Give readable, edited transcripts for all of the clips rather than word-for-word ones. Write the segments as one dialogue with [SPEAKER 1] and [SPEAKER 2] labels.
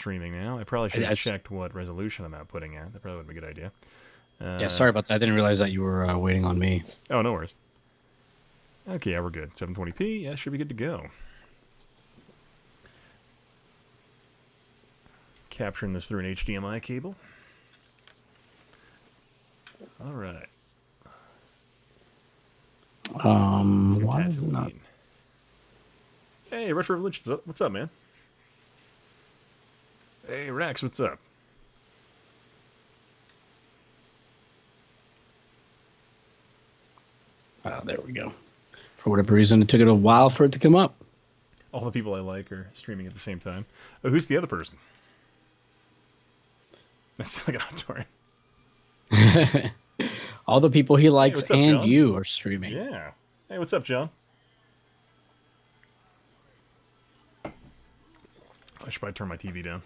[SPEAKER 1] streaming now. I probably should have checked what resolution I'm outputting at. That probably would be a good idea.
[SPEAKER 2] Yeah, sorry about that. I didn't realize that you were waiting on me.
[SPEAKER 1] Oh, no worries. Okay, yeah, we're good. 720p, yeah, should be good to go. Capturing this through an HDMI cable. All right.
[SPEAKER 2] Why is it not?
[SPEAKER 1] Hey, Retro Revolutions, what's up, man? Hey, Rax, what's up?
[SPEAKER 2] There we go. For whatever reason, it took it a while for it to come up.
[SPEAKER 1] All the people I like are streaming at the same time. Oh, who's the other person? That's like an
[SPEAKER 2] All the people he likes
[SPEAKER 1] up,
[SPEAKER 2] and
[SPEAKER 1] John?
[SPEAKER 2] you are streaming.
[SPEAKER 1] Yeah. Hey, what's up, John? I should probably turn my TV down.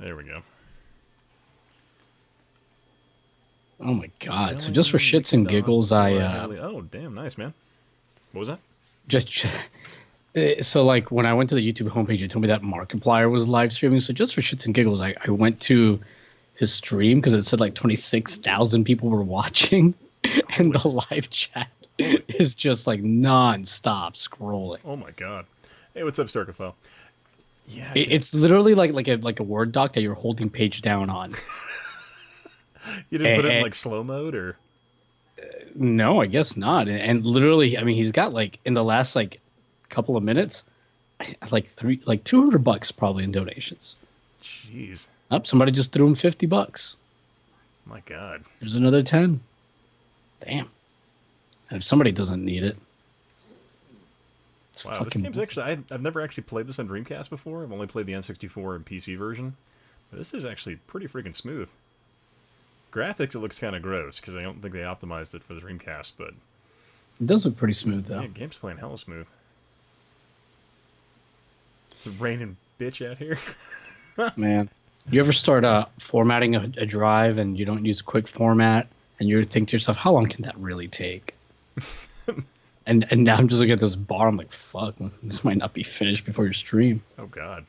[SPEAKER 1] There we go.
[SPEAKER 2] Oh my god! So just for shits and giggles,
[SPEAKER 1] oh, damn, nice, man. What was
[SPEAKER 2] that? So like when I went to the YouTube homepage, it told me that Markiplier was live streaming. So just for shits and giggles, I went to his stream because it said like 26,000 people were watching, and the live chat is just like non-stop scrolling.
[SPEAKER 1] Oh my god! Hey, what's up, Starkophile?
[SPEAKER 2] Yeah, it's literally like a Word doc that you're holding page down on.
[SPEAKER 1] You didn't put it in like slow mode, or?
[SPEAKER 2] No, I guess not. And literally, I mean, he's got like in the last like couple of minutes, like $200 probably in donations.
[SPEAKER 1] Jeez.
[SPEAKER 2] Oh, somebody just threw him $50.
[SPEAKER 1] My God.
[SPEAKER 2] There's another 10. Damn. And if somebody doesn't need it.
[SPEAKER 1] Wow, this game's actually... I've never actually played this on Dreamcast before. I've only played the N64 and PC version. But this is actually pretty freaking smooth. Graphics, it looks kind of gross, because I don't think they optimized it for the Dreamcast, but...
[SPEAKER 2] It does look pretty smooth, though.
[SPEAKER 1] Yeah, game's playing hella smooth. It's a raining bitch out here.
[SPEAKER 2] Man. You ever start formatting a drive and you don't use quick format, and you think to yourself, how long can that really take? and now I'm just looking at this bar, I'm like, fuck, this might not be finished before your stream.
[SPEAKER 1] Oh, God.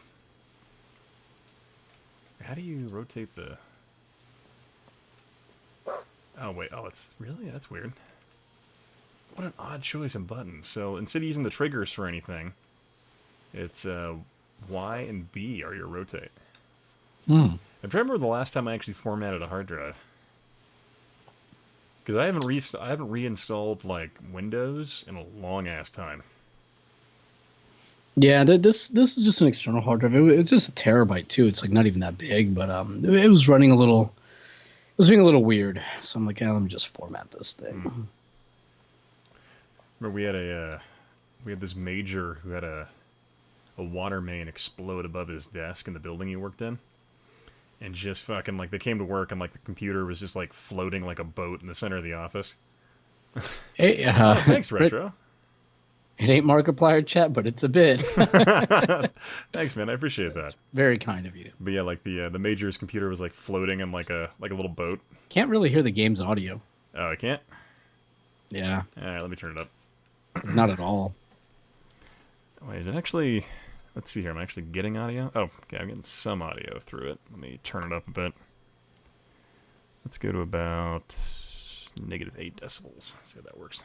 [SPEAKER 1] How do you rotate the... Oh, wait. Oh, it's... Really? That's weird. What an odd choice in buttons. So, instead of using the triggers for anything, it's Y and B are your rotate. I'm trying to remember the last time I actually formatted a hard drive. Because I haven't reinstalled, like, Windows in a long-ass time.
[SPEAKER 2] Yeah, this is just an external hard drive. It's just a terabyte, too. It's, like, not even that big, but it was running a little... It was being a little weird, so I'm like, let me just format this thing.
[SPEAKER 1] Remember, we had this major who had a water main explode above his desk in the building he worked in, and just fucking like they came to work and like the computer was just like floating like a boat in the center of the office.
[SPEAKER 2] Hey,
[SPEAKER 1] oh, thanks, Retro.
[SPEAKER 2] It ain't Markiplier chat, but it's a bit.
[SPEAKER 1] Thanks, man. I appreciate that.
[SPEAKER 2] It's very kind of you.
[SPEAKER 1] But yeah, like the major's computer was like floating in like a little boat.
[SPEAKER 2] Can't really hear the game's audio.
[SPEAKER 1] Oh, I can't?
[SPEAKER 2] Yeah.
[SPEAKER 1] All right, let me turn it up.
[SPEAKER 2] Not at all.
[SPEAKER 1] Wait, is it actually... Let's see here. I'm actually getting audio. Oh, okay. I'm getting some audio through it. Let me turn it up a bit. Let's go to about -8 decibels. Let's see how that works.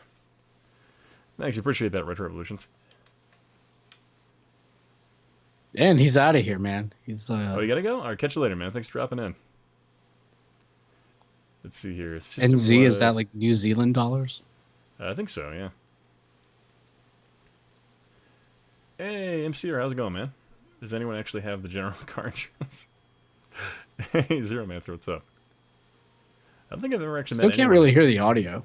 [SPEAKER 1] Thanks. Appreciate that, Retro Revolutions.
[SPEAKER 2] And he's out of here, man. He's.
[SPEAKER 1] Oh, you gotta go? All right, catch you later, man. Thanks for dropping in. Let's see here.
[SPEAKER 2] NZ, is that like New Zealand dollars?
[SPEAKER 1] I think so, yeah. Hey, MCR, how's it going, man? Does anyone actually have the general car insurance? Hey, Zero Mancer, what's up? I don't think I've ever actually
[SPEAKER 2] Still can't really hear the audio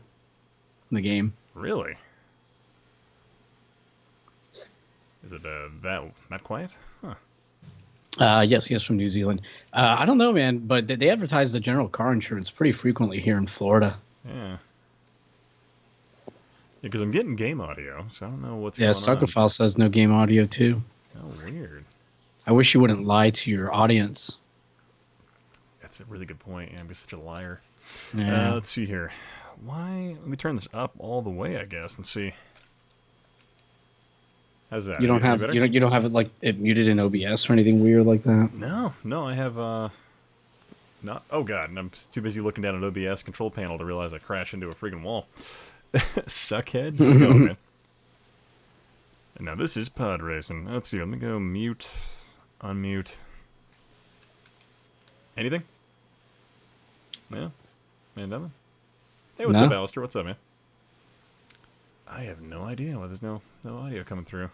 [SPEAKER 2] in the game.
[SPEAKER 1] Really? Is it that quiet? Huh.
[SPEAKER 2] Yes, from New Zealand. I don't know, man, but they advertise the general car insurance pretty frequently here in Florida.
[SPEAKER 1] Yeah. Because I'm getting game audio, so I don't know what's going on.
[SPEAKER 2] Yeah, Starkophile says no game audio, too.
[SPEAKER 1] Oh, weird.
[SPEAKER 2] I wish you wouldn't lie to your audience.
[SPEAKER 1] That's a really good point. Yeah, I'm just such a liar.
[SPEAKER 2] Yeah.
[SPEAKER 1] Let's see here. Why? Let me turn this up all the way, I guess, and see. How's that?
[SPEAKER 2] You don't
[SPEAKER 1] Any
[SPEAKER 2] have
[SPEAKER 1] better?
[SPEAKER 2] you don't have it like it muted in OBS or anything weird like that.
[SPEAKER 1] No, I have not. Oh god, and I'm too busy looking down at OBS control panel to realize I crashed into a freaking wall. Suckhead, how's it going, man? And now this is pod racing. Let's see. Let me go mute, unmute. Anything? No, man, nothing. Hey, what's up, Alistair? What's up, man? I have no idea why there's no audio coming through.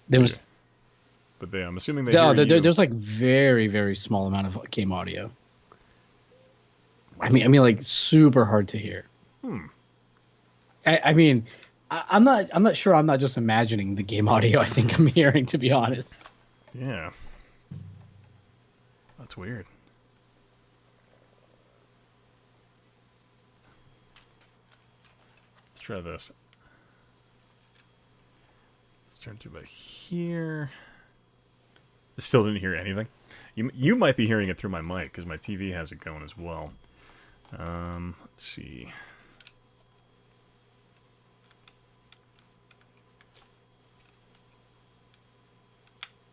[SPEAKER 2] There was,
[SPEAKER 1] but I'm assuming they hear you.
[SPEAKER 2] There's like very, very small amount of game audio. I mean, like super hard to hear. I mean, I'm not sure. I'm not just imagining the game audio. I think I'm hearing, to be honest.
[SPEAKER 1] Yeah, that's weird. Let's try this. Let's turn to about here. Still didn't hear anything. You might be hearing it through my mic because my TV has it going as well. Let's see.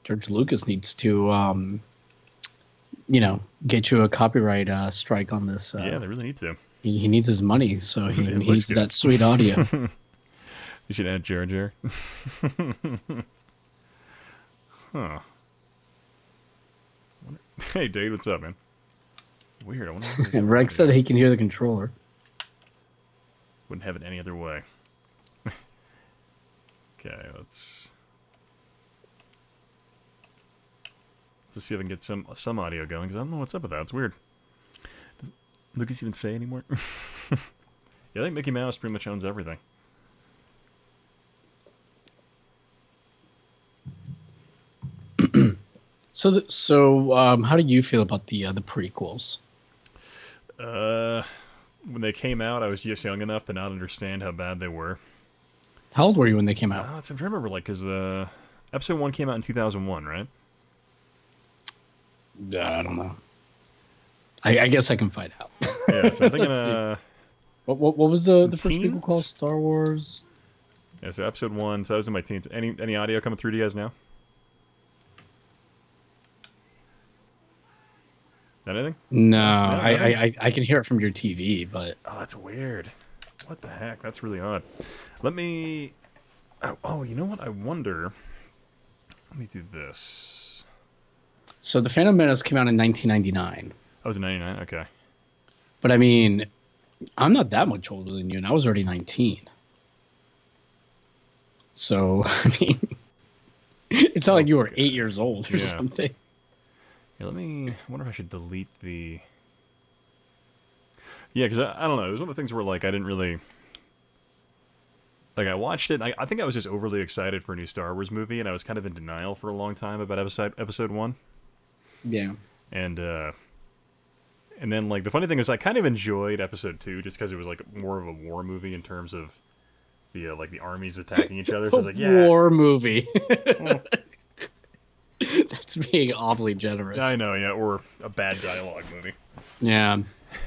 [SPEAKER 2] George Lucas needs to, get you a copyright strike on this.
[SPEAKER 1] Yeah, they really need to.
[SPEAKER 2] He needs his money, so he needs that sweet audio.
[SPEAKER 1] You should add Jar Jar. Huh. Hey, Dade, what's up, man? Weird. I wonder
[SPEAKER 2] And Rex said he can hear the controller.
[SPEAKER 1] Wouldn't have it any other way. Okay, let's see if I can get some audio going, because I don't know what's up with that. It's weird. Does Lucas even say anymore? Yeah, I think Mickey Mouse pretty much owns everything.
[SPEAKER 2] So how do you feel about the prequels?
[SPEAKER 1] When they came out, I was just young enough to not understand how bad they were.
[SPEAKER 2] How old were you when they came out?
[SPEAKER 1] I'm trying to remember, like, because episode 1 came out in 2001, right?
[SPEAKER 2] I don't know. I guess I can find out.
[SPEAKER 1] Yeah, so I'm thinking,
[SPEAKER 2] what was the first prequel called? Star Wars?
[SPEAKER 1] Yeah, so episode 1, so I was in my teens. Any audio coming through to you guys now? Anything?
[SPEAKER 2] No, I can hear it from your TV, but...
[SPEAKER 1] Oh, that's weird. What the heck? That's really odd. Let me... Oh, you know what? I wonder... Let me do this.
[SPEAKER 2] So The Phantom Menace came out in 1999.
[SPEAKER 1] Oh, it was in 99? Okay.
[SPEAKER 2] But I mean, I'm not that much older than you, and I was already 19. So, I mean... It's not like you were 8 years old or something.
[SPEAKER 1] Here, I wonder if I should delete the... Yeah, because I don't know. It was one of the things where, like, I didn't really... Like, I watched it, I think I was just overly excited for a new Star Wars movie, and I was kind of in denial for a long time about episode 1.
[SPEAKER 2] Yeah.
[SPEAKER 1] And then, like, the funny thing is I kind of enjoyed episode 2 just because it was, like, more of a war movie in terms of the, like, the armies attacking each other. So I was like, yeah.
[SPEAKER 2] War movie. That's being awfully generous.
[SPEAKER 1] I know, yeah, or a bad dialogue movie.
[SPEAKER 2] Yeah.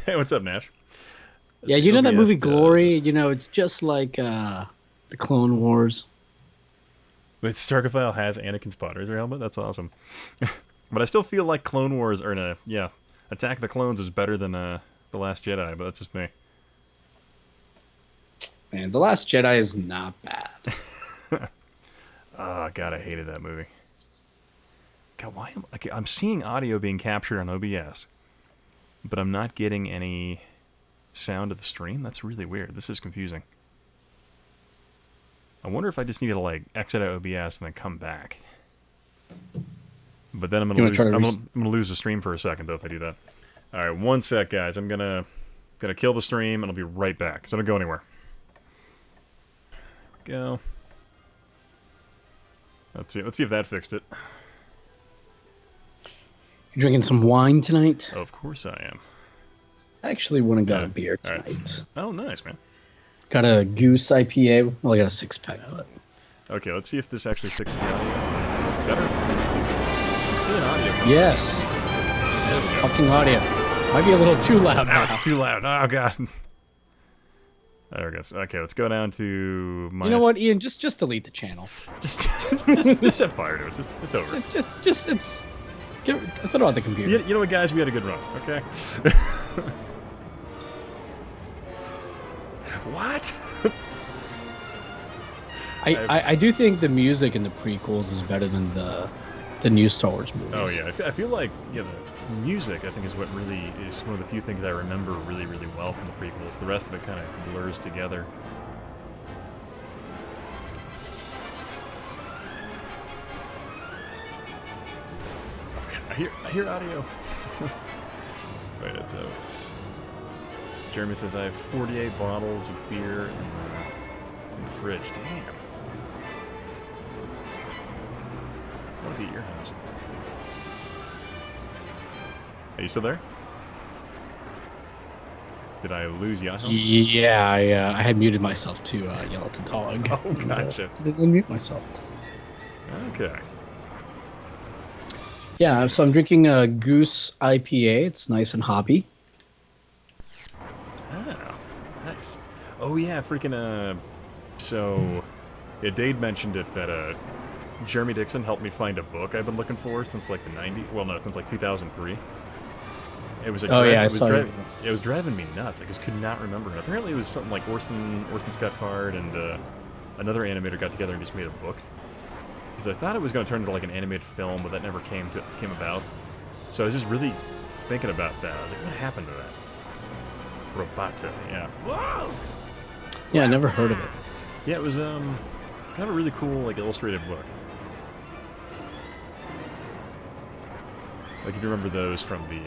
[SPEAKER 1] Hey, what's up, Nash?
[SPEAKER 2] Yeah, you know that movie Glory? You know, it's just like the Clone Wars.
[SPEAKER 1] But Starkville has Anakin's pod racer helmet? That's awesome. But I still feel like Clone Wars, or Attack of the Clones is better than The Last Jedi, but that's just me.
[SPEAKER 2] Man, The Last Jedi is not bad.
[SPEAKER 1] Oh, God, I hated that movie. God, why I'm seeing audio being captured on OBS, but I'm not getting any sound of the stream? That's really weird. This is confusing. I wonder if I just need to, like, exit out OBS and then come back. But then I'm gonna lose the stream for a second, though, if I do that. All right, one sec, guys. I'm gonna kill the stream, and I'll be right back. So don't go anywhere. There we go. Let's see if that fixed it.
[SPEAKER 2] You drinking some wine tonight?
[SPEAKER 1] Of course I am.
[SPEAKER 2] I actually went and got a beer tonight.
[SPEAKER 1] Right. Oh, nice, man.
[SPEAKER 2] Got a Goose IPA. Well, I got a 6-pack. But...
[SPEAKER 1] Okay, let's see if this actually fixed the audio. Better? I'm seeing audio.
[SPEAKER 2] Yes. Fucking audio. Might be a little too loud now.
[SPEAKER 1] It's too loud. Oh, God. There we go. Okay, let's go down to minus...
[SPEAKER 2] You know what, Ian? Just delete the channel.
[SPEAKER 1] Just set fire to it. It's over.
[SPEAKER 2] Just it's. Throw it on the computer.
[SPEAKER 1] You know what, guys? We had a good run. Okay. What?
[SPEAKER 2] I do think the music in the prequels is better than the new Star Wars movies.
[SPEAKER 1] Oh yeah, I feel like the music I think is what really is one of the few things I remember really well from the prequels. The rest of it kind of blurs together. Okay, I hear audio. Wait, it's Jeremy says I have 48 bottles of beer in the fridge. Damn. I want to be at your house. Are you still there? Did I lose Yahoo?
[SPEAKER 2] Yeah, I had muted myself to yell at the dog.
[SPEAKER 1] Oh, gotcha.
[SPEAKER 2] Didn't mute myself.
[SPEAKER 1] Okay.
[SPEAKER 2] Yeah, so I'm drinking a Goose IPA. It's nice and hoppy.
[SPEAKER 1] Oh, nice. Oh yeah, freaking so yeah, Dade mentioned it that Jeremy Dixon helped me find a book I've been looking for since like the 90s. Well, no, since like 2003. It was it was driving me nuts. I just could not remember it. Apparently, it was something like Orson Scott Card and another animator got together and just made a book. Because I thought it was going to turn into like an animated film, but that never came about. So I was just really thinking about that. I was like, what happened to that? Robota, yeah. Whoa!
[SPEAKER 2] Yeah, I never heard of it.
[SPEAKER 1] Yeah, it was kind of a really cool like illustrated book. Like if you remember those from the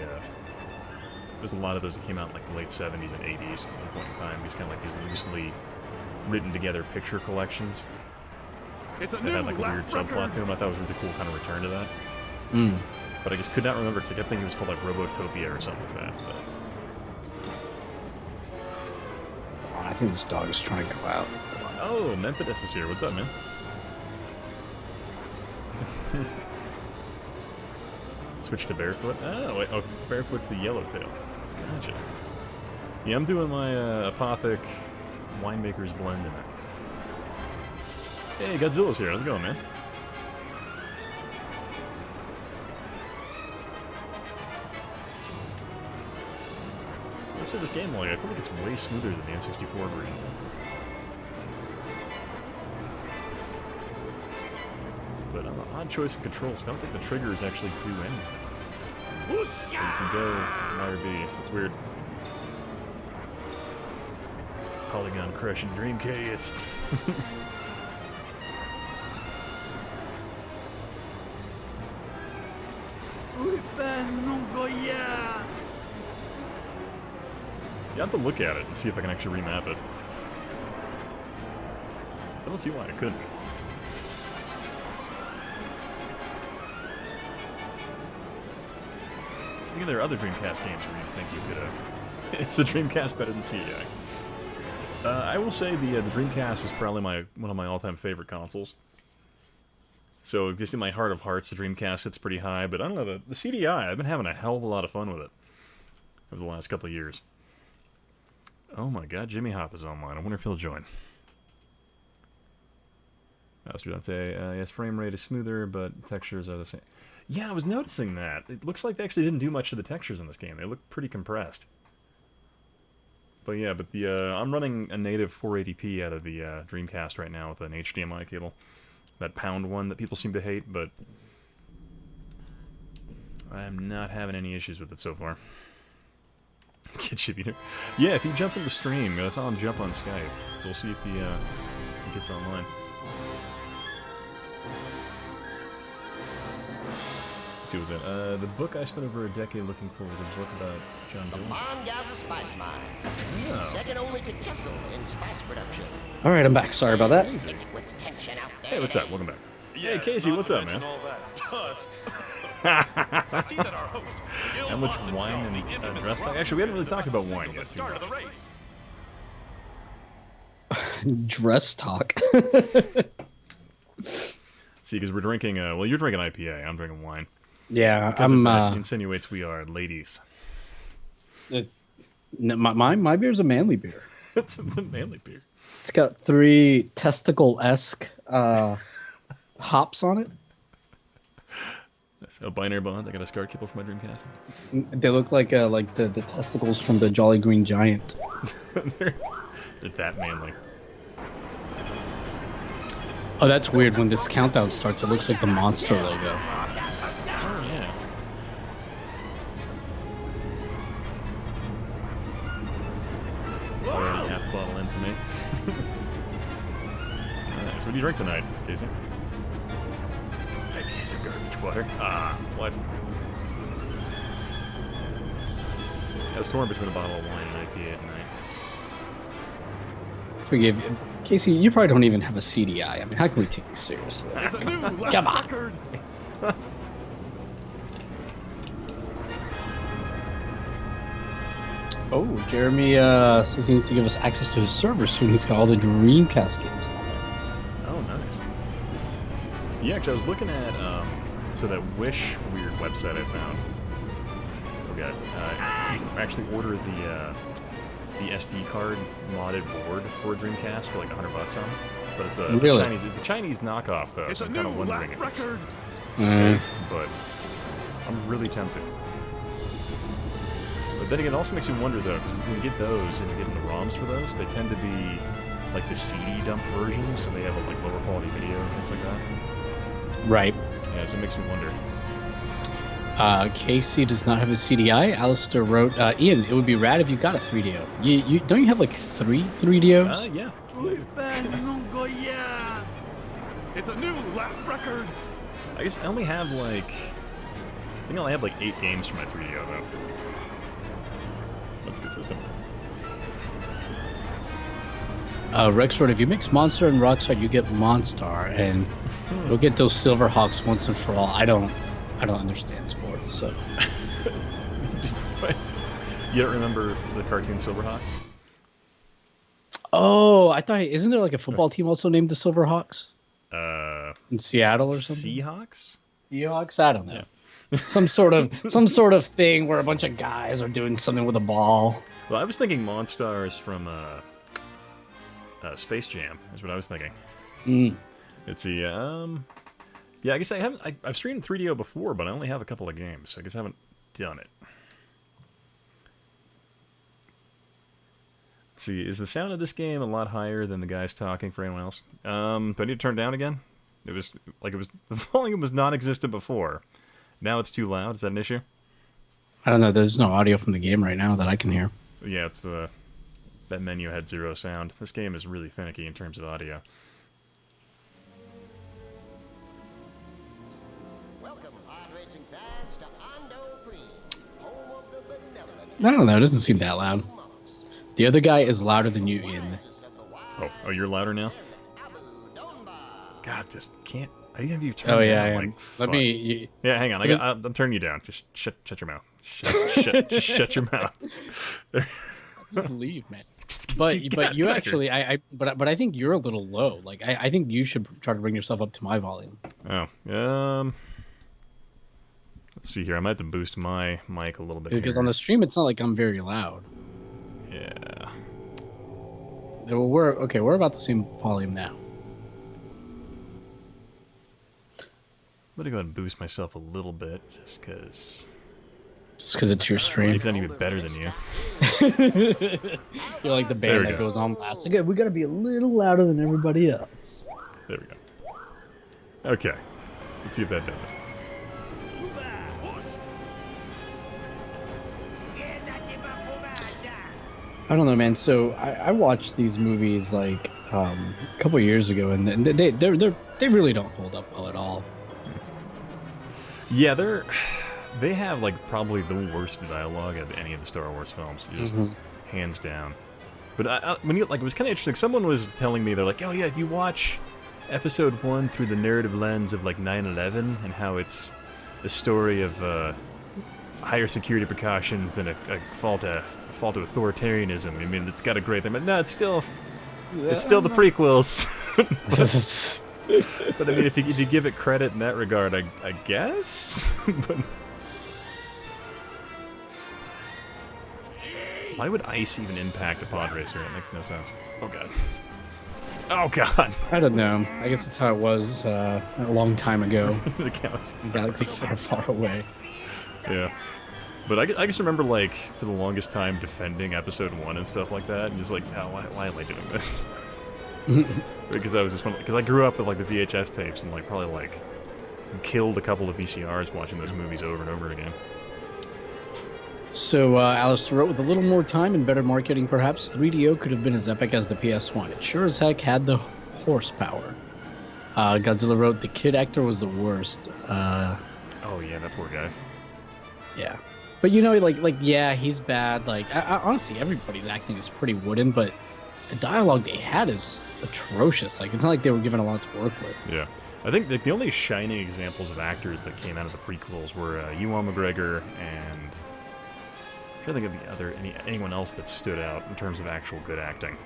[SPEAKER 1] there's a lot of those that came out in like the late 70s and 80s at one point in time. These kind of like these loosely written together picture collections. It had like a weird subplot to them. I thought it was a really cool kind of return to that.
[SPEAKER 2] Mm.
[SPEAKER 1] But I just could not remember because I kept thinking it was called like Robotopia or something like that. But
[SPEAKER 2] I think this dog is trying to go out.
[SPEAKER 1] oh, Memphis is here. What's up, man? Switch to barefoot. Oh, wait, oh, barefoot to yellowtail. Gotcha. Yeah, I'm doing my Apothic winemaker's blend in it. Hey, Godzilla's here. How's it going, man? Let's say this game like I feel like it's way smoother than the N64 version. But on the odd choice of controls, I don't think the triggers actually do anything. You can go R B, so it's weird. Polygon crushing Dreamcast. You have to look at it and see if I can actually remap it. So I don't see why I couldn't. I think there are other Dreamcast games where you think you could. It's a Dreamcast better than CEI. I will say the Dreamcast is probably one of my all-time favorite consoles. So just in my heart of hearts, the Dreamcast sits pretty high. But I don't know, the CDI, I've been having a hell of a lot of fun with it over the last couple of years. Oh my god, Jimmy Hop is online. I wonder if he'll join. Master Dante, yes, frame rate is smoother, but textures are the same. Yeah, I was noticing that. It looks like they actually didn't do much to the textures in this game. They look pretty compressed. But yeah, but I'm running a native 480p out of the Dreamcast right now with an HDMI cable. That pound one that people seem to hate, but I am not having any issues with it so far. Kid should be there. Yeah, if he jumps in the stream, I saw him jump on Skype. So we'll see if he gets online. Let's see what's that. The book I spent over a decade looking for was a book about John Doe.
[SPEAKER 3] Gaza spice mines. Second only to Kessel in spice production.
[SPEAKER 2] All right, I'm back. Sorry about that.
[SPEAKER 3] With tension out there.
[SPEAKER 1] Hey, what's up? Welcome back. Yeah, hey, Casey, what's up, man?
[SPEAKER 4] I see that our host,
[SPEAKER 1] How much wine and dress talk? Actually, we haven't really talked about wine yet.
[SPEAKER 4] Start of the race.
[SPEAKER 2] Dress talk.
[SPEAKER 1] See, because we're drinking, well, you're drinking IPA, I'm drinking wine.
[SPEAKER 2] Yeah,
[SPEAKER 1] Because that insinuates we are ladies.
[SPEAKER 2] My beer's a manly beer.
[SPEAKER 1] It's the manly beer.
[SPEAKER 2] It's got 3 testicle-esque hops on it.
[SPEAKER 1] A binary bond. I got a scar kibble for my Dreamcast.
[SPEAKER 2] They look like the testicles from the Jolly Green Giant.
[SPEAKER 1] They're that manly.
[SPEAKER 2] Oh, that's weird. When this countdown starts, it looks like the Monster logo.
[SPEAKER 1] Oh, yeah. Already half a bottle in for me. Alright, so what do you drink tonight, Casey? IPAs are garbage water. Ah, what? I was torn between a bottle of wine and IPA at night.
[SPEAKER 2] Forgive you. Casey, you probably don't even have a CDI. I mean, how can we take you seriously?
[SPEAKER 4] It's a new lap
[SPEAKER 2] Come on.
[SPEAKER 4] record.
[SPEAKER 2] Oh, Jeremy says he needs to give us access to his server soon. He's got all the Dreamcast games on there.
[SPEAKER 1] Oh, nice. Yeah, actually, I was looking at so that Wish weird website I found. Oh god, you can actually order the SD card modded board for Dreamcast for like $100 on it. But it's a
[SPEAKER 2] Really?
[SPEAKER 1] Chinese. It's a Chinese knockoff though.
[SPEAKER 4] It's
[SPEAKER 1] So
[SPEAKER 4] a
[SPEAKER 1] I'm kind of
[SPEAKER 4] new
[SPEAKER 1] wondering
[SPEAKER 4] lap
[SPEAKER 1] if it's
[SPEAKER 4] record.
[SPEAKER 1] safe, but I'm really tempted. But then again, it also makes you wonder though, because when you get those and you're getting the ROMs for those, they tend to be like the CD dump versions, so they have like lower quality video and things like that.
[SPEAKER 2] Right.
[SPEAKER 1] Yeah, so it makes me wonder.
[SPEAKER 2] Casey does not have a CDI. Alistair wrote, Ian, it would be rad if you got a 3DO. You don't you have like 3 3DOs?
[SPEAKER 1] Yeah.
[SPEAKER 4] It's a new lap record.
[SPEAKER 1] I guess I only have like, I think I only have like 8 games for my 3DO though. That's a good system.
[SPEAKER 2] Rex wrote, if you mix Monster and Rockstar, you get Monstar, and you'll get those Silverhawks once and for all. I don't understand sports, so.
[SPEAKER 1] You don't remember the cartoon Silverhawks?
[SPEAKER 2] Oh, I thought, isn't there like a football team also named the Silverhawks in Seattle or something?
[SPEAKER 1] Seahawks?
[SPEAKER 2] Seahawks? I don't know. some sort of thing where a bunch of guys are doing something with a ball.
[SPEAKER 1] Well, I was thinking Monstars from Space Jam. Is what I was thinking. Let's see. Yeah, I guess I haven't. I've streamed 3DO before, but I only have a couple of games. So I guess I haven't done it. Let's see, is the sound of this game a lot higher than the guys talking for anyone else? Do I need to turn it down again? It was the volume was non-existent before. Now it's too loud. Is that an issue?
[SPEAKER 2] I don't know. There's no audio from the game right now that I can hear.
[SPEAKER 1] Yeah, it's that menu had 0 sound. This game is really finicky in terms of audio.
[SPEAKER 3] Welcome, pod racing fans, to Ondo Cream, home of the benevolent
[SPEAKER 2] I don't know. It doesn't seem that loud. The other guy is louder than you, Ian.
[SPEAKER 1] Oh, you're louder now?
[SPEAKER 3] Abu Domba.
[SPEAKER 1] God, just can't. I have you turn
[SPEAKER 2] Oh yeah,
[SPEAKER 1] down,
[SPEAKER 2] I
[SPEAKER 1] like,
[SPEAKER 2] am.
[SPEAKER 1] fuck.
[SPEAKER 2] Let me.
[SPEAKER 1] Yeah, hang on. I'm turning you down. Just shut your mouth. Just shut your mouth.
[SPEAKER 2] Just leave, man.
[SPEAKER 1] Just
[SPEAKER 2] But
[SPEAKER 1] get
[SPEAKER 2] but you
[SPEAKER 1] out of
[SPEAKER 2] actually,
[SPEAKER 1] here.
[SPEAKER 2] but I think you're a little low. Like I think you should try to bring yourself up to my volume.
[SPEAKER 1] Oh, let's see here. I might have to boost my mic a little bit.
[SPEAKER 2] Because
[SPEAKER 1] here.
[SPEAKER 2] on the stream, it's not like I'm very loud.
[SPEAKER 1] Yeah.
[SPEAKER 2] Well, we're about the same volume now.
[SPEAKER 1] I'm gonna go ahead and boost myself a little bit, just because.
[SPEAKER 2] Just because it's your stream.
[SPEAKER 1] He's not even better than you.
[SPEAKER 2] You're like the
[SPEAKER 1] There
[SPEAKER 2] band
[SPEAKER 1] we
[SPEAKER 2] that
[SPEAKER 1] go.
[SPEAKER 2] goes on last. Okay, we gotta be a little louder than everybody else.
[SPEAKER 1] There we go. Okay. Let's see if that does it.
[SPEAKER 2] I don't know, man. So I watched these movies like a couple years ago, and they really don't hold up well at all.
[SPEAKER 1] Yeah, they have like probably the worst dialogue of any of the Star Wars films, just hands down. But when you like, it was kind of interesting. Someone was telling me, they're like, "Oh yeah, if you watch Episode 1 through the narrative lens of like 9/11 and how it's the story of higher security precautions and a fall to authoritarianism. I mean, it's got a great thing, but no, it's still the prequels." But I mean, if you give it credit in that regard, I guess. But Why would ice even impact a pod racer? It makes no sense. Oh god. Oh god.
[SPEAKER 2] I don't know. I guess that's how it was a long time ago.
[SPEAKER 1] The galaxy.
[SPEAKER 2] A galaxy far, far away.
[SPEAKER 1] Yeah. But I just remember, like, for the longest time defending episode 1 and stuff like that, and just like, no, why am I doing this? Because I was just because I grew up with, like, the VHS tapes and, like, probably, like, killed a couple of VCRs watching those movies over and over again.
[SPEAKER 2] So, Alistair wrote, with a little more time and better marketing, perhaps 3DO could have been as epic as the PS1. It sure as heck had the horsepower. Godzilla wrote, the kid actor was the worst.
[SPEAKER 1] Oh yeah, that poor guy.
[SPEAKER 2] Yeah. But you know, like yeah, he's bad. Like, honestly, everybody's acting is pretty wooden, but the dialogue they had is atrocious. Like, it's not like they were given a lot to work with.
[SPEAKER 1] Yeah. I think the only shining examples of actors that came out of the prequels were Ewan McGregor and I'm trying to think of the other anyone else that stood out in terms of actual good acting.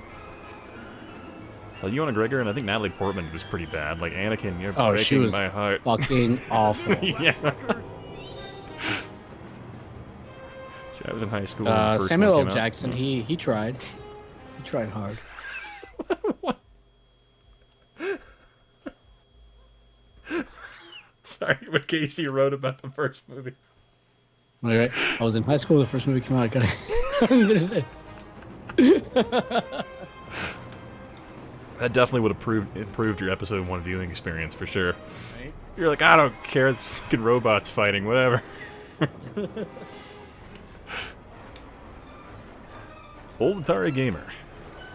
[SPEAKER 1] Ewan McGregor and I think Natalie Portman was pretty bad. Like Anakin, you're breaking my heart.
[SPEAKER 2] Fucking awful.
[SPEAKER 1] Yeah. See, I was in high school. When the first
[SPEAKER 2] Samuel
[SPEAKER 1] one
[SPEAKER 2] L.
[SPEAKER 1] came
[SPEAKER 2] Jackson,
[SPEAKER 1] out.
[SPEAKER 2] he tried. He tried hard.
[SPEAKER 1] Sorry, what Casey wrote about the first movie.
[SPEAKER 2] All right. I was in high school. The first movie came out. I gotta.
[SPEAKER 1] That definitely would have improved your episode 1 viewing experience for sure.
[SPEAKER 2] Right?
[SPEAKER 1] You're like, I don't care, it's fucking robots fighting, whatever. Old Atari Gamer.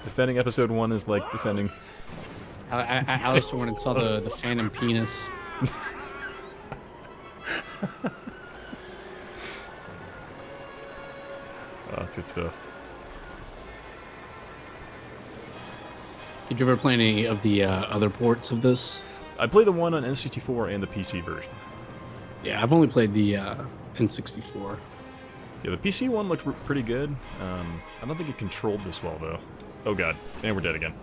[SPEAKER 1] Defending episode 1 is like defending...
[SPEAKER 2] I also went and saw the Phantom Penis.
[SPEAKER 1] Oh, that's good stuff.
[SPEAKER 2] Did you ever play any of the other ports of this?
[SPEAKER 1] I played the one on N64 and the PC version.
[SPEAKER 2] Yeah, I've only played the N64.
[SPEAKER 1] Yeah, the PC one looked pretty good. I don't think it controlled this well, though. Oh god, and we're dead again.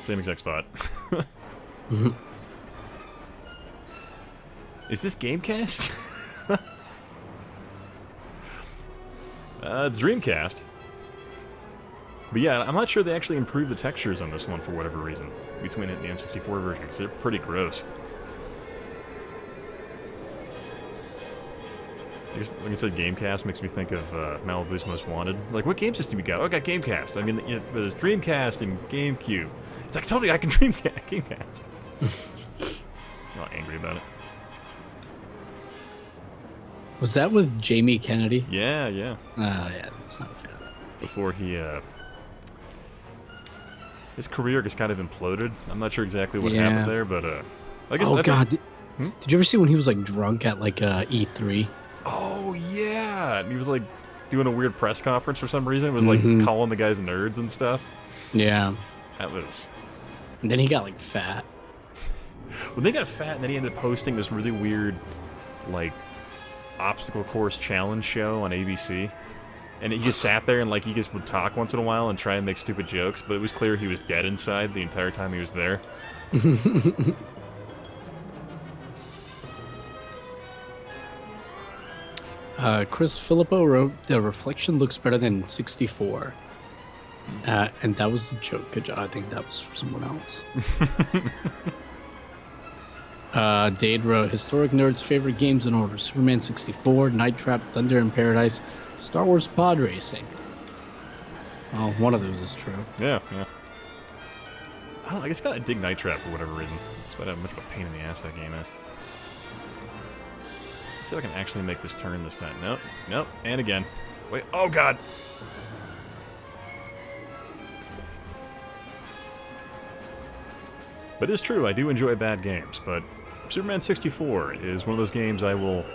[SPEAKER 1] Same exact spot. Is this Gamecast? It's Dreamcast. But yeah, I'm not sure they actually improved the textures on this one for whatever reason, between it and the N64 version, because they're pretty gross. I guess, like I said, Gamecast makes me think of Malibu's Most Wanted. Like, what game system you got? Oh, I got Gamecast. I mean, there's Dreamcast and GameCube. It's like, I told you I can Gamecast. I'm not angry about it.
[SPEAKER 2] Was that with Jamie Kennedy?
[SPEAKER 1] Yeah, yeah.
[SPEAKER 2] Yeah, it's not a fan of that.
[SPEAKER 1] Before he, his career just kind of imploded. I'm not sure exactly what happened there, but, I guess...
[SPEAKER 2] Oh, God. Did you ever see when he was, like, drunk at, like, E3?
[SPEAKER 1] Oh, yeah! And he was, like, doing a weird press conference for some reason. It was, like, calling the guys nerds and stuff.
[SPEAKER 2] Yeah.
[SPEAKER 1] That was...
[SPEAKER 2] And then he got, like, fat.
[SPEAKER 1] Well, they got fat, and then he ended up hosting this really weird, like, obstacle course challenge show on ABC. And he just sat there and, like, he just would talk once in a while and try and make stupid jokes, but it was clear he was dead inside the entire time he was there.
[SPEAKER 2] Chris Filippo wrote, the reflection looks better than 64. And that was the joke. Good job. I think that was for someone else. Dade wrote, Historic Nerd's favorite games in order: Superman 64, Night Trap, Thunder in Paradise, Star Wars Pod Racing. Well, one of those is true.
[SPEAKER 1] Yeah, yeah. I guess I dig Night Trap for whatever reason, despite how much of a pain in the ass that game is. Let's see if I can actually make this turn this time. Nope, nope, and again. Wait, oh god! But it's true, I do enjoy bad games, but Superman 64 is one of those games I will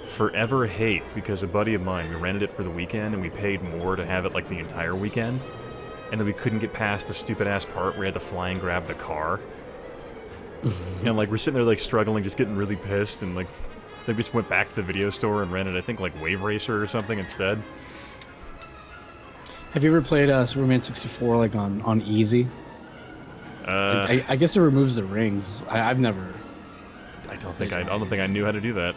[SPEAKER 1] forever hate because a buddy of mine, we rented it for the weekend and we paid more to have it like the entire weekend, and then we couldn't get past the stupid-ass part where we had to fly and grab the car. And like, we're sitting there like struggling, just getting really pissed, and like, then we just went back to the video store and rented, I think, like Wave Racer or something instead.
[SPEAKER 2] Have you ever played Superman 64 like on easy? I guess it removes the rings. I've never.
[SPEAKER 1] I don't think I knew how to do that.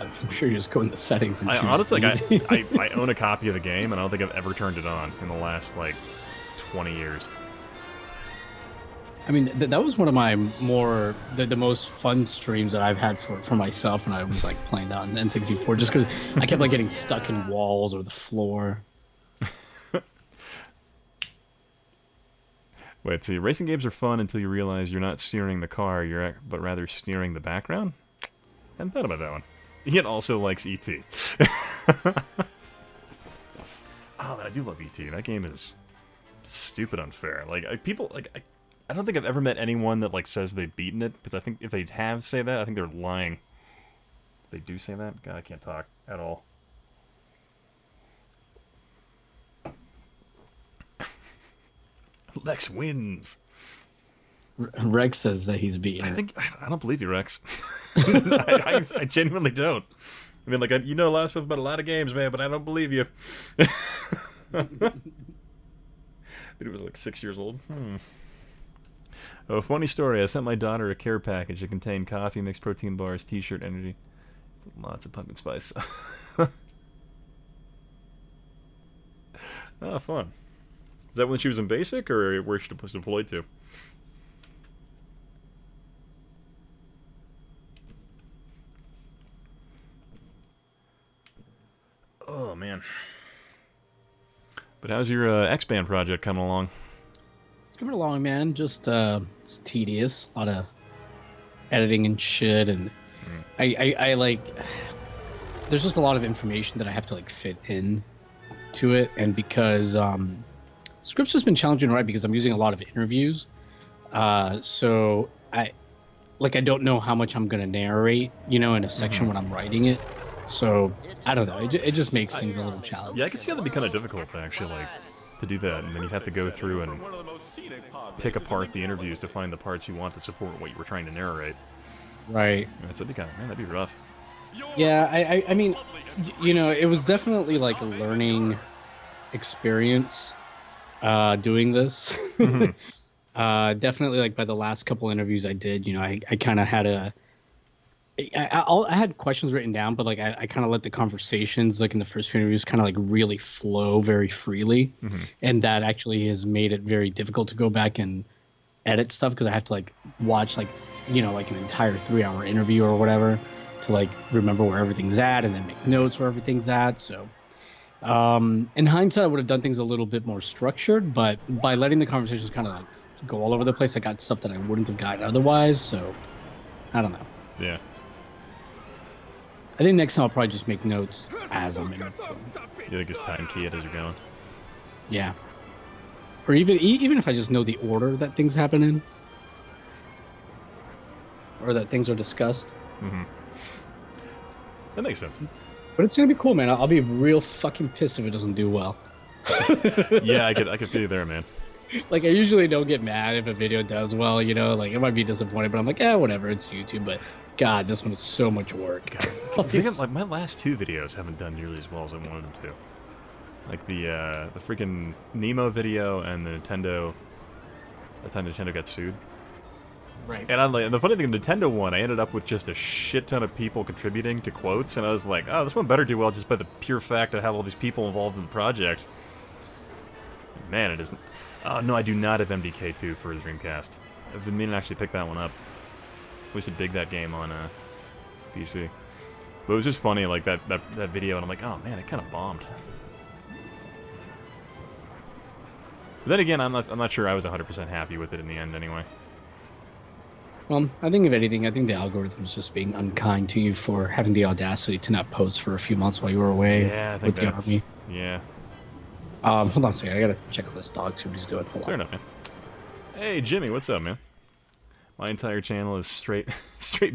[SPEAKER 2] I'm sure you just go in the settings and
[SPEAKER 1] I
[SPEAKER 2] choose
[SPEAKER 1] honestly, like,
[SPEAKER 2] easy.
[SPEAKER 1] I own a copy of the game, and I don't think I've ever turned it on in the last, like, 20 years.
[SPEAKER 2] I mean, that was one of my the most fun streams that I've had for myself when I was like playing that on N64, just because I kept like getting stuck in walls or the floor.
[SPEAKER 1] Wait, see, racing games are fun until you realize you're not steering the car, but rather steering the background? I hadn't thought about that one. Ian also likes E.T. Oh, man, I do love E.T. That game is stupid unfair. Like, people, like, I don't think I've ever met anyone that, like, says they've beaten it, because I think if they have say that, I think they're lying. They do say that? God, I can't talk at all. Lex wins.
[SPEAKER 2] Rex says that he's beaten it.
[SPEAKER 1] I don't believe you, Rex. I genuinely don't. I mean, like, you know a lot of stuff about a lot of games, man, but I don't believe you. Dude, it was like 6 years old. Oh, funny story. I sent my daughter a care package. It contained coffee, mixed protein bars, t-shirt, energy. Lots of pumpkin spice. Oh, fun. Is that when she was in basic, or where she was deployed to? Oh, man. But how's your X-Band project coming along?
[SPEAKER 2] It's coming along, man. Just it's tedious. A lot of editing and shit, and I like. There's just a lot of information that I have to like fit in to it, and because scripts has been challenging, right? Because I'm using a lot of interviews, so I don't know how much I'm gonna narrate, in a section when I'm writing it. So I don't know. It just makes things a little challenging.
[SPEAKER 1] Yeah, I can see how that'd be kind of difficult to actually to do that, and then you'd have to go through and pick apart the interviews to find the parts you want to support what you were trying to narrate.
[SPEAKER 2] Right.
[SPEAKER 1] That'd be that'd be rough.
[SPEAKER 2] Yeah, I mean, it was definitely like a learning experience doing this. Definitely, like by the last couple interviews I did, I kind of had I had questions written down, but like I kind of let the conversations like in the first few interviews kind of like really flow very freely, and that actually has made it very difficult to go back and edit stuff because I have to like watch like like an entire 3-hour interview or whatever to like remember where everything's at and then make notes where everything's at. So in hindsight, I would have done things a little bit more structured, but by letting the conversations kind of like go all over the place, I got stuff that I wouldn't have gotten otherwise. So I don't know.
[SPEAKER 1] Yeah.
[SPEAKER 2] I think next time I'll probably just make notes as I'm in it.
[SPEAKER 1] You think just time key it as you're going?
[SPEAKER 2] Yeah. Or even if I just know the order that things happen in, or that things are discussed.
[SPEAKER 1] That makes sense.
[SPEAKER 2] But it's gonna be cool, man. I'll be real fucking pissed if it doesn't do well.
[SPEAKER 1] Yeah, I could feel you there, man.
[SPEAKER 2] Like I usually don't get mad if a video does well, like I might be disappointed, but I'm like, whatever, it's YouTube. But God, this one is so much work.
[SPEAKER 1] Like my last 2 videos haven't done nearly as well as I wanted them to. Like the freaking Nemo video and the Nintendo. That time Nintendo got sued.
[SPEAKER 2] Right.
[SPEAKER 1] And I'm like, and the funny thing, the Nintendo one, I ended up with just a shit ton of people contributing to quotes, and I was like, oh, this one better do well just by the pure fact I have all these people involved in the project. Man, it isn't. Oh no, I do not have MDK2 for the Dreamcast. I've been meaning to actually pick that one up. I used to dig that game on PC. But it was just funny, like that video, and I'm like, oh man, it kind of bombed. But then again, I'm not sure I was 100% happy with it in the end, anyway.
[SPEAKER 2] Well, I think if anything, I think the algorithm's just being unkind to you for having the audacity to not post for a few months while you were away with the army.
[SPEAKER 1] Yeah.
[SPEAKER 2] Hold on a second. I gotta check this dog, see what he's doing. Hold on.
[SPEAKER 1] Fair enough, man. Hey, Jimmy, what's up, man? My entire channel is straight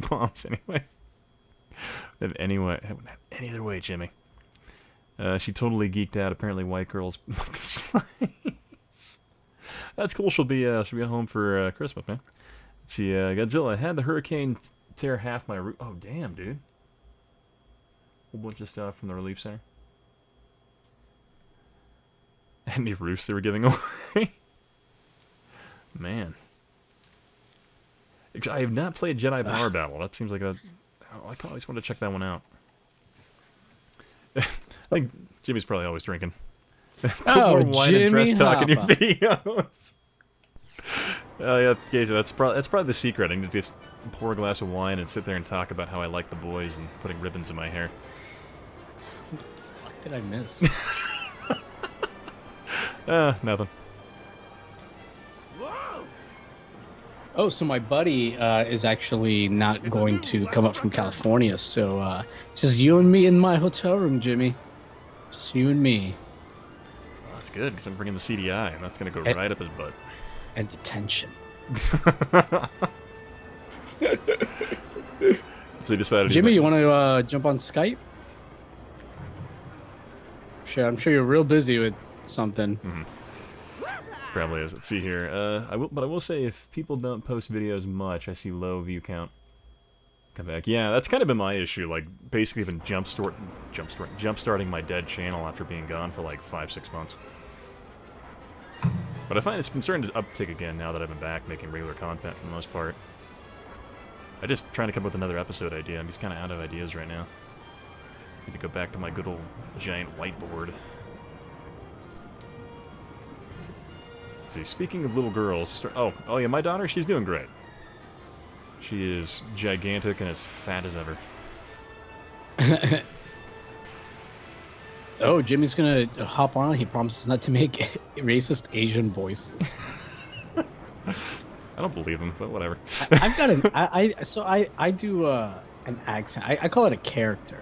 [SPEAKER 1] bombs anyway. If anyway, I wouldn't have any other way, Jimmy. She totally geeked out. Apparently, white girls. That's cool. She'll be home for Christmas, man. Let's see. Godzilla had the hurricane tear half my roof. Oh damn, dude. Whole bunch of stuff from the relief center. Any roofs they were giving away? Man. I have not played Jedi Power Battle. That seems like a... I always wanted to check that one out. I think Jimmy's probably always drinking. Put
[SPEAKER 2] Oh,
[SPEAKER 1] more wine and
[SPEAKER 2] Jimmy
[SPEAKER 1] dress talk in your
[SPEAKER 2] Hopper.
[SPEAKER 1] videos. Oh yeah, Gazer, that's probably the secret. I need to just pour a glass of wine and sit there and talk about how I like the boys and putting ribbons in my hair.
[SPEAKER 2] What did I miss?
[SPEAKER 1] Nothing.
[SPEAKER 4] Whoa!
[SPEAKER 2] Oh, so my buddy is actually not going to come up from California, so it's just you and me in my hotel room, Jimmy. Just you and me.
[SPEAKER 1] Well, that's good because I'm bringing the CDI, and that's gonna go
[SPEAKER 2] Hey.
[SPEAKER 1] right up his butt.
[SPEAKER 2] And detention.
[SPEAKER 1] So he decided. he's
[SPEAKER 2] Jimmy,
[SPEAKER 1] like,
[SPEAKER 2] you want to jump on Skype? Sure, I'm sure you're real busy with something.
[SPEAKER 1] Probably is. Let's see here. But I will say, if people don't post videos much, I see low view count. Come back. Yeah, that's kind of been my issue. Like, basically, been jump-starting my dead channel after being gone for like 5-6 months. But I find it's been starting to uptick again now that I've been back making regular content for the most part. I'm just trying to come up with another episode idea. I'm just kind of out of ideas right now. Need to go back to my good old giant whiteboard. Let's see, speaking of little girls, oh yeah, my daughter, she's doing great. She is gigantic and as fat as ever.
[SPEAKER 2] Oh, Jimmy's gonna hop on. He promises not to make racist Asian voices.
[SPEAKER 1] I don't believe him, but whatever.
[SPEAKER 2] I've got an I do an accent. I call it a character.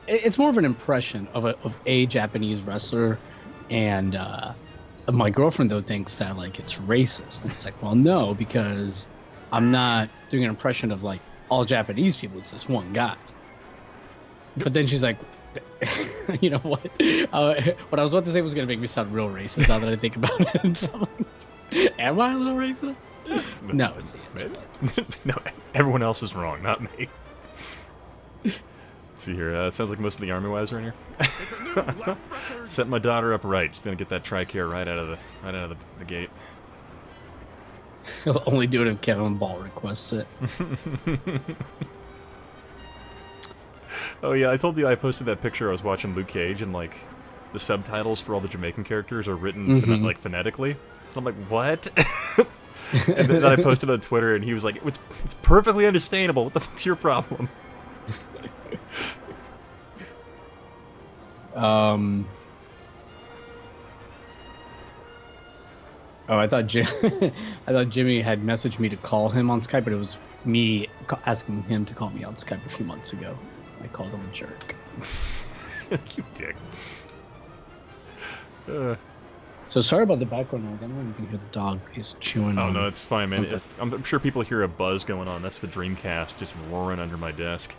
[SPEAKER 2] It's more of an impression of a Japanese wrestler, and my girlfriend though thinks that like it's racist, and it's like, well, no, because I'm not doing an impression of like all Japanese people. It's this one guy. But then she's like, you know what? What I was about to say was gonna make me sound real racist now that I think about it. So, am I a little racist? No, it's the answer.
[SPEAKER 1] Maybe. No, everyone else is wrong, not me. Let's see here. It sounds like most of the army wives are in here.
[SPEAKER 4] It's a new lap record.
[SPEAKER 1] Set my daughter up right. She's gonna get that TRICARE right out of the gate.
[SPEAKER 2] He'll only do it if Kevin Ball requests it.
[SPEAKER 1] Oh yeah, I told you I posted that picture. I was watching Luke Cage, and like the subtitles for all the Jamaican characters are written like phonetically. And I'm like, what? And then I posted on Twitter, and he was like, it's perfectly understandable. What the fuck's your problem?
[SPEAKER 2] Oh, I thought Jimmy had messaged me to call him on Skype, but it was me asking him to call me on Skype a few months ago. I called him a jerk.
[SPEAKER 1] You dick.
[SPEAKER 2] So sorry about the background noise. I don't know if you can hear the dog. He's chewing.
[SPEAKER 1] Oh
[SPEAKER 2] on
[SPEAKER 1] no, it's fine, man.
[SPEAKER 2] something.
[SPEAKER 1] I'm sure people hear a buzz going on. That's the Dreamcast just roaring under my desk.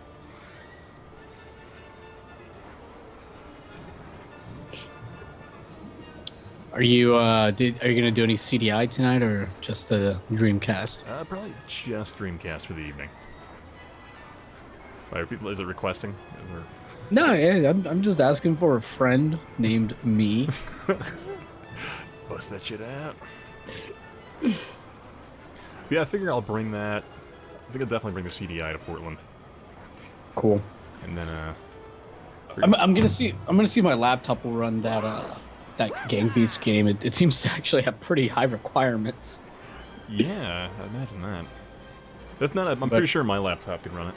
[SPEAKER 2] Are you gonna do any CDI tonight or just the Dreamcast?
[SPEAKER 1] Probably just Dreamcast for the evening. Why are people? Is it requesting? Or...
[SPEAKER 2] No, yeah, I'm just asking for a friend named me.
[SPEAKER 1] Bust that shit out. Yeah, I figure I'll bring that. I think I'll definitely bring the CDI to Portland,
[SPEAKER 2] Cool.
[SPEAKER 1] and then
[SPEAKER 2] I'm gonna see if my laptop will run that Gang Beast game. It seems to actually have pretty high requirements.
[SPEAKER 1] yeah, I imagine that. If not, I'm pretty sure my laptop could run it.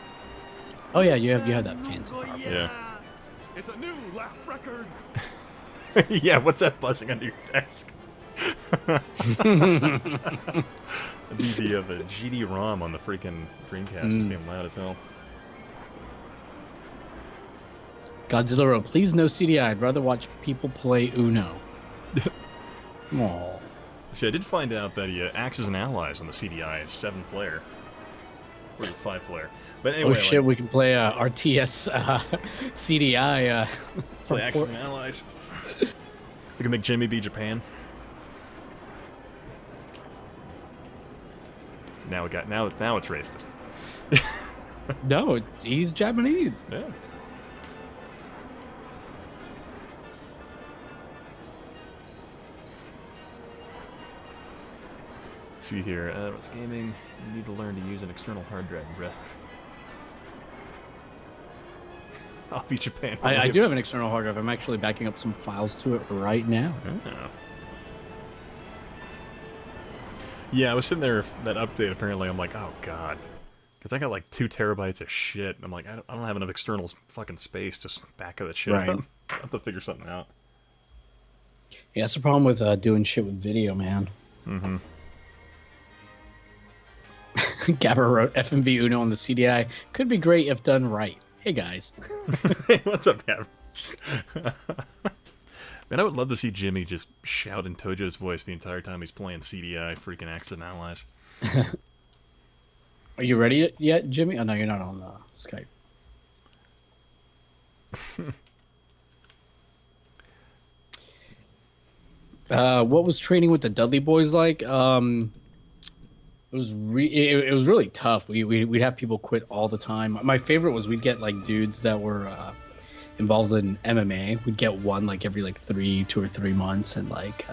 [SPEAKER 2] Oh yeah, you have that fancy.
[SPEAKER 4] Oh,
[SPEAKER 2] power.
[SPEAKER 1] Yeah.
[SPEAKER 4] It's a new lap record.
[SPEAKER 1] Yeah, what's that buzzing under your desk? That'd be the GD-ROM on the freaking Dreamcast is being loud as hell.
[SPEAKER 2] Godzilla, please no CDI. I'd rather watch people play Uno. Aww.
[SPEAKER 1] See, I did find out that Axis and Allies on the CDI is 7-player. Or 5-player. But anyway,
[SPEAKER 2] Oh shit, we can play RTS CDI.
[SPEAKER 1] play Axis and Allies. We can make Jimmy be Japan. Now it's racist.
[SPEAKER 2] No, he's Japanese.
[SPEAKER 1] Yeah. Let's see here. What's gaming? You need to learn to use an external hard drive, bruh. I'll be Japan.
[SPEAKER 2] I do have an external hard drive. I'm actually backing up some files to it right now.
[SPEAKER 1] Oh. Yeah, I was sitting there, that update, apparently, I'm like, oh god. Because I got like 2 terabytes of shit. I'm like, I don't have enough external fucking space to back that shit
[SPEAKER 2] Right.
[SPEAKER 1] up. I have to figure something out.
[SPEAKER 2] Yeah, that's the problem with doing shit with video, man.
[SPEAKER 1] Mm-hmm.
[SPEAKER 2] Gabber wrote FMV Uno on the CDI. Could be great if done right. Hey, guys.
[SPEAKER 1] Hey, what's up, Gavin? Man, I would love to see Jimmy just shout in Tojo's voice the entire time he's playing CDI, freaking Accident Allies.
[SPEAKER 2] Are you ready yet, Jimmy? Oh, no, you're not on Skype. What was training with the Dudley Boys like? It was it was really tough. We'd have people quit all the time. My favorite was we'd get like dudes that were involved in MMA. We'd get one like every like 2 or 3 months, and like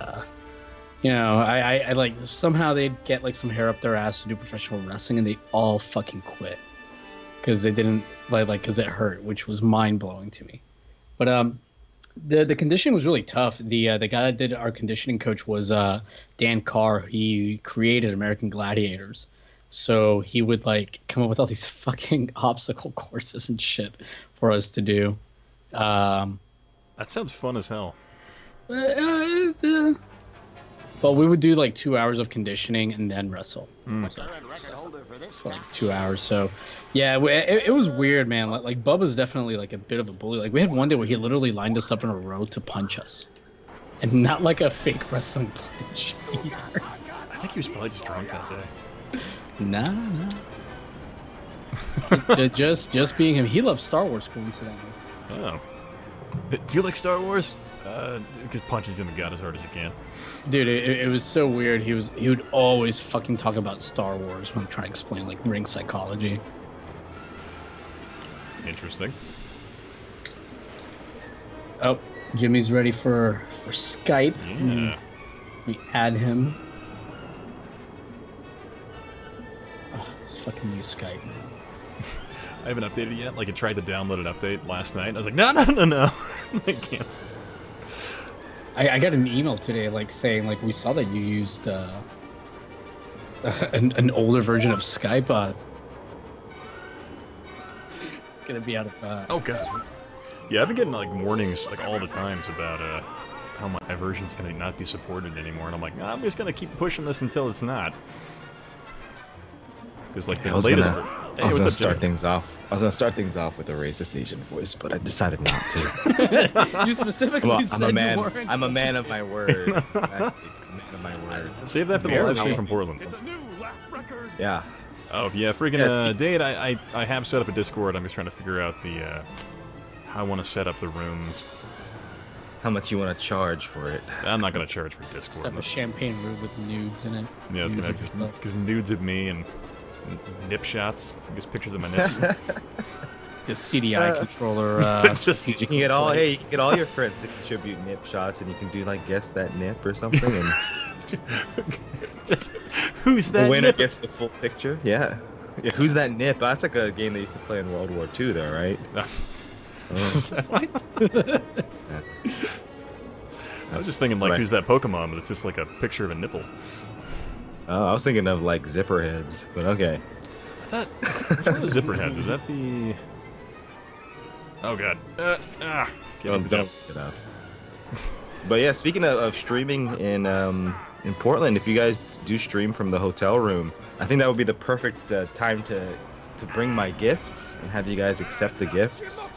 [SPEAKER 2] you know, I like somehow they'd get like some hair up their ass to do professional wrestling, and they all fucking quit because they didn't like because it hurt, which was mind blowing to me. But the conditioning was really tough. The guy that did our conditioning coach was Dan Carr. He created American Gladiators, so he would like come up with all these fucking obstacle courses and shit for us to do.
[SPEAKER 1] That sounds fun as hell.
[SPEAKER 2] But we would do like 2 hours of conditioning and then wrestle.
[SPEAKER 3] Current record holder for this
[SPEAKER 2] For like 2 hours. So yeah, it was weird, man. Like Bubba's definitely like a bit of a bully. Like we had one day where he literally lined us up in a row to punch us, and not like a fake wrestling punch either.
[SPEAKER 1] I think he was probably just drunk that day.
[SPEAKER 2] Nah. just being him. He loves Star Wars, coincidentally.
[SPEAKER 1] Oh. Do you like Star Wars? Because punches in the gut as hard as he can.
[SPEAKER 2] Dude, it was so weird. He would always fucking talk about Star Wars when I'm trying to explain like ring psychology.
[SPEAKER 1] Interesting.
[SPEAKER 2] Oh, Jimmy's ready for Skype.
[SPEAKER 1] Yeah.
[SPEAKER 2] Let me add him. Oh, this fucking new Skype.
[SPEAKER 1] I haven't updated it yet. Like, I tried to download an update last night. I was like, no. I can't.
[SPEAKER 2] I got an email today, like saying, like we saw that you used an older version of Skype. Gonna be out of.
[SPEAKER 1] Oh god. Yeah, I've been getting like warnings like all the times about how my version's gonna not be supported anymore, and I'm like, I'm just gonna keep pushing this until it's not. Because like the latest.
[SPEAKER 5] I was gonna start things off. I was gonna start things off with a racist Asian voice, but I decided not to.
[SPEAKER 2] You specifically said you weren't.
[SPEAKER 5] I'm a man of my word. Exactly. I'm a man of my word.
[SPEAKER 1] Save that for the live stream from Portland.
[SPEAKER 4] It's a new lap record.
[SPEAKER 5] Yeah.
[SPEAKER 1] Oh yeah, freaking Dade, I have set up a Discord. I'm just trying to figure out the how I want to set up the rooms.
[SPEAKER 5] How much you want to charge for it?
[SPEAKER 1] I'm not gonna charge for
[SPEAKER 2] Just
[SPEAKER 1] Discord.
[SPEAKER 2] have a champagne room with nudes in it.
[SPEAKER 1] Yeah, it's gonna
[SPEAKER 2] Nudes
[SPEAKER 1] have
[SPEAKER 2] of stuff.
[SPEAKER 1] because nudes of me and nip shots. Just pictures of my nips.
[SPEAKER 2] This CDI controller.
[SPEAKER 1] Just
[SPEAKER 5] You can get all you can get all your friends to contribute nip shots, and you can do like guess that nip or something, and
[SPEAKER 1] just who's
[SPEAKER 5] the
[SPEAKER 1] that?
[SPEAKER 5] winner
[SPEAKER 1] nip?
[SPEAKER 5] gets the full picture. Yeah. Yeah, who's that nip? That's like a game they used to play in World War II, though, right?
[SPEAKER 1] I was just thinking like,
[SPEAKER 5] Right.
[SPEAKER 1] who's that Pokemon? But it's just like a picture of a nipple.
[SPEAKER 5] Oh, I was thinking of like zipper heads, but okay.
[SPEAKER 1] I thought which one of the zipper heads is that the? Oh god.
[SPEAKER 5] Don't look it up. But yeah, speaking of streaming in Portland, if you guys do stream from the hotel room, I think that would be the perfect time to bring my gifts and have you guys accept the gifts.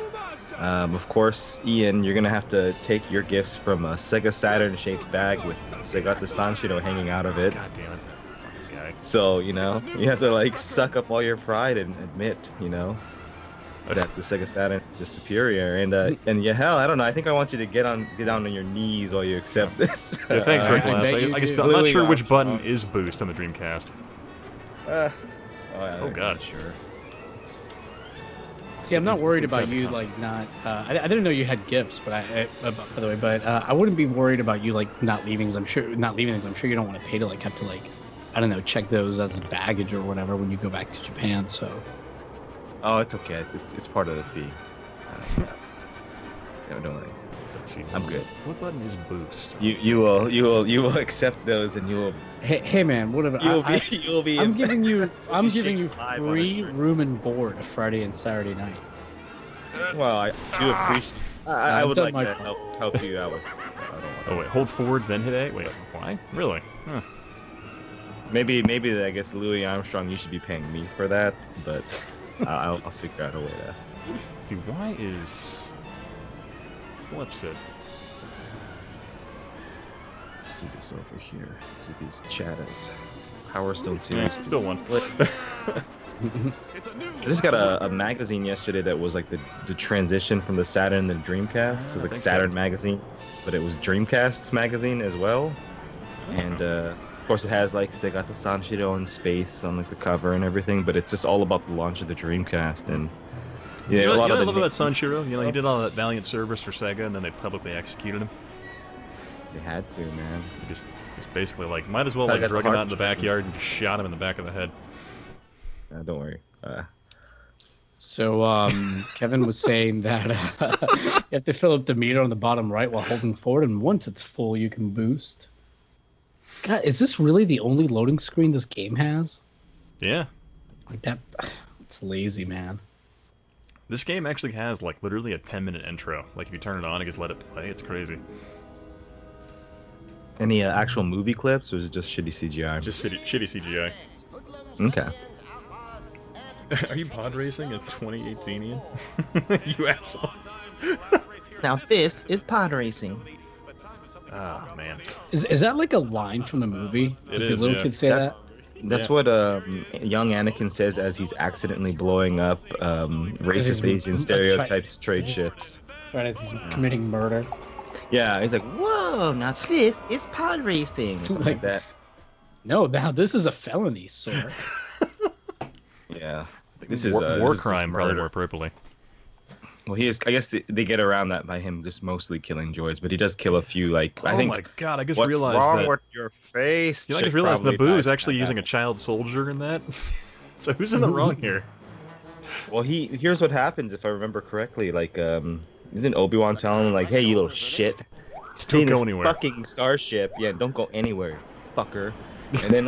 [SPEAKER 5] Of course, Ian, you're gonna have to take your gifts from a Sega Saturn shaped bag with Segata Sanshiro hanging out of it.
[SPEAKER 1] God damn it, that fucking guy.
[SPEAKER 5] So, you know, you have to like suck up all your pride and admit, you know, that the Sega Saturn is just superior. And yeah, hell, I don't know. I think I want you to get down on your knees while you accept this.
[SPEAKER 1] Yeah, thanks,
[SPEAKER 2] I
[SPEAKER 1] Rick
[SPEAKER 2] bet
[SPEAKER 1] Glass.
[SPEAKER 2] you
[SPEAKER 1] I guess
[SPEAKER 2] do.
[SPEAKER 1] I'm not sure
[SPEAKER 5] Moving
[SPEAKER 1] which
[SPEAKER 5] on.
[SPEAKER 1] button is boost on the Dreamcast.
[SPEAKER 5] Yeah,
[SPEAKER 1] Oh, God.
[SPEAKER 5] sure.
[SPEAKER 2] See, I'm not
[SPEAKER 1] It's
[SPEAKER 2] worried
[SPEAKER 1] inside
[SPEAKER 2] about
[SPEAKER 1] the
[SPEAKER 2] you
[SPEAKER 1] con-
[SPEAKER 2] like not. I didn't know you had gifts, but by the way, but I wouldn't be worried about you like not leaving. 'Cause I'm sure you don't want to pay to like have to like, I don't know, check those as baggage or whatever when you go back to Japan. So
[SPEAKER 5] Oh, it's okay. It's part of the fee. No, don't worry.
[SPEAKER 1] Let's see.
[SPEAKER 5] I'm good.
[SPEAKER 1] What button is boost?
[SPEAKER 5] You will accept those, and you will
[SPEAKER 2] Hey man, whatever.
[SPEAKER 5] you'll be.
[SPEAKER 2] I'm giving you
[SPEAKER 5] be
[SPEAKER 2] free
[SPEAKER 5] shaking live on the stream.
[SPEAKER 2] room and board Friday and Saturday night.
[SPEAKER 5] Well, I do appreciate. I
[SPEAKER 2] I've
[SPEAKER 5] would
[SPEAKER 2] done
[SPEAKER 5] like
[SPEAKER 2] my
[SPEAKER 5] to
[SPEAKER 2] part.
[SPEAKER 5] help you out with. I don't want
[SPEAKER 1] Oh wait, hold forward, then hit A. Wait, why? Really? Huh.
[SPEAKER 5] Maybe I guess Louis Armstrong, you should be paying me for that, but I'll figure out a way to.
[SPEAKER 1] See, why is flips it?
[SPEAKER 5] Let's see this over here. So these chatters. Power Stone
[SPEAKER 1] Yeah,
[SPEAKER 5] series.
[SPEAKER 1] still one.
[SPEAKER 5] I just got a magazine yesterday that was like the transition from the Saturn and the Dreamcast. It was like
[SPEAKER 1] thanks,
[SPEAKER 5] Saturn
[SPEAKER 1] God.
[SPEAKER 5] magazine, but it was Dreamcast magazine as well. And of course it has like Sega to Sanshiro in space on like the cover and everything, but it's just all about the launch of the Dreamcast and yeah,
[SPEAKER 1] You know
[SPEAKER 5] a lot
[SPEAKER 1] what I
[SPEAKER 5] of
[SPEAKER 1] love
[SPEAKER 5] the
[SPEAKER 1] about Sanshiro? You know, he did all that valiant service for Sega, and then they publicly executed him.
[SPEAKER 5] they had to, man.
[SPEAKER 1] They just basically like, might as well
[SPEAKER 5] I
[SPEAKER 1] like
[SPEAKER 5] got the
[SPEAKER 1] drug him out in the
[SPEAKER 5] heart-
[SPEAKER 1] backyard and just shot him in the back of the head.
[SPEAKER 5] Don't worry.
[SPEAKER 2] So Kevin was saying that you have to fill up the meter on the bottom right while holding forward, and once it's full, you can boost. God, is this really the only loading screen this game has?
[SPEAKER 1] Yeah.
[SPEAKER 2] Like that, it's lazy, man.
[SPEAKER 1] This game actually has like literally a 10-minute intro. Like if you turn it on and just let it play, it's crazy.
[SPEAKER 5] Any actual movie clips, or is it just shitty CGI?
[SPEAKER 1] Just shitty CGI.
[SPEAKER 5] Okay.
[SPEAKER 1] Are you pod racing in 2018, Ian? You asshole.
[SPEAKER 5] Now this is pod racing.
[SPEAKER 1] Oh man.
[SPEAKER 2] Is that like a line from the movie?
[SPEAKER 1] It
[SPEAKER 2] Does the
[SPEAKER 1] is,
[SPEAKER 2] little
[SPEAKER 1] yeah.
[SPEAKER 2] kid say that?
[SPEAKER 5] That's
[SPEAKER 1] Yeah.
[SPEAKER 5] what young Anakin says as he's accidentally blowing up racist Asian
[SPEAKER 2] That's
[SPEAKER 5] stereotypes trade ships.
[SPEAKER 2] Right, as he's committing murder.
[SPEAKER 5] Yeah, he's like, "Whoa, now this is pod racing," or something like that.
[SPEAKER 2] No, now this is a felony, sir.
[SPEAKER 5] Yeah,
[SPEAKER 1] I think
[SPEAKER 5] this is
[SPEAKER 1] war
[SPEAKER 5] this is just
[SPEAKER 1] crime, probably
[SPEAKER 5] murder.
[SPEAKER 1] more appropriately.
[SPEAKER 5] Well, he is. I guess they get around that by him just mostly killing droids, but he does kill a few. Like I
[SPEAKER 1] Oh
[SPEAKER 5] think.
[SPEAKER 1] my god, I just
[SPEAKER 5] What's
[SPEAKER 1] realized
[SPEAKER 5] wrong
[SPEAKER 1] that.
[SPEAKER 5] with your face?
[SPEAKER 1] You know, I
[SPEAKER 5] chick
[SPEAKER 1] just realized
[SPEAKER 5] probably
[SPEAKER 1] Naboo is
[SPEAKER 5] died
[SPEAKER 1] actually
[SPEAKER 5] from
[SPEAKER 1] using
[SPEAKER 5] that.
[SPEAKER 1] a child soldier in that. So who's in the wrong here?
[SPEAKER 5] Well, here's what happens if I remember correctly. Like, isn't Obi-Wan telling him like, "Hey, you little shit, stay in
[SPEAKER 1] go
[SPEAKER 5] this
[SPEAKER 1] anywhere."
[SPEAKER 5] fucking starship. Yeah, don't go anywhere, fucker." And then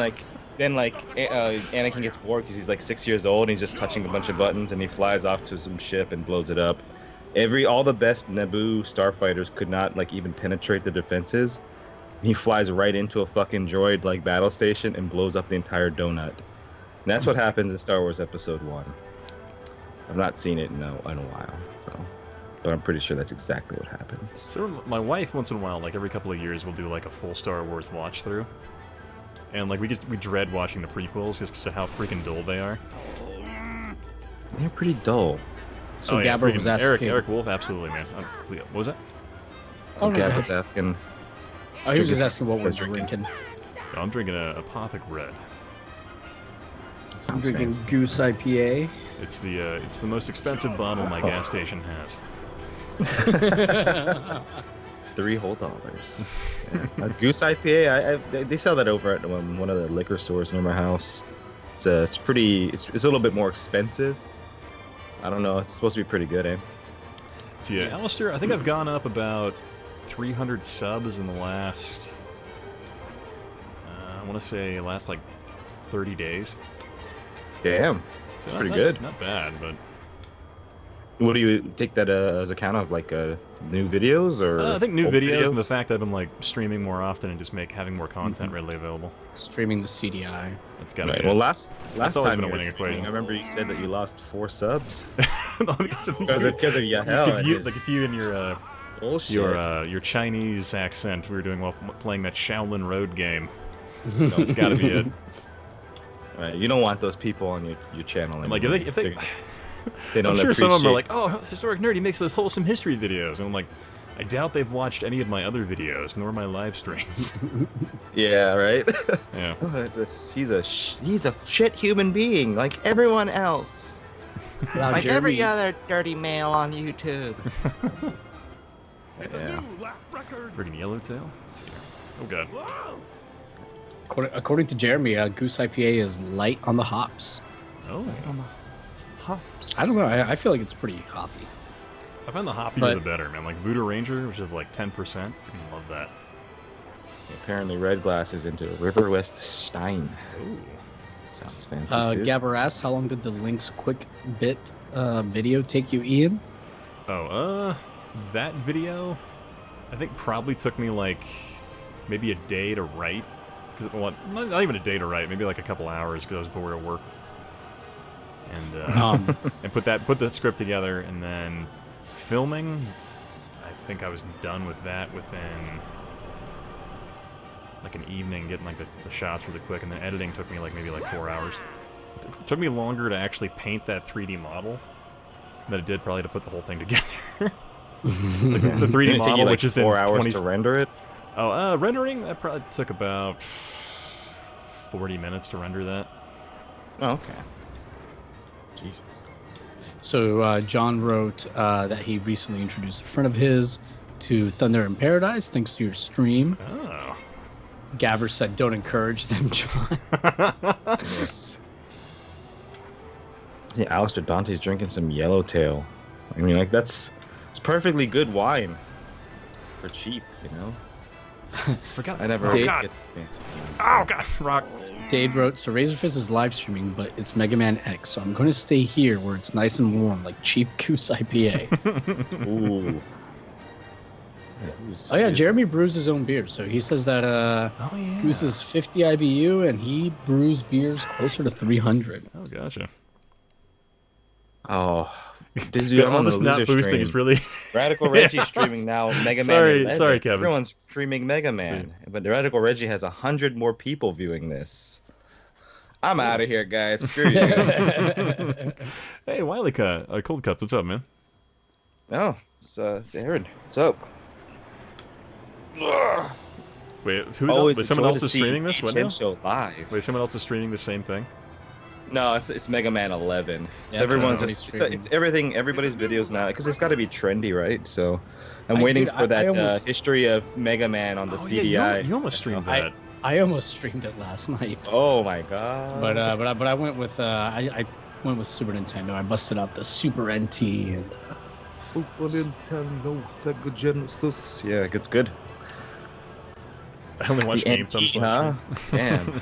[SPEAKER 5] Anakin gets bored because he's like 6 years old and he's just touching a bunch of buttons and he flies off to some ship and blows it up. All the best Naboo starfighters could not like even penetrate the defenses. He flies right into a fucking droid like battle station and blows up the entire donut. And that's what happens in Star Wars Episode 1. I've not seen it in a while, so, but I'm pretty sure that's exactly what happens.
[SPEAKER 1] So my wife, once in a while, like every couple of years, will do like a full Star Wars watch through, and like we dread watching the prequels just because of how freaking dull they are.
[SPEAKER 5] They're pretty dull.
[SPEAKER 2] So
[SPEAKER 1] oh, yeah,
[SPEAKER 2] Gabber
[SPEAKER 1] freaking
[SPEAKER 2] was asking.
[SPEAKER 1] Eric Wolf, absolutely, man. What was that?
[SPEAKER 2] Oh, no,
[SPEAKER 5] Gab
[SPEAKER 2] no.
[SPEAKER 5] was asking.
[SPEAKER 2] Oh, he was just
[SPEAKER 5] Drinking-
[SPEAKER 2] asking what we're
[SPEAKER 5] was drinking.
[SPEAKER 2] drinking.
[SPEAKER 1] No, I'm drinking a Apothic Red.
[SPEAKER 2] I'm
[SPEAKER 5] Sounds
[SPEAKER 2] drinking
[SPEAKER 5] fancy.
[SPEAKER 2] Goose IPA.
[SPEAKER 1] It's the most expensive bottle my gas station has.
[SPEAKER 5] $3 whole. Yeah. A Goose IPA. They sell that over at one of the liquor stores near my house. It's a little bit more expensive. I don't know. It's supposed to be pretty good, eh?
[SPEAKER 1] So yeah, Alistair, I think I've gone up about 300 subs in the last. I want to say last like 30 days.
[SPEAKER 5] Damn.
[SPEAKER 1] So
[SPEAKER 5] Pretty
[SPEAKER 1] not,
[SPEAKER 5] good.
[SPEAKER 1] Not bad, but
[SPEAKER 5] What do you take that as a count of, like new videos or?
[SPEAKER 1] I think new
[SPEAKER 5] old
[SPEAKER 1] videos and the fact that I've been like streaming more often and just having more content
[SPEAKER 5] Mm-hmm.
[SPEAKER 1] readily available.
[SPEAKER 2] Streaming the CDI.
[SPEAKER 1] That's gotta
[SPEAKER 5] Right.
[SPEAKER 1] be
[SPEAKER 5] Well,
[SPEAKER 1] it.
[SPEAKER 5] last
[SPEAKER 1] always
[SPEAKER 5] time
[SPEAKER 1] been a
[SPEAKER 5] you were
[SPEAKER 1] winning
[SPEAKER 5] streaming,
[SPEAKER 1] equation.
[SPEAKER 5] I remember you said that you lost 4 subs
[SPEAKER 1] No, because of
[SPEAKER 5] because of Yahel.
[SPEAKER 1] because
[SPEAKER 5] and
[SPEAKER 1] you,
[SPEAKER 5] his
[SPEAKER 1] like it's you and
[SPEAKER 5] bullshit.
[SPEAKER 1] your Chinese accent we were doing while playing that Shaolin Road game. No, it's gotta be it.
[SPEAKER 5] Right, you don't want those people on your channel.
[SPEAKER 1] I'm like
[SPEAKER 5] anymore.
[SPEAKER 1] if they
[SPEAKER 5] They don't
[SPEAKER 1] I'm sure some of them are
[SPEAKER 5] appreciate-
[SPEAKER 1] like, oh, Historic Nerd, he makes those wholesome history videos, and I'm like, I doubt they've watched any of my other videos, nor my live streams.
[SPEAKER 5] Yeah, right.
[SPEAKER 1] Yeah.
[SPEAKER 5] Oh, he's a shit human being like everyone else,
[SPEAKER 2] Wow,
[SPEAKER 5] like
[SPEAKER 2] Jeremy,
[SPEAKER 5] every other dirty male on YouTube.
[SPEAKER 4] It's
[SPEAKER 5] Yeah.
[SPEAKER 4] a new lap record.
[SPEAKER 1] Friggin' Yellowtail? Let's see here. Oh god.
[SPEAKER 4] Whoa!
[SPEAKER 2] according to Jeremy, Goose IPA is light on the hops.
[SPEAKER 1] Oh.
[SPEAKER 2] I don't know. I feel like it's pretty hoppy.
[SPEAKER 1] I find the hoppier
[SPEAKER 2] But-
[SPEAKER 1] the better, man. Like Voodoo Ranger, which is like 10%. Freaking love that.
[SPEAKER 5] Apparently, Red Glass is into River West Stein.
[SPEAKER 1] Ooh.
[SPEAKER 5] Sounds fancy too.
[SPEAKER 2] Gabber asks, how long did the Link's quick bit video take you, Ian?
[SPEAKER 1] Oh, that video, I think probably took me like maybe a day to write. Because well, not even a day to write, maybe like a couple hours because I was bored at work. And and put that script together, and then filming. I think I was done with that within like an evening, getting like the shots really quick, and then editing took me like maybe like 4 hours. It took me longer to actually paint that 3D model than it did probably to put the whole thing together. Like the 3D
[SPEAKER 5] Didn't it take
[SPEAKER 1] model,
[SPEAKER 5] you like
[SPEAKER 1] which is
[SPEAKER 5] 4
[SPEAKER 1] in
[SPEAKER 5] hours
[SPEAKER 1] 20...
[SPEAKER 5] to render it.
[SPEAKER 1] Oh, rendering, that probably took about 40 minutes to render that.
[SPEAKER 5] Oh, okay. Jesus.
[SPEAKER 2] So John wrote that he recently introduced a friend of his to Thunder in Paradise thanks to your stream.
[SPEAKER 1] Oh.
[SPEAKER 2] Gabber said, "Don't encourage them, John."
[SPEAKER 5] Yes. Yeah, Alistair Dante's drinking some Yellowtail. I mean, like it's perfectly good wine for cheap, you know.
[SPEAKER 1] Forgot.
[SPEAKER 5] I never.
[SPEAKER 1] Oh,
[SPEAKER 2] Dave-
[SPEAKER 1] God.
[SPEAKER 5] get fancy wines.
[SPEAKER 1] Oh, God. Rock.
[SPEAKER 2] Dade wrote, "So Razorfist is live streaming, but it's Mega Man X, so I'm going to stay here where it's nice and warm, like Cheap Goose IPA."
[SPEAKER 5] Ooh.
[SPEAKER 2] Oh yeah, Jeremy brews his own beer, so he says that
[SPEAKER 1] Oh, yeah.
[SPEAKER 2] Goose is 50 IBU and he brews beers closer to 300.
[SPEAKER 1] Oh, gotcha.
[SPEAKER 5] Oh, did you? I'm
[SPEAKER 1] All
[SPEAKER 5] on the
[SPEAKER 1] this not
[SPEAKER 5] loser
[SPEAKER 1] boosting
[SPEAKER 5] stream.
[SPEAKER 1] is really...
[SPEAKER 5] Radical Reggie streaming now. Mega Man.
[SPEAKER 1] Sorry-
[SPEAKER 5] 11.
[SPEAKER 1] sorry, Kevin.
[SPEAKER 5] Everyone's streaming Mega Man, but the Radical Reggie has 100 more people viewing this. I'm out of here, guys. Screw you.
[SPEAKER 1] Hey, Wiley Cut. Cold Cup, what's up, man?
[SPEAKER 5] Oh, it's Aaron. What's up?
[SPEAKER 1] Wait, who's
[SPEAKER 5] Always
[SPEAKER 1] wait, someone
[SPEAKER 5] enjoy
[SPEAKER 1] else
[SPEAKER 5] to
[SPEAKER 1] is
[SPEAKER 5] see
[SPEAKER 1] streaming this? What
[SPEAKER 5] HM
[SPEAKER 1] now?
[SPEAKER 5] Show live.
[SPEAKER 1] Wait, someone else is streaming the same thing?
[SPEAKER 5] No, it's Mega Man 11.
[SPEAKER 2] Yeah,
[SPEAKER 5] So everyone's
[SPEAKER 2] that's
[SPEAKER 5] just
[SPEAKER 2] what
[SPEAKER 5] it's everything. Everybody's videos now because it's got to be trendy, right? So I'm
[SPEAKER 2] I-
[SPEAKER 5] waiting
[SPEAKER 2] dude,
[SPEAKER 5] for that
[SPEAKER 2] I almost-
[SPEAKER 5] history of Mega Man on the
[SPEAKER 1] Oh,
[SPEAKER 5] CDI.
[SPEAKER 1] yeah, you almost streamed that.
[SPEAKER 2] I almost streamed it last night,
[SPEAKER 5] Oh my god!
[SPEAKER 2] but I went with I went with Super Nintendo. I busted out the Super NT and
[SPEAKER 5] Super Nintendo, Sega Genesis. Yeah, it gets good.
[SPEAKER 1] I only watch
[SPEAKER 5] The
[SPEAKER 1] Game
[SPEAKER 5] NT,
[SPEAKER 1] Thumbs.
[SPEAKER 5] huh? Damn.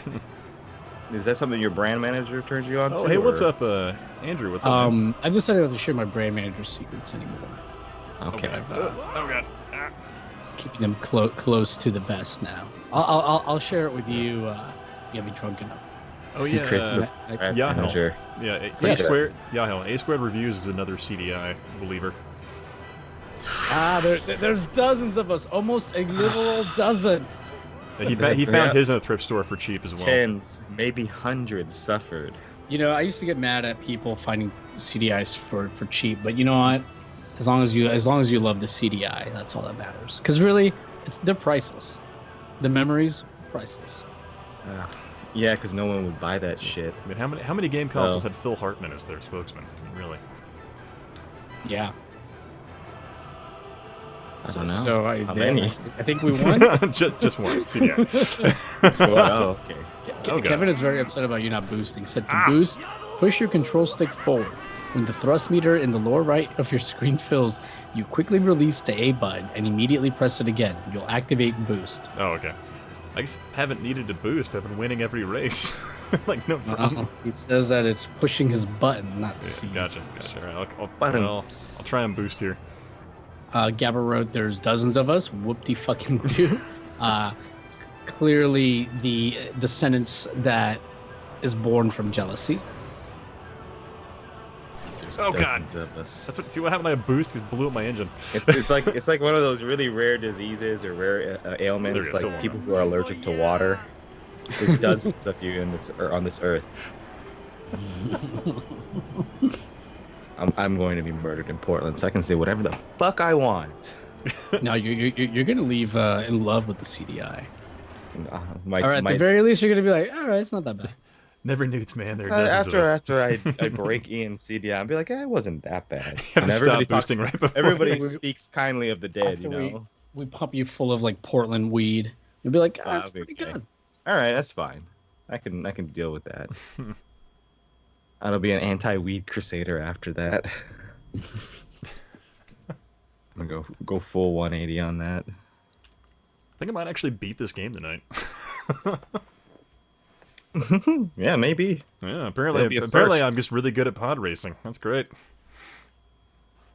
[SPEAKER 5] Is that something your brand manager turns you on to?
[SPEAKER 1] Oh, hey, what's
[SPEAKER 5] or-
[SPEAKER 1] up, Andrew? What's up, man?
[SPEAKER 2] I've decided not to share my brand manager's secrets anymore.
[SPEAKER 5] Okay.
[SPEAKER 2] I've,
[SPEAKER 1] Oh, God. Ah.
[SPEAKER 2] keeping them close to the vest now. I'll share it with you. Get me drunk enough.
[SPEAKER 1] Oh,
[SPEAKER 5] Secrets
[SPEAKER 1] yeah.
[SPEAKER 5] of brand
[SPEAKER 1] yeah,
[SPEAKER 5] manager.
[SPEAKER 1] Yeah,
[SPEAKER 2] Yeah.
[SPEAKER 1] A Squared. Yeah, hell, A Squared Reviews is another CDI believer.
[SPEAKER 2] There's dozens of us, almost a literal dozen.
[SPEAKER 1] He found
[SPEAKER 5] Yeah.
[SPEAKER 1] his in a thrift store for cheap as well.
[SPEAKER 5] Tens, maybe hundreds suffered.
[SPEAKER 2] You know, I used to get mad at people finding CDIs for cheap, but you know what? As long as you love the CDI, that's all that matters. Because really, they're priceless. The memories, priceless.
[SPEAKER 5] Yeah, because no one would buy that shit.
[SPEAKER 1] I mean, how many game consoles
[SPEAKER 5] Oh.
[SPEAKER 1] had Phil Hartman as their spokesman? I mean, really?
[SPEAKER 2] Yeah.
[SPEAKER 5] I don't know.
[SPEAKER 2] So
[SPEAKER 5] How many?
[SPEAKER 2] I think we won.
[SPEAKER 1] just one CDI.
[SPEAKER 5] Oh, okay.
[SPEAKER 1] Oh, God.
[SPEAKER 2] Kevin is very upset about you not boosting. He said to boost, push your control stick forward. When the thrust meter in the lower right of your screen fills, you quickly release the A button and immediately press it again. You'll activate boost.
[SPEAKER 1] Oh, okay. I just haven't needed to boost. I've been winning every race. Like, no problem.
[SPEAKER 2] He says that it's pushing his button, not the
[SPEAKER 1] Yeah,
[SPEAKER 2] C.
[SPEAKER 1] gotcha. All right, I'll
[SPEAKER 5] Buttons.
[SPEAKER 1] try and boost here.
[SPEAKER 2] Gabba wrote, "There's dozens of us. Whoop-de-fucking do." Clearly, the sentence that is born from jealousy.
[SPEAKER 5] There's
[SPEAKER 1] Oh, God.
[SPEAKER 5] dozens of us.
[SPEAKER 1] That's what. See what happened? I boost. It blew up my engine.
[SPEAKER 5] It's like one of those really rare diseases or rare ailments,
[SPEAKER 1] There you go, still
[SPEAKER 5] like
[SPEAKER 1] one.
[SPEAKER 5] people who are allergic to water. There's dozens of you on this earth. I'm going to be murdered in Portland, so I can say whatever the fuck I want.
[SPEAKER 2] No, you're gonna leave in love with the CDI.
[SPEAKER 5] Uh,
[SPEAKER 2] All right, at the very least, you're gonna be like, all right, it's not that bad.
[SPEAKER 1] Never nukes, man. There are dozens of us.
[SPEAKER 5] after I break Ian's CDI, I'll be like, it wasn't that bad.
[SPEAKER 1] Stop
[SPEAKER 5] And everybody talks,
[SPEAKER 1] boosting right before.
[SPEAKER 5] everybody speaks kindly of the dead,
[SPEAKER 2] After
[SPEAKER 5] you know.
[SPEAKER 2] we pump you full of like Portland weed, you'll be like, that's
[SPEAKER 5] That'll be
[SPEAKER 2] pretty
[SPEAKER 5] okay.
[SPEAKER 2] good.
[SPEAKER 5] All right, that's fine. I can deal with that. I'll be an anti-weed crusader after that. I'm gonna go full 180 on that.
[SPEAKER 1] I think I might actually beat this game tonight.
[SPEAKER 5] Yeah, maybe.
[SPEAKER 1] Yeah,
[SPEAKER 5] That'll
[SPEAKER 1] apparently
[SPEAKER 5] be a
[SPEAKER 1] apparently
[SPEAKER 5] first.
[SPEAKER 1] I'm just really good at pod racing. That's great.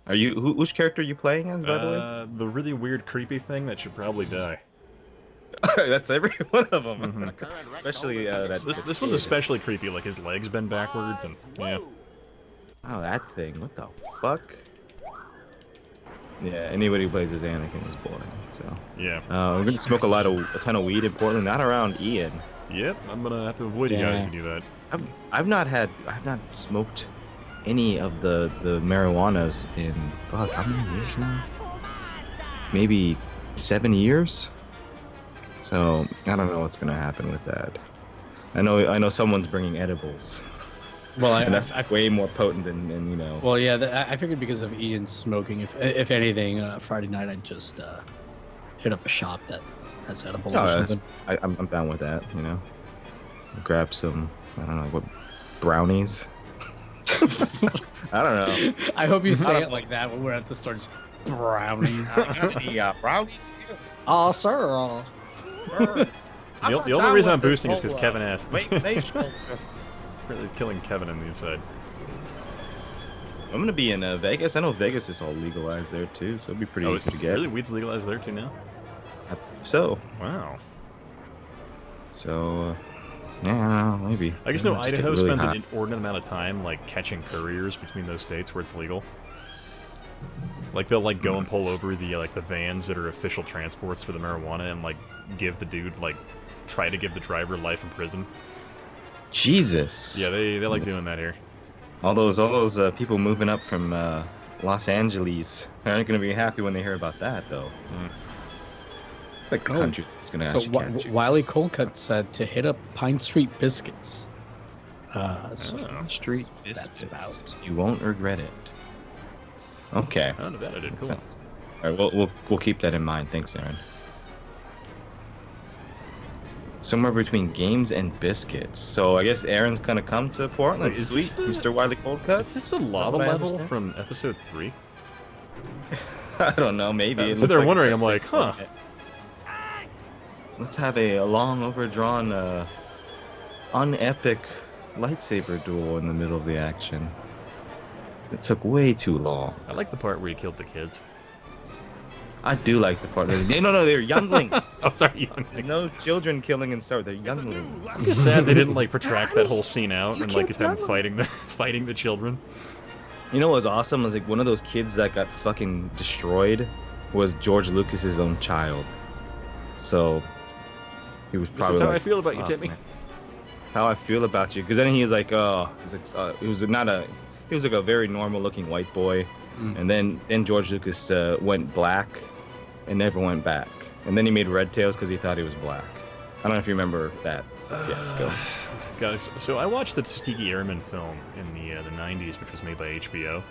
[SPEAKER 5] Are you which character are you playing as, by the way?
[SPEAKER 1] The really weird, creepy thing that should probably die.
[SPEAKER 5] That's every one of them.
[SPEAKER 1] Mm-hmm.
[SPEAKER 5] Especially that.
[SPEAKER 1] This one's especially creepy. Like his legs bend backwards, and yeah.
[SPEAKER 5] Oh, that thing. What the fuck? Yeah, anybody who plays as Anakin is boring. So.
[SPEAKER 1] Yeah.
[SPEAKER 5] We're gonna smoke a ton of weed in Portland. Not around Ian.
[SPEAKER 1] Yep. I'm gonna have to avoid you guys if you do that.
[SPEAKER 5] I've not smoked any of the marijuanas in fuck, how many years now? Maybe 7 years. So I don't know what's gonna happen with that. I know someone's bringing edibles.
[SPEAKER 2] Well,
[SPEAKER 5] And that's way more potent than you know.
[SPEAKER 2] Well, yeah, I figured because of Ian smoking, if anything, Friday night I'd just hit up a shop that has edibles or something.
[SPEAKER 5] I'm down with that. You know, grab some. I don't know what brownies. I don't know.
[SPEAKER 2] I hope you say it like that when we have to start brownies.
[SPEAKER 5] Brownies.
[SPEAKER 2] Oh, sir.
[SPEAKER 1] The only reason I'm boosting is because Kevin asked.
[SPEAKER 5] Really
[SPEAKER 1] killing Kevin on the inside.
[SPEAKER 5] I'm gonna be in Vegas. I know Vegas is all legalized there too, so it'll be pretty easy to get.
[SPEAKER 1] Really, weed's legalized there too now?
[SPEAKER 5] So.
[SPEAKER 1] Wow.
[SPEAKER 5] So. Yeah, maybe.
[SPEAKER 1] I guess no.
[SPEAKER 5] Just
[SPEAKER 1] Idaho
[SPEAKER 5] get really
[SPEAKER 1] spends
[SPEAKER 5] hot.
[SPEAKER 1] an inordinate amount of time like catching couriers between those states where it's legal. Like they'll like go and pull over the vans that are official transports for the marijuana and like give the dude try to give the driver life in prison.
[SPEAKER 5] Jesus.
[SPEAKER 1] Yeah, they like doing that here.
[SPEAKER 5] All those people moving up from Los Angeles aren't gonna be happy when they hear about that, though. It's like the country is gonna
[SPEAKER 2] So
[SPEAKER 5] actually catch you.
[SPEAKER 2] Wiley Coldcut said to hit up Pine Street Biscuits.
[SPEAKER 5] Street
[SPEAKER 2] that's about.
[SPEAKER 5] You won't regret it. Okay.
[SPEAKER 1] Oh, Nevada did. Cool.
[SPEAKER 5] All right, we'll keep that in mind. Thanks, Aaron. Somewhere between games and biscuits. So I guess Aaron's gonna come to Portland.
[SPEAKER 1] Wait, is
[SPEAKER 5] Sweet,
[SPEAKER 1] this
[SPEAKER 5] Mr. Wiley Coldcut.
[SPEAKER 1] Is this the lava
[SPEAKER 5] what I
[SPEAKER 1] level
[SPEAKER 5] understand?
[SPEAKER 1] from episode 3?
[SPEAKER 5] I don't know. Maybe. It
[SPEAKER 1] So
[SPEAKER 5] looks
[SPEAKER 1] they're
[SPEAKER 5] like
[SPEAKER 1] wondering.
[SPEAKER 5] it's
[SPEAKER 1] I'm like, huh?
[SPEAKER 5] Let's have a long overdrawn, unepic lightsaber duel in the middle of the action. It took way too long.
[SPEAKER 1] I like the part where he killed the kids.
[SPEAKER 5] I do like the part. No, they're younglings.
[SPEAKER 1] Oh, sorry, young.
[SPEAKER 5] There's no children killing in Star Wars. They're younglings.
[SPEAKER 1] I'm just sad they didn't protract that whole scene out and just them fighting the children.
[SPEAKER 5] You know what was awesome? Was one of those kids that got fucking destroyed was George Lucas's own child. So he was probably.
[SPEAKER 1] This is how
[SPEAKER 5] like,
[SPEAKER 1] I feel about you,
[SPEAKER 5] "Fuck,
[SPEAKER 1] Timmy."
[SPEAKER 5] man. How I feel about you, because then he was like, he was like a very normal-looking white boy, and then George Lucas went black, and never went back, and then he made Red Tails because he thought he was black. I don't know if you remember that. Yeah, let's go.
[SPEAKER 1] Guys, so I watched the Tuskegee Airmen film in the 90s, which was made by HBO.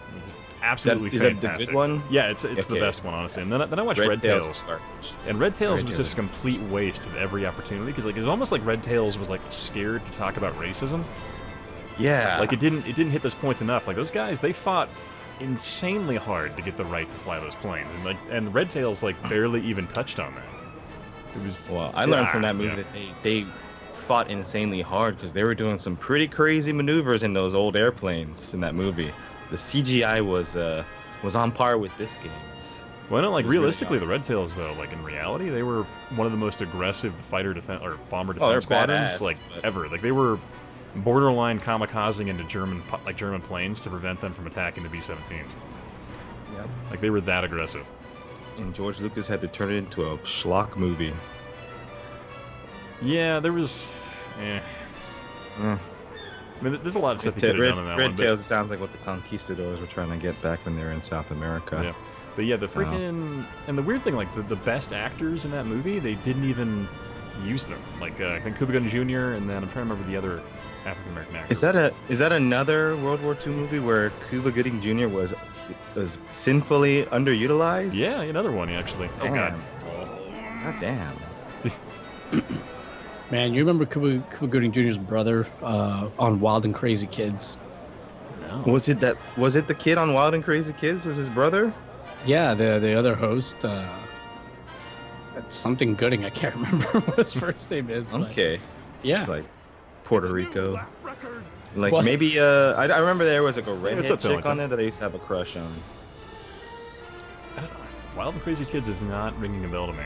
[SPEAKER 1] Absolutely
[SPEAKER 5] Is that
[SPEAKER 1] fantastic.
[SPEAKER 5] the good one?
[SPEAKER 1] Yeah, it's the
[SPEAKER 5] Okay.
[SPEAKER 1] best one, honestly. And then I watched Red
[SPEAKER 5] Tails
[SPEAKER 1] Tails.
[SPEAKER 5] is garbage.
[SPEAKER 1] And Red Tails
[SPEAKER 5] Red
[SPEAKER 1] was
[SPEAKER 5] Tails
[SPEAKER 1] just a complete waste of every opportunity, because it was almost like Red Tails was scared to talk about racism.
[SPEAKER 5] Yeah.
[SPEAKER 1] It didn't hit those points enough. Those guys, they fought insanely hard to get the right to fly those planes, and Red Tails barely even touched on that. It was
[SPEAKER 5] Well, I learned from that movie
[SPEAKER 1] yeah.
[SPEAKER 5] that they fought insanely hard because they were doing some pretty crazy maneuvers in those old airplanes in that movie. The CGI was on par with this game's.
[SPEAKER 1] Well, no,
[SPEAKER 5] It was really
[SPEAKER 1] realistically,
[SPEAKER 5] awesome.
[SPEAKER 1] the Red Tails, though, in reality, they were one of the most aggressive fighter defense or bomber
[SPEAKER 5] Oh, they're
[SPEAKER 1] defense squadrons
[SPEAKER 5] badass, but-
[SPEAKER 1] ever. They were borderline kamikazing into German planes to prevent them from attacking the B-17s.
[SPEAKER 5] Yep.
[SPEAKER 1] They were that aggressive.
[SPEAKER 5] And George Lucas had to turn it into a schlock movie.
[SPEAKER 1] Yeah, there was.
[SPEAKER 5] Eh.
[SPEAKER 1] I mean, there's a lot of stuff he could have done on that
[SPEAKER 5] Red
[SPEAKER 1] one. But,
[SPEAKER 5] Tails sounds like what the conquistadors were trying to get back when they were in South America.
[SPEAKER 1] yeah. But yeah, the freaking and the weird thing, the best actors in that movie, they didn't even use them. I think Cuba Gooding Jr. and then I'm trying to remember the other African American actor.
[SPEAKER 5] Is that another World War II movie where Cuba Gooding Jr. was sinfully underutilized?
[SPEAKER 1] Yeah, another one actually. Oh god.
[SPEAKER 5] God damn.
[SPEAKER 2] Man, you remember Cuba Gooding Jr.'s brother on Wild and Crazy Kids?
[SPEAKER 1] No.
[SPEAKER 5] Was it the kid on Wild and Crazy Kids? Was his brother?
[SPEAKER 2] Yeah, the other host, something Gooding. I can't remember what his first name is. But
[SPEAKER 5] Okay.
[SPEAKER 2] yeah.
[SPEAKER 5] It's like Puerto
[SPEAKER 4] New
[SPEAKER 5] Rico.
[SPEAKER 4] lap record.
[SPEAKER 5] Like
[SPEAKER 2] What?
[SPEAKER 5] maybe I remember there was like a
[SPEAKER 1] what's
[SPEAKER 5] redhead
[SPEAKER 1] up,
[SPEAKER 5] chick
[SPEAKER 1] Tony?
[SPEAKER 5] on there that I used to have a crush on.
[SPEAKER 1] I don't know. Wild and Crazy Kids is not ringing a bell to me.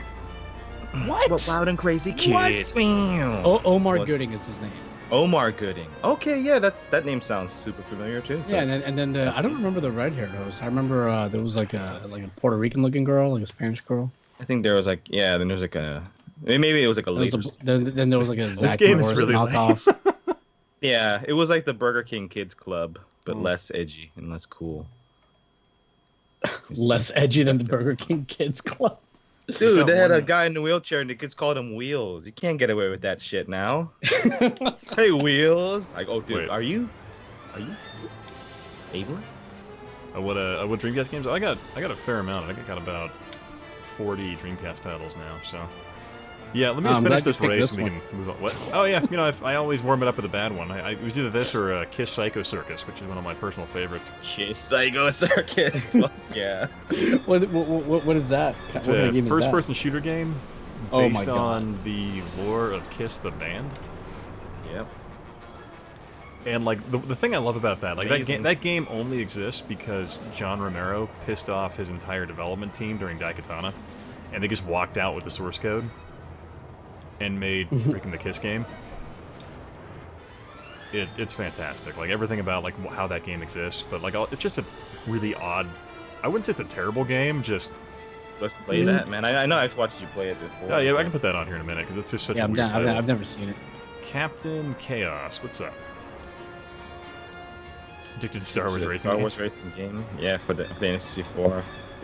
[SPEAKER 2] What?
[SPEAKER 5] But Loud and Crazy
[SPEAKER 2] What?
[SPEAKER 5] Kids. Meow.
[SPEAKER 2] Omar
[SPEAKER 5] Was-
[SPEAKER 2] Gooding is his name.
[SPEAKER 5] Omar Gooding. Okay, yeah, that name sounds super familiar too. So.
[SPEAKER 2] Yeah, and then I don't remember the red-haired host. I remember there was like a Puerto Rican-looking girl, like a Spanish girl.
[SPEAKER 5] I think there was like then there was like a maybe it was like a
[SPEAKER 2] There was
[SPEAKER 5] later.
[SPEAKER 2] then there was like a
[SPEAKER 1] This
[SPEAKER 2] Zach
[SPEAKER 1] game is
[SPEAKER 2] Morris
[SPEAKER 1] really
[SPEAKER 2] knockoff.
[SPEAKER 5] Yeah, it was like the Burger King Kids Club, but
[SPEAKER 1] Hmm.
[SPEAKER 5] less edgy and less cool.
[SPEAKER 2] Less edgy than the Burger King Kids Club.
[SPEAKER 5] Dude,
[SPEAKER 1] got
[SPEAKER 5] they had
[SPEAKER 1] one-
[SPEAKER 5] a guy in a wheelchair and the kids called him Wheels. You can't get away with that shit now. Hey, Wheels. Like, oh, dude,
[SPEAKER 1] Wait.
[SPEAKER 5] are you ableist?
[SPEAKER 1] What Dreamcast games? I got a fair amount. I think I got about 40 Dreamcast titles now. So yeah, let me just
[SPEAKER 2] I'm
[SPEAKER 1] finish
[SPEAKER 2] glad you
[SPEAKER 1] this
[SPEAKER 2] picked
[SPEAKER 1] race
[SPEAKER 2] this
[SPEAKER 1] and we can move on. What? Oh yeah, I always warm it up with a bad one. It was either this or Kiss Psycho Circus, which is one of my personal favorites.
[SPEAKER 5] Kiss Psycho Circus. Fuck yeah.
[SPEAKER 2] What is that?
[SPEAKER 1] It's
[SPEAKER 2] What kind
[SPEAKER 1] a
[SPEAKER 2] of game is that?
[SPEAKER 1] first-person shooter game
[SPEAKER 2] Oh my
[SPEAKER 1] based
[SPEAKER 2] God.
[SPEAKER 1] on the lore of Kiss the band.
[SPEAKER 5] Yep.
[SPEAKER 1] And like the thing I love about that, like
[SPEAKER 5] Amazing.
[SPEAKER 1] that game only exists because John Romero pissed off his entire development team during Daikatana, and they just walked out with the source code and made freaking the Kiss game. It's fantastic. Like everything about like how that game exists, but like it's just a really odd. I wouldn't say it's a terrible game. Just
[SPEAKER 5] Let's play that, man. I know I've watched you play it before.
[SPEAKER 1] oh yeah, I can put that on here in a minute because it's just such
[SPEAKER 2] Yeah,
[SPEAKER 1] a
[SPEAKER 2] I'm
[SPEAKER 1] weird
[SPEAKER 2] down.
[SPEAKER 1] title.
[SPEAKER 2] I've never seen it.
[SPEAKER 1] Captain Chaos, what's up? Addicted to Star Wars racing
[SPEAKER 5] Star Wars
[SPEAKER 1] games?
[SPEAKER 5] racing game. Yeah, for the N64. It's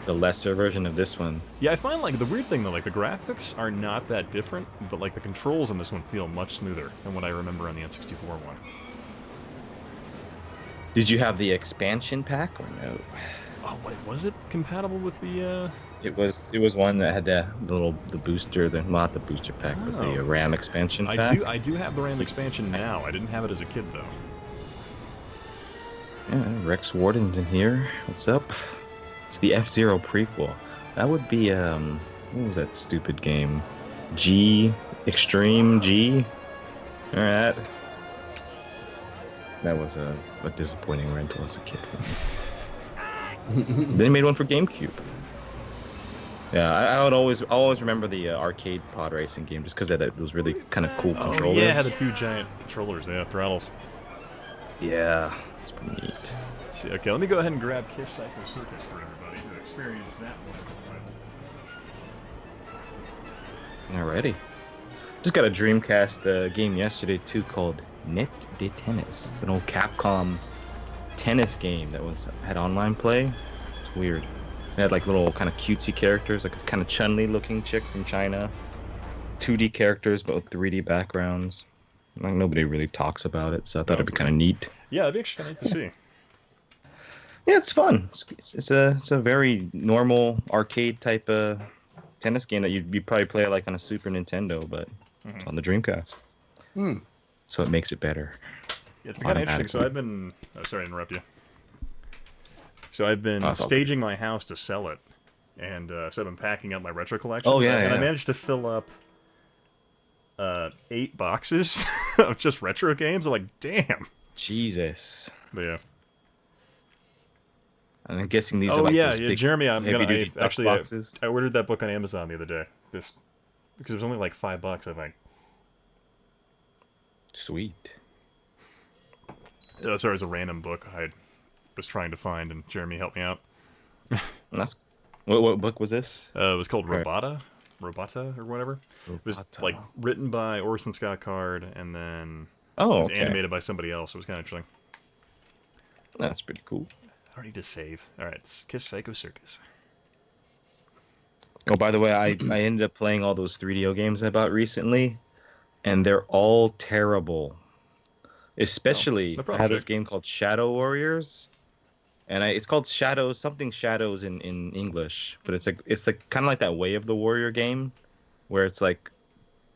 [SPEAKER 5] the lesser version of this one.
[SPEAKER 1] Yeah, I find like the weird thing though, like the graphics are not that different, but like the controls in this one feel much smoother than what I remember on the N64 one.
[SPEAKER 5] Did you have the expansion pack or no?
[SPEAKER 1] Oh wait, was it compatible with the?
[SPEAKER 5] It was one that had the booster, not the booster pack, but the
[SPEAKER 1] Oh.
[SPEAKER 5] RAM expansion pack.
[SPEAKER 1] I do have the RAM expansion now. I didn't have it as a kid though.
[SPEAKER 5] Yeah, Rex Warden's in here. What's up? It's the F-Zero prequel. That would be what was that stupid game? Extreme G. Alright. That was a disappointing rental as a kid for me. They made one for GameCube. Yeah, I would always remember the arcade pod racing game just because it was really kind of cool
[SPEAKER 1] Oh
[SPEAKER 5] controllers.
[SPEAKER 1] yeah, it had the two giant controllers. Yeah, throttles.
[SPEAKER 5] Yeah, it's pretty neat.
[SPEAKER 1] Let's see, okay, let me go ahead and grab Kiss Psycho Circus for everybody to experience that one.
[SPEAKER 5] Alrighty. Just got a Dreamcast game yesterday too called Net de Tennis. It's an old Capcom tennis game that had online play. It's weird. It had like little kind of cutesy characters, like a kind of Chun-Li looking chick from China. 2D characters but with 3D backgrounds. Like nobody really talks about it, so I thought it'd be kind of neat.
[SPEAKER 1] Yeah, it'd be actually kind of neat to see.
[SPEAKER 5] Yeah, it's fun. It's a very normal arcade type of tennis game that you'd probably play like on a Super Nintendo, but it's on the Dreamcast.
[SPEAKER 2] Hmm.
[SPEAKER 5] So it makes it better.
[SPEAKER 1] Yeah, it's been kind of interesting. So I've been... Oh, sorry to interrupt you. So I've been
[SPEAKER 5] Oh, it's all
[SPEAKER 1] staging my house to sell it. And so I've been packing up my retro collection.
[SPEAKER 5] Oh, yeah,
[SPEAKER 1] And I
[SPEAKER 5] yeah.
[SPEAKER 1] managed to fill up 8 boxes of just retro games. I'm like, damn.
[SPEAKER 5] Jesus.
[SPEAKER 1] But yeah.
[SPEAKER 5] And I'm guessing these are
[SPEAKER 1] Oh
[SPEAKER 5] like
[SPEAKER 1] yeah,
[SPEAKER 5] those
[SPEAKER 1] yeah,
[SPEAKER 5] big
[SPEAKER 1] Jeremy. I
[SPEAKER 5] heavy-duty duck
[SPEAKER 1] actually
[SPEAKER 5] boxes.
[SPEAKER 1] I ordered that book on Amazon the other day. Because it was only like $5, I think.
[SPEAKER 5] Sweet.
[SPEAKER 1] Sorry, it was a random book I was trying to find, and Jeremy helped me out.
[SPEAKER 5] That's what book was this?
[SPEAKER 1] It was called
[SPEAKER 5] Right.
[SPEAKER 1] Robota or whatever. It was
[SPEAKER 5] Robota.
[SPEAKER 1] like written by Orson Scott Card, and then
[SPEAKER 5] Oh,
[SPEAKER 1] it was
[SPEAKER 5] okay.
[SPEAKER 1] animated by somebody else. It was kind of interesting.
[SPEAKER 5] That's pretty cool.
[SPEAKER 1] I don't need to save. All right, it's Kiss Psycho Circus.
[SPEAKER 5] Oh, by the way, I ended up playing all those 3DO games I bought recently, and they're all terrible. Especially,
[SPEAKER 1] no
[SPEAKER 5] I
[SPEAKER 1] problem,
[SPEAKER 5] have this
[SPEAKER 1] Jake.
[SPEAKER 5] game called Shadow Warriors, and it's called Shadows in English, but it's kind of like that Way of the Warrior game, where it's like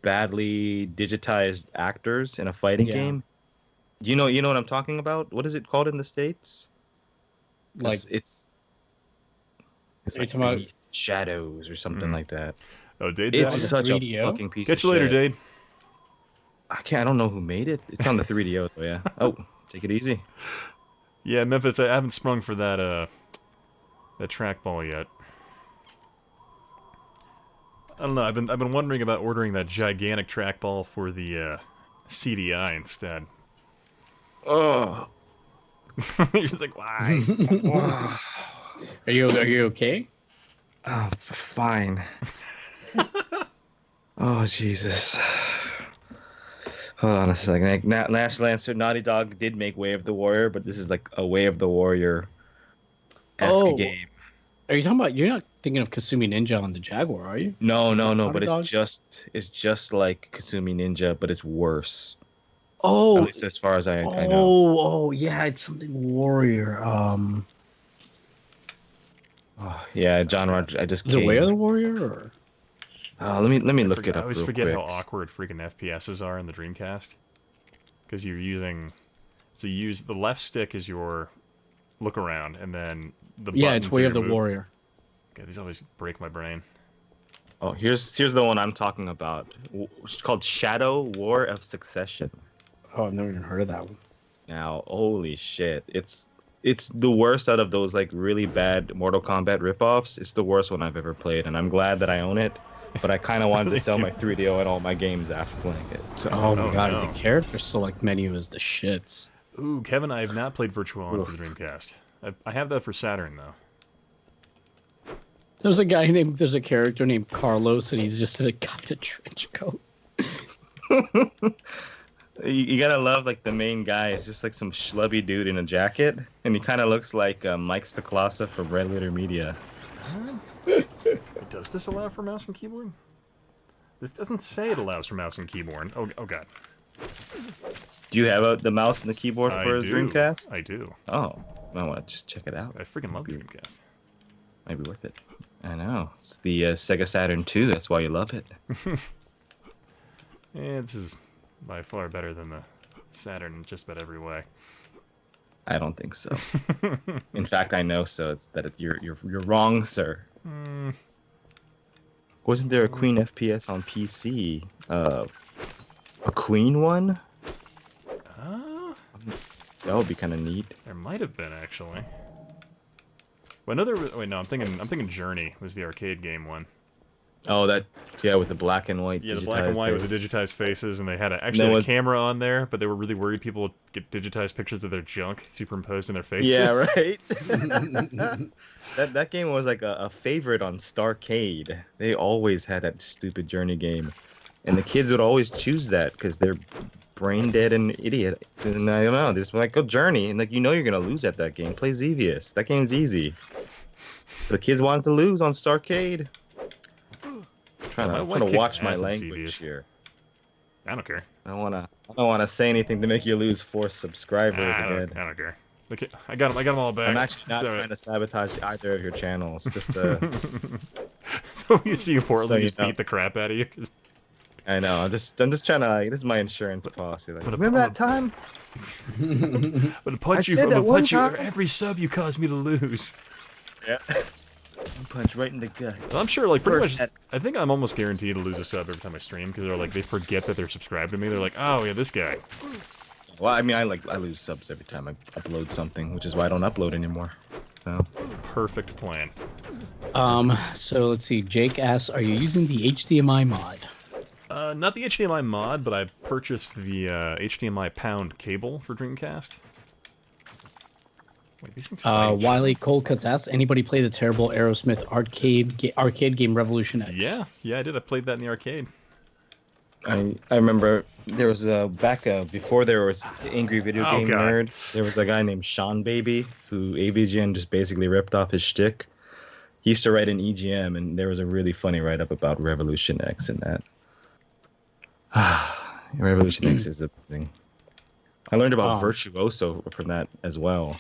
[SPEAKER 5] badly digitized actors in a fighting
[SPEAKER 2] Yeah.
[SPEAKER 5] game. You know what I'm talking about? What is it called in the States? 'Cause
[SPEAKER 2] Like
[SPEAKER 5] it's It's
[SPEAKER 2] Are you
[SPEAKER 5] like
[SPEAKER 2] talking about-
[SPEAKER 5] Beneath Shadows or something like that.
[SPEAKER 1] Oh, Dade.
[SPEAKER 5] It's
[SPEAKER 2] on the
[SPEAKER 5] such a
[SPEAKER 2] 3DO?
[SPEAKER 5] fucking piece
[SPEAKER 1] Catch
[SPEAKER 5] of
[SPEAKER 1] you later,
[SPEAKER 5] shit.
[SPEAKER 1] Dade.
[SPEAKER 5] I don't know who made it. It's on the 3DO though, yeah. Oh, take it easy.
[SPEAKER 1] Yeah, Memphis. I haven't sprung for that trackball yet. I don't know. I've been wondering about ordering that gigantic trackball for the CDI instead.
[SPEAKER 5] Oh.
[SPEAKER 1] You're just like, why?
[SPEAKER 2] Are you okay?
[SPEAKER 5] Oh, fine. Oh, Jesus. Hold on a second. Like, National Lancer, Naughty Dog did make Way of the Warrior, but this is like a Way of the Warrior-esque
[SPEAKER 2] Oh.
[SPEAKER 5] game.
[SPEAKER 2] Are you talking about? You're not thinking of Kasumi Ninja on the Jaguar, are you?
[SPEAKER 5] No,
[SPEAKER 2] Naughty
[SPEAKER 5] but
[SPEAKER 2] Dog?
[SPEAKER 5] it's just like Kasumi Ninja, but it's worse.
[SPEAKER 2] Oh,
[SPEAKER 5] At least as far as I know.
[SPEAKER 2] oh, yeah, it's something Warrior.
[SPEAKER 5] Oh, yeah, John Roger. I just
[SPEAKER 2] Is it
[SPEAKER 5] came.
[SPEAKER 2] Way of the Warrior? Or?
[SPEAKER 5] Let me look it
[SPEAKER 1] I
[SPEAKER 5] up
[SPEAKER 1] always
[SPEAKER 5] real
[SPEAKER 1] forget
[SPEAKER 5] quick.
[SPEAKER 1] how awkward freaking FPSs are in the Dreamcast. Because you're using... So you use... The left stick is your look around, and then the
[SPEAKER 2] Yeah, it's
[SPEAKER 1] buttons
[SPEAKER 2] Way
[SPEAKER 1] are
[SPEAKER 2] of the
[SPEAKER 1] your move.
[SPEAKER 2] Warrior.
[SPEAKER 1] God, these always break my brain.
[SPEAKER 5] Oh, here's the one I'm talking about. It's called Shadow War of Succession.
[SPEAKER 2] Oh, I've never even heard of that one.
[SPEAKER 5] Now, holy shit, it's the worst out of those like really bad Mortal Kombat ripoffs. It's the worst one I've ever played, and I'm glad that I own it. But I kind of wanted to sell my 3DO and all my games after playing it. So
[SPEAKER 2] Oh my god,
[SPEAKER 1] no.
[SPEAKER 2] the character select menu is the shits.
[SPEAKER 1] Ooh, Kevin, I have not played Virtual On for the Dreamcast. I have that for Saturn, though.
[SPEAKER 2] There's a character named Carlos, and he's just in a guy in a trench coat.
[SPEAKER 5] you gotta love like the main guy is just like some schlubby dude in a jacket, and he kind of looks like Mike Stacklasa from Red Letter Media.
[SPEAKER 1] Does this allow for mouse and keyboard? This doesn't say it allows for mouse and keyboard. Oh god.
[SPEAKER 5] Do you have the mouse and the keyboard for the Dreamcast?
[SPEAKER 1] I do.
[SPEAKER 5] Oh, I want to just check it out.
[SPEAKER 1] I freaking love the Dreamcast.
[SPEAKER 5] Might be worth it. I know. It's the Sega Saturn II. That's why you love it.
[SPEAKER 1] Yeah, this is by far better than the Saturn in just about every way.
[SPEAKER 5] I don't think so. In fact, I know so. It's that you're wrong, sir. Wasn't there a Queen FPS on PC? A Queen one? That would be kind of neat.
[SPEAKER 1] There might have been actually. Well, wait, no, I'm thinking Journey was the arcade game one.
[SPEAKER 5] Oh, with the black and white.
[SPEAKER 1] Yeah, the black and white with the
[SPEAKER 5] digitized
[SPEAKER 1] digitized faces, and they had a camera on there, but they were really worried people would get digitized pictures of their junk superimposed in their faces.
[SPEAKER 5] Yeah, right. that game was like a favorite on Starcade. They always had that stupid Journey game, and the kids would always choose that because they're brain dead and idiot. And I don't know, this like go Journey, and like you're gonna lose at that game. Play Xevious. That game's easy. The kids wanted to lose on Starcade. Trying to watch my language here.
[SPEAKER 1] I don't care.
[SPEAKER 5] I don't wanna say anything to make you lose 4 subscribers again.
[SPEAKER 1] I don't care. Look, I got them all back.
[SPEAKER 5] I'm actually not trying to sabotage either of your channels. Just
[SPEAKER 1] so you see Portland
[SPEAKER 5] So you
[SPEAKER 1] just
[SPEAKER 5] know.
[SPEAKER 1] beat the crap out of you.
[SPEAKER 5] I know. I'm just trying to. This is my insurance policy. Like,
[SPEAKER 1] But
[SPEAKER 5] remember that time?
[SPEAKER 1] I'm gonna punch you.
[SPEAKER 5] said
[SPEAKER 1] I'm
[SPEAKER 5] that
[SPEAKER 1] gonna
[SPEAKER 5] one
[SPEAKER 1] punch you
[SPEAKER 5] time.
[SPEAKER 1] for every sub you caused me to lose.
[SPEAKER 5] Yeah. Punch right in the gut.
[SPEAKER 1] Well, I'm sure, like, pretty
[SPEAKER 5] First
[SPEAKER 1] much. I think I'm almost guaranteed to lose a sub every time I stream because they're like they forget that they're subscribed to me. They're like, oh yeah, this guy.
[SPEAKER 5] Well, I mean, I lose subs every time I upload something, which is why I don't upload anymore. So
[SPEAKER 1] Perfect plan.
[SPEAKER 2] So let's see. Jake asks, "Are you using the HDMI mod?"
[SPEAKER 1] Not the HDMI mod, but I purchased the HDMI pound cable for Dreamcast. Wait, these things fight each
[SPEAKER 2] Wiley Coldcuts asks, "Anybody play the terrible Aerosmith arcade game Revolution X?"
[SPEAKER 1] Yeah, I did. I played that in the arcade.
[SPEAKER 5] I remember there was back before there was Angry Video Game
[SPEAKER 1] God.
[SPEAKER 5] Nerd. There was a guy named Sean Baby who AVGN just basically ripped off his shtick. He used to write an EGM, and there was a really funny write-up about Revolution X in that. Revolution X is a thing. I learned about Virtuoso from that as well,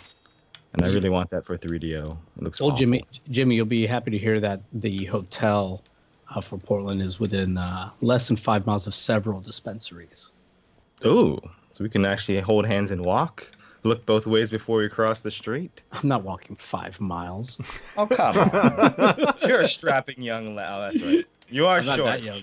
[SPEAKER 5] and I really want that for 3DO. It looks
[SPEAKER 2] Well,
[SPEAKER 5] awful.
[SPEAKER 2] Jimmy, you'll be happy to hear that the hotel for Portland is within less than 5 miles of several dispensaries.
[SPEAKER 5] Ooh, so we can actually hold hands and walk. Look both ways before you cross the street.
[SPEAKER 2] I'm not walking 5 miles.
[SPEAKER 5] Oh, come on. You're a strapping young lad. Oh, that's right. You are
[SPEAKER 2] I'm not
[SPEAKER 5] short.
[SPEAKER 2] that young.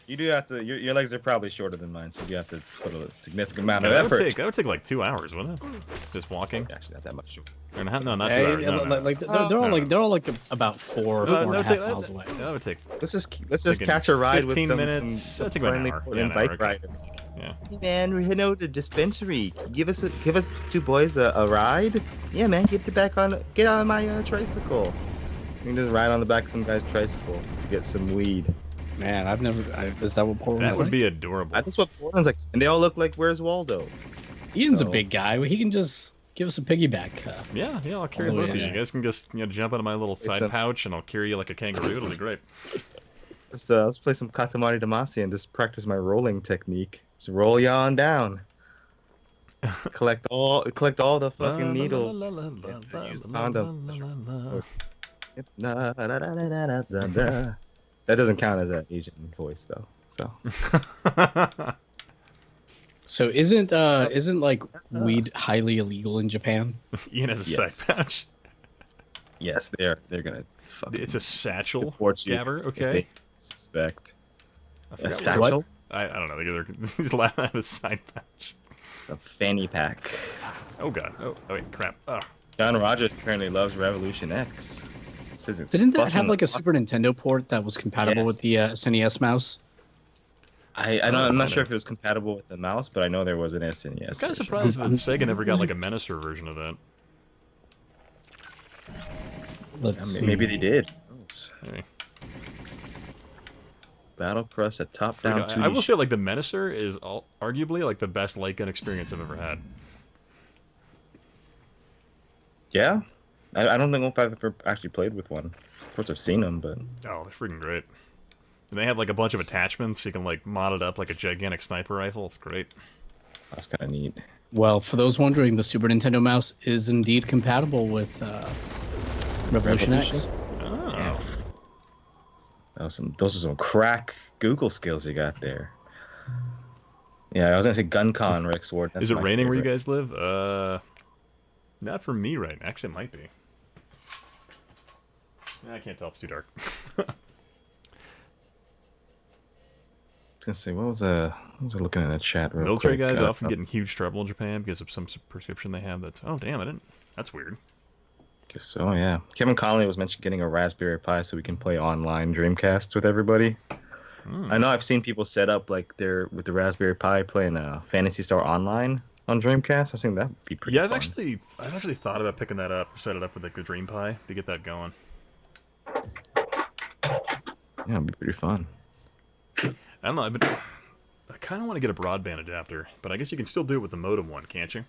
[SPEAKER 5] You do have to. Your legs are probably shorter than mine, so you have to put a significant amount
[SPEAKER 1] Yeah,
[SPEAKER 5] of
[SPEAKER 1] that
[SPEAKER 5] effort.
[SPEAKER 1] would take like 2 hours, wouldn't it? Just walking.
[SPEAKER 5] Actually, not that much shorter.
[SPEAKER 1] Or not, no, not 2
[SPEAKER 2] Hey,
[SPEAKER 1] hours. No, no.
[SPEAKER 2] like, they're all
[SPEAKER 1] no.
[SPEAKER 2] like about 4
[SPEAKER 1] No,
[SPEAKER 2] and a
[SPEAKER 1] that would
[SPEAKER 2] half
[SPEAKER 1] take-
[SPEAKER 2] miles away.
[SPEAKER 1] That would take.
[SPEAKER 5] Let's just
[SPEAKER 1] Thinking
[SPEAKER 5] catch a ride with
[SPEAKER 1] 15
[SPEAKER 5] some,
[SPEAKER 1] minutes.
[SPEAKER 5] some
[SPEAKER 1] That'd take about an
[SPEAKER 5] friendly
[SPEAKER 1] hour.
[SPEAKER 5] Portland
[SPEAKER 1] Yeah, an hour,
[SPEAKER 5] bike
[SPEAKER 1] okay.
[SPEAKER 5] riders.
[SPEAKER 1] Yeah.
[SPEAKER 5] Hey man, we're heading over to dispensary. Give us 2 boys a ride. Yeah, man, get on my tricycle. You can just ride on the back of some guy's tricycle to get some weed.
[SPEAKER 2] Man, is that what Portland's
[SPEAKER 1] That would
[SPEAKER 2] like?
[SPEAKER 1] be adorable.
[SPEAKER 5] That's what Portland's like, and they all look like Where's Waldo.
[SPEAKER 2] Ian's
[SPEAKER 5] so-
[SPEAKER 2] a big guy. He can just give us a piggyback.
[SPEAKER 1] Yeah, I'll carry
[SPEAKER 2] Oh,
[SPEAKER 1] both of you.
[SPEAKER 2] yeah.
[SPEAKER 1] You guys can just jump into my little side
[SPEAKER 5] some-
[SPEAKER 1] pouch, and I'll carry you like a kangaroo. It'll be great.
[SPEAKER 5] Let's play some Katamari Damacy and just practice my rolling technique. Just roll you on down. collect all the fucking needles. Use the condom. That doesn't count as an Asian voice though. So
[SPEAKER 2] So isn't like weed highly illegal in Japan?
[SPEAKER 1] Ian has a
[SPEAKER 5] Yes.
[SPEAKER 1] side pouch.
[SPEAKER 5] yes, they're gonna fucking
[SPEAKER 1] It's a satchel,
[SPEAKER 5] deport you
[SPEAKER 1] Gabber.
[SPEAKER 5] if
[SPEAKER 1] Okay.
[SPEAKER 5] they suspect
[SPEAKER 1] I
[SPEAKER 5] a
[SPEAKER 1] forgot what-
[SPEAKER 5] satchel,
[SPEAKER 1] I don't know. He's laughing at his side pouch.
[SPEAKER 5] a fanny pack.
[SPEAKER 1] Oh god. Oh wait, crap. Oh.
[SPEAKER 5] John Rogers apparently loves Revolution X. Says it's
[SPEAKER 2] Didn't that have
[SPEAKER 5] fucking
[SPEAKER 2] like a
[SPEAKER 5] awesome.
[SPEAKER 2] Super Nintendo port that was compatible with the SNES mouse?
[SPEAKER 5] I'm not sure if it was compatible with the mouse, but I know there was an SNES.
[SPEAKER 1] I'm kind of
[SPEAKER 5] version.
[SPEAKER 1] surprised that Sega never got like a Minister version of that.
[SPEAKER 2] Let's see.
[SPEAKER 5] Maybe they did. Who knows?
[SPEAKER 1] Hey.
[SPEAKER 5] Battle Press, a top-down 2D.
[SPEAKER 1] I will say, like, the Minister is arguably like the best light gun experience I've ever had.
[SPEAKER 5] Yeah, I don't think I've ever actually played with one. Of course, I've seen them, but
[SPEAKER 1] Oh, they're freaking great. And they have like a bunch of attachments, so you can like mod it up like a gigantic sniper rifle. It's great.
[SPEAKER 5] that's kind of neat.
[SPEAKER 2] Well, for those wondering, the Super Nintendo mouse is indeed compatible with Revolution X.
[SPEAKER 1] Oh.
[SPEAKER 5] Yeah. Those are some crack Google skills you got there. Yeah, I was gonna say GunCon, Rick Sword. That's
[SPEAKER 1] Is it
[SPEAKER 5] my
[SPEAKER 1] raining where you
[SPEAKER 5] favorite.
[SPEAKER 1] guys live? Not for me right now. Actually, it might be. I can't tell. It's too dark.
[SPEAKER 5] I was gonna say, what was I looking in the chat real
[SPEAKER 1] Military
[SPEAKER 5] quick?
[SPEAKER 1] guys often get in huge trouble in Japan because of some prescription they have. Oh damn! I didn't. That's weird.
[SPEAKER 5] So yeah, Kevin Conley was mentioned getting a Raspberry Pi so we can play online Dreamcast with everybody. I know I've seen people set up like they're with the Raspberry Pi playing Phantasy Star Online on Dreamcast. I think that'd be pretty.
[SPEAKER 1] Yeah,
[SPEAKER 5] fun.
[SPEAKER 1] I've actually thought about picking that up, set it up with like the Dream Pi to get that going.
[SPEAKER 5] Yeah, it'd be pretty fun.
[SPEAKER 1] I don't know, but I kind of want to get a broadband adapter, but I guess you can still do it with the modem one, can't you?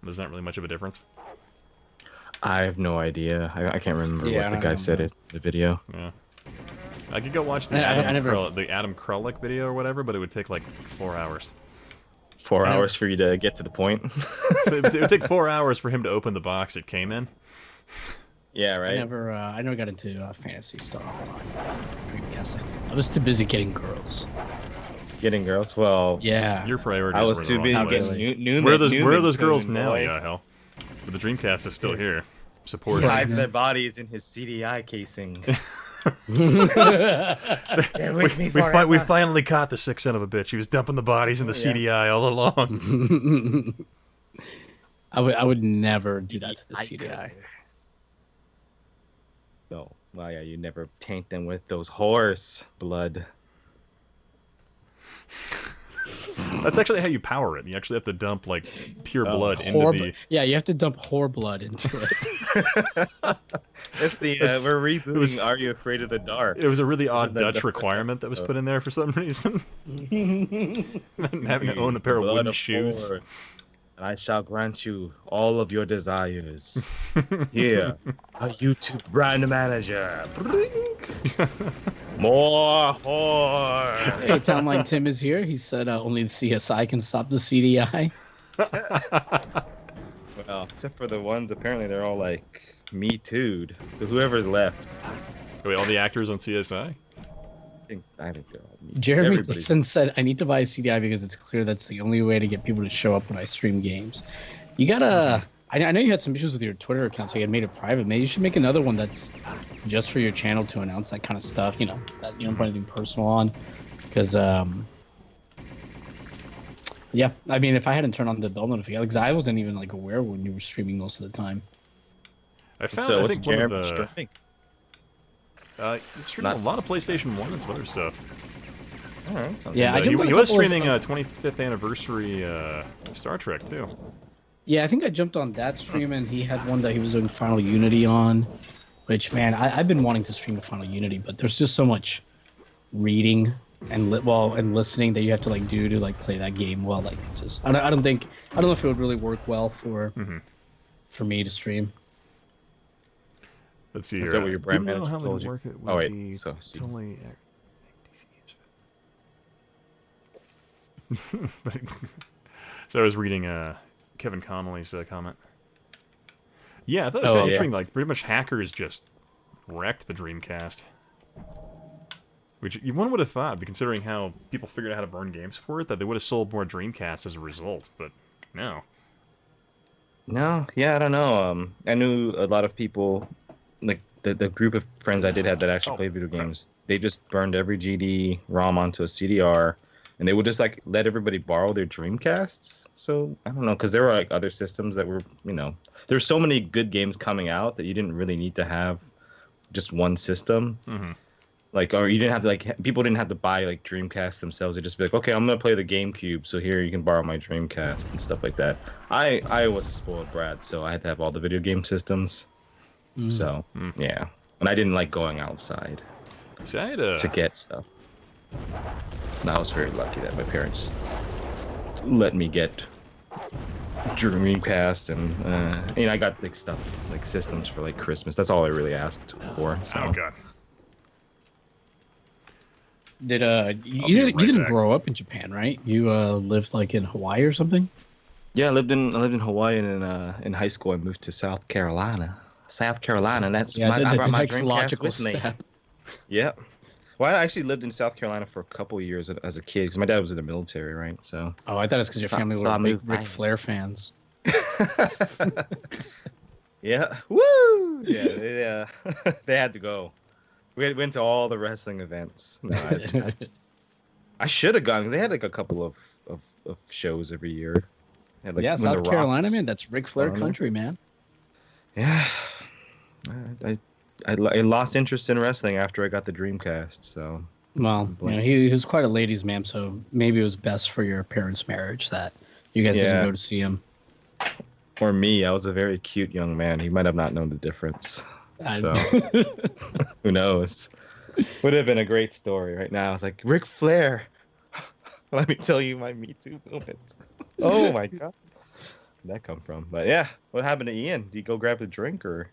[SPEAKER 1] There's not really much of a difference.
[SPEAKER 5] I have no idea. I can't remember
[SPEAKER 2] Yeah,
[SPEAKER 5] what the
[SPEAKER 2] I
[SPEAKER 5] guy
[SPEAKER 2] don't
[SPEAKER 5] said
[SPEAKER 2] know.
[SPEAKER 5] in the video.
[SPEAKER 1] Yeah. I could go watch the
[SPEAKER 2] I never-
[SPEAKER 1] Adam Krullick video or whatever, but it would take like 4 hours.
[SPEAKER 5] 4
[SPEAKER 2] I never-
[SPEAKER 5] hours for you to get to the point.
[SPEAKER 1] It would take 4 hours for him to open the box it came in.
[SPEAKER 5] Yeah, right.
[SPEAKER 2] I never got into Fantasy Star on Dreamcast. I was too busy getting girls.
[SPEAKER 5] Getting girls. Well,
[SPEAKER 2] Yeah.
[SPEAKER 1] Your priorities
[SPEAKER 5] I was
[SPEAKER 1] were
[SPEAKER 5] too
[SPEAKER 1] the
[SPEAKER 5] busy
[SPEAKER 1] wrong
[SPEAKER 5] getting
[SPEAKER 1] place.
[SPEAKER 5] Newman.
[SPEAKER 1] Where are those
[SPEAKER 5] Newman
[SPEAKER 1] girls
[SPEAKER 5] couldn't
[SPEAKER 1] now?
[SPEAKER 5] boy.
[SPEAKER 1] Yeah, hell. But the Dreamcast is still here.
[SPEAKER 5] He
[SPEAKER 1] Supporting.
[SPEAKER 5] hides their bodies in his CDI casing.
[SPEAKER 1] We finally caught the sick son of a bitch. He was dumping the bodies in the CDI all along.
[SPEAKER 2] I would never do that to the CDI.
[SPEAKER 5] No, well, yeah, you never taint them with those horse blood.
[SPEAKER 1] That's actually how you power it. You actually have to dump like pure blood into the.
[SPEAKER 2] Yeah, you have to dump whore blood into it.
[SPEAKER 5] It's the we're rebooting.
[SPEAKER 1] was-
[SPEAKER 5] Are You Afraid of the Dark?
[SPEAKER 1] It was a really odd
[SPEAKER 5] the
[SPEAKER 1] Dutch
[SPEAKER 5] first
[SPEAKER 1] requirement that was put in there for some reason. And having to own a pair of
[SPEAKER 5] Blood
[SPEAKER 1] wooden shoes.
[SPEAKER 5] whore, and I shall grant you all of your desires. Here, a YouTube brand manager. More whore.
[SPEAKER 2] Hey, Townline Tim is here. He said only the CSI can stop the CDI.
[SPEAKER 5] Well, except for the ones apparently they're all like Me Too'd. So whoever's left,
[SPEAKER 1] Wait, all the actors on CSI?
[SPEAKER 5] I think they're all Me.
[SPEAKER 2] Jeremy
[SPEAKER 5] Everybody's-
[SPEAKER 2] Dixon said, I need to buy a CDI because it's clear that's the only way to get people to show up when I stream games. You gotta. I know you had some issues with your Twitter account, so you had made it private. Maybe you should make another one that's just for your channel to announce that kind of stuff. You know, that you don't put anything personal on, because yeah, I mean, if I hadn't turned on the bell notification, because I wasn't even like aware when you were streaming most of the time.
[SPEAKER 1] I found,
[SPEAKER 5] So
[SPEAKER 1] I
[SPEAKER 5] what's
[SPEAKER 1] think one of
[SPEAKER 5] Jeremy
[SPEAKER 1] the...
[SPEAKER 5] streaming?
[SPEAKER 1] He's streaming a lot of PlayStation 1 and some other stuff.
[SPEAKER 5] All right.
[SPEAKER 2] Yeah, I
[SPEAKER 1] And,
[SPEAKER 2] jumped on
[SPEAKER 1] he
[SPEAKER 2] a
[SPEAKER 1] was
[SPEAKER 2] couple of,
[SPEAKER 1] streaming 25th anniversary Star Trek, too.
[SPEAKER 2] Yeah, I think I jumped on that stream, and he had one that he was doing Final Unity on, which, man, I've been wanting to stream a Final Unity, but there's just so much reading and and listening that you have to like do to like play that game well. Like, just I don't know if it would really work well for me to stream.
[SPEAKER 1] Let's see
[SPEAKER 5] Is
[SPEAKER 1] here.
[SPEAKER 5] that what your brand
[SPEAKER 1] Didn't know
[SPEAKER 5] manager
[SPEAKER 1] how
[SPEAKER 5] told
[SPEAKER 1] they
[SPEAKER 5] you?
[SPEAKER 1] work it
[SPEAKER 5] Oh,
[SPEAKER 1] with
[SPEAKER 5] wait,
[SPEAKER 1] the
[SPEAKER 5] so, see.
[SPEAKER 1] totally... So I was reading Kevin Connolly's comment. Yeah, I thought it was kind of interesting. Like, pretty much hackers just wrecked the Dreamcast. Which one would have thought, considering how people figured out how to burn games for it, that they would have sold more Dreamcasts as a result. But no.
[SPEAKER 5] No, yeah, I don't know. I knew a lot of people, like the group of friends I did have that actually play video games. They just burned every GD ROM onto a CDR, and they would just like let everybody borrow their Dreamcasts. So I don't know, because there were like other systems that were, there's so many good games coming out that you didn't really need to have just one system. Like, or you didn't have to people didn't have to buy like Dreamcast themselves. They just be like, okay, I'm gonna play the GameCube, so here you can borrow my Dreamcast and stuff like that. I was a spoiled brat, so I had to have all the video game systems. So yeah, and I didn't like going outside to get stuff. And I was very lucky that my parents let me get Dreamcast, and I got like stuff like systems for like Christmas. That's all I really asked for. So.
[SPEAKER 1] Oh god.
[SPEAKER 2] Did you didn't grow up in Japan, right? You lived like in Hawaii or something?
[SPEAKER 5] Yeah, I lived in Hawaii, and in high school I moved to South Carolina. And that's I brought my Dreamcast with me. Yeah. Well, I actually lived in South Carolina for a couple of years as a kid because my dad was in the military, right? So.
[SPEAKER 2] Oh, I thought it's because your family were big Ric Flair fans.
[SPEAKER 5] Yeah. Woo! Yeah, they had to go. We went to all the wrestling events. No, I should have gone. They had like a couple of shows every year. Had, like,
[SPEAKER 2] South Carolina, man. That's Ric Flair country, man.
[SPEAKER 5] Yeah. I lost interest in wrestling after I got the Dreamcast. So.
[SPEAKER 2] Well, he was quite a ladies' man, so maybe it was best for your parents' marriage that you guys didn't go to see him.
[SPEAKER 5] Or me, I was a very cute young man. He might have not known the difference. So, who knows? Would have been a great story right now. It's like, Ric Flair, let me tell you my Me Too moment. Oh my god. Where'd that come from? But yeah, what happened to Ian? Did he go grab a drink, or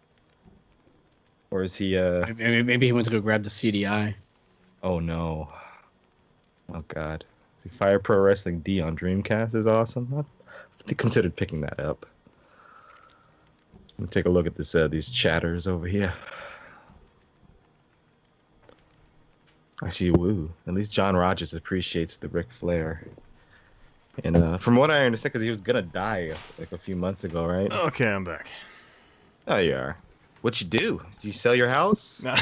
[SPEAKER 5] is he
[SPEAKER 2] maybe he went to go grab the CDI.
[SPEAKER 5] Oh no. Oh god. Fire Pro Wrestling D on Dreamcast is awesome. I considered picking that up. Let me take a look at this these chatters over here. I see woo. At least John Rogers appreciates the Ric Flair. And from what I understand, because he was gonna die like a few months ago, right?
[SPEAKER 1] Okay, I'm back.
[SPEAKER 5] Oh, you are. What you do? Do you sell your house?
[SPEAKER 1] Nah,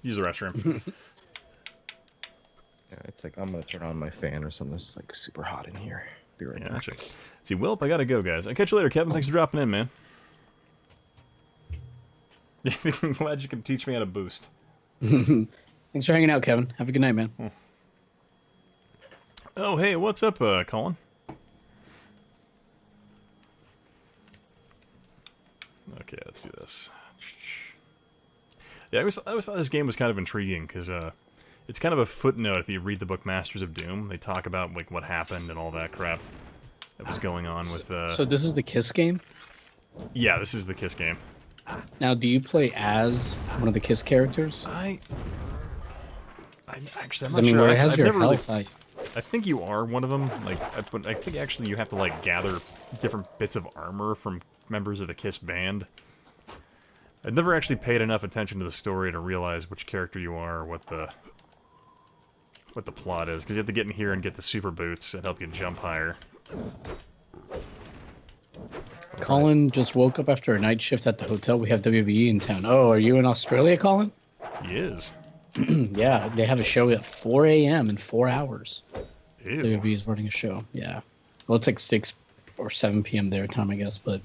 [SPEAKER 1] use the restroom.
[SPEAKER 5] Yeah, it's like I'm gonna turn on my fan or something. It's like super hot in here. Be right back.
[SPEAKER 1] Gotcha. See, Wilp, I gotta go, guys. I'll catch you later, Kevin. Thanks for dropping in, man. I'm glad you can teach me how to boost.
[SPEAKER 2] Thanks for hanging out, Kevin. Have a good night, man.
[SPEAKER 1] Oh, hey, what's up, Colin? Okay, let's do this. Yeah, I always thought this game was kind of intriguing because it's kind of a footnote if you read the book Masters of Doom. They talk about like what happened and all that crap that was going on with.
[SPEAKER 2] So this is the Kiss game?
[SPEAKER 1] Yeah, this is the Kiss game.
[SPEAKER 2] Now, do you play as one of the Kiss characters?
[SPEAKER 1] I'm actually, I'm
[SPEAKER 2] I
[SPEAKER 1] not
[SPEAKER 2] mean,
[SPEAKER 1] sure.
[SPEAKER 2] where it has
[SPEAKER 1] I've
[SPEAKER 2] your
[SPEAKER 1] never really.
[SPEAKER 2] health.
[SPEAKER 1] I think you are one of them. Like, but I think actually you have to like gather different bits of armor from members of the Kiss band. I've never actually paid enough attention to the story to realize which character you are or what the plot is, because you have to get in here and get the super boots that help you jump higher.
[SPEAKER 2] Colin just woke up after a night shift at the hotel. We have WWE in town. Oh, are you in Australia, Colin?
[SPEAKER 1] He is.
[SPEAKER 2] Yeah, they have a show at 4 a.m. in 4 hours.
[SPEAKER 1] Ew.
[SPEAKER 2] WWE is running a show. Yeah. Well, it's like 6 or 7 p.m. their time, I guess, but...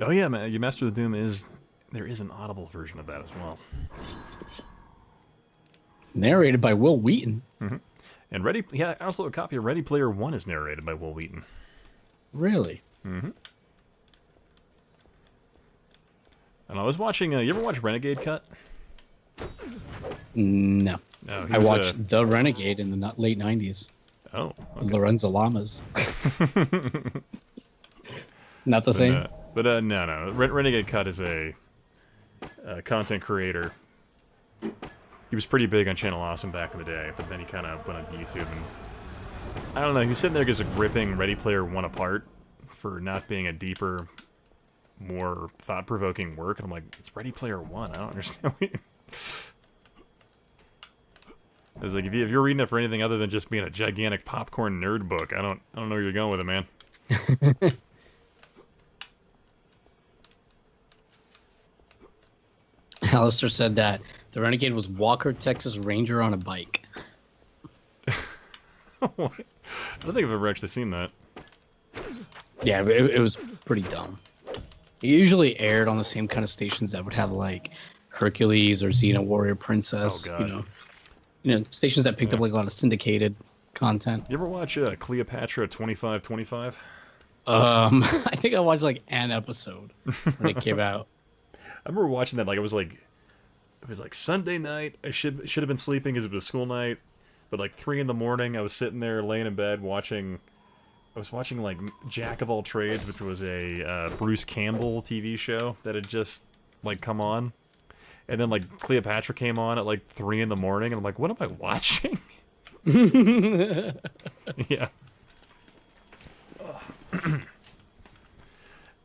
[SPEAKER 1] Oh yeah, man, your Master of the Doom there is an audible version of that as well.
[SPEAKER 2] Narrated by Will Wheaton.
[SPEAKER 1] And also a copy of Ready Player One is narrated by Will Wheaton.
[SPEAKER 2] Really?
[SPEAKER 1] And I was watching. You ever watch Renegade Cut?
[SPEAKER 2] No.
[SPEAKER 1] No,
[SPEAKER 2] I watched The Renegade in the late 90s.
[SPEAKER 1] Oh, okay.
[SPEAKER 2] Lorenzo Lamas. Not the same?
[SPEAKER 1] No. Renegade Cut is a content creator. He was pretty big on Channel Awesome back in the day, but then he kind of went on YouTube and... I don't know, he was sitting there just ripping Ready Player One apart for not being a deeper, more thought-provoking work, and I'm like, it's Ready Player One, I don't understand what you... I was like, if you're reading it for anything other than just being a gigantic popcorn nerd book, I don't know where you're going with it, man.
[SPEAKER 2] Alistair said that the Renegade was Walker, Texas Ranger on a bike.
[SPEAKER 1] I don't think I've ever actually seen that.
[SPEAKER 2] Yeah, but it was pretty dumb. It usually aired on the same kind of stations that would have like Hercules or Xena Warrior Princess.
[SPEAKER 1] Oh, God.
[SPEAKER 2] You know, stations that picked up like a lot of syndicated content.
[SPEAKER 1] You ever watch Cleopatra 2525?
[SPEAKER 2] I think I watched like an episode when it came out.
[SPEAKER 1] I remember watching that. Like it was like Sunday night. I should have been sleeping because it was school night. But like 3 a.m, I was sitting there laying in bed watching. I was watching like Jack of All Trades, which was a Bruce Campbell TV show that had just like come on, and then like Cleopatra came on at like 3 a.m, and I'm like, what am I watching? Yeah.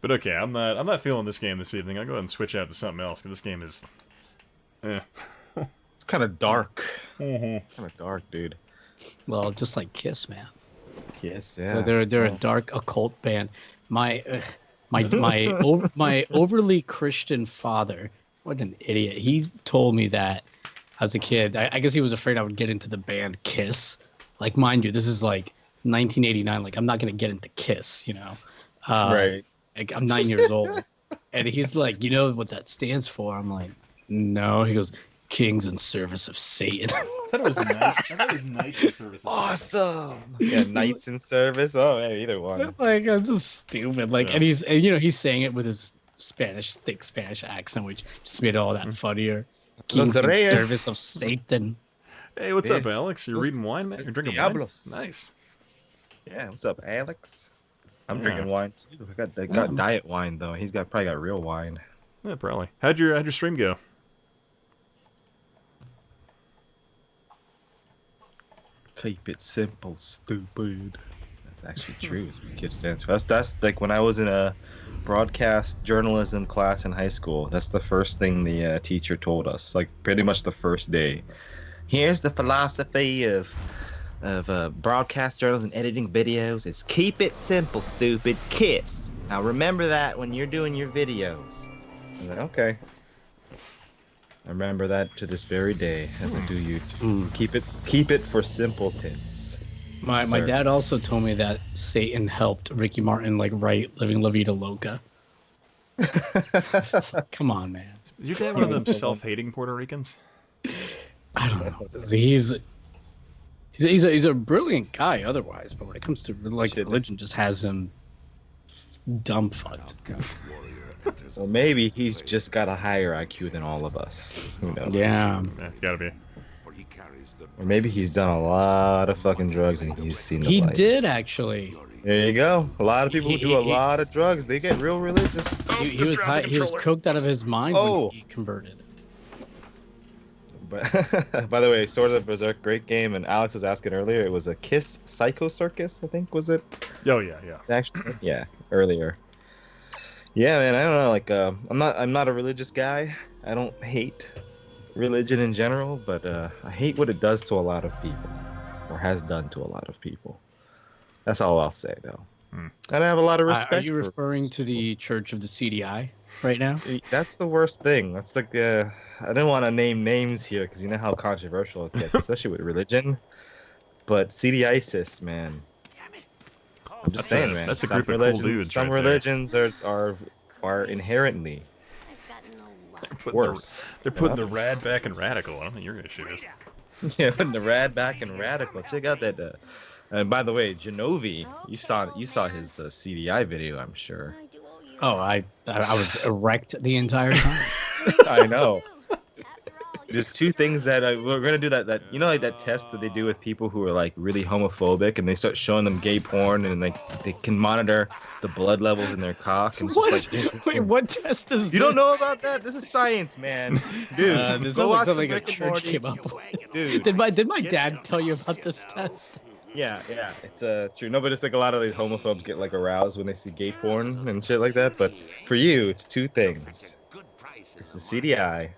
[SPEAKER 1] But okay, I'm not feeling this game this evening. I'll go ahead and switch out to something else because this game is,
[SPEAKER 5] It's kind of dark.
[SPEAKER 1] Mm-hmm.
[SPEAKER 5] Kind of dark, dude.
[SPEAKER 2] Well, just like Kiss, man.
[SPEAKER 5] Yes, yeah.
[SPEAKER 2] They're a dark occult band. My overly Christian father, what an idiot. He told me that as a kid. I guess he was afraid I would get into the band Kiss. Like, mind you, this is like 1989. Like, I'm not gonna get into Kiss, you know.
[SPEAKER 5] Right.
[SPEAKER 2] Like, I'm 9 years old, and he's like, you know what that stands for? I'm like, no. He goes, Kings in Service of Satan.
[SPEAKER 1] I thought it was Knights in Service.
[SPEAKER 5] Awesome. Yeah, Knights in Service. Oh, yeah, either one.
[SPEAKER 2] Like, I'm so stupid. Like,
[SPEAKER 1] Yeah.
[SPEAKER 2] and he's saying it with his thick Spanish accent, which just made it all that funnier. Kings in
[SPEAKER 5] Reyes.
[SPEAKER 2] Service of Satan.
[SPEAKER 1] Hey, what's
[SPEAKER 5] Yeah.
[SPEAKER 1] up, Alex? You're reading wine, man? You're drinking
[SPEAKER 5] Diablos.
[SPEAKER 1] wine? Nice.
[SPEAKER 5] Yeah, what's up, Alex? I'm
[SPEAKER 1] Yeah.
[SPEAKER 5] drinking wine too. I got diet wine though. He's probably got real wine.
[SPEAKER 1] Yeah, probably. How'd your stream go?
[SPEAKER 5] Keep it simple, stupid. That's actually true. It's what KISS stands for. That's like when I was in a broadcast journalism class in high school. That's the first thing the teacher told us. Like pretty much the first day. Here's the philosophy of broadcast journalism and editing videos. Is keep it simple, stupid. KISS. Now remember that when you're doing your videos. I was like, okay. I remember that to this very day as I do YouTube. Keep it for simpletons.
[SPEAKER 2] My
[SPEAKER 5] Sir.
[SPEAKER 2] dad also told me that Satan helped Ricky Martin like write Living La Vida Loca. It's just like, come on, man.
[SPEAKER 1] Is your dad one of them self-hating Puerto Ricans?
[SPEAKER 2] I don't know. He's a brilliant guy otherwise, but when it comes to like religion, just has him dumb fucked.
[SPEAKER 5] Well, maybe he's just got a higher IQ than all of us. Who knows?
[SPEAKER 2] Yeah.
[SPEAKER 1] Yeah, gotta be.
[SPEAKER 5] Or maybe he's done a lot of fucking drugs and he's seen the
[SPEAKER 2] He
[SPEAKER 5] light.
[SPEAKER 2] did actually.
[SPEAKER 5] There you go. A lot of people who do a
[SPEAKER 2] He-
[SPEAKER 5] lot of drugs, they get real religious.
[SPEAKER 2] He was high, he was coked out of his mind
[SPEAKER 5] Oh.
[SPEAKER 2] when he converted.
[SPEAKER 5] But by the way, Sword of the Berserk, great game. And Alex was asking earlier, it was a KISS Psycho Circus, I think, was it?
[SPEAKER 1] Oh yeah.
[SPEAKER 5] Actually, yeah, earlier. Yeah, man, I don't know. Like, I'm not a religious guy. I don't hate religion in general, but I hate what it does to a lot of people, or has done to a lot of people. That's all I'll say, though. I have a lot of
[SPEAKER 2] Are
[SPEAKER 5] respect.
[SPEAKER 2] you
[SPEAKER 5] for
[SPEAKER 2] referring to the Church of the CDI right now?
[SPEAKER 5] That's the worst thing. That's like I didn't want to name names here because you know how controversial it gets, especially with religion. But CDISIS, man. I'm just saying, man.
[SPEAKER 1] That's a
[SPEAKER 5] some
[SPEAKER 1] group of cool
[SPEAKER 5] religions,
[SPEAKER 1] dudes
[SPEAKER 5] some
[SPEAKER 1] right there.
[SPEAKER 5] religions are inherently worse.
[SPEAKER 1] They're putting the rad back in radical. I don't think your issue is.
[SPEAKER 5] Yeah, putting the rad back in radical. Check out that. And by the way, Genovi, you saw his CDI video, I'm sure.
[SPEAKER 2] Oh, I was erect the entire time.
[SPEAKER 5] I know. There's two things that we're gonna do that you know like that test that they do with people who are like really homophobic and they start showing them gay porn and like they can monitor the blood levels in their cock and it's
[SPEAKER 2] What?
[SPEAKER 5] just like
[SPEAKER 2] Wait, what test is
[SPEAKER 5] you don't know about that? This is science, man. Dude,
[SPEAKER 2] this
[SPEAKER 5] go
[SPEAKER 2] sounds like
[SPEAKER 5] watch
[SPEAKER 2] something
[SPEAKER 5] some
[SPEAKER 2] a
[SPEAKER 5] Rick and
[SPEAKER 2] church
[SPEAKER 5] Morty.
[SPEAKER 2] came up with.
[SPEAKER 5] Dude,
[SPEAKER 2] Did my
[SPEAKER 5] get
[SPEAKER 2] dad
[SPEAKER 5] that.
[SPEAKER 2] tell you about this test?
[SPEAKER 5] Yeah, it's true. No, but it's like a lot of these homophobes get like aroused when they see gay porn and shit like that. But for you, it's two things. It's the CDI,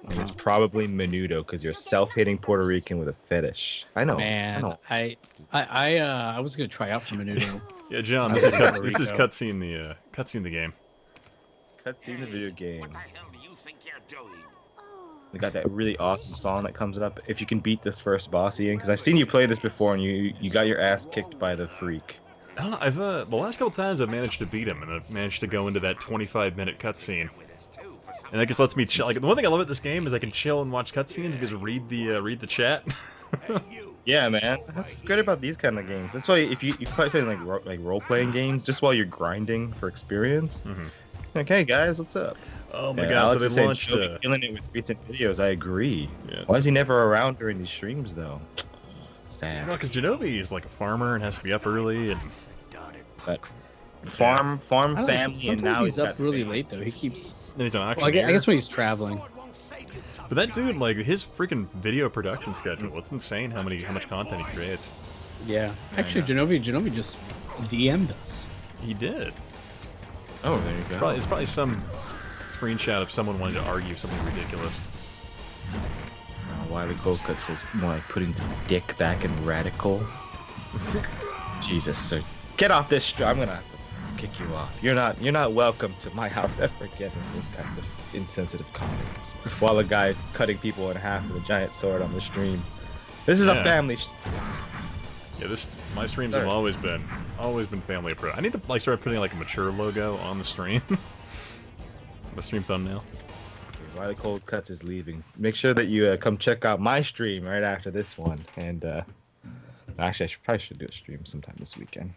[SPEAKER 5] and it's probably menudo because you're a self-hating Puerto Rican with a fetish. I know.
[SPEAKER 2] Man, I was gonna try out for Menudo.
[SPEAKER 1] Yeah, John, this is cutscene the game.
[SPEAKER 5] Cutscene the video game. They got that really awesome song that comes up. If you can beat this first boss, Ian, because I've seen you play this before and you got your ass kicked by the freak.
[SPEAKER 1] I don't know. I've the last couple times I've managed to beat him, and I've managed to go into that 25-minute cutscene. And that just lets me chill. Like the one thing I love about this game is I can chill and watch cutscenes and just read the chat.
[SPEAKER 5] Yeah, man. That's what's great about these kind of games. That's why if you play something like role-playing games, just while you're grinding for experience. Like, hey guys, what's up?
[SPEAKER 1] Oh my
[SPEAKER 5] Yeah,
[SPEAKER 1] god!
[SPEAKER 5] Alex
[SPEAKER 1] So
[SPEAKER 5] is
[SPEAKER 1] they
[SPEAKER 5] saying
[SPEAKER 1] launched.
[SPEAKER 5] Joey killing it with recent videos. I agree.
[SPEAKER 1] Yeah.
[SPEAKER 5] Why is he never around during these streams though? Sad.
[SPEAKER 1] Well, because Genovi is like a farmer and has to be up early, and
[SPEAKER 5] But farm
[SPEAKER 2] I don't know,
[SPEAKER 5] family, and
[SPEAKER 2] sometimes
[SPEAKER 5] now
[SPEAKER 2] he's up
[SPEAKER 5] got
[SPEAKER 2] really
[SPEAKER 5] family.
[SPEAKER 2] late though. He keeps.
[SPEAKER 1] then he's an
[SPEAKER 2] Well, I guess when he's traveling.
[SPEAKER 1] But that dude, like his freaking video production schedule, it's insane how much content he creates.
[SPEAKER 2] Yeah, actually, Genovi just DM'd us.
[SPEAKER 1] He did.
[SPEAKER 5] Oh, there you go.
[SPEAKER 1] It's probably some screenshot of someone wanting to argue something ridiculous.
[SPEAKER 5] Wiley Cold Cut says more like putting the dick back in radical. Jesus, sir. Get off this stream. I'm gonna have to kick you off. You're not welcome to my house ever again with those kinds of insensitive comments. While a guy's cutting people in half with a giant sword on the stream. This is a family
[SPEAKER 1] Yeah, my streams have always been family approach. I need to like start putting like a mature logo on the stream. The stream thumbnail.
[SPEAKER 5] Wiley Cold Cuts is leaving. Make sure that you come check out my stream right after this one. And actually, I probably should do a stream sometime this weekend.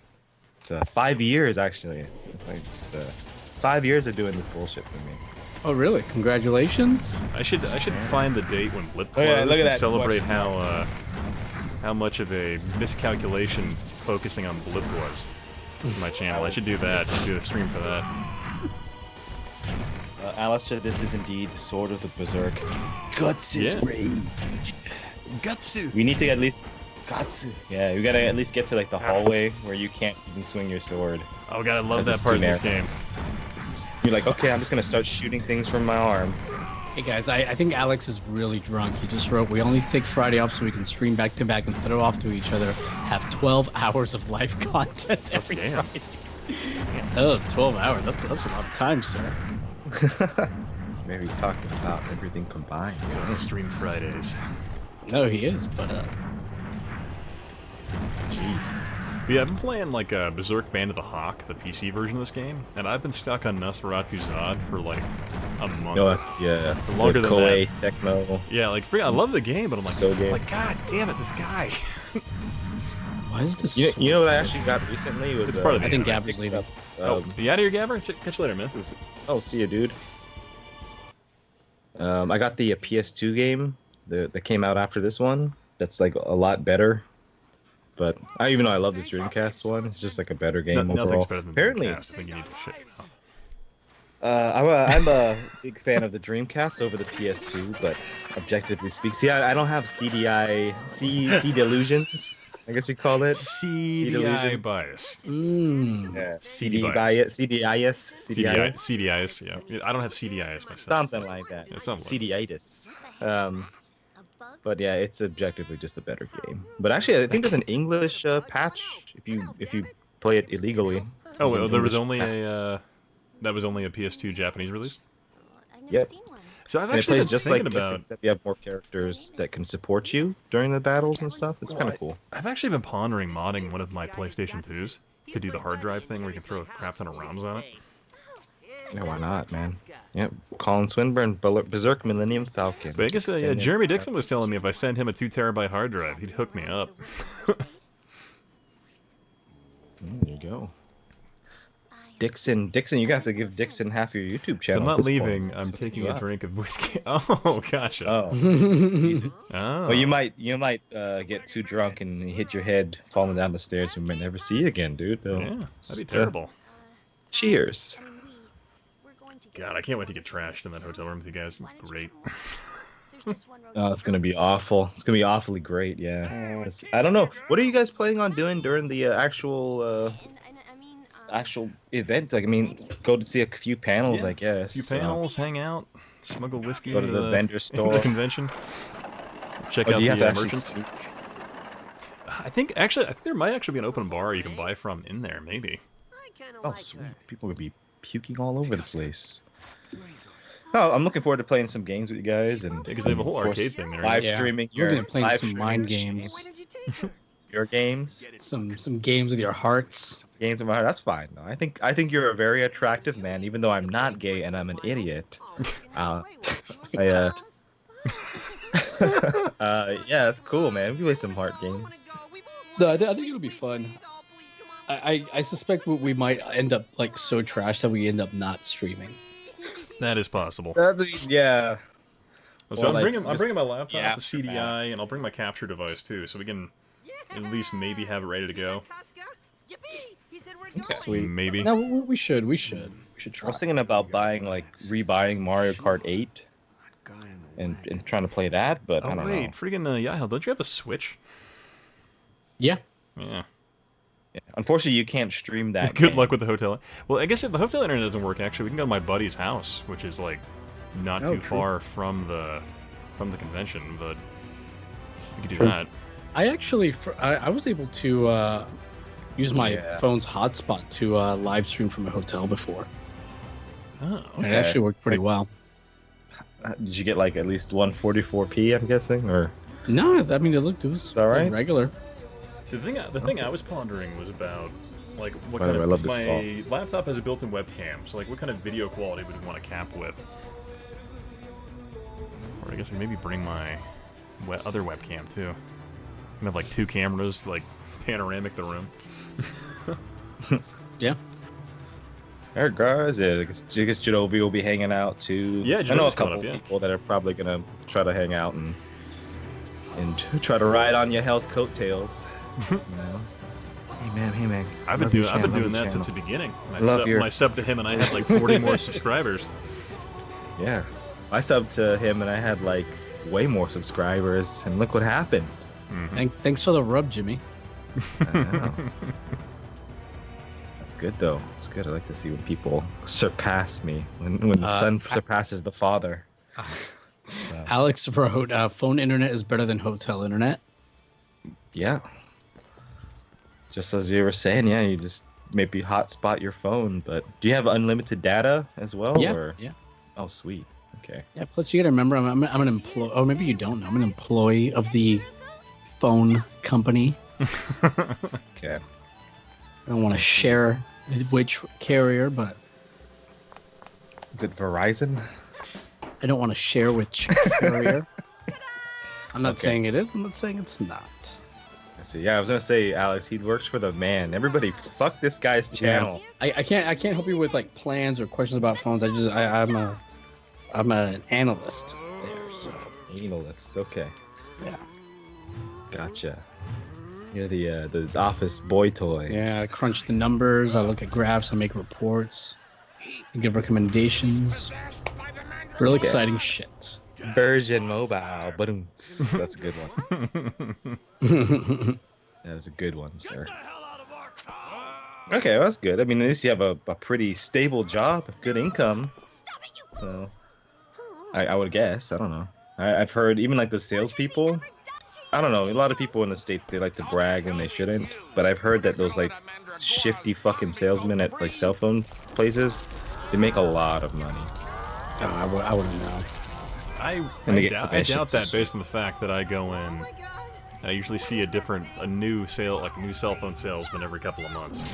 [SPEAKER 5] It's 5 years actually. It's like just 5 years of doing this bullshit for me.
[SPEAKER 2] Oh, really? Congratulations.
[SPEAKER 1] I should find the date when Blip
[SPEAKER 5] Oh, yeah,
[SPEAKER 1] closed
[SPEAKER 5] look at
[SPEAKER 1] and
[SPEAKER 5] that
[SPEAKER 1] celebrate
[SPEAKER 5] question.
[SPEAKER 1] how much of a miscalculation focusing on Blip was for my channel. I should do that. I should do a stream for that.
[SPEAKER 5] Alistair, this is indeed the sword of the berserk. Guts is rage.
[SPEAKER 1] Gutsu.
[SPEAKER 5] We need to at least Gatsu. Yeah, we gotta at least get to like the hallway where you can't even swing your sword.
[SPEAKER 1] Oh god, I love
[SPEAKER 5] Because
[SPEAKER 1] that
[SPEAKER 5] it's
[SPEAKER 1] part of
[SPEAKER 5] too
[SPEAKER 1] this
[SPEAKER 5] narrow.
[SPEAKER 1] game.
[SPEAKER 5] You're like, okay, I'm just gonna start shooting things from my arm.
[SPEAKER 2] Hey guys, I think Alex is really drunk. He just wrote, we only take Friday off so we can stream back to back and throw off to each other. Have 12 hours of live content every
[SPEAKER 1] damn.
[SPEAKER 2] Friday. Oh, 12 hours. That's a lot of time, sir.
[SPEAKER 5] Maybe he's talking about everything combined.
[SPEAKER 1] I stream Fridays.
[SPEAKER 2] No, he is, but
[SPEAKER 5] Jeez.
[SPEAKER 1] But yeah, I've been playing like Berserk Band of the Hawk, the PC version of this game, and I've been stuck on Nosferatu Zod for like a month.
[SPEAKER 5] No, that's
[SPEAKER 1] Longer than
[SPEAKER 5] Koei Techno.
[SPEAKER 1] Yeah, like I love the game, but I'm like,
[SPEAKER 5] So game.
[SPEAKER 1] god damn it, this guy.
[SPEAKER 2] why is this?
[SPEAKER 5] You know what I actually got recently was
[SPEAKER 1] It's part of the
[SPEAKER 2] I think
[SPEAKER 1] anime.
[SPEAKER 2] Gabber's leaving.
[SPEAKER 1] Oh, you out of here, Gabber? Catch you later, man.
[SPEAKER 5] Oh, see ya, dude. I got the PS2 game that came out after this one. That's like a lot better. But even though I love this Dreamcast one, it's just like a better game overall.
[SPEAKER 1] Nothing's better than
[SPEAKER 5] Apparently,
[SPEAKER 1] Dreamcast. I think you need to shit.
[SPEAKER 5] I'm a big fan of the Dreamcast over the PS2, but objectively speaking, see, I don't have CDI, C delusions, I guess you call it.
[SPEAKER 1] CDI
[SPEAKER 5] delusion.
[SPEAKER 1] bias.
[SPEAKER 5] Yeah,
[SPEAKER 1] CD
[SPEAKER 5] bias, CDIS,
[SPEAKER 1] CDIs, yeah. I don't have CDIs myself.
[SPEAKER 5] something like that.
[SPEAKER 1] Yeah, something like
[SPEAKER 5] CDitis. But yeah, it's objectively just a better game. But actually, I think there's an English patch. If you play it illegally.
[SPEAKER 1] Oh, well, there was
[SPEAKER 5] English.
[SPEAKER 1] only a that was only a PS2 Japanese release.
[SPEAKER 6] I've never
[SPEAKER 5] Yep.
[SPEAKER 6] seen one.
[SPEAKER 1] So I've
[SPEAKER 5] And it
[SPEAKER 1] actually
[SPEAKER 5] plays
[SPEAKER 1] been
[SPEAKER 5] just like
[SPEAKER 1] thinking
[SPEAKER 5] this,
[SPEAKER 1] about.
[SPEAKER 5] except you have more characters that can support you during the battles and stuff. It's kind of cool.
[SPEAKER 1] I've actually been pondering modding one of my PlayStation 2s to do the hard drive thing where you can throw a crap ton of ROMs on it.
[SPEAKER 5] Yeah, why not, man? Yep. Colin Swinburne, Berserk Millennium Falcon.
[SPEAKER 1] But I guess yeah,
[SPEAKER 5] Send it.
[SPEAKER 1] Jeremy Dixon was telling me if I send him a 2 terabyte hard drive, he'd hook me up.
[SPEAKER 5] There you go. Dixon, you got to give Dixon half your YouTube
[SPEAKER 1] So
[SPEAKER 5] channel.
[SPEAKER 1] I'm not
[SPEAKER 5] at this
[SPEAKER 1] leaving.
[SPEAKER 5] point.
[SPEAKER 1] I'm
[SPEAKER 5] So
[SPEAKER 1] taking
[SPEAKER 5] you
[SPEAKER 1] a
[SPEAKER 5] are.
[SPEAKER 1] drink of whiskey. Oh, gotcha.
[SPEAKER 5] Oh. Jesus.
[SPEAKER 1] Oh.
[SPEAKER 5] Well, you might get too drunk and hit your head falling down the stairs and we might never see you again, dude.
[SPEAKER 1] Yeah, that'd be
[SPEAKER 5] Just,
[SPEAKER 1] terrible.
[SPEAKER 5] Cheers.
[SPEAKER 6] I mean, we're going to
[SPEAKER 1] God, I can't wait to get trashed in that hotel room with you guys. Great.
[SPEAKER 6] There's just one road
[SPEAKER 5] Oh, it's gonna be awful. It's gonna be awfully great. Yeah. I don't know. What are you guys planning on doing during the actual
[SPEAKER 6] and I mean,
[SPEAKER 5] actual event? Like, I mean, go to see a few panels,
[SPEAKER 1] Yeah,
[SPEAKER 5] I guess.
[SPEAKER 1] A few panels, hang out, smuggle whiskey
[SPEAKER 5] Go to
[SPEAKER 1] into
[SPEAKER 5] the vendor
[SPEAKER 1] into
[SPEAKER 5] store.
[SPEAKER 1] the convention. Check
[SPEAKER 5] Oh,
[SPEAKER 1] out
[SPEAKER 5] do you have
[SPEAKER 1] the
[SPEAKER 5] to actually
[SPEAKER 1] merchants.
[SPEAKER 5] sneak?
[SPEAKER 1] I think there might actually be an open bar you can buy from in there, maybe.
[SPEAKER 5] Oh, sweet. People would be puking all over the place. Oh, I'm looking forward to playing some games with you guys and
[SPEAKER 1] Because they have a whole
[SPEAKER 5] of course,
[SPEAKER 1] arcade thing there.
[SPEAKER 5] live
[SPEAKER 2] Yeah.
[SPEAKER 5] streaming.
[SPEAKER 2] We're
[SPEAKER 5] your-
[SPEAKER 2] gonna play
[SPEAKER 5] live
[SPEAKER 2] some
[SPEAKER 5] streaming
[SPEAKER 2] mind
[SPEAKER 5] your-
[SPEAKER 2] games,
[SPEAKER 5] Your games.
[SPEAKER 2] some games with your hearts.
[SPEAKER 5] Games of my heart. That's fine. Though. I think you're a very attractive man, even though I'm not gay and I'm an idiot. Yeah, that's cool, man. We can play some heart games.
[SPEAKER 2] No, I think it'll be fun. I suspect we might end up like so trash that we end up not streaming.
[SPEAKER 1] That is possible.
[SPEAKER 5] Yeah.
[SPEAKER 1] So
[SPEAKER 5] Or
[SPEAKER 1] I'm
[SPEAKER 5] like
[SPEAKER 1] bringing
[SPEAKER 5] just
[SPEAKER 1] my laptop,
[SPEAKER 5] the
[SPEAKER 1] the
[SPEAKER 5] aftermath.
[SPEAKER 1] CDI, and I'll bring my capture device too, so we can at least maybe have it ready to go.
[SPEAKER 2] Sweet.
[SPEAKER 1] Maybe.
[SPEAKER 2] No, we should
[SPEAKER 5] I
[SPEAKER 2] try.
[SPEAKER 5] was thinking about rebuying Mario Kart 8 and trying to play that, but I
[SPEAKER 1] Oh
[SPEAKER 5] don't
[SPEAKER 1] wait,
[SPEAKER 5] know.
[SPEAKER 1] freaking Yahel, don't you have a Switch?
[SPEAKER 2] Yeah.
[SPEAKER 1] Yeah.
[SPEAKER 5] Yeah. Unfortunately, you can't stream that.
[SPEAKER 1] Good
[SPEAKER 5] game.
[SPEAKER 1] luck with the hotel. Well, I guess if the hotel internet doesn't work, actually, we can go to my buddy's house, which is like not
[SPEAKER 5] Oh,
[SPEAKER 1] too
[SPEAKER 5] true.
[SPEAKER 1] far from the convention, but we could do
[SPEAKER 5] True.
[SPEAKER 1] that.
[SPEAKER 2] I actually I was able to use my
[SPEAKER 5] Yeah.
[SPEAKER 2] phone's hotspot to live stream from a hotel before.
[SPEAKER 1] Oh,
[SPEAKER 2] And it
[SPEAKER 5] Okay.
[SPEAKER 2] actually worked pretty well.
[SPEAKER 5] Did you get like at least 144p? I'm guessing, or
[SPEAKER 2] No, I mean it was
[SPEAKER 5] that right?
[SPEAKER 2] regular.
[SPEAKER 1] so the thing I was pondering was about like what
[SPEAKER 5] By the
[SPEAKER 1] kind
[SPEAKER 5] way, I
[SPEAKER 1] of
[SPEAKER 5] love this
[SPEAKER 1] my laptop has a built-in webcam, so like what kind of video quality would we want to cap with? Or I guess I can maybe bring my other webcam too. I can have like 2 cameras, like panoramic the room.
[SPEAKER 2] Yeah.
[SPEAKER 5] There, guys. Yeah, I guess Genovi will be hanging out too.
[SPEAKER 1] Yeah,
[SPEAKER 5] I know a
[SPEAKER 1] Genovi's coming
[SPEAKER 5] couple
[SPEAKER 1] up, yeah.
[SPEAKER 5] people that are probably gonna try to hang out and try to ride on your hell's coattails. You know? Hey man.
[SPEAKER 1] I've been doing that since the beginning. When I subbed to him and I had like 40 more subscribers.
[SPEAKER 5] Yeah, I subbed to him and I had like way more subscribers, and look what happened.
[SPEAKER 2] Thanks for the rub, Jimmy.
[SPEAKER 5] I know. That's good though. It's good. I like to see when people surpass me. When the son surpasses the father.
[SPEAKER 2] Alex wrote, "Phone internet is better than hotel internet."
[SPEAKER 5] Yeah. Just as you were saying, yeah, you just maybe hotspot your phone, but do you have unlimited data as well?
[SPEAKER 2] Yeah,
[SPEAKER 5] Or?
[SPEAKER 2] yeah,
[SPEAKER 5] Oh, sweet. Okay.
[SPEAKER 2] yeah. Plus, you gotta remember, I'm an employee. Oh, maybe you don't know. I'm an employee of the phone company.
[SPEAKER 5] Okay.
[SPEAKER 2] I don't want to share which carrier, but
[SPEAKER 5] Is it Verizon?
[SPEAKER 2] I don't want to share which carrier. I'm not
[SPEAKER 5] Okay.
[SPEAKER 2] saying it is. I'm not saying it's not.
[SPEAKER 5] I see. Yeah, I was gonna say, Alex, he works for the man. Everybody, fuck this guy's channel.
[SPEAKER 2] I can't help you with like plans or questions about phones. I'm an analyst there. So
[SPEAKER 5] Analyst. Okay.
[SPEAKER 2] yeah,
[SPEAKER 5] Gotcha. You're the office boy toy.
[SPEAKER 2] yeah. I crunch the numbers. I look at graphs. I make reports. I give recommendations. Real
[SPEAKER 5] Okay.
[SPEAKER 2] exciting shit.
[SPEAKER 5] Version mobile. Boom. That's a good one. That is a good one, sir. Okay, well, that's good. I mean, at least you have a pretty stable job, good income. So, I would guess. I don't know. I've heard even like the salespeople. I don't know. A lot of people in the States, they like to brag and they shouldn't. But I've heard that those like shifty fucking salesmen at like cell phone places, they make a lot of money.
[SPEAKER 2] I wouldn't know.
[SPEAKER 1] I
[SPEAKER 5] And they get
[SPEAKER 1] doubt
[SPEAKER 5] commissions.
[SPEAKER 1] that based on the fact that I go in, and I usually see a new cell phone salesman every couple of months.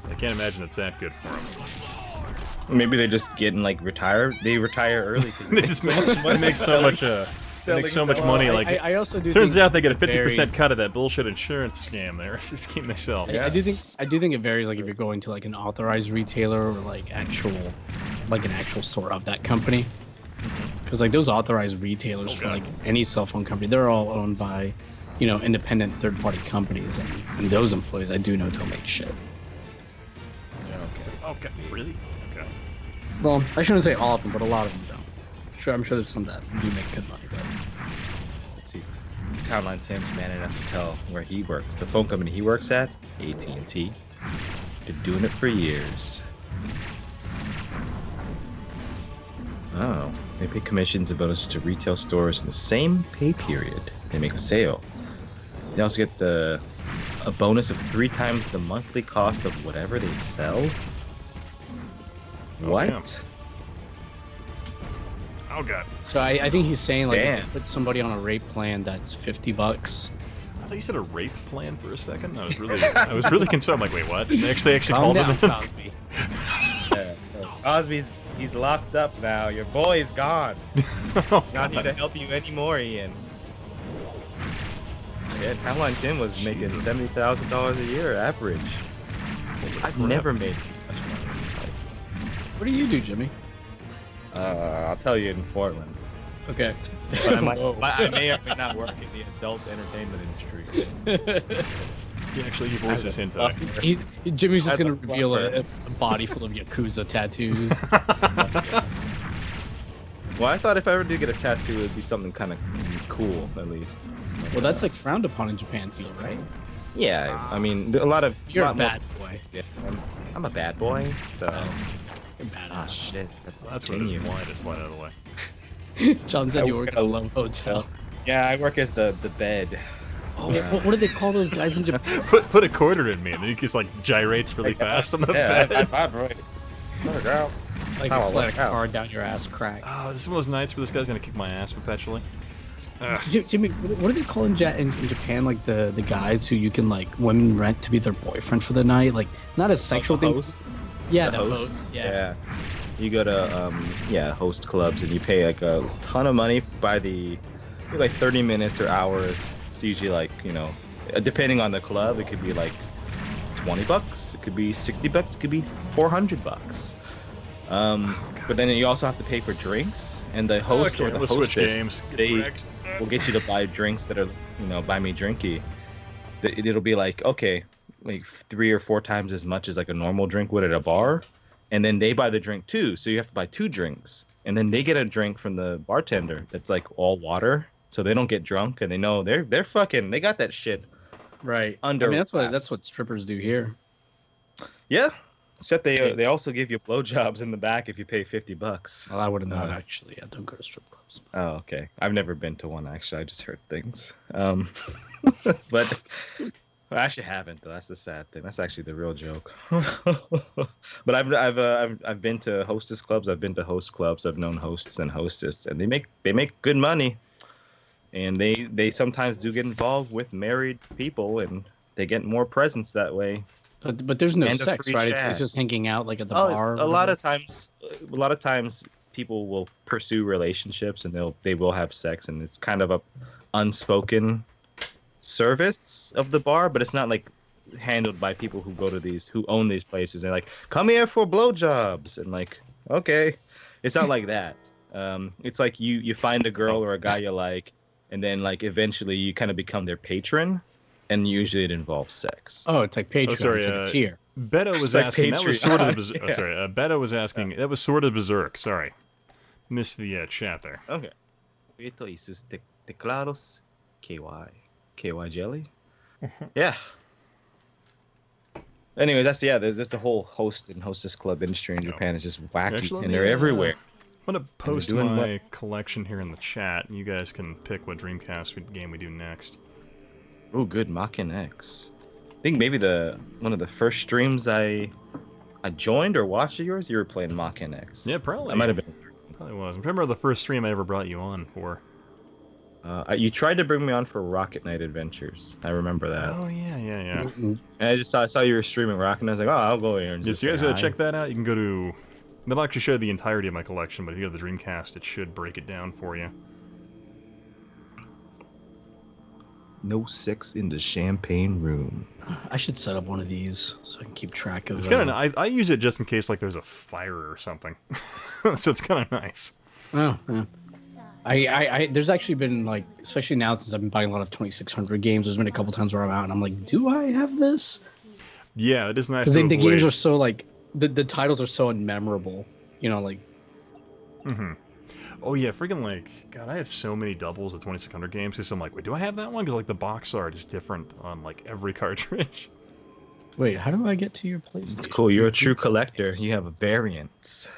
[SPEAKER 1] I can't imagine it's that good for them.
[SPEAKER 5] Maybe they're just getting like retired. They retire early because
[SPEAKER 1] They just make so much money. Like
[SPEAKER 2] I also do.
[SPEAKER 1] turns
[SPEAKER 2] think
[SPEAKER 1] out they get a
[SPEAKER 2] it
[SPEAKER 1] 50%
[SPEAKER 2] varies.
[SPEAKER 1] cut of that bullshit insurance scam there. Scheme they sell.
[SPEAKER 2] I do think it varies. Like if you're going to like an authorized retailer or like an actual store of that company, because like those authorized retailers for like any cell phone company, they're all owned by, independent third-party companies, and those employees I do know don't make shit.
[SPEAKER 1] Okay. Really? Okay.
[SPEAKER 2] Well, I shouldn't say all of them, but a lot of them don't. Sure, I'm sure there's some that do make good money. But
[SPEAKER 5] let's see. Townline Tim's man enough to tell where he works. The phone company he works at, AT&T. Been doing it for years. Oh, they pay commissions and bonuses to retail stores in the same pay period. They make a sale. They also get a bonus of 3 times the monthly cost of whatever they sell. What?
[SPEAKER 1] damn. Oh god.
[SPEAKER 2] so I think he's saying like if
[SPEAKER 5] Damn.
[SPEAKER 2] you put somebody on a rate plan that's $50.
[SPEAKER 1] I thought you said a rape plan for a second. I was really concerned. I'm like, wait, what? They actually
[SPEAKER 2] Calm
[SPEAKER 1] called
[SPEAKER 2] down,
[SPEAKER 1] him.
[SPEAKER 2] Cosby.
[SPEAKER 5] He's locked up now. Your boy's gone.
[SPEAKER 1] Oh,
[SPEAKER 5] Not here
[SPEAKER 1] God.
[SPEAKER 5] to help you anymore, Ian. Yeah, Timeline Tim was making
[SPEAKER 1] Jesus.
[SPEAKER 5] $70,000 a year average. I've
[SPEAKER 1] crap.
[SPEAKER 5] never made much money.
[SPEAKER 2] What do you do, Jimmy?
[SPEAKER 5] I'll tell you in Portland.
[SPEAKER 2] Okay.
[SPEAKER 5] But
[SPEAKER 2] Whoa.
[SPEAKER 5] I may or may not work in the adult entertainment industry.
[SPEAKER 1] He voices hentai.
[SPEAKER 2] Jimmy's just
[SPEAKER 5] I'd
[SPEAKER 2] gonna
[SPEAKER 5] love
[SPEAKER 2] reveal
[SPEAKER 5] for
[SPEAKER 2] a body full of Yakuza tattoos.
[SPEAKER 5] Well, I thought if I ever did get a tattoo, it'd be something kind of cool, at least.
[SPEAKER 2] Well, that's like frowned upon in Japan still, right?
[SPEAKER 5] Yeah, I mean, a lot of...
[SPEAKER 2] You're a
[SPEAKER 5] lot more-
[SPEAKER 2] bad boy.
[SPEAKER 5] Yeah, I'm a bad boy, so...
[SPEAKER 2] You're
[SPEAKER 5] Ah,
[SPEAKER 2] badass.
[SPEAKER 5] shit.
[SPEAKER 1] That's what it is. Why to slide out of the way.
[SPEAKER 2] John said
[SPEAKER 5] I
[SPEAKER 2] you
[SPEAKER 5] work
[SPEAKER 2] work
[SPEAKER 5] at
[SPEAKER 2] at
[SPEAKER 5] a
[SPEAKER 2] a love hotel.
[SPEAKER 5] Yeah, I work as the bed.
[SPEAKER 2] Oh, what do they call those guys in Japan?
[SPEAKER 1] Put a quarter in me, and then he just like gyrates really fast on the
[SPEAKER 5] Yeah,
[SPEAKER 1] bed.
[SPEAKER 5] right. Girl.
[SPEAKER 2] Like
[SPEAKER 5] Oh,
[SPEAKER 2] slide a
[SPEAKER 5] work out.
[SPEAKER 2] car down your ass crack.
[SPEAKER 1] Oh, this is one of those nights where this guy's gonna kick my ass perpetually. Ugh.
[SPEAKER 2] Jimmy, what do they call in Japan? Like the guys who you can like women rent to be their boyfriend for the night, like not a sexual thing.
[SPEAKER 5] Host.
[SPEAKER 2] Yeah,
[SPEAKER 5] The
[SPEAKER 2] the
[SPEAKER 5] host.
[SPEAKER 2] host.
[SPEAKER 5] Yeah. You go to host clubs and you pay like a ton of money by like 30 minutes or hours. It's usually like, depending on the club, it could be like $20, it could be $60, it could be $400. But then you also have to pay for drinks, and the host
[SPEAKER 1] Okay,
[SPEAKER 5] or the
[SPEAKER 1] let's switch
[SPEAKER 5] hostess,
[SPEAKER 1] games. Get
[SPEAKER 5] they
[SPEAKER 1] wrecked.
[SPEAKER 5] will get you to buy drinks that are, buy me drinky. It'll be like, okay, like 3 or 4 times as much as like a normal drink would at a bar, and then they buy the drink too, so you have to buy 2 drinks, and then they get a drink from the bartender that's like all water, so they don't get drunk, and they know they're fucking, they got that shit.
[SPEAKER 2] Right.
[SPEAKER 5] Under
[SPEAKER 2] I mean, that's
[SPEAKER 5] wraps.
[SPEAKER 2] what strippers do here.
[SPEAKER 5] Yeah, except they also give you blowjobs in the back if you pay $50.
[SPEAKER 2] Well, I wouldn't know actually. I don't go to strip clubs.
[SPEAKER 5] Oh, okay. I've never been to one actually. I just heard things. But I actually haven't though. That's the sad thing. That's actually the real joke. But I've been to hostess clubs. I've been to host clubs. I've known hosts and hostess, and they make good money. And they sometimes do get involved with married people, and they get more presents that way.
[SPEAKER 2] But there's no
[SPEAKER 5] And a
[SPEAKER 2] sex,
[SPEAKER 5] free
[SPEAKER 2] right?
[SPEAKER 5] chat.
[SPEAKER 2] It's just hanging out like at the
[SPEAKER 5] Oh,
[SPEAKER 2] bar.
[SPEAKER 5] a lot of times people will pursue relationships and they will have sex, and it's kind of a unspoken service of the bar, but it's not like handled by people who own these places. They're like, come here for blowjobs, and like, okay, it's not like that. It's like you find a girl or a guy you like, and then like eventually you kind of become their patron, and usually it involves sex.
[SPEAKER 2] Oh, it's like Patreon.
[SPEAKER 1] sorry,
[SPEAKER 2] it's like a tier.
[SPEAKER 1] Beto was
[SPEAKER 5] It's like
[SPEAKER 1] asking. That was sort of the
[SPEAKER 5] Patreon,
[SPEAKER 1] berserk.
[SPEAKER 5] yeah.
[SPEAKER 1] Sorry, Beto was asking. That was sort of berserk. Sorry, missed the chat there.
[SPEAKER 5] Okay. Esto y sus teclados KY jelly. Yeah. Anyways, that's the whole host and hostess club industry in Japan is just wacky,
[SPEAKER 1] Actually,
[SPEAKER 5] and they're
[SPEAKER 1] let me,
[SPEAKER 5] everywhere.
[SPEAKER 1] I'm gonna post
[SPEAKER 5] doing
[SPEAKER 1] my collection here in the chat, and you guys can pick what Dreamcast game we do next.
[SPEAKER 5] Oh, good Makin X. think maybe one of the first streams I joined or watched of yours, you were playing Mach NX.
[SPEAKER 1] Yeah, probably.
[SPEAKER 5] I might have been.
[SPEAKER 1] Probably was. I remember the first stream I ever brought you on for.
[SPEAKER 5] You tried to bring me on for Rocket Knight Adventures. I remember that.
[SPEAKER 1] Oh yeah.
[SPEAKER 5] And I just saw you were streaming Rocket, and I was like, oh, I'll go here and
[SPEAKER 1] Yes,
[SPEAKER 5] just
[SPEAKER 1] you guys
[SPEAKER 5] say
[SPEAKER 1] gotta
[SPEAKER 5] hi.
[SPEAKER 1] check that out. You can go to. That'll actually show the entirety of my collection, but if you go to the Dreamcast, it should break it down for you.
[SPEAKER 5] No sex in the champagne room.
[SPEAKER 2] I should set up one of these so I can keep track of.
[SPEAKER 1] It's kind of. I use it just in case like there's a fire or something, so it's kind of nice.
[SPEAKER 2] Oh, yeah. I there's actually been like, especially now since I've been buying a lot of 2600 games. There's been a couple times where I'm out and I'm like, do I have this?
[SPEAKER 1] Yeah, it is nice.
[SPEAKER 2] Because
[SPEAKER 1] To
[SPEAKER 2] the
[SPEAKER 1] avoid...
[SPEAKER 2] games are so like the titles are so unmemorable. You know, like.
[SPEAKER 1] Oh yeah, freaking like God! I have so many doubles of 2600 games because I'm like, wait, do I have that one? Because like the box art is different on like every cartridge.
[SPEAKER 2] Wait, how do I get to your place?
[SPEAKER 5] It's cool. You're a true collector. You have variants.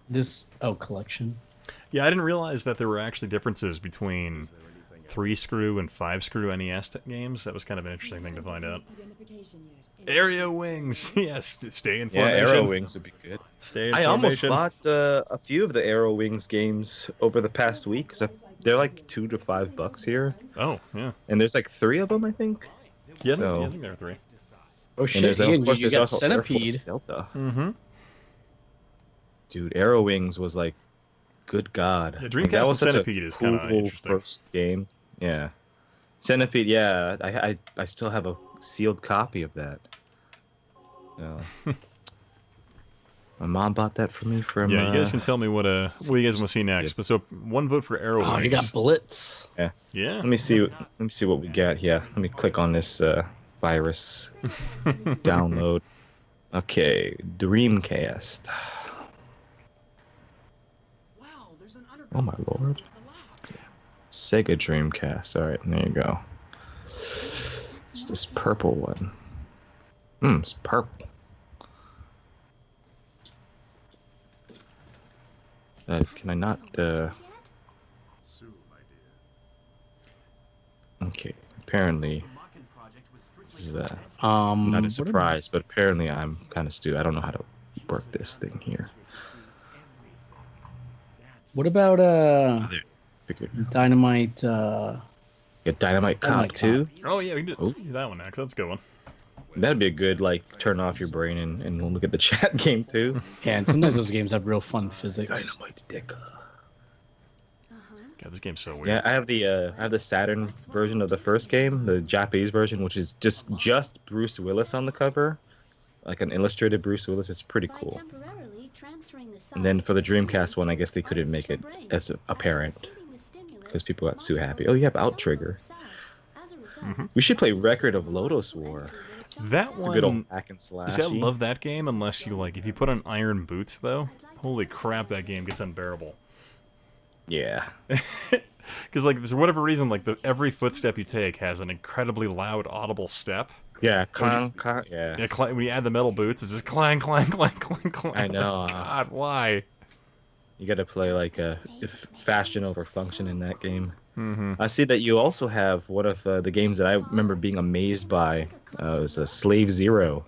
[SPEAKER 2] This collection.
[SPEAKER 1] Yeah, I didn't realize that there were actually differences between 3-screw and 5-screw NES games. That was kind of an interesting thing to find out. Aero Wings, yes, stay in
[SPEAKER 5] Yeah,
[SPEAKER 1] formation.
[SPEAKER 5] Arrow Wings would be good.
[SPEAKER 1] Stay in
[SPEAKER 5] I almost
[SPEAKER 1] formation.
[SPEAKER 5] bought a few of the Arrow Wings games over the past week because they're like $2 to $5 here,
[SPEAKER 1] Oh yeah,
[SPEAKER 5] and there's like 3 of them, I think.
[SPEAKER 1] yeah,
[SPEAKER 5] So-
[SPEAKER 1] I think there are 3.
[SPEAKER 2] Oh
[SPEAKER 5] And
[SPEAKER 2] shit!
[SPEAKER 5] there's,
[SPEAKER 2] Ian,
[SPEAKER 5] of course,
[SPEAKER 2] you
[SPEAKER 5] there's
[SPEAKER 2] got
[SPEAKER 5] also Air Force
[SPEAKER 2] Centipede.
[SPEAKER 5] Delta.
[SPEAKER 1] Mm-hmm.
[SPEAKER 5] Dude, Arrow Wings was like, good God.
[SPEAKER 1] Yeah,
[SPEAKER 5] Like,
[SPEAKER 1] Dreamcast
[SPEAKER 5] that
[SPEAKER 1] and
[SPEAKER 5] was such a
[SPEAKER 1] Centipede is kinda
[SPEAKER 5] cool
[SPEAKER 1] interesting.
[SPEAKER 5] First game. Yeah, Centipede. Yeah, I still have a sealed copy of that. My mom bought that for me from.
[SPEAKER 1] Yeah, you guys can tell me what you guys want to see next. But so one vote for Arrow
[SPEAKER 2] Oh,
[SPEAKER 1] Wings.
[SPEAKER 2] you got Blitz.
[SPEAKER 5] Yeah.
[SPEAKER 1] Yeah.
[SPEAKER 5] Let me see what we got here. Let me click on this virus download. Okay, Dreamcast. Oh my lord. Sega Dreamcast. All right, there you go. It's this purple one. It's purple. Can I not? Okay. Apparently, this is not a surprise, but apparently I'm kind of stupid. I don't know how to work this thing here.
[SPEAKER 2] What about
[SPEAKER 5] Figured.
[SPEAKER 2] Dynamite?
[SPEAKER 5] Get Dynamite Cop
[SPEAKER 2] Dynamite
[SPEAKER 5] 2.
[SPEAKER 1] Oh yeah, we can
[SPEAKER 5] Oh.
[SPEAKER 1] do that one next. That's a good one.
[SPEAKER 5] That'd be a good like turn off your brain and look at the chat game too.
[SPEAKER 2] Yeah, and sometimes those games have real fun physics.
[SPEAKER 5] Dynamite Decker.
[SPEAKER 1] God, this game's so weird.
[SPEAKER 5] Yeah, I have the Saturn version of the first game, the Japanese version, which is just Bruce Willis on the cover, like an illustrated Bruce Willis. It's pretty cool. And then for the Dreamcast one, I guess they couldn't make it as apparent because people got too happy. Oh, you have Outrigger. We should play Record of Lotus War.
[SPEAKER 1] That
[SPEAKER 5] It's a
[SPEAKER 1] one.
[SPEAKER 5] good old hack and slash.
[SPEAKER 1] See, I love that game unless you like if you put on iron boots though. Holy crap, that game gets unbearable.
[SPEAKER 5] Yeah.
[SPEAKER 1] Because like for whatever reason, like every footstep you take has an incredibly loud, audible step.
[SPEAKER 5] Yeah. Clang, yeah.
[SPEAKER 1] Yeah, when you add the metal boots, it's just clang, clang, clang, clang, clang.
[SPEAKER 5] I know.
[SPEAKER 1] God, why?
[SPEAKER 5] You got to play like a fashion over function in that game. I see that you also have one of the games that I remember being amazed by. It was a Slave Zero.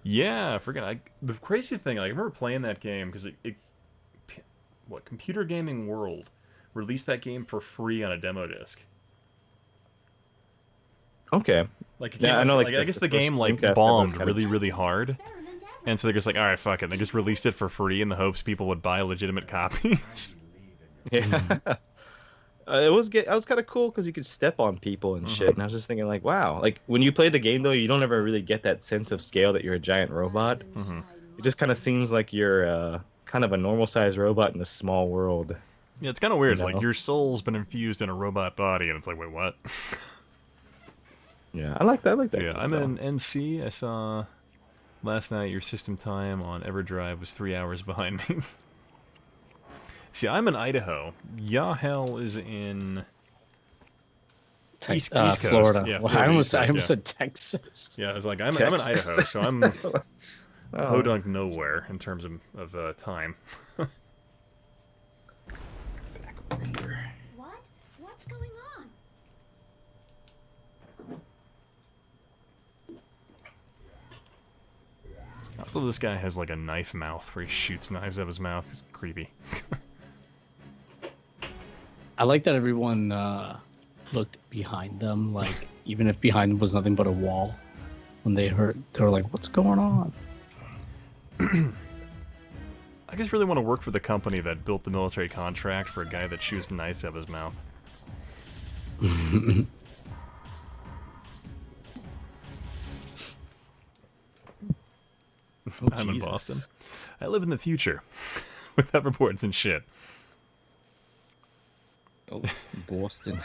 [SPEAKER 1] Yeah, the crazy thing, like, I remember playing that game because Computer Gaming World released that game for free on a demo disc.
[SPEAKER 5] Okay.
[SPEAKER 1] Like, it
[SPEAKER 5] Yeah,
[SPEAKER 1] came
[SPEAKER 5] I
[SPEAKER 1] out-
[SPEAKER 5] know, like,
[SPEAKER 1] I
[SPEAKER 5] the
[SPEAKER 1] guess the
[SPEAKER 5] first
[SPEAKER 1] game like
[SPEAKER 5] Dreamcast, that was
[SPEAKER 1] bombed
[SPEAKER 5] kinda
[SPEAKER 1] really, really hard, and so they're just like, all right, fuck it. They just released it for free in the hopes people would buy legitimate copies.
[SPEAKER 5] Yeah. It was kind of cool because you could step on people and shit. And I was just thinking, like, wow. Like, when you play the game, though, you don't ever really get that sense of scale that you're a giant robot. It just kind of seems like you're kind of a normal-sized robot in a small world.
[SPEAKER 1] Yeah, it's kind of weird.
[SPEAKER 5] You
[SPEAKER 1] Like,
[SPEAKER 5] know?
[SPEAKER 1] your soul's been infused in a robot body, and it's like, wait, what?
[SPEAKER 5] Yeah, I like that.
[SPEAKER 1] So, yeah,
[SPEAKER 5] game,
[SPEAKER 1] I'm
[SPEAKER 5] though.
[SPEAKER 1] in NC. I saw last night your system time on EverDrive was 3 hours behind me. See, I'm in Idaho. Yahel is in East Coast.
[SPEAKER 2] Florida.
[SPEAKER 1] Yeah,
[SPEAKER 2] Well,
[SPEAKER 1] Florida,
[SPEAKER 2] I almost
[SPEAKER 1] East Coast, yeah.
[SPEAKER 2] said Texas.
[SPEAKER 1] Yeah, I was like, I'm in
[SPEAKER 5] Texas.
[SPEAKER 1] Idaho, so I'm podunk nowhere in terms of time.
[SPEAKER 6] What? What's going on?
[SPEAKER 1] Also, this guy has like a knife mouth where he shoots knives out of his mouth. It's creepy.
[SPEAKER 2] I like that everyone looked behind them, like even if behind them was nothing but a wall. When they were like, "What's going on?"
[SPEAKER 1] I just really want to work for the company that built the military contract for a guy that shoots knives out of his mouth. I'm in
[SPEAKER 5] Jesus.
[SPEAKER 1] Boston. I live in the future with hoverboards and shit.
[SPEAKER 5] Oh, Boston.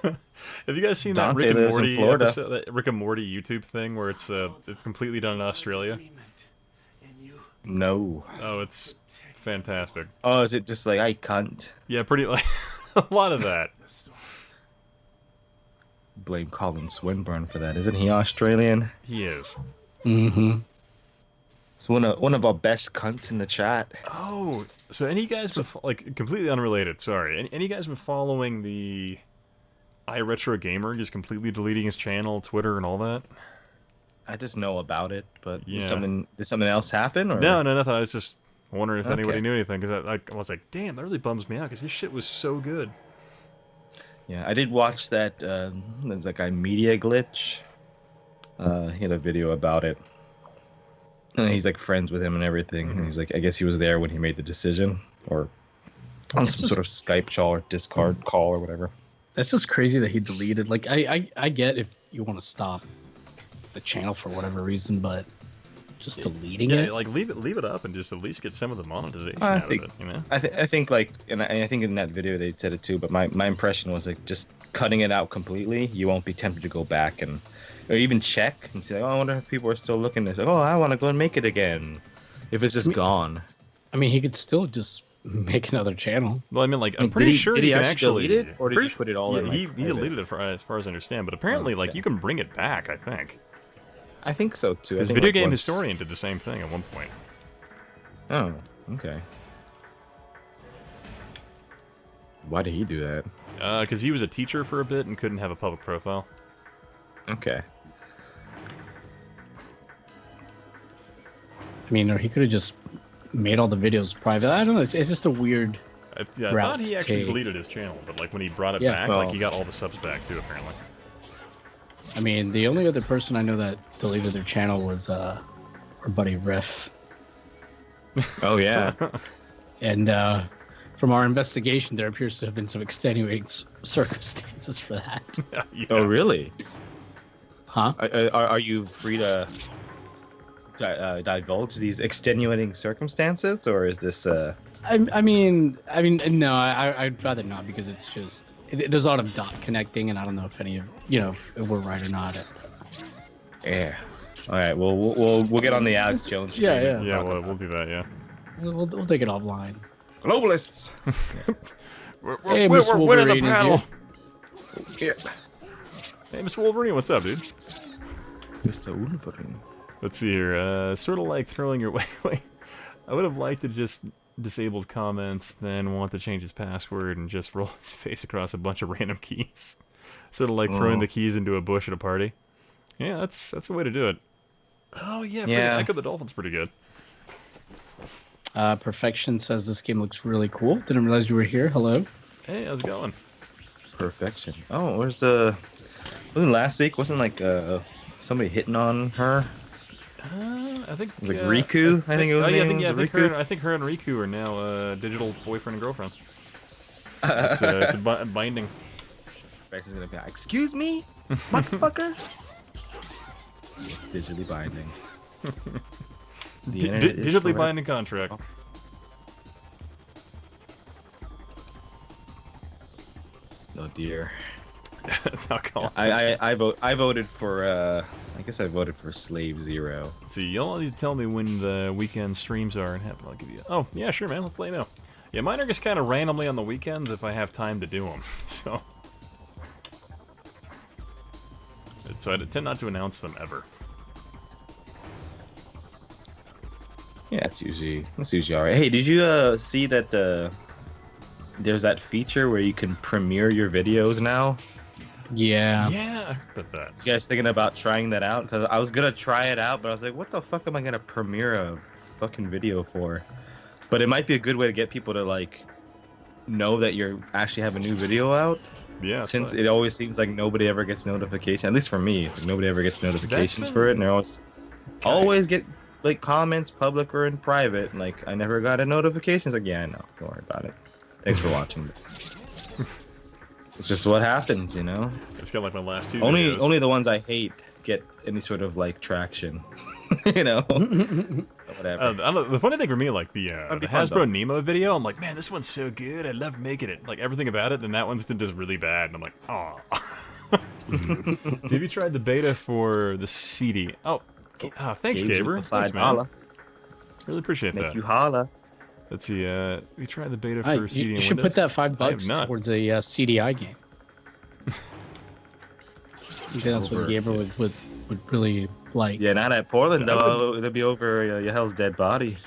[SPEAKER 1] Have you guys seen
[SPEAKER 5] Dante
[SPEAKER 1] that Rick and
[SPEAKER 5] lives in
[SPEAKER 1] Morty
[SPEAKER 5] Florida.
[SPEAKER 1] episode, that Rick and Morty YouTube thing where it's completely done in Australia?
[SPEAKER 5] No.
[SPEAKER 1] Oh, it's fantastic.
[SPEAKER 5] Oh, is it just like I cunt?
[SPEAKER 1] Yeah, pretty like a lot of that.
[SPEAKER 5] Blame Colin Swinburne for that. Isn't he Australian?
[SPEAKER 1] He is.
[SPEAKER 2] Mm-hmm.
[SPEAKER 5] It's one of our best cunts in the chat.
[SPEAKER 1] Oh, so any guys been like completely unrelated? Sorry, any guys been following the iRetro Gamer just completely deleting his channel, Twitter, and all that?
[SPEAKER 5] I just know about it, but
[SPEAKER 1] Yeah.
[SPEAKER 5] did something else happen? Or?
[SPEAKER 1] No, nothing. I was just wondering if anybody
[SPEAKER 5] Okay.
[SPEAKER 1] knew anything because I was like, damn, that really bums me out because his shit was so good.
[SPEAKER 5] Yeah, I did watch that. There's like a media glitch. He had a video about it. And he's like friends with him and everything. And he's like, I guess he was there when he made the decision, or on some sort of Skype call or Discord call or whatever.
[SPEAKER 2] That's just crazy that he deleted. Like, I get if you want to stop the channel for whatever reason, but just deleting
[SPEAKER 1] Yeah,
[SPEAKER 2] it.
[SPEAKER 1] like leave it up and just at least get some of the monetization
[SPEAKER 5] I
[SPEAKER 1] out
[SPEAKER 5] think-
[SPEAKER 1] of it. You know?
[SPEAKER 5] I think like, and I think in that video they said it too. But my impression was like just cutting it out completely. You won't be tempted to go back and or even check and see like, oh, I wonder if people are still looking at this. Like, oh, I want to go and make it again. If it's just gone.
[SPEAKER 2] I mean, he could still just make another channel.
[SPEAKER 1] Well, I mean, like I'm
[SPEAKER 5] Did
[SPEAKER 1] pretty
[SPEAKER 5] he-
[SPEAKER 1] sure
[SPEAKER 5] did
[SPEAKER 1] he
[SPEAKER 5] he
[SPEAKER 1] can
[SPEAKER 5] actually
[SPEAKER 1] actually
[SPEAKER 5] delete it, or did
[SPEAKER 1] pretty
[SPEAKER 5] he put it all
[SPEAKER 1] yeah,
[SPEAKER 5] in, like,
[SPEAKER 1] he
[SPEAKER 5] private?
[SPEAKER 1] deleted it as far as I understand, but apparently, like
[SPEAKER 5] Okay.
[SPEAKER 1] you can bring it back. I think
[SPEAKER 5] I think so too. I
[SPEAKER 1] because
[SPEAKER 5] think,
[SPEAKER 1] Video
[SPEAKER 5] like,
[SPEAKER 1] Game
[SPEAKER 5] once-
[SPEAKER 1] Historian did the same thing at one point.
[SPEAKER 5] Oh, okay. Why did he do that?
[SPEAKER 1] Because he was a teacher for a bit and couldn't have a public profile.
[SPEAKER 5] Okay.
[SPEAKER 2] I mean, or he could have just made all the videos private. I don't know. It's just a weird.
[SPEAKER 1] I
[SPEAKER 2] Route
[SPEAKER 1] thought he
[SPEAKER 2] to
[SPEAKER 1] actually
[SPEAKER 2] take.
[SPEAKER 1] deleted his channel, but like when he brought it
[SPEAKER 2] Yeah,
[SPEAKER 1] back,
[SPEAKER 5] well-
[SPEAKER 1] like he got all the subs back too. Apparently.
[SPEAKER 2] I mean, the only other person I know that deleted their channel was our buddy Riff.
[SPEAKER 5] Oh yeah.
[SPEAKER 2] And from our investigation, there appears to have been some extenuating circumstances for that.
[SPEAKER 1] Yeah.
[SPEAKER 5] Oh really?
[SPEAKER 2] Huh?
[SPEAKER 5] Are you free to divulge these extenuating circumstances, or is this?
[SPEAKER 2] I mean, no, I'd rather not because it's just there's a lot of dot connecting, and I don't know if any of if we're right or not.
[SPEAKER 5] Yeah. All right. Well, we'll get on the Alex Jones. Stream
[SPEAKER 2] Yeah,
[SPEAKER 5] and
[SPEAKER 1] Yeah,
[SPEAKER 5] talk
[SPEAKER 1] we'll
[SPEAKER 5] about
[SPEAKER 1] do that. Yeah.
[SPEAKER 2] We'll take it offline.
[SPEAKER 5] globalists.
[SPEAKER 1] We're
[SPEAKER 2] Hey, Miss
[SPEAKER 1] winning the
[SPEAKER 2] Wolverine is
[SPEAKER 1] battle.
[SPEAKER 2] here.
[SPEAKER 5] Yeah.
[SPEAKER 1] Hey, Mr. Wolverine, what's up, dude?
[SPEAKER 5] Mr. Wolverine.
[SPEAKER 1] Let's see here. Sort of like throwing your wait. I would have liked to just disabled comments, then want to change his password and just roll his face across a bunch of random keys. Sort of like throwing
[SPEAKER 5] Oh.
[SPEAKER 1] the keys into a bush at a party. Yeah, that's the way to do it. Oh yeah,
[SPEAKER 5] Yeah.
[SPEAKER 1] Echo the Dolphin's pretty good.
[SPEAKER 2] Perfection says this game looks really cool. Didn't realize you were here. Hello.
[SPEAKER 1] Hey, how's it going?
[SPEAKER 5] Perfection. Oh, where's the? Wasn't last week? Wasn't like somebody hitting on her?
[SPEAKER 1] I think
[SPEAKER 5] It was like Riku. I think it was.
[SPEAKER 1] Oh yeah,
[SPEAKER 5] named
[SPEAKER 1] I think
[SPEAKER 5] Riku.
[SPEAKER 1] her and Riku are now digital boyfriend and girlfriend. It's a binding.
[SPEAKER 5] Bryce is gonna be like, excuse me, motherfucker. It's digitally binding. The internet is
[SPEAKER 1] Digitally
[SPEAKER 5] forever.
[SPEAKER 1] binding contract.
[SPEAKER 5] Oh dear.
[SPEAKER 1] That's how called.
[SPEAKER 5] I voted for. I guess I voted for Slave Zero.
[SPEAKER 1] See, you'll need to tell me when the weekend streams are and happen. I'll give you. Oh yeah, sure, man. Let's let you know. Yeah, mine are just kind of randomly on the weekends if I have time to do them. So I tend not to announce them ever.
[SPEAKER 5] Yeah, that's usually alright. Hey, did you see that there's that feature where you can premiere your videos now?
[SPEAKER 2] Yeah.
[SPEAKER 1] Yeah, I heard about that.
[SPEAKER 5] You guys thinking about trying that out? Because I was gonna try it out, but I was like, what the fuck am I gonna premiere a fucking video for? But it might be a good way to get people to like know that you're actually have a new video out.
[SPEAKER 1] Yeah.
[SPEAKER 5] Since
[SPEAKER 1] totally.
[SPEAKER 5] it always seems like nobody ever gets notification, at least for me, like, nobody ever gets notifications
[SPEAKER 1] been-
[SPEAKER 5] for it, and they're always get like comments, public or in private. And, like, I never got a notification. It's like, yeah, I know. Don't worry about it. Thanks for watching. It's just what happens, you know.
[SPEAKER 1] It's got like my last two
[SPEAKER 5] Only
[SPEAKER 1] videos.
[SPEAKER 5] only the ones I hate get any sort of like traction. You know. Whatever.
[SPEAKER 1] I don't know, the funny thing for me, like the
[SPEAKER 5] be fun,
[SPEAKER 1] Hasbro
[SPEAKER 5] though.
[SPEAKER 1] Nemo video, I'm like, man, this one's so good. I love making it. Like everything about it, and that one's just really bad. And I'm like, oh. Have you tried the beta for the CD? Oh, thanks,
[SPEAKER 5] Gave you
[SPEAKER 1] Gaber.
[SPEAKER 5] the
[SPEAKER 1] Thanks, man.
[SPEAKER 5] $5.
[SPEAKER 1] Really appreciate
[SPEAKER 5] Make
[SPEAKER 1] that.
[SPEAKER 5] you holla.
[SPEAKER 1] Let's see. We tried the beta
[SPEAKER 2] Hi,
[SPEAKER 1] for CD
[SPEAKER 2] you
[SPEAKER 1] and
[SPEAKER 2] should
[SPEAKER 1] Windows.
[SPEAKER 2] put that $5
[SPEAKER 1] I have not.
[SPEAKER 2] towards a CDI game. I think that's what
[SPEAKER 5] Over.
[SPEAKER 2] Gaber would really like.
[SPEAKER 5] Yeah, not at Portland
[SPEAKER 1] So I
[SPEAKER 5] though. It'll be over your hell's dead body.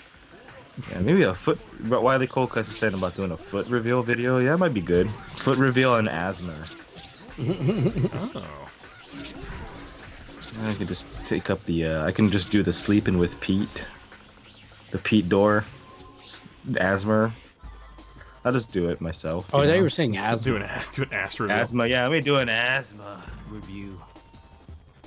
[SPEAKER 5] Yeah, maybe a foot. Wiley Colecuss was saying about doing a foot reveal video. Yeah, that might be good. Foot reveal on asthma.
[SPEAKER 1] Oh.
[SPEAKER 5] I could just take up the. I can just do the sleeping with Pete. The Pete door. Asthma. I'll just do it myself.
[SPEAKER 2] Oh, I thought
[SPEAKER 5] know?
[SPEAKER 2] you were saying
[SPEAKER 1] Do
[SPEAKER 2] asthma.
[SPEAKER 1] an ass reveal.
[SPEAKER 5] Asthma. Yeah, let me do an asthma review.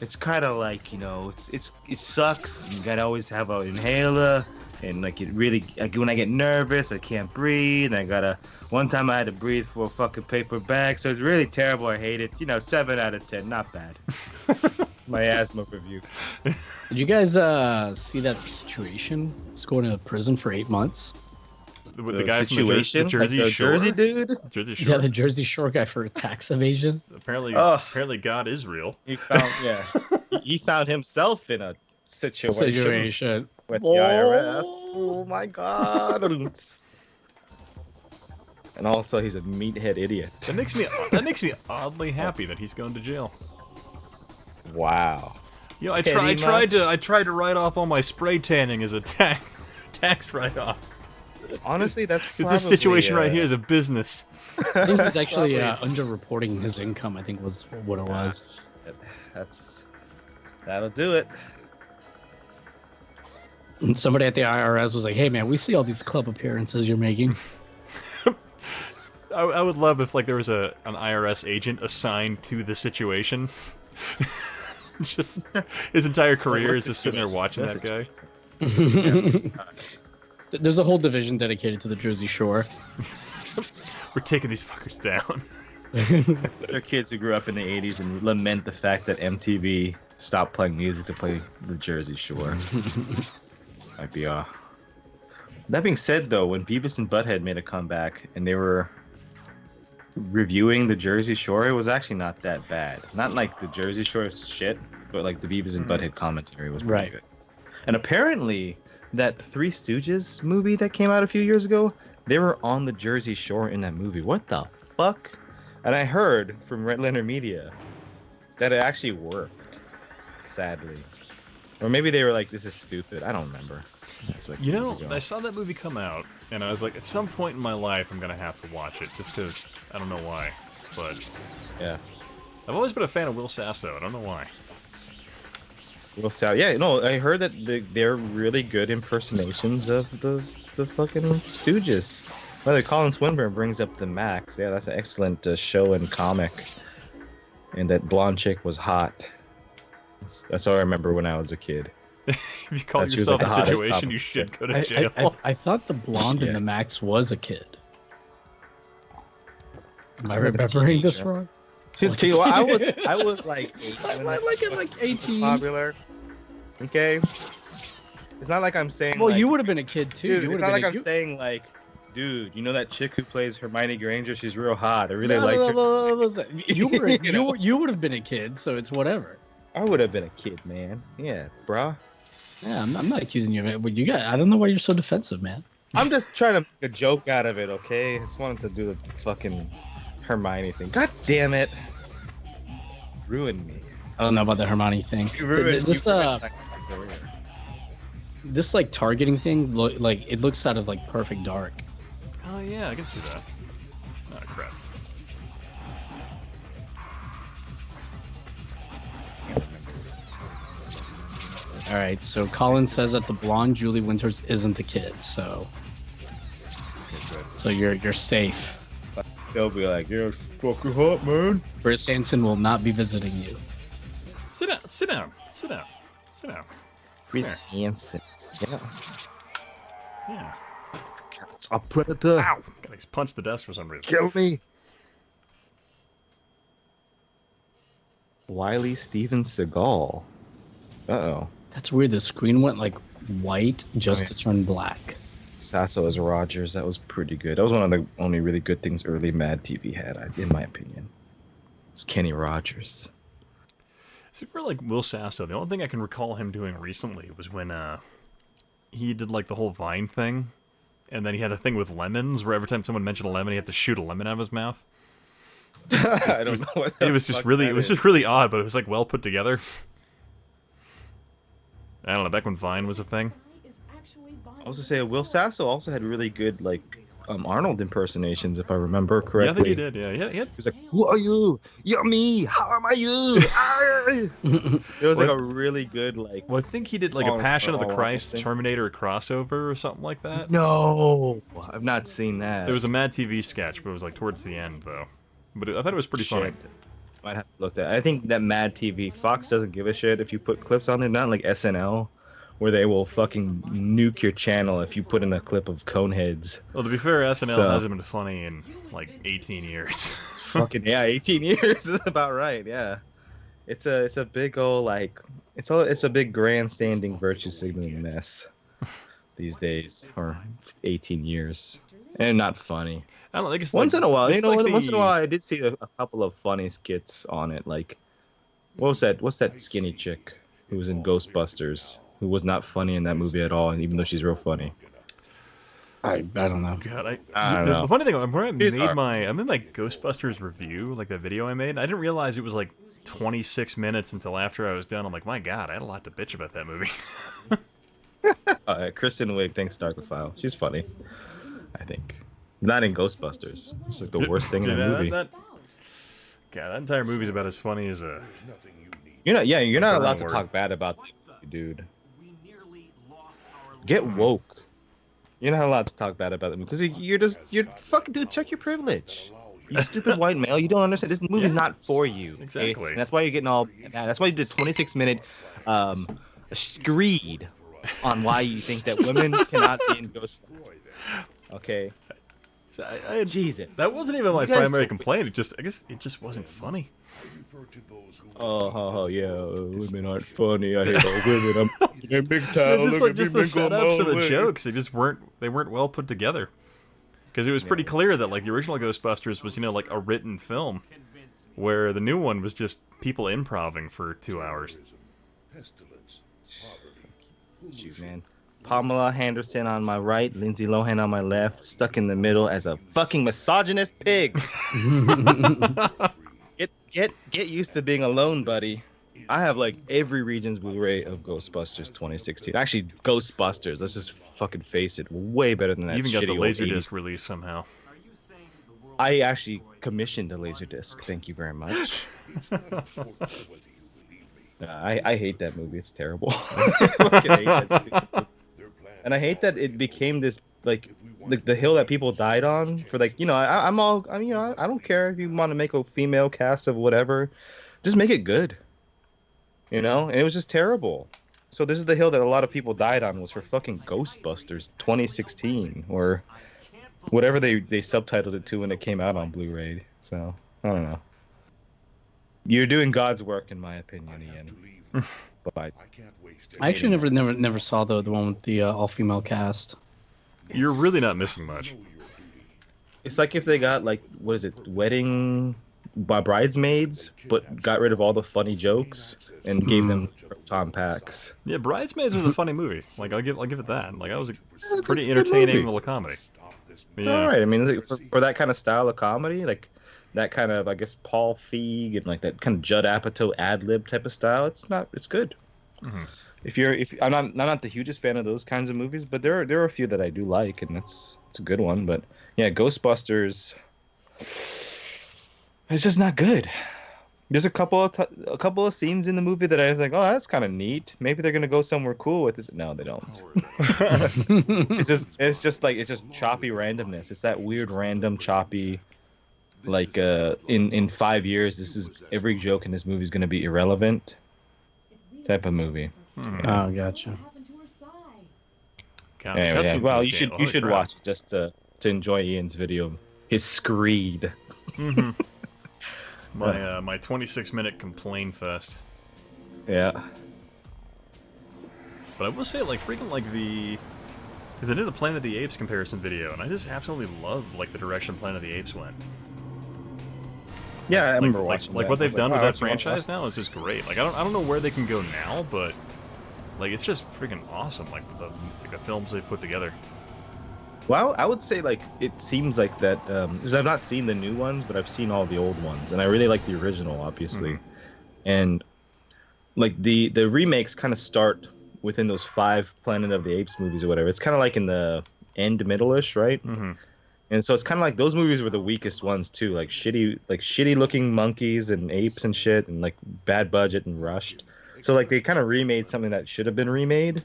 [SPEAKER 5] It's kind of like, you know, it sucks. You gotta always have an inhaler, and like it really, like when I get nervous, I can't breathe. And one time I had to breathe for a fucking paper bag, so it's really terrible. I hate it. You know, 7 out of 10, not bad. My asthma review.
[SPEAKER 2] Did you guys see that situation? He's going to prison for 8 months.
[SPEAKER 1] With the guys from the
[SPEAKER 5] situation,
[SPEAKER 1] Jersey
[SPEAKER 5] like the
[SPEAKER 1] Shore.
[SPEAKER 5] Jersey dude.
[SPEAKER 1] Jersey
[SPEAKER 2] Yeah,
[SPEAKER 1] Shore.
[SPEAKER 2] the Jersey Shore guy for tax evasion.
[SPEAKER 1] Apparently,
[SPEAKER 5] Ugh.
[SPEAKER 1] apparently God is real.
[SPEAKER 5] He found, yeah, he found himself in a situation with the IRS. Oh my god. And also, he's a meathead idiot.
[SPEAKER 1] That makes me oddly happy that he's going to jail.
[SPEAKER 5] Wow.
[SPEAKER 1] You know, I
[SPEAKER 5] Petty
[SPEAKER 1] tried
[SPEAKER 5] much?
[SPEAKER 1] to write off all my spray tanning as a tax write-off.
[SPEAKER 5] Honestly, that's
[SPEAKER 1] It's
[SPEAKER 5] probably,
[SPEAKER 1] this situation right here is a business.
[SPEAKER 2] I think he's actually underreporting his income, I think was what it was.
[SPEAKER 5] That'll do it.
[SPEAKER 2] And somebody at the IRS was like, hey man, we see all these club appearances you're making.
[SPEAKER 1] I would love if like there was an IRS agent assigned to the situation. Just his entire career is just sitting there watching that guy.
[SPEAKER 2] There's a whole division dedicated to the Jersey Shore.
[SPEAKER 1] We're taking these fuckers down.
[SPEAKER 5] They're kids who grew up in the 80s and lament the fact that MTV stopped playing music to play the Jersey Shore. Might be That being said, though, when Beavis and Butthead made a comeback and they were reviewing the Jersey Shore, it was actually not that bad. Not like the Jersey Shore shit, but like the Beavis and Butthead commentary was pretty
[SPEAKER 2] Right.
[SPEAKER 5] good. And apparently, that Three Stooges movie that came out a few years ago, they were on the Jersey Shore in that movie. What the fuck? And I heard from Red Letter Media that it actually worked, sadly. Or maybe they were like, this is stupid. I don't remember. That's like
[SPEAKER 1] You
[SPEAKER 5] years
[SPEAKER 1] know,
[SPEAKER 5] ago.
[SPEAKER 1] I saw that movie come out, and I was like, at some point in my life, I'm gonna have to watch it, just because I don't know why. But
[SPEAKER 5] Yeah.
[SPEAKER 1] I've always been a fan of Will Sasso. I don't know why.
[SPEAKER 5] Will Sal. Yeah, no, I heard that they're really good impersonations of the fucking Stooges. Whether Colin Swinburne brings up the Max. Yeah, that's an excellent show and comic. And that blonde chick was hot. That's all I remember when I was a kid.
[SPEAKER 1] If you call
[SPEAKER 5] She was,
[SPEAKER 1] yourself
[SPEAKER 5] like,
[SPEAKER 1] a
[SPEAKER 5] the hottest
[SPEAKER 1] situation,
[SPEAKER 5] top
[SPEAKER 1] you
[SPEAKER 5] of
[SPEAKER 1] should
[SPEAKER 5] shit.
[SPEAKER 1] go to jail.
[SPEAKER 2] I thought the blonde in
[SPEAKER 5] Yeah.
[SPEAKER 2] the Max was a kid. Am I remembering this wrong?
[SPEAKER 5] Tell you what, I was like 8 when
[SPEAKER 2] I like it like 18.
[SPEAKER 5] popular. Okay? It's not like I'm saying
[SPEAKER 2] Well,
[SPEAKER 5] like,
[SPEAKER 2] you would have been a kid too.
[SPEAKER 5] dude,
[SPEAKER 2] You
[SPEAKER 5] it's
[SPEAKER 2] would
[SPEAKER 5] not
[SPEAKER 2] have
[SPEAKER 5] like
[SPEAKER 2] been
[SPEAKER 5] I'm
[SPEAKER 2] you-
[SPEAKER 5] saying like, dude, you know that chick who plays Hermione Granger? She's real hot. I really
[SPEAKER 2] No,
[SPEAKER 5] liked
[SPEAKER 2] no,
[SPEAKER 5] her.
[SPEAKER 2] no, no, listen. You were
[SPEAKER 5] You know?
[SPEAKER 2] you would have been a kid, so it's whatever.
[SPEAKER 5] I would have been a kid, man. Yeah, bruh.
[SPEAKER 2] Yeah, I'm not accusing you of it, but you got. I don't know why you're so defensive, man.
[SPEAKER 5] I'm just trying to make a joke out of it, okay? I just wanted to do the fucking Hermione thing. God damn it. Ruined me.
[SPEAKER 2] I don't know about the Hermione thing.
[SPEAKER 5] You ruined,
[SPEAKER 2] This
[SPEAKER 5] you ruined my career.
[SPEAKER 2] this like targeting thing, like it looks out of like Perfect Dark.
[SPEAKER 1] Oh yeah, I can see that. Oh crap.
[SPEAKER 2] All right, so Colin says that the blonde Julie Winters isn't a kid, so you're safe.
[SPEAKER 5] They'll be like, "You're fucking hot, man."
[SPEAKER 2] Chris Hansen will not be visiting you.
[SPEAKER 1] Sit down. Sit down. Sit down. Sit down.
[SPEAKER 5] Chris
[SPEAKER 1] There.
[SPEAKER 5] Hansen. Yeah.
[SPEAKER 1] Yeah.
[SPEAKER 5] It's a predator.
[SPEAKER 1] Ow! God, he's punched the desk for some reason.
[SPEAKER 5] Kill me. Wiley Steven Seagal. Uh-oh.
[SPEAKER 2] That's weird. The screen went like white just to turn black.
[SPEAKER 5] Sasso as Rogers. That was pretty good. That was one of the only really good things early Mad TV had, in my opinion. It's Kenny Rogers.
[SPEAKER 1] Super like Will Sasso. The only thing I can recall him doing recently was when he did like the whole Vine thing, and then he had a thing with lemons where every time someone mentioned a lemon, he had to shoot a lemon out of his mouth.
[SPEAKER 5] I don't know what
[SPEAKER 1] It was just really odd, but it was like well put together. I don't know, back when Vine was a thing.
[SPEAKER 5] I was gonna say Will Sasso also had really good like Arnold impersonations, if I remember correctly.
[SPEAKER 1] Yeah, I think he did. Yeah,
[SPEAKER 5] He was like, "Who are you? You're me. How am I you?" It was like a really good like.
[SPEAKER 1] Well, I think he did like a Passion of the Christ
[SPEAKER 5] thing.
[SPEAKER 1] Terminator crossover or something like that.
[SPEAKER 5] No, I've not seen that.
[SPEAKER 1] There was a Mad TV sketch, but it was like towards the end though. But I thought it was pretty funny.
[SPEAKER 5] Might have to look at. I think that Mad TV, Fox doesn't give a shit if you put clips on there, not like SNL, where they will fucking nuke your channel if you put in a clip of Coneheads.
[SPEAKER 1] Well, to be fair, SNL
[SPEAKER 5] So-
[SPEAKER 1] hasn't been funny in like 18 years.
[SPEAKER 5] Fucking yeah, 18 years is about right. Yeah, it's a big old like it's a big grandstanding virtue signaling mess these days, or 18 years, and not funny.
[SPEAKER 1] I don't know. I guess
[SPEAKER 5] Once in a while,
[SPEAKER 1] it's like
[SPEAKER 5] once in a
[SPEAKER 1] the-
[SPEAKER 5] while, I did see a couple of funny skits on it. Like, what was that? What's that skinny chick who was in Ghostbusters? Who was not funny in that movie at all, even though she's real funny.
[SPEAKER 2] I don't know.
[SPEAKER 1] God,
[SPEAKER 5] I don't
[SPEAKER 1] the
[SPEAKER 5] know.
[SPEAKER 1] funny thing, when I
[SPEAKER 5] She's
[SPEAKER 1] made
[SPEAKER 5] hard.
[SPEAKER 1] I made my Ghostbusters review, like that video I made. I didn't realize it was like 26 minutes until after I was done. I'm like, my God, I had a lot to bitch about that movie.
[SPEAKER 5] Kristen Wiig, thanks Darkophile. She's funny, I think. Not in Ghostbusters. It's like the worst thing in
[SPEAKER 1] Dude,
[SPEAKER 5] the movie.
[SPEAKER 1] God, that entire movie's about as funny as a.
[SPEAKER 5] You're not allowed to
[SPEAKER 1] Word.
[SPEAKER 5] talk bad about the movie, dude. Get woke. You're not allowed to talk bad about them because you're fucking dude. Check your privilege. You stupid white male. You don't understand. This movie's
[SPEAKER 1] Yeah.
[SPEAKER 5] not for you. okay?
[SPEAKER 1] Exactly.
[SPEAKER 5] And that's why you're getting all. That's why you did a 26-minute screed on why you think that women cannot be in Ghostbusters. Okay.
[SPEAKER 1] So I
[SPEAKER 5] Jesus.
[SPEAKER 1] That wasn't even my
[SPEAKER 5] You guys-
[SPEAKER 1] primary complaint. I guess it just wasn't funny.
[SPEAKER 5] Oh yeah, women aren't funny. I hate all women. I'm in big town.
[SPEAKER 1] Just like just the setups of the jokes, they weren't well put together. Because it was pretty clear that like the original Ghostbusters was like a written film, where the new one was just people improving for 2 hours.
[SPEAKER 5] Shoot, man. Pamela Henderson on my right, Lindsay Lohan on my left, stuck in the middle as a fucking misogynist pig. Get used to being alone, buddy. I have like every region's Blu-ray of Ghostbusters 2016. Actually, Ghostbusters. Let's just fucking face it. Way better than that.
[SPEAKER 1] You even got the
[SPEAKER 5] shitty old 80s.
[SPEAKER 1] Laserdisc release somehow.
[SPEAKER 5] I actually commissioned a Laserdisc. Thank you very much. I hate that movie. It's terrible. I fucking hate that stupid movie. And I hate that it became this like the hill that people died on for like I don't care if you want to make a female cast of whatever, just make it good. And it was just terrible. So this is the hill that a lot of people died on, was for fucking Ghostbusters 2016 or whatever they subtitled it to when it came out on Blu-ray. So I don't know. You're doing God's work, in my opinion, Ian. But
[SPEAKER 2] I actually never saw the one with the all-female cast.
[SPEAKER 1] You're really not missing much.
[SPEAKER 5] it's like if they got like, what is it, Wedding by Bridesmaids, but got rid of all the funny jokes and gave them Tom Pax.
[SPEAKER 1] Yeah, Bridesmaids was a funny movie. Like I'll give it that. Like that was a
[SPEAKER 5] a
[SPEAKER 1] pretty
[SPEAKER 5] good
[SPEAKER 1] entertaining
[SPEAKER 5] movie.
[SPEAKER 1] little comedy. But
[SPEAKER 5] All
[SPEAKER 1] yeah.
[SPEAKER 5] right. I mean, like, for that kind of style of comedy, like that kind of, I guess, Paul Feig and like that kind of Judd Apatow ad lib type of style, it's good.
[SPEAKER 1] Mhm.
[SPEAKER 5] If I'm not the hugest fan of those kinds of movies, but there are a few that I do like, and it's a good one. But yeah, Ghostbusters, it's just not good. There's a couple of scenes in the movie that I was like, oh, that's kind of neat. Maybe they're gonna go somewhere cool with this. No, they don't. It's just choppy randomness. It's that weird random choppy, like in 5 years, this is every joke in this movie is gonna be irrelevant type of movie.
[SPEAKER 2] Oh, gotcha.
[SPEAKER 1] God,
[SPEAKER 5] Anyway, yeah.
[SPEAKER 1] cutscenes
[SPEAKER 5] Well,
[SPEAKER 1] in
[SPEAKER 5] you
[SPEAKER 1] this
[SPEAKER 5] should
[SPEAKER 1] game, holy crap.
[SPEAKER 5] watch it just to enjoy Ian's video, his screed.
[SPEAKER 1] My 26-minute complain fest.
[SPEAKER 5] Yeah.
[SPEAKER 1] But I will say, like, freaking, like, because I did a Planet of the Apes comparison video, and I just absolutely love, like, the direction Planet of the Apes went.
[SPEAKER 5] Yeah, I remember
[SPEAKER 1] Like,
[SPEAKER 5] watching
[SPEAKER 1] like
[SPEAKER 5] that.
[SPEAKER 1] what
[SPEAKER 5] I was
[SPEAKER 1] they've done
[SPEAKER 5] wow,
[SPEAKER 1] with that
[SPEAKER 5] that's one
[SPEAKER 1] franchise
[SPEAKER 5] last-
[SPEAKER 1] now is just great. Like, I don't know where they can go now, but, like, it's just freaking awesome, like, the films they've put together.
[SPEAKER 5] Well, I would say like it seems like that because I've not seen the new ones, but I've seen all the old ones, and I really like the original, obviously. And like the remakes kind of start within those 5 Planet of the Apes movies or whatever. It's kind of like in the end, middle-ish, right?
[SPEAKER 1] Mm-hmm.
[SPEAKER 5] And so it's kind of like those movies were the weakest ones too, like shitty looking monkeys and apes and shit, and like bad budget and rushed. So like they kind of remade something that should have been remade,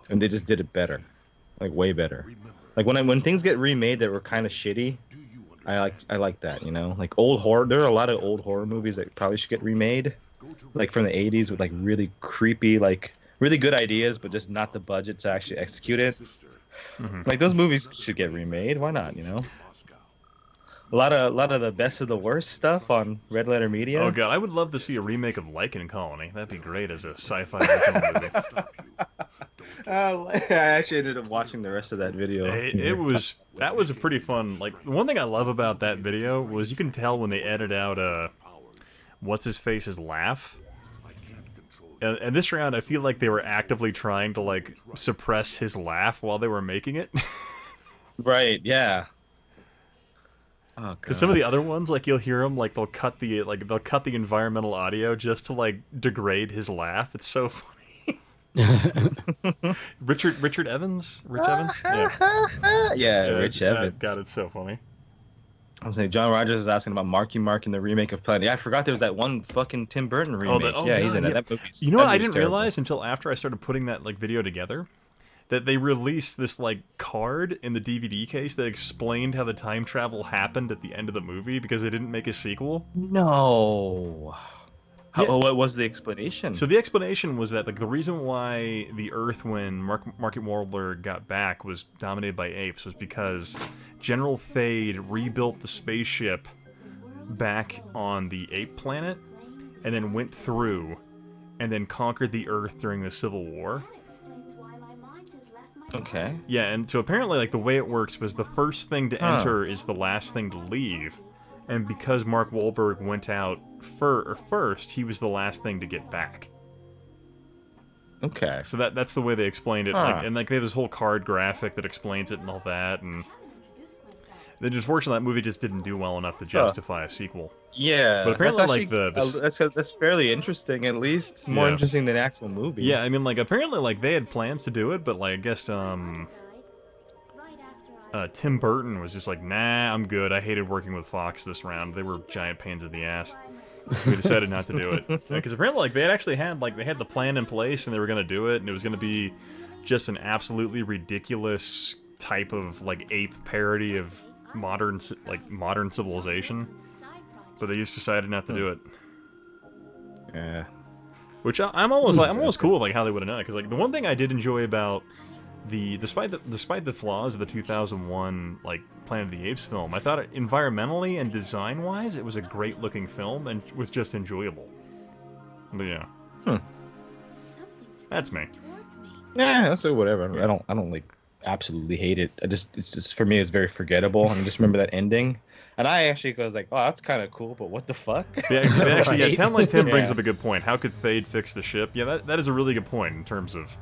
[SPEAKER 5] and they just did it better, like way better. Like when things get remade that were kind of shitty, I like that, you know. Like old horror, there are a lot of old horror movies that probably should get remade, like from the 80s with like really creepy, like really good ideas, but just not the budget to actually execute it. Like those movies should get remade. Why not? You know, a lot of the best of the worst stuff on Red Letter Media.
[SPEAKER 1] Oh god, I would love to see a remake of Lichen Colony. That'd be great as a sci-fi action movie.
[SPEAKER 5] I actually ended up watching the rest of that video.
[SPEAKER 1] That was a pretty fun. Like, the one thing I love about that video was you can tell when they edit out what's his face's laugh. And this round, I feel like they were actively trying to like suppress his laugh while they were making it.
[SPEAKER 5] Right? Yeah. Oh,
[SPEAKER 1] Because some of the other ones, like you'll hear them, like they'll cut the environmental audio just to like degrade his laugh. It's so funny. Richard Evans? Rich Evans?
[SPEAKER 5] Yeah, Rich Evans.
[SPEAKER 1] God, it's so funny.
[SPEAKER 5] I was saying, John Rogers is asking about Marky Mark in the remake of Planet. Yeah, I forgot there was that one fucking Tim Burton remake. He's in it. That movie's,
[SPEAKER 1] you know what? I didn't
[SPEAKER 5] terrible.
[SPEAKER 1] realize until after I started putting that like video together that they released this like card in the DVD case that explained how the time travel happened at the end of the movie because they didn't make a sequel.
[SPEAKER 5] No. What was the explanation?
[SPEAKER 1] So the explanation was that like the reason why the Earth, when Marky Wahlberg got back, was dominated by apes was because General Thade rebuilt the spaceship back on the ape planet, and then went through, and then conquered the Earth during the Civil War.
[SPEAKER 5] Okay.
[SPEAKER 1] Yeah, and so apparently like the way it works was the first thing to enter is the last thing to leave. And because Mark Wahlberg went out first, he was the last thing to get back.
[SPEAKER 5] Okay.
[SPEAKER 1] So that's the way they explained it. Like, and like they have this whole card graphic that explains it and all that. And then just fortunately that movie just didn't do well enough to justify a sequel.
[SPEAKER 5] Yeah.
[SPEAKER 1] But apparently
[SPEAKER 5] that's fairly interesting. At least it's more interesting than the actual movie.
[SPEAKER 1] Yeah, I mean like apparently like they had plans to do it, but like I guess Tim Burton was just like, nah, I'm good. I hated working with Fox this round. They were giant pains in the ass. So we decided not to do it. Because apparently, like, they had actually had, like, they had the plan in place and they were going to do it, and it was going to be just an absolutely ridiculous type of, like, ape parody of modern civilization. But they just decided not to do it.
[SPEAKER 5] Yeah.
[SPEAKER 1] Which I'm almost cool with, like, how they would have done it. Because, like, the one thing I did enjoy about despite the flaws of the 2001 like Planet of the Apes film, I thought environmentally and design wise it was a great looking film and was just enjoyable. But yeah, that's me.
[SPEAKER 5] Yeah, so whatever. I don't like absolutely hate it. It's just for me it's very forgettable. I just remember that ending, and I actually was like, oh, that's kind of cool, but what the fuck?
[SPEAKER 1] Yeah, actually,
[SPEAKER 5] Right?
[SPEAKER 1] Tim brings up a good point. How could Thade fix the ship? Yeah, that is a really good point in terms of.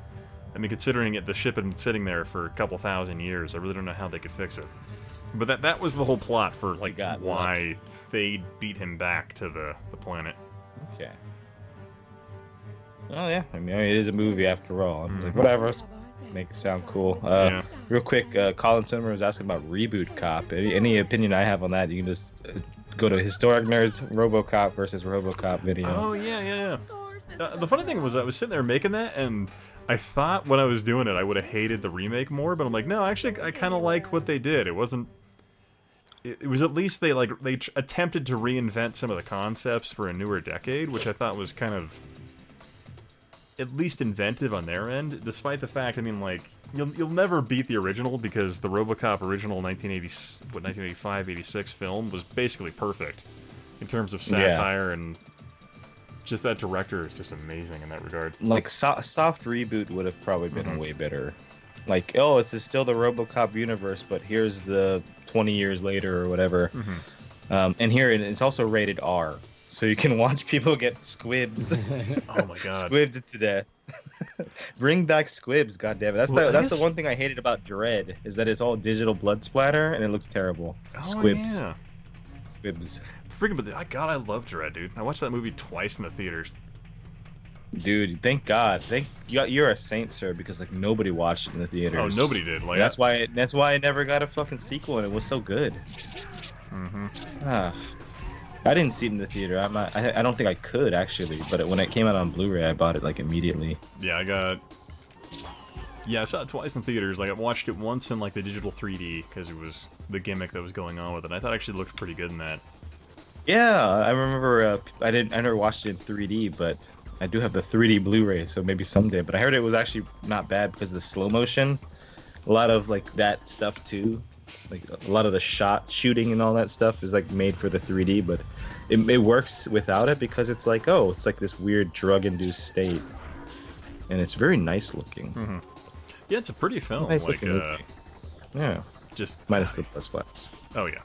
[SPEAKER 1] I mean, considering the ship had been sitting there for a couple thousand years, I really don't know how they could fix it. But that was the whole plot for like why Thade beat him back to the planet.
[SPEAKER 5] Okay. Well, yeah. I mean, it is a movie after all. I was like, whatever. Make it sound cool. Real quick, Colin Simmer was asking about Reboot Cop. Any opinion I have on that, you can just go to Historic Nerds RoboCop versus RoboCop video.
[SPEAKER 1] Oh yeah. The funny thing was, I was sitting there making that, and I thought when I was doing it, I would have hated the remake more. But I'm like, no, actually, I kind of like what they did. It wasn't. It was at least they attempted to reinvent some of the concepts for a newer decade, which I thought was kind of at least inventive on their end. Despite the fact, I mean, like you'll never beat the original because the RoboCop original 1985, 86 film was basically perfect in terms of satire and just that director is just amazing in that regard.
[SPEAKER 5] Like soft reboot would have probably been way better. Like, oh, it's still the RoboCop universe, but here's the 20 years later or whatever. And here it's also rated R, so you can watch people get squibs.
[SPEAKER 1] Oh my god,
[SPEAKER 5] squibbed to death. Bring back squibs, goddammit. That's the one thing I hated about Dread is that it's all digital blood splatter and it looks terrible. Squibs.
[SPEAKER 1] Yeah.
[SPEAKER 5] Squibs.
[SPEAKER 1] Freaking, but God, I love Dread, dude. I watched that movie twice in the theaters.
[SPEAKER 5] Dude, thank God. You're a saint, sir, because like nobody watched it in the theaters.
[SPEAKER 1] Oh, nobody did. Like
[SPEAKER 5] that's why I never got a fucking sequel, and it was so good. I didn't see it in the theater. I don't think I could actually, but when it came out on Blu-ray, I bought it like immediately.
[SPEAKER 1] Yeah, I saw it twice in theaters. Like I watched it once in like the digital 3D because it was the gimmick that was going on with it. I thought it actually looked pretty good in that.
[SPEAKER 5] Yeah, I remember. I never watched it in 3D, but I do have the 3D Blu-ray, so maybe someday. But I heard it was actually not bad because of the slow motion. A lot of like that stuff too, like a lot of the shooting and all that stuff is like made for the 3D, but it works without it because it's like this weird drug-induced state, and it's very nice looking.
[SPEAKER 1] Yeah, it's a pretty film.
[SPEAKER 5] Nice
[SPEAKER 1] like,
[SPEAKER 5] looking movie. Yeah,
[SPEAKER 1] just
[SPEAKER 5] minus the plus flaps.
[SPEAKER 1] Oh yeah.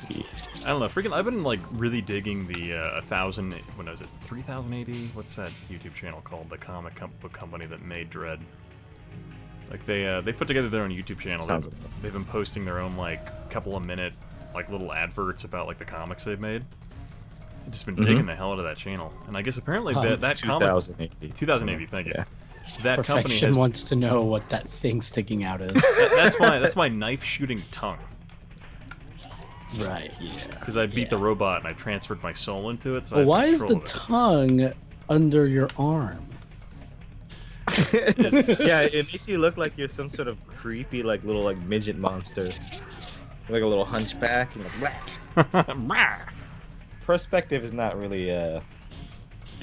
[SPEAKER 1] I don't know, freaking. I've been like really digging the 1000. When was it? 3080. What's that YouTube channel called? The comic book company that made Dread. Like they put together their own YouTube channel. They've been posting their own like couple of minute like little adverts about like the comics they've made. I've just been digging the hell out of that channel. And I guess apparently that
[SPEAKER 5] 2080.
[SPEAKER 1] 2080. Thank you.
[SPEAKER 5] Yeah.
[SPEAKER 1] That company
[SPEAKER 2] Perfection wants to know what that thing sticking out is.
[SPEAKER 1] that's my knife shooting tongue.
[SPEAKER 2] Right, yeah.
[SPEAKER 1] Because I beat the robot and I transferred my soul into it. So
[SPEAKER 2] But why is the tongue under your arm?
[SPEAKER 5] Yeah, it makes you look like you're some sort of creepy, like little like midget monster, like a little hunchback. And like, perspective is not really the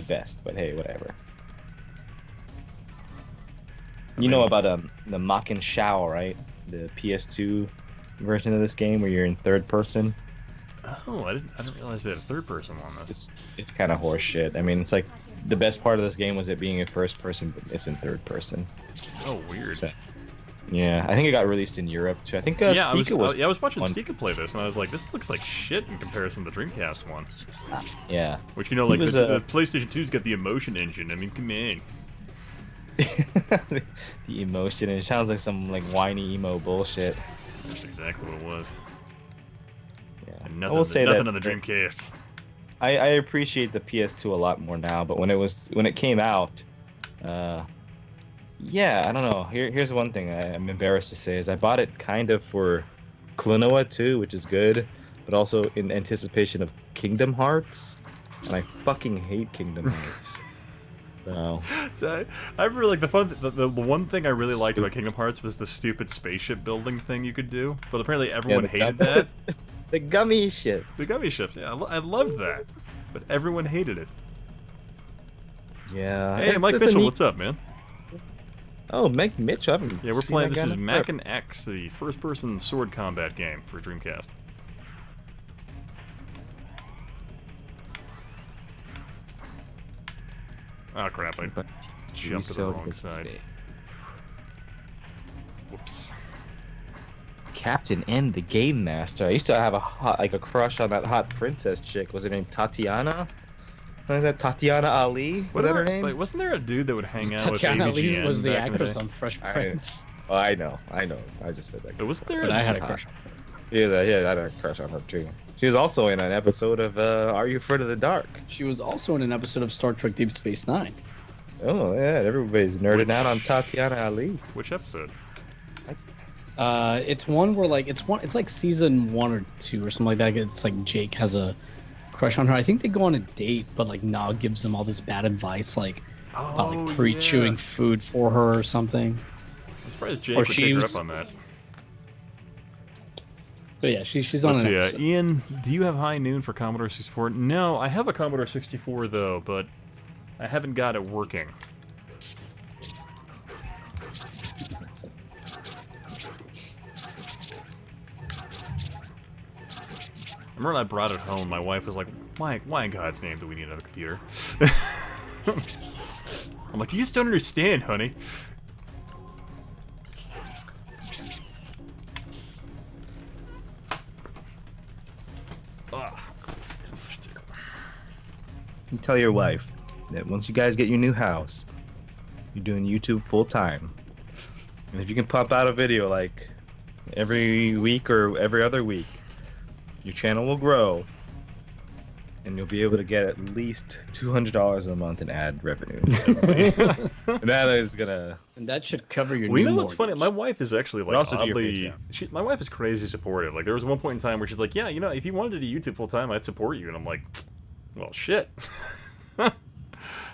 [SPEAKER 5] best, but hey, whatever. You know about the Makken Shao, right? The PS2 version of this game where you're in third person.
[SPEAKER 1] Oh, I didn't realize they had a third person on this.
[SPEAKER 5] It's kind of horse shit. I mean, it's like the best part of this game was it being in first person, but it's in third person.
[SPEAKER 1] Oh, weird.
[SPEAKER 5] So, yeah, I think it got released in Europe too. I think
[SPEAKER 1] I was watching
[SPEAKER 5] one.
[SPEAKER 1] Stika play this, and I was like, this looks like shit in comparison to the Dreamcast one.
[SPEAKER 5] Yeah.
[SPEAKER 1] Which, you know, like the PlayStation 2's got the emotion engine. I mean, come in.
[SPEAKER 5] The emotion. It sounds like some like whiny emo bullshit.
[SPEAKER 1] That's exactly what it was.
[SPEAKER 5] Yeah.
[SPEAKER 1] And
[SPEAKER 5] I will say
[SPEAKER 1] nothing
[SPEAKER 5] that
[SPEAKER 1] on the Dreamcast.
[SPEAKER 5] I appreciate the PS2 a lot more now, but when it came out, yeah, I don't know. Here's one thing I'm embarrassed to say is I bought it kind of for Klonoa 2, which is good, but also in anticipation of Kingdom Hearts, and I fucking hate Kingdom Hearts.
[SPEAKER 1] So I remember like the one thing I really liked about Kingdom Hearts was the stupid spaceship building thing you could do, but apparently everyone hated that.
[SPEAKER 5] The gummy ship.
[SPEAKER 1] The gummy ships, yeah, I loved that, but everyone hated it.
[SPEAKER 5] Yeah.
[SPEAKER 1] Hey, Mike Mitchell, what's up, man?
[SPEAKER 5] Oh, Mike Mitchell.
[SPEAKER 1] Yeah, we're playing. This is Makken X, the first-person sword combat game for Dreamcast. Oh crap! I jumped to the wrong side. Whoops.
[SPEAKER 5] Captain N, the Game Master. I used to have a crush on that hot princess chick. Was her name Tatiana? Like that Tatiana Ali? Was that her name?
[SPEAKER 1] Wait, wasn't there a dude that would hang out
[SPEAKER 2] Tatiana
[SPEAKER 1] with
[SPEAKER 2] Ali
[SPEAKER 1] AVGN
[SPEAKER 2] was the
[SPEAKER 1] back in
[SPEAKER 2] actress
[SPEAKER 1] day?
[SPEAKER 2] on Fresh Prince.
[SPEAKER 5] Oh, I know. I just said that.
[SPEAKER 1] But wasn't there?
[SPEAKER 2] But I had a crush on her.
[SPEAKER 5] Yeah, I had a crush on her too. She was also in an episode of Are You Afraid of the Dark?
[SPEAKER 2] She was also in an episode of Star Trek Deep Space Nine.
[SPEAKER 5] Oh yeah, everybody's nerding out on Tatiana Ali.
[SPEAKER 1] Which episode?
[SPEAKER 2] It's one where like it's like season 1 or 2 or something like that. It's like Jake has a crush on her. I think they go on a date, but like Nog gives them all this bad advice, like about like pre-chewing food for her or something.
[SPEAKER 1] I'm surprised Jake
[SPEAKER 2] Or
[SPEAKER 1] would take her
[SPEAKER 2] she's-
[SPEAKER 1] up on that.
[SPEAKER 2] But yeah, she's on
[SPEAKER 1] Let's
[SPEAKER 2] an
[SPEAKER 1] see,
[SPEAKER 2] episode.
[SPEAKER 1] Ian, do you have high noon for Commodore 64? No, I have a Commodore 64 though, but I haven't got it working. I remember when I brought it home, my wife was like, why in God's name do we need another computer? I'm like, you just don't understand, honey.
[SPEAKER 5] You tell your wife that once you guys get your new house, you're doing YouTube full time. And if you can pump out a video like every week or every other week, your channel will grow. And you'll be able to get at least $200 a month in ad revenue. And that is gonna.
[SPEAKER 2] And that should cover your.
[SPEAKER 1] Well, you
[SPEAKER 2] new
[SPEAKER 1] know what's funny?
[SPEAKER 2] mortgage.
[SPEAKER 1] My wife is actually like
[SPEAKER 5] also do your
[SPEAKER 1] oddly.
[SPEAKER 5] Patreon.
[SPEAKER 1] My wife is crazy supportive. Like there was one point in time where she's like, "Yeah, you know, if you wanted to do YouTube full time, I'd support you." And I'm like, "Well, shit."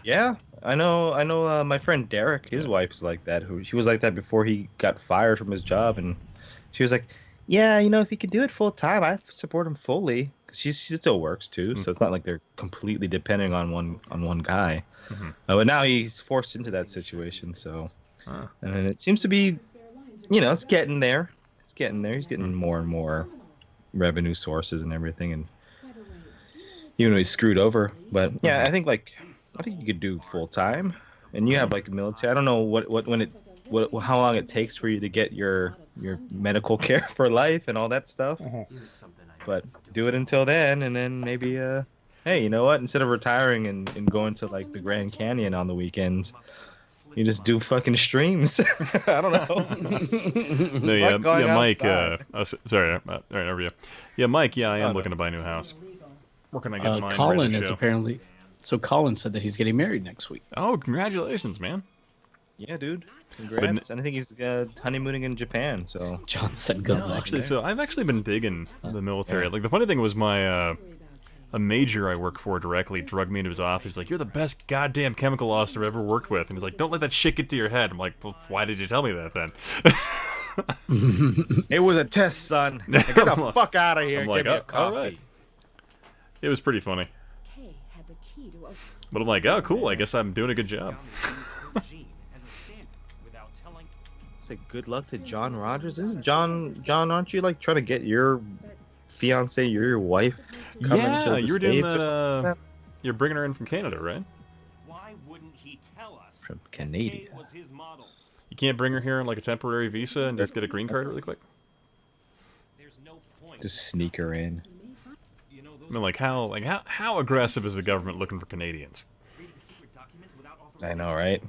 [SPEAKER 5] Yeah, I know. My friend Derek, his wife's like that. She was like that before he got fired from his job, and she was like, "Yeah, you know, if he could do it full time, I support him fully." Cause she still works too, so it's not like they're completely depending on one guy. But now he's forced into that situation. So, and it seems to be, you know, it's getting there. It's getting there. He's getting more and more revenue sources and everything, and even though he's screwed over. But yeah, I think you could do full time, and you have like a military. I don't know how long it takes for you to get your medical care for life and all that stuff. But do it until then, and then maybe hey, you know what? Instead of retiring and going to like the Grand Canyon on the weekends, you just do fucking streams. I don't know.
[SPEAKER 1] No, yeah,
[SPEAKER 5] going
[SPEAKER 1] Mike.
[SPEAKER 5] outside.
[SPEAKER 1] Sorry, all right, over you. Yeah, Mike. Yeah, I am looking to buy a new house. Where can I get mine? ready
[SPEAKER 2] Colin
[SPEAKER 1] to
[SPEAKER 2] is
[SPEAKER 1] show?
[SPEAKER 2] apparently. So Colin said that he's getting married next week.
[SPEAKER 1] Oh, congratulations, man.
[SPEAKER 5] Yeah, dude. Congrats. And I think he's honeymooning in Japan. So
[SPEAKER 2] John said good
[SPEAKER 1] No,
[SPEAKER 2] luck.
[SPEAKER 1] actually, so I've actually been digging the military. Like the funny thing was my a major I work for directly drugged me into his office. He's like, "You're the best goddamn chemical officer I've ever worked with," and he's like, "Don't let that shit get to your head." I'm like, "Well, why did you tell me that then?"
[SPEAKER 5] it was a test, son. Now get the fuck out of here.
[SPEAKER 1] I'm
[SPEAKER 5] and
[SPEAKER 1] like,
[SPEAKER 5] give me a
[SPEAKER 1] "Oh,
[SPEAKER 5] coffee.
[SPEAKER 1] all right." It was pretty funny.
[SPEAKER 7] Kay had the key to open
[SPEAKER 1] But I'm like, "Oh, cool. I guess I'm doing a good job."
[SPEAKER 5] Say good luck to John Rogers. This is John. Aren't you like trying to get your fiance, your wife, coming to
[SPEAKER 1] Yeah,
[SPEAKER 5] the
[SPEAKER 1] you were doing
[SPEAKER 5] States or something like
[SPEAKER 1] that.
[SPEAKER 5] that?
[SPEAKER 1] You're bringing her in from Canada, right?
[SPEAKER 8] Why wouldn't he tell us?
[SPEAKER 5] From Canada.
[SPEAKER 8] Kay was his model.
[SPEAKER 1] You can't bring her here on like a temporary visa and just get a green card really quick.
[SPEAKER 8] There's no point.
[SPEAKER 5] Just sneak her in.
[SPEAKER 8] You know,
[SPEAKER 1] I mean, how aggressive is the government looking for Canadians?
[SPEAKER 5] I know, right?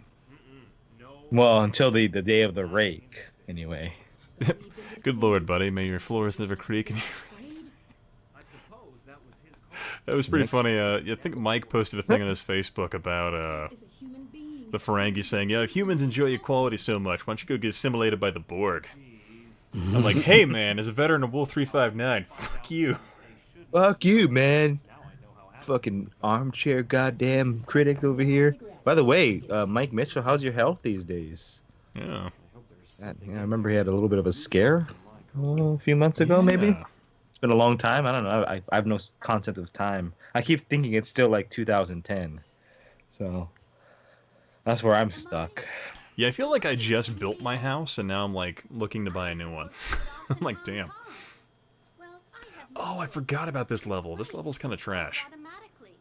[SPEAKER 5] Well, until the day of the rake, anyway.
[SPEAKER 1] Good lord, buddy. May your floors never creak.
[SPEAKER 8] I suppose that was his call.
[SPEAKER 1] That was pretty funny. I think Mike posted a thing on his Facebook about the Ferengi saying, "Yeah, if humans enjoy equality so much, why don't you go get assimilated by the Borg?" I'm like, "Hey, man, as a veteran of Wolf 359, fuck you."
[SPEAKER 5] Fuck you, man. Fucking armchair goddamn critics over here. By the way, Mike Mitchell, how's your health these days?
[SPEAKER 1] Yeah.
[SPEAKER 5] Yeah, I remember he had a little bit of a scare a few months ago, maybe.
[SPEAKER 1] Yeah.
[SPEAKER 5] It's been a long time. I don't know. I have no concept of time. I keep thinking it's still like 2010. So that's where I'm stuck.
[SPEAKER 1] Yeah, I feel like I just built my house and now I'm like looking to buy a new one. I'm like, damn.
[SPEAKER 6] Well, I have
[SPEAKER 1] Oh, I forgot about this level. This level's kind of trash.
[SPEAKER 6] automatically.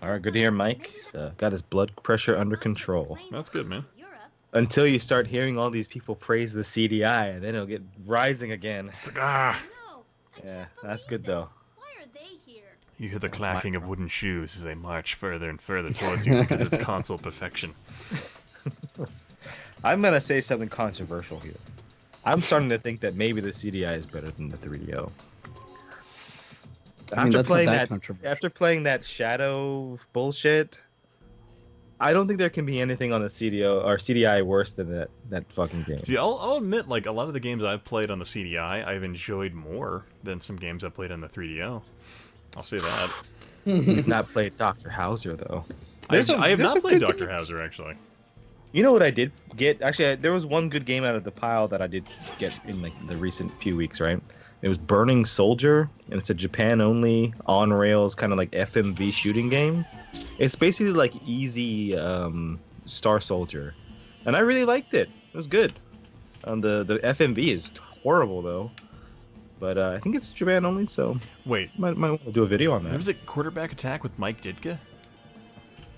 [SPEAKER 5] All right, good to hear, Mike. He's got his blood pressure under control.
[SPEAKER 1] That's good, man.
[SPEAKER 6] Europe.
[SPEAKER 5] Until you start hearing all these people praise the CDI, and then it'll get rising again.
[SPEAKER 1] It's like, ah.
[SPEAKER 6] No, I
[SPEAKER 5] Yeah,
[SPEAKER 6] can't
[SPEAKER 5] that's
[SPEAKER 6] believe
[SPEAKER 5] good, though.
[SPEAKER 6] this. Why are they here?
[SPEAKER 1] You hear the
[SPEAKER 5] That's
[SPEAKER 1] clacking of wooden shoes as they march further and further towards you because it's console perfection.
[SPEAKER 5] I'm gonna say something controversial here. I'm starting to think that maybe the CDI is better than the 3DO.
[SPEAKER 2] I mean, that's not that controversial.
[SPEAKER 5] After playing that Shadow bullshit, I don't think there can be anything on the CDO or CDI worse than that fucking game.
[SPEAKER 1] See, I'll admit, like, a lot of the games I've played on the CDI, I've enjoyed more than some games I've played on the 3DO. I'll say that.
[SPEAKER 5] We've not played Dr. Hauser though.
[SPEAKER 1] I have not played Dr. Hauser, actually.
[SPEAKER 5] You know what I did get? Actually, there was one good game out of the pile that I did get in like the recent few weeks, right? It was Burning Soldier, and it's a Japan-only, on-rails, kind of like FMV shooting game. It's basically like easy Star Soldier, and I really liked it. It was good. The FMV is horrible though, but I think it's Japan-only, so
[SPEAKER 1] Wait,
[SPEAKER 5] might want to do a video on that.
[SPEAKER 1] was it Quarterback Attack with Mike Ditka?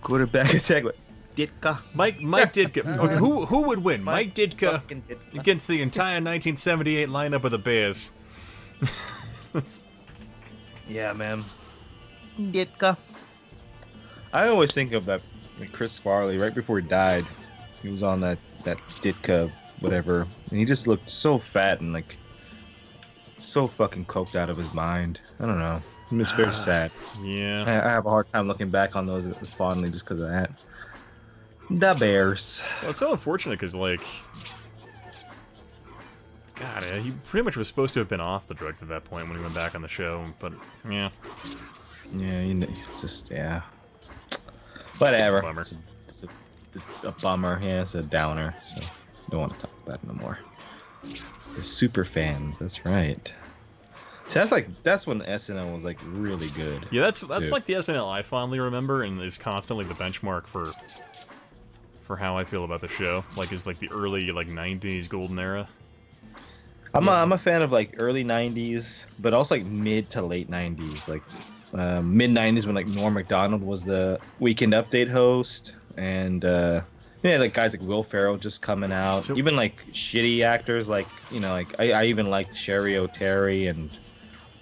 [SPEAKER 5] Quarterback attack with Ditka.
[SPEAKER 1] Mike Ditka. Okay, who would win? Mike Ditka
[SPEAKER 5] Fucking Ditka.
[SPEAKER 1] against the entire 1978 lineup of the Bears.
[SPEAKER 5] Yeah, man. Ditka. I always think of that Chris Farley right before he died. He was on that Ditka whatever, and he just looked so fat and like so fucking coked out of his mind. I don't know. It's very sad.
[SPEAKER 1] Yeah.
[SPEAKER 5] I have a hard time looking back on those fondly just because of that. The Bears.
[SPEAKER 1] Well, it's so unfortunate because, like, God, he pretty much was supposed to have been off the drugs at that point when he went back on the show, but yeah.
[SPEAKER 5] Yeah, you know, it's just yeah. Whatever.
[SPEAKER 1] Bummer.
[SPEAKER 5] It's a bummer. Yeah, it's a downer. So don't want to talk about it no more. The super fans. That's right. See, that's when SNL was like really good.
[SPEAKER 1] Yeah, that's
[SPEAKER 5] too.
[SPEAKER 1] like the SNL I fondly remember, and is constantly the benchmark for how I feel about the show. Like, is like the early like 90s golden era.
[SPEAKER 5] I'm a fan of like early 90s, but also like mid to late 90s. Like mid 90s when like Norm Macdonald was the Weekend Update host, and yeah, like guys like Will Ferrell just coming out.
[SPEAKER 1] So-
[SPEAKER 5] Even like shitty actors like, you know, like I even liked Sherry O'Terry and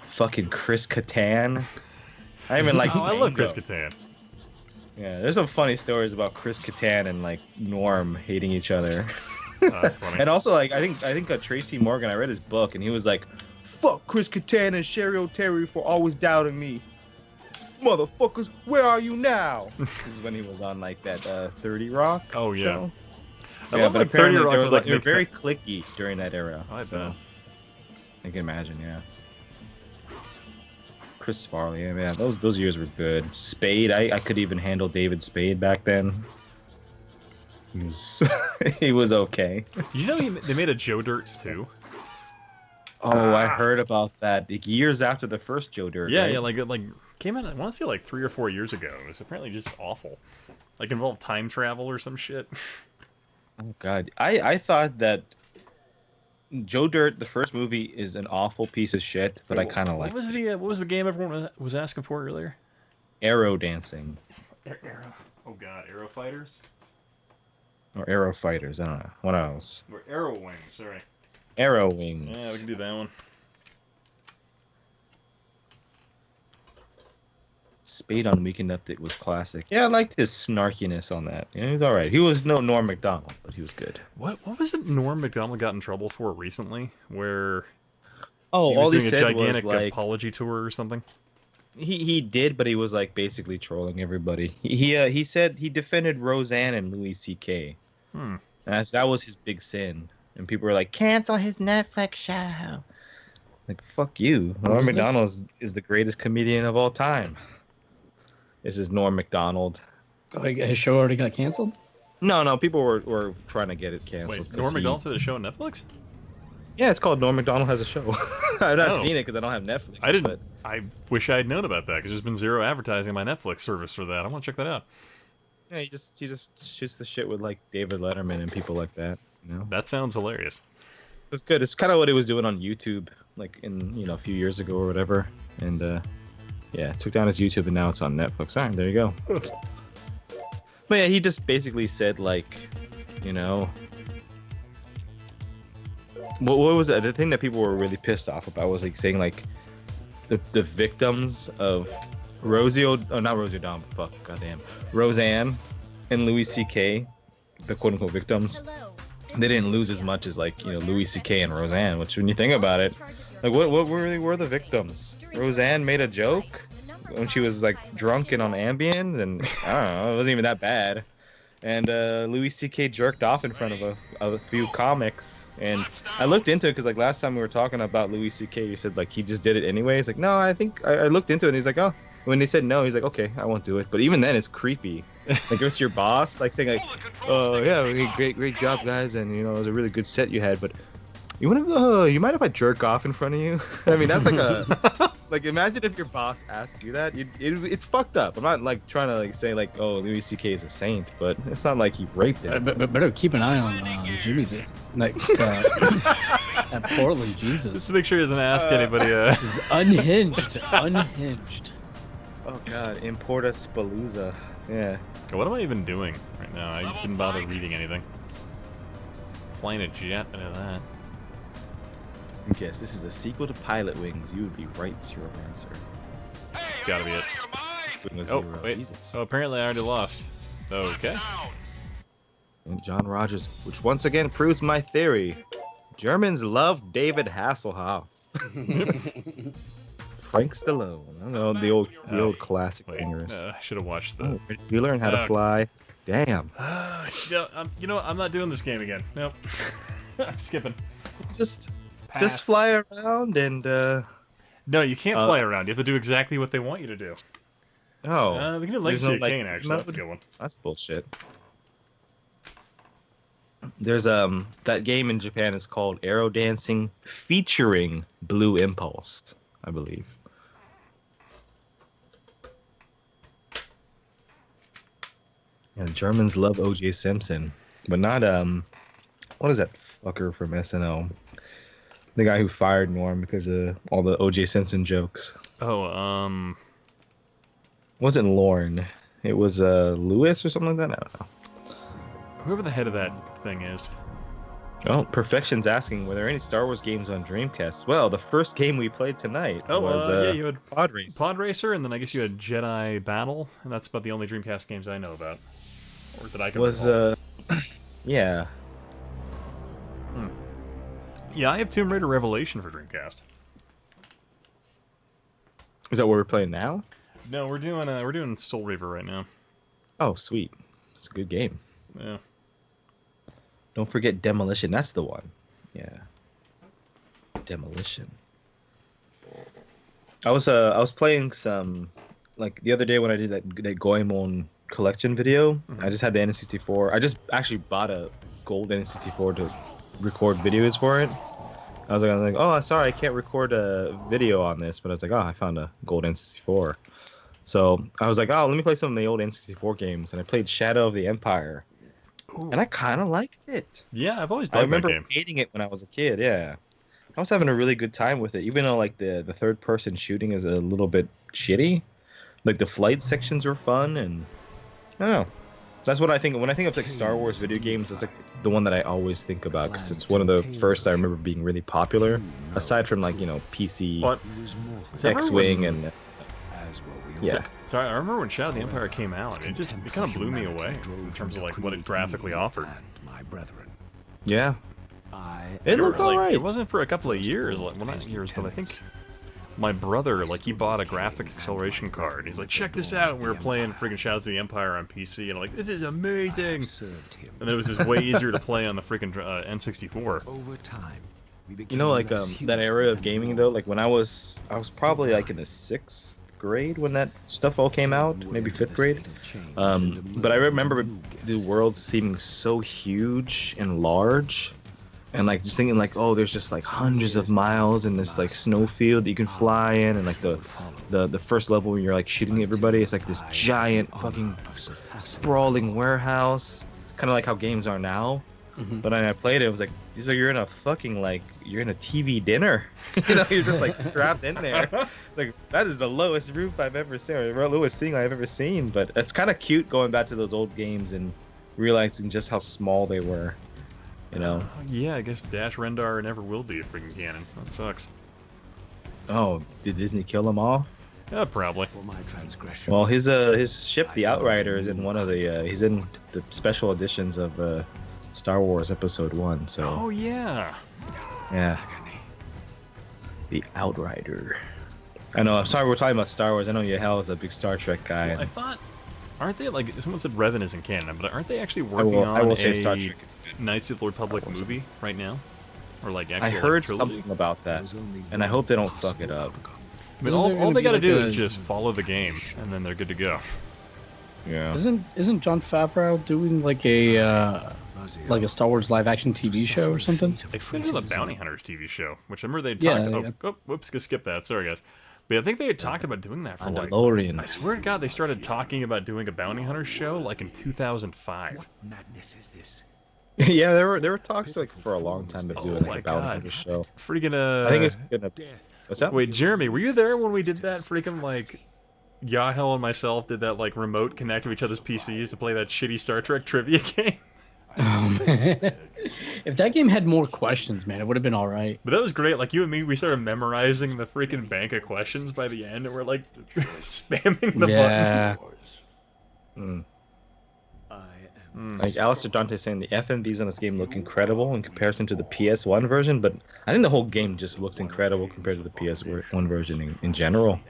[SPEAKER 5] fucking Chris Kattan. I even like.
[SPEAKER 1] Oh, I love Chris Kattan.
[SPEAKER 5] Yeah, there's some funny stories about Chris Kattan and like Norm hating each other.
[SPEAKER 1] Oh, that's funny.
[SPEAKER 5] And also, like, I think Tracy Morgan. I read his book, and he was like, "Fuck Chris Kattan and Sherry O'Terry for always doubting me, motherfuckers. Where are you now?" This is when he was on like that 30 Rock.
[SPEAKER 1] Oh, yeah.
[SPEAKER 5] show.
[SPEAKER 1] I
[SPEAKER 5] Yeah,
[SPEAKER 1] love,
[SPEAKER 5] but
[SPEAKER 1] like, 30
[SPEAKER 5] apparently
[SPEAKER 1] Rock
[SPEAKER 5] they were,
[SPEAKER 1] was,
[SPEAKER 5] like,
[SPEAKER 1] like,
[SPEAKER 5] they were
[SPEAKER 1] mixed
[SPEAKER 5] very cliquey during that era.
[SPEAKER 1] I
[SPEAKER 5] so
[SPEAKER 1] bet.
[SPEAKER 5] I can imagine, yeah. Chris Farley, yeah, man, those years were good. Spade, I could even handle David Spade back then. He was he was okay.
[SPEAKER 1] You know they made a Joe Dirt too?
[SPEAKER 5] Oh, I heard about that like, years after the first Joe Dirt.
[SPEAKER 1] Yeah,
[SPEAKER 5] right?
[SPEAKER 1] yeah, like came out. I want to say like 3 or 4 years ago. It was apparently just awful. Like involved time travel or some shit.
[SPEAKER 5] Oh God, I thought that Joe Dirt, the first movie, is an awful piece of shit, but I kind of like
[SPEAKER 1] What was the game everyone was asking for earlier?
[SPEAKER 5] Arrow Dancing
[SPEAKER 1] Arrow. Oh God, Arrow Fighters
[SPEAKER 5] or Arrow Fighters. I don't know. What else?
[SPEAKER 1] or Arrow Wings. Sorry.
[SPEAKER 5] Arrow Wings.
[SPEAKER 1] Yeah, we can do that one.
[SPEAKER 5] Spade on Weekend Update was classic. Yeah, I liked his snarkiness on that. Yeah, he was all right. He was no Norm Macdonald, but he was good.
[SPEAKER 1] What was it Norm Macdonald got in trouble for recently? Where
[SPEAKER 5] Oh,
[SPEAKER 1] he was
[SPEAKER 5] all he
[SPEAKER 1] doing a
[SPEAKER 5] said was
[SPEAKER 1] gigantic
[SPEAKER 5] like
[SPEAKER 1] apology tour or something?
[SPEAKER 5] he did, but he was like basically trolling everybody. He said he defended Roseanne and Louis C.K.
[SPEAKER 1] Hmm.
[SPEAKER 5] And that was his big sin. And people were like, cancel his Netflix show. Like, fuck you. Norm
[SPEAKER 2] was this?
[SPEAKER 5] Macdonald is the greatest comedian of all time. This is Norm Macdonald.
[SPEAKER 2] Oh, his show already got canceled?
[SPEAKER 5] No, people were trying to get it canceled.
[SPEAKER 1] Wait,
[SPEAKER 5] 'cause
[SPEAKER 1] Norm
[SPEAKER 5] he-
[SPEAKER 1] Macdonald had a show on Netflix?
[SPEAKER 5] Yeah, it's called Norm Macdonald Has a Show. I've not
[SPEAKER 1] Oh.
[SPEAKER 5] seen it because I don't have Netflix.
[SPEAKER 1] I didn't.
[SPEAKER 5] But
[SPEAKER 1] I wish I had known about that because there's been zero advertising on my Netflix service for that. I want to check that out.
[SPEAKER 5] yeah, he just shoots the shit with like David Letterman and people like that. You know,
[SPEAKER 1] That sounds hilarious.
[SPEAKER 5] it's good. It's kind of what he was doing on YouTube, like in a few years ago or whatever. And yeah, took down his YouTube and now it's on Netflix. All right, there you go. But yeah, he just basically said like, you know. What was it? The thing that people were really pissed off about was like saying like the victims of not Rosie O'Donnell, fuck, goddamn, Roseanne and Louis C.K., the quote unquote victims,
[SPEAKER 6] Hello.
[SPEAKER 5] they didn't lose as much as like Louis C.K. and Roseanne. Which when you think about it, like what really were the victims? Roseanne made a joke when she was like drunk and on Ambien, and I don't know, it wasn't even that bad. and Louis C.K. jerked off in front of a few comics. And I looked into it because like last time we were talking about Louis C.K., you said like he just did it anyway. He's like, no, I think I looked into it. And he's like, oh, when they said no, he's like, okay, I won't do it. But even then, it's creepy. Like if it's your boss, like saying like, oh yeah, okay, great job guys, and you know it was a really good set you had, but you want to you mind if I jerk off in front of you? I mean that's like a like imagine if your boss asked you that. It's fucked up. I'm not like trying to like say like oh Louis C.K. is a saint, but it's not like he raped him.
[SPEAKER 2] But better keep an eye on Jimmy. Like at Portland, Jesus.
[SPEAKER 1] Just to make sure he doesn't ask anybody.
[SPEAKER 2] He's unhinged.
[SPEAKER 5] Oh god, Importa Spalooza. Yeah.
[SPEAKER 1] Okay, what am I even doing right now? I didn't bother reading anything. Flying a jet into that.
[SPEAKER 5] Yes, this is a sequel to Pilot Wings. You would be right, Zero Answer.
[SPEAKER 1] It's gotta be it.
[SPEAKER 5] Oh,
[SPEAKER 1] Wait.
[SPEAKER 5] Jesus.
[SPEAKER 1] Oh, apparently I already lost. Okay.
[SPEAKER 5] And John Rogers, which once again proves my theory. Germans love David Hasselhoff. Frank Stallone. I don't know, the old classic singers.
[SPEAKER 1] I should have watched the...
[SPEAKER 5] Oh, did you learn how to fly? Damn.
[SPEAKER 1] you know, I'm not doing this game again. Nope. I'm skipping.
[SPEAKER 5] Just
[SPEAKER 1] Pass.
[SPEAKER 5] fly around and
[SPEAKER 1] No, you can't fly around. You have to do exactly what they want you to do.
[SPEAKER 5] oh.
[SPEAKER 1] We can do
[SPEAKER 5] There's
[SPEAKER 1] Legacy
[SPEAKER 5] no,
[SPEAKER 1] of
[SPEAKER 5] like,
[SPEAKER 1] Kain, actually. That's a good one.
[SPEAKER 5] That's bullshit. There's that game in Japan is called Aero Dancing featuring Blue Impulse, I believe. Yeah, the Germans love O.J. Simpson, but not what is that fucker from SNL? The guy who fired Norm because of all the O.J. Simpson jokes.
[SPEAKER 1] Oh,
[SPEAKER 5] It wasn't Lorne. It was Lewis or something like that. I don't know.
[SPEAKER 1] whoever the head of that thing is.
[SPEAKER 5] Oh, Perfection's asking, were there any Star Wars games on Dreamcast? Well, the first game we played tonight was
[SPEAKER 1] yeah, you had
[SPEAKER 5] Pod Race.
[SPEAKER 1] Pod Racer, and then I guess you had Jedi Battle, and that's about the only Dreamcast games I know about. Or that I can recall.
[SPEAKER 5] Yeah.
[SPEAKER 1] Yeah, I have Tomb Raider Revelation for Dreamcast.
[SPEAKER 5] Is that what we're playing now?
[SPEAKER 1] No, we're doing Soul Reaver right now.
[SPEAKER 5] Oh, sweet. It's a good game.
[SPEAKER 1] Yeah.
[SPEAKER 5] Don't forget Demolition. That's the one. Yeah. Demolition. I was playing some like the other day when I did that Goemon collection video.
[SPEAKER 1] Mm-hmm.
[SPEAKER 5] I just had the N64. I just actually bought a gold N64 to record videos for it. I was like, oh, sorry, I can't record a video on this, but I was like, oh, I found a gold N64. So I was like, oh, let me play some of the old N64 games, and I played Shadow of the Empire.
[SPEAKER 1] Ooh.
[SPEAKER 5] And I kind of liked it.
[SPEAKER 1] Yeah, I've always
[SPEAKER 5] I
[SPEAKER 1] liked that
[SPEAKER 5] remember
[SPEAKER 1] game.
[SPEAKER 5] hating it when I was a kid. Yeah, I was having a really good time with it, even though like the third person shooting is a little bit shitty. Like the flight sections were fun, and I don't know. That's what I think when I think of like Star Wars video games. It's like the one that I always think about because it's one of the first I remember being really popular. Aside from like PC,
[SPEAKER 1] What?
[SPEAKER 5] X-wing, and yeah.
[SPEAKER 1] Sorry, I remember when Shadow of the Empire came out. It kind of blew me away in terms of like what it graphically offered.
[SPEAKER 5] Yeah. It looked
[SPEAKER 1] like,
[SPEAKER 5] alright.
[SPEAKER 1] It wasn't for a couple of years, like well, not years, but I think my brother, like, he bought a graphic acceleration card. He's like, check this out. And we were playing freaking Shadows of the Empire on PC, and I'm like, this is amazing. And it was just way easier to play on the freaking N64.
[SPEAKER 5] You know, like that era of gaming though. Like when I was probably like in the 6th grade when that stuff all came out, maybe 5th grade. But I remember the world seeming so huge and large. And like just thinking like, oh, there's just like hundreds of miles in this like snowfield that you can fly in, and like the first level when you're like shooting everybody, it's like this giant fucking sprawling warehouse, kind of like how games are now.
[SPEAKER 2] Mm-hmm.
[SPEAKER 5] But when I played it, it was like, so you're in a fucking like you're in a TV dinner, you know, you're just like strapped in there. Like that is the lowest roof I've ever seen, or the lowest ceiling I've ever seen. But it's kind of cute going back to those old games and realizing just how small they were. You know?
[SPEAKER 1] Yeah, I guess Dash Rendar never will be a freaking canon. That sucks.
[SPEAKER 5] Oh, did Disney kill him off?
[SPEAKER 1] Yeah, probably.
[SPEAKER 5] Well, his ship, the Outrider, is in one of the he's in the special editions of Star Wars Episode 1. So.
[SPEAKER 1] Oh yeah.
[SPEAKER 5] Yeah. The Outrider. I know. I'm sorry we're talking about Star Wars. I know Yahel is a big Star Trek guy.
[SPEAKER 1] Well, I thought Aren't they like someone said Revan isn't canon, but aren't they actually
[SPEAKER 5] I
[SPEAKER 1] working
[SPEAKER 5] will,
[SPEAKER 1] on
[SPEAKER 5] I will
[SPEAKER 1] a
[SPEAKER 5] say Star Trek is good.
[SPEAKER 1] Knights of the Old Republic movie right now? Or like actually
[SPEAKER 5] I heard
[SPEAKER 1] trilogy?
[SPEAKER 5] something about that, and I hope they don't fuck it up.
[SPEAKER 1] I mean,
[SPEAKER 2] Isn't there
[SPEAKER 1] all
[SPEAKER 2] gonna
[SPEAKER 1] they
[SPEAKER 2] be
[SPEAKER 1] got to
[SPEAKER 2] like
[SPEAKER 1] do
[SPEAKER 2] a-
[SPEAKER 1] is just follow the game, and then they're good to go.
[SPEAKER 5] Yeah.
[SPEAKER 2] Isn't Jon Favreau doing like a Star Wars live action TV show or something?
[SPEAKER 1] They could do the Bounty Hunters TV show, which I remember they
[SPEAKER 2] Yeah,
[SPEAKER 1] talked.
[SPEAKER 2] yeah.
[SPEAKER 1] Oh, whoops, go skip that. Sorry, guys. But I think they had talked about doing that for like.
[SPEAKER 5] Mandalorian.
[SPEAKER 1] I swear to God, they started talking about doing a Bounty Hunters show like in 2005.
[SPEAKER 4] Madness is this?
[SPEAKER 5] Yeah, there were talks like for a long time of
[SPEAKER 1] Oh
[SPEAKER 5] doing
[SPEAKER 1] my
[SPEAKER 5] like a Bounty
[SPEAKER 1] God.
[SPEAKER 5] Hunter show.
[SPEAKER 1] Freaking
[SPEAKER 5] I think it's gonna. What's that?
[SPEAKER 1] Wait, Jeremy, were you there when we did that? Freaking like, Yahel and myself did that like remote connect to each other's PCs to play that shitty Star Trek trivia game.
[SPEAKER 2] If that game had more questions, man, it would have been all right.
[SPEAKER 1] But that was great. Like you and me, we started memorizing the freaking bank of questions by the end, and we're like spamming the
[SPEAKER 2] Yeah.
[SPEAKER 5] Mm.
[SPEAKER 8] I
[SPEAKER 1] button.
[SPEAKER 8] am.
[SPEAKER 5] Like Alistair Dante saying the FMVs on this game look incredible in comparison to the PS1 version, but I think the whole game just looks incredible compared to the PS1 version in general.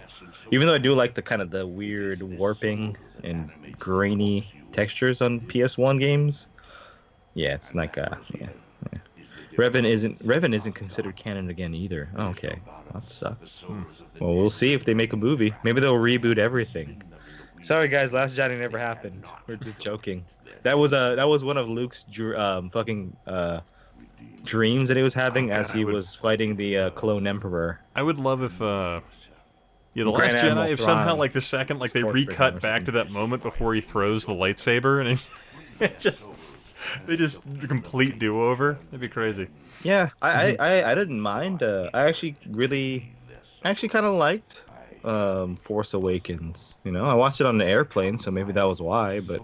[SPEAKER 5] Even though I do like the kind of the weird warping and grainy textures on PS1 games. Yeah, it's like yeah. Revan isn't considered canon again either. Oh, okay, that sucks. Well, we'll see if they make a movie. Maybe they'll reboot everything. Sorry guys, Last Jedi never happened. We're just joking. That was one of Luke's fucking dreams that he was having as he was fighting the clone emperor.
[SPEAKER 1] I would love if, yeah, the
[SPEAKER 5] Grand
[SPEAKER 1] Last
[SPEAKER 5] Admiral
[SPEAKER 1] Jedi, if
[SPEAKER 5] Thrawn
[SPEAKER 1] somehow like the second, like they
[SPEAKER 5] tortured him
[SPEAKER 1] recut
[SPEAKER 5] or
[SPEAKER 1] back to
[SPEAKER 5] something.
[SPEAKER 1] that moment before he throws the lightsaber, and they just complete do-over. That'd be crazy.
[SPEAKER 5] Yeah, I didn't mind. I actually kind of liked Force Awakens. You know, I watched it on the airplane, so maybe that was why. But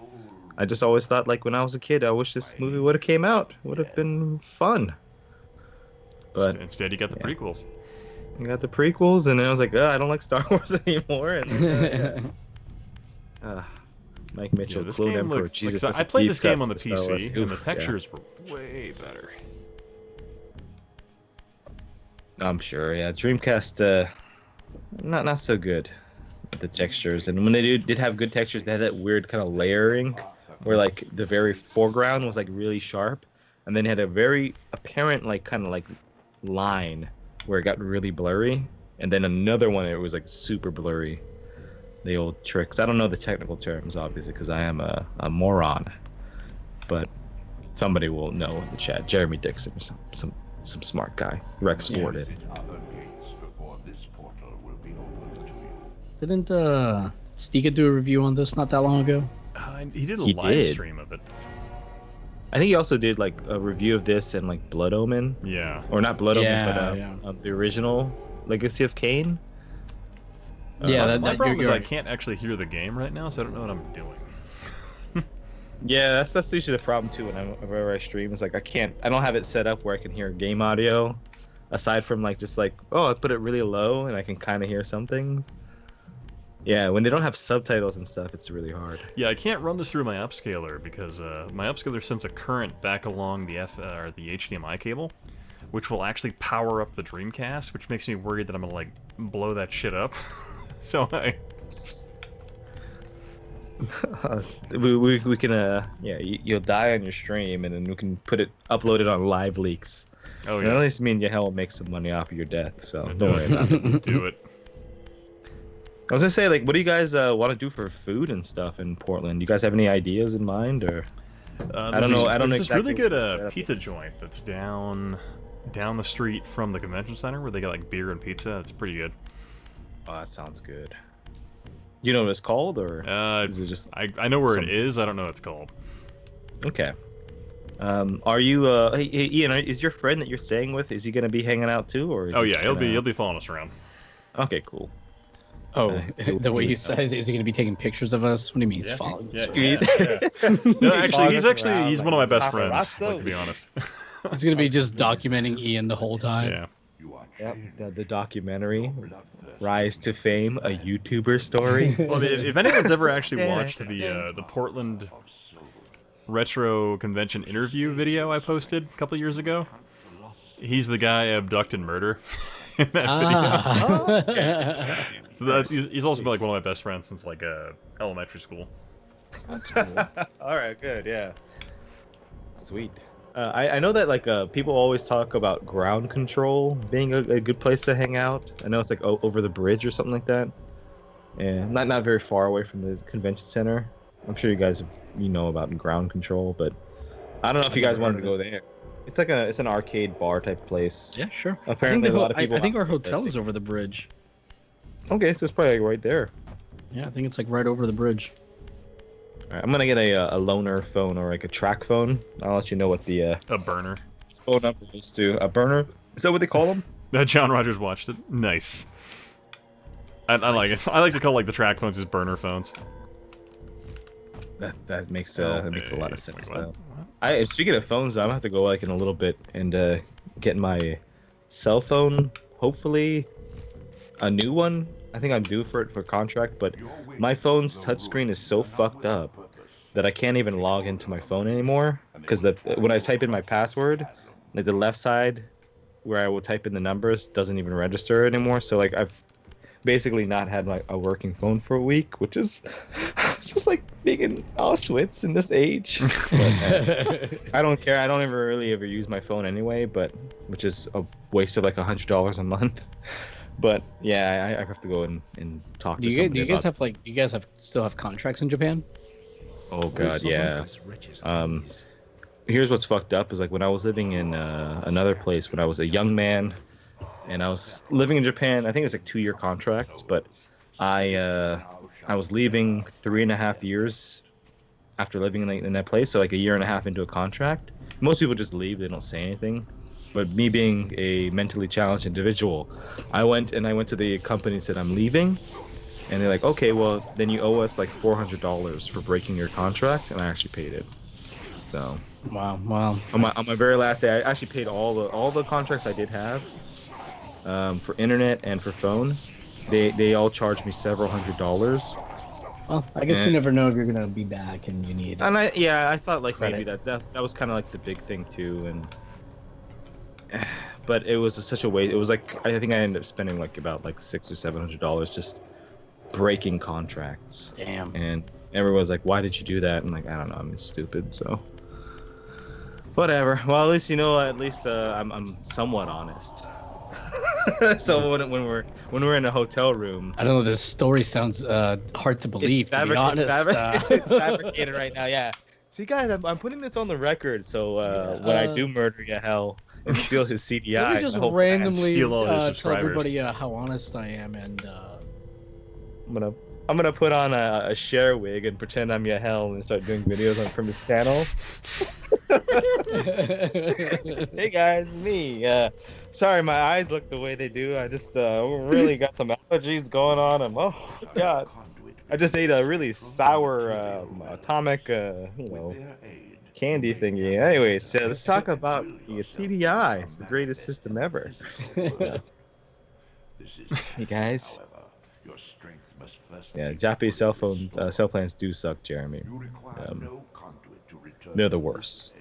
[SPEAKER 5] I just always thought, like when I was a kid, I wish this movie would have came out. Would have been fun. But
[SPEAKER 1] Instead, you got the prequels.
[SPEAKER 5] I got the prequels, and then I was like, I don't like Star Wars anymore. And Mike Mitchell,
[SPEAKER 1] Yeah, this
[SPEAKER 5] Clone
[SPEAKER 1] game
[SPEAKER 5] Emperor.
[SPEAKER 1] looks.
[SPEAKER 5] Jesus,
[SPEAKER 1] Like,
[SPEAKER 5] that's
[SPEAKER 1] I
[SPEAKER 5] a
[SPEAKER 1] played
[SPEAKER 5] deep
[SPEAKER 1] this game
[SPEAKER 5] cut
[SPEAKER 1] on the
[SPEAKER 5] for Star Wars.
[SPEAKER 1] PC, and the
[SPEAKER 5] Oof, yeah.
[SPEAKER 1] textures were way better.
[SPEAKER 5] I'm sure, yeah. Dreamcast, not so good with the textures. And when they did have good textures, they had that weird kind of layering, where like the very foreground was like really sharp, and then it had a very apparent like kind of like line where it got really blurry, and then another one it was like super blurry. The old tricks. I don't know the technical terms, obviously, because I am a moron. But somebody will know in the chat. Jeremy Dixon, or some smart guy. Rex Ward it.
[SPEAKER 2] Didn't Stika do a review on this not that long ago?
[SPEAKER 1] He did a
[SPEAKER 5] He
[SPEAKER 1] live
[SPEAKER 5] did.
[SPEAKER 1] stream of it.
[SPEAKER 5] I think he also did like a review of this and like Blood Omen,
[SPEAKER 1] Yeah.
[SPEAKER 5] or not Blood
[SPEAKER 2] Yeah,
[SPEAKER 5] Omen, but the original Legacy of Kain.
[SPEAKER 2] Yeah,
[SPEAKER 1] My problem is
[SPEAKER 2] you're
[SPEAKER 1] I
[SPEAKER 2] right.
[SPEAKER 1] can't actually hear the game right now, so I don't know what I'm doing.
[SPEAKER 5] Yeah, that's usually the problem too. Whenever I stream, it's like I don't have it set up where I can hear game audio, aside from like just like I put it really low and I can kind of hear some things. Yeah, when they don't have subtitles and stuff, it's really hard.
[SPEAKER 1] Yeah, I can't run this through my upscaler because my upscaler sends a current back along the the HDMI cable, which will actually power up the Dreamcast, which makes me worried that I'm gonna like blow that shit up. So
[SPEAKER 5] we can you'll die on your stream and then we can upload it on Live Leaks.
[SPEAKER 1] oh
[SPEAKER 5] And at
[SPEAKER 1] yeah,
[SPEAKER 5] least me and Yahel will make some money off of your death, so don't worry about it.
[SPEAKER 1] do it.
[SPEAKER 5] I was gonna say, like, what do you guys want to do for food and stuff in Portland? Do you guys have any ideas in mind, or? I don't know. I don't know
[SPEAKER 1] There's this really
[SPEAKER 5] exactly
[SPEAKER 1] good
[SPEAKER 5] what the setup
[SPEAKER 1] pizza
[SPEAKER 5] is.
[SPEAKER 1] joint that's down the street from the convention center where they got like beer and pizza. It's pretty good.
[SPEAKER 5] Oh, that sounds good. You know what it's called, or is it just
[SPEAKER 1] I know where
[SPEAKER 5] some-
[SPEAKER 1] it is. I don't know what it's called.
[SPEAKER 5] okay? Are you? Hey, Ian, is your friend that you're staying with? Is he gonna be hanging out too, or? Is
[SPEAKER 1] Oh
[SPEAKER 5] he
[SPEAKER 1] yeah,
[SPEAKER 5] just
[SPEAKER 1] he'll
[SPEAKER 5] gonna-
[SPEAKER 1] be following us around.
[SPEAKER 5] Okay, cool.
[SPEAKER 2] Oh,
[SPEAKER 5] he
[SPEAKER 2] the way
[SPEAKER 5] would
[SPEAKER 2] you
[SPEAKER 5] know.
[SPEAKER 2] said, is he going to be taking pictures of us? What do you mean he's following us?
[SPEAKER 1] No, actually, he's
[SPEAKER 5] Following
[SPEAKER 1] one of my
[SPEAKER 5] around
[SPEAKER 1] best
[SPEAKER 5] like
[SPEAKER 1] friends.
[SPEAKER 5] paparazzo.
[SPEAKER 1] Like, to be honest.
[SPEAKER 2] He's going to be just documenting Ian the whole time.
[SPEAKER 1] Yeah.
[SPEAKER 5] Yep, the documentary, Rise to Fame, a YouTuber story.
[SPEAKER 1] Well, if anyone's ever actually
[SPEAKER 5] Yeah.
[SPEAKER 1] watched the Portland Retro Convention interview video I posted a couple years ago, he's the guy I abducted murder in that video. So he's also been like one of my best friends since like elementary school.
[SPEAKER 2] That's cool.
[SPEAKER 5] All right, good, yeah. Sweet. I know that like people always talk about ground control being a good place to hang out. I know it's like over the bridge or something like that. And not very far away from the convention center. I'm sure you guys know about ground control, but I don't know if you guys wanted to go there. It's like it's an arcade bar type place.
[SPEAKER 2] Yeah, sure.
[SPEAKER 5] Apparently,
[SPEAKER 2] I think
[SPEAKER 5] a lot of people.
[SPEAKER 2] I think our hotel is over the bridge.
[SPEAKER 5] Okay, so it's probably like right there.
[SPEAKER 2] Yeah, I think it's like right over the bridge.
[SPEAKER 5] All right, I'm gonna get a loaner phone or like a track phone. I'll let you know what the
[SPEAKER 1] A burner.
[SPEAKER 5] phone number is to a burner. Is that what they call them?
[SPEAKER 1] John Rogers watched it. Nice. I like it. I like to call like the track phones as burner phones.
[SPEAKER 5] That makes a lot of sense.
[SPEAKER 1] What?
[SPEAKER 5] Though. Speaking of phones, I'm gonna have to go like in a little bit and get my cell phone. Hopefully, a new one. I think I'm due for it for contract, but my phone's touchscreen is so fucked up that I can't even log into my phone anymore. Because when I type in my password, like the left side where I will type in the numbers doesn't even register anymore. So like I've basically not had a working phone for a week, which is just like being in Auschwitz in this age. But, I don't care. I don't really ever use my phone anyway, but which is a waste of like $100 a month. But yeah, I have to go and talk to somebody.
[SPEAKER 2] Do you guys still have contracts in Japan?
[SPEAKER 5] Oh god, yeah. Here's what's fucked up is like when I was living in another place when I was a young man, and I was living in Japan. I think it's like 2-year contracts, but I was leaving 3.5 years after living in that place, so like 1.5 years into a contract. Most people just leave; they don't say anything. But me being a mentally challenged individual, I went to the company and said I'm leaving, and they're like, okay, well then you owe us like $400 for breaking your contract, and I actually paid it. So
[SPEAKER 2] Wow.
[SPEAKER 5] on my very last day, I actually paid all the contracts I did have, for internet and for phone. They all charged me several $100s.
[SPEAKER 2] Well, I guess you never know if you're gonna be back and you need.
[SPEAKER 5] And I thought like
[SPEAKER 2] credit.
[SPEAKER 5] maybe that was kind of like the big thing too, and. But it was such a waste. It was like I think I ended up spending like about like $600 or $700 just breaking contracts.
[SPEAKER 2] Damn.
[SPEAKER 5] And everyone's like, "Why did you do that?" And like, I don't know. I'm stupid. So whatever. Well, at least I'm somewhat honest. So when we're in a hotel room,
[SPEAKER 2] I don't know. This story sounds hard to believe. To be honest,
[SPEAKER 5] it's fabricated right now. Yeah. See, guys, I'm putting this on the record. So when I do murder you, hell. And steal his CDI.
[SPEAKER 2] Let me just
[SPEAKER 5] I hope
[SPEAKER 2] randomly
[SPEAKER 1] steal all his
[SPEAKER 2] tell
[SPEAKER 1] subscribers.
[SPEAKER 2] everybody how honest I am, and
[SPEAKER 5] I'm gonna put on a share wig and pretend I'm Yahel and start doing videos from his channel. Hey guys, me. Sorry, my eyes look the way they do. I just really got some allergies going on. Oh god, I just ate a really sour atomic, candy thingy. Anyways, so let's talk about the CDI. It's the greatest system ever. Hey guys. Yeah, Japanese cell plans do suck, Jeremy. They're the worst.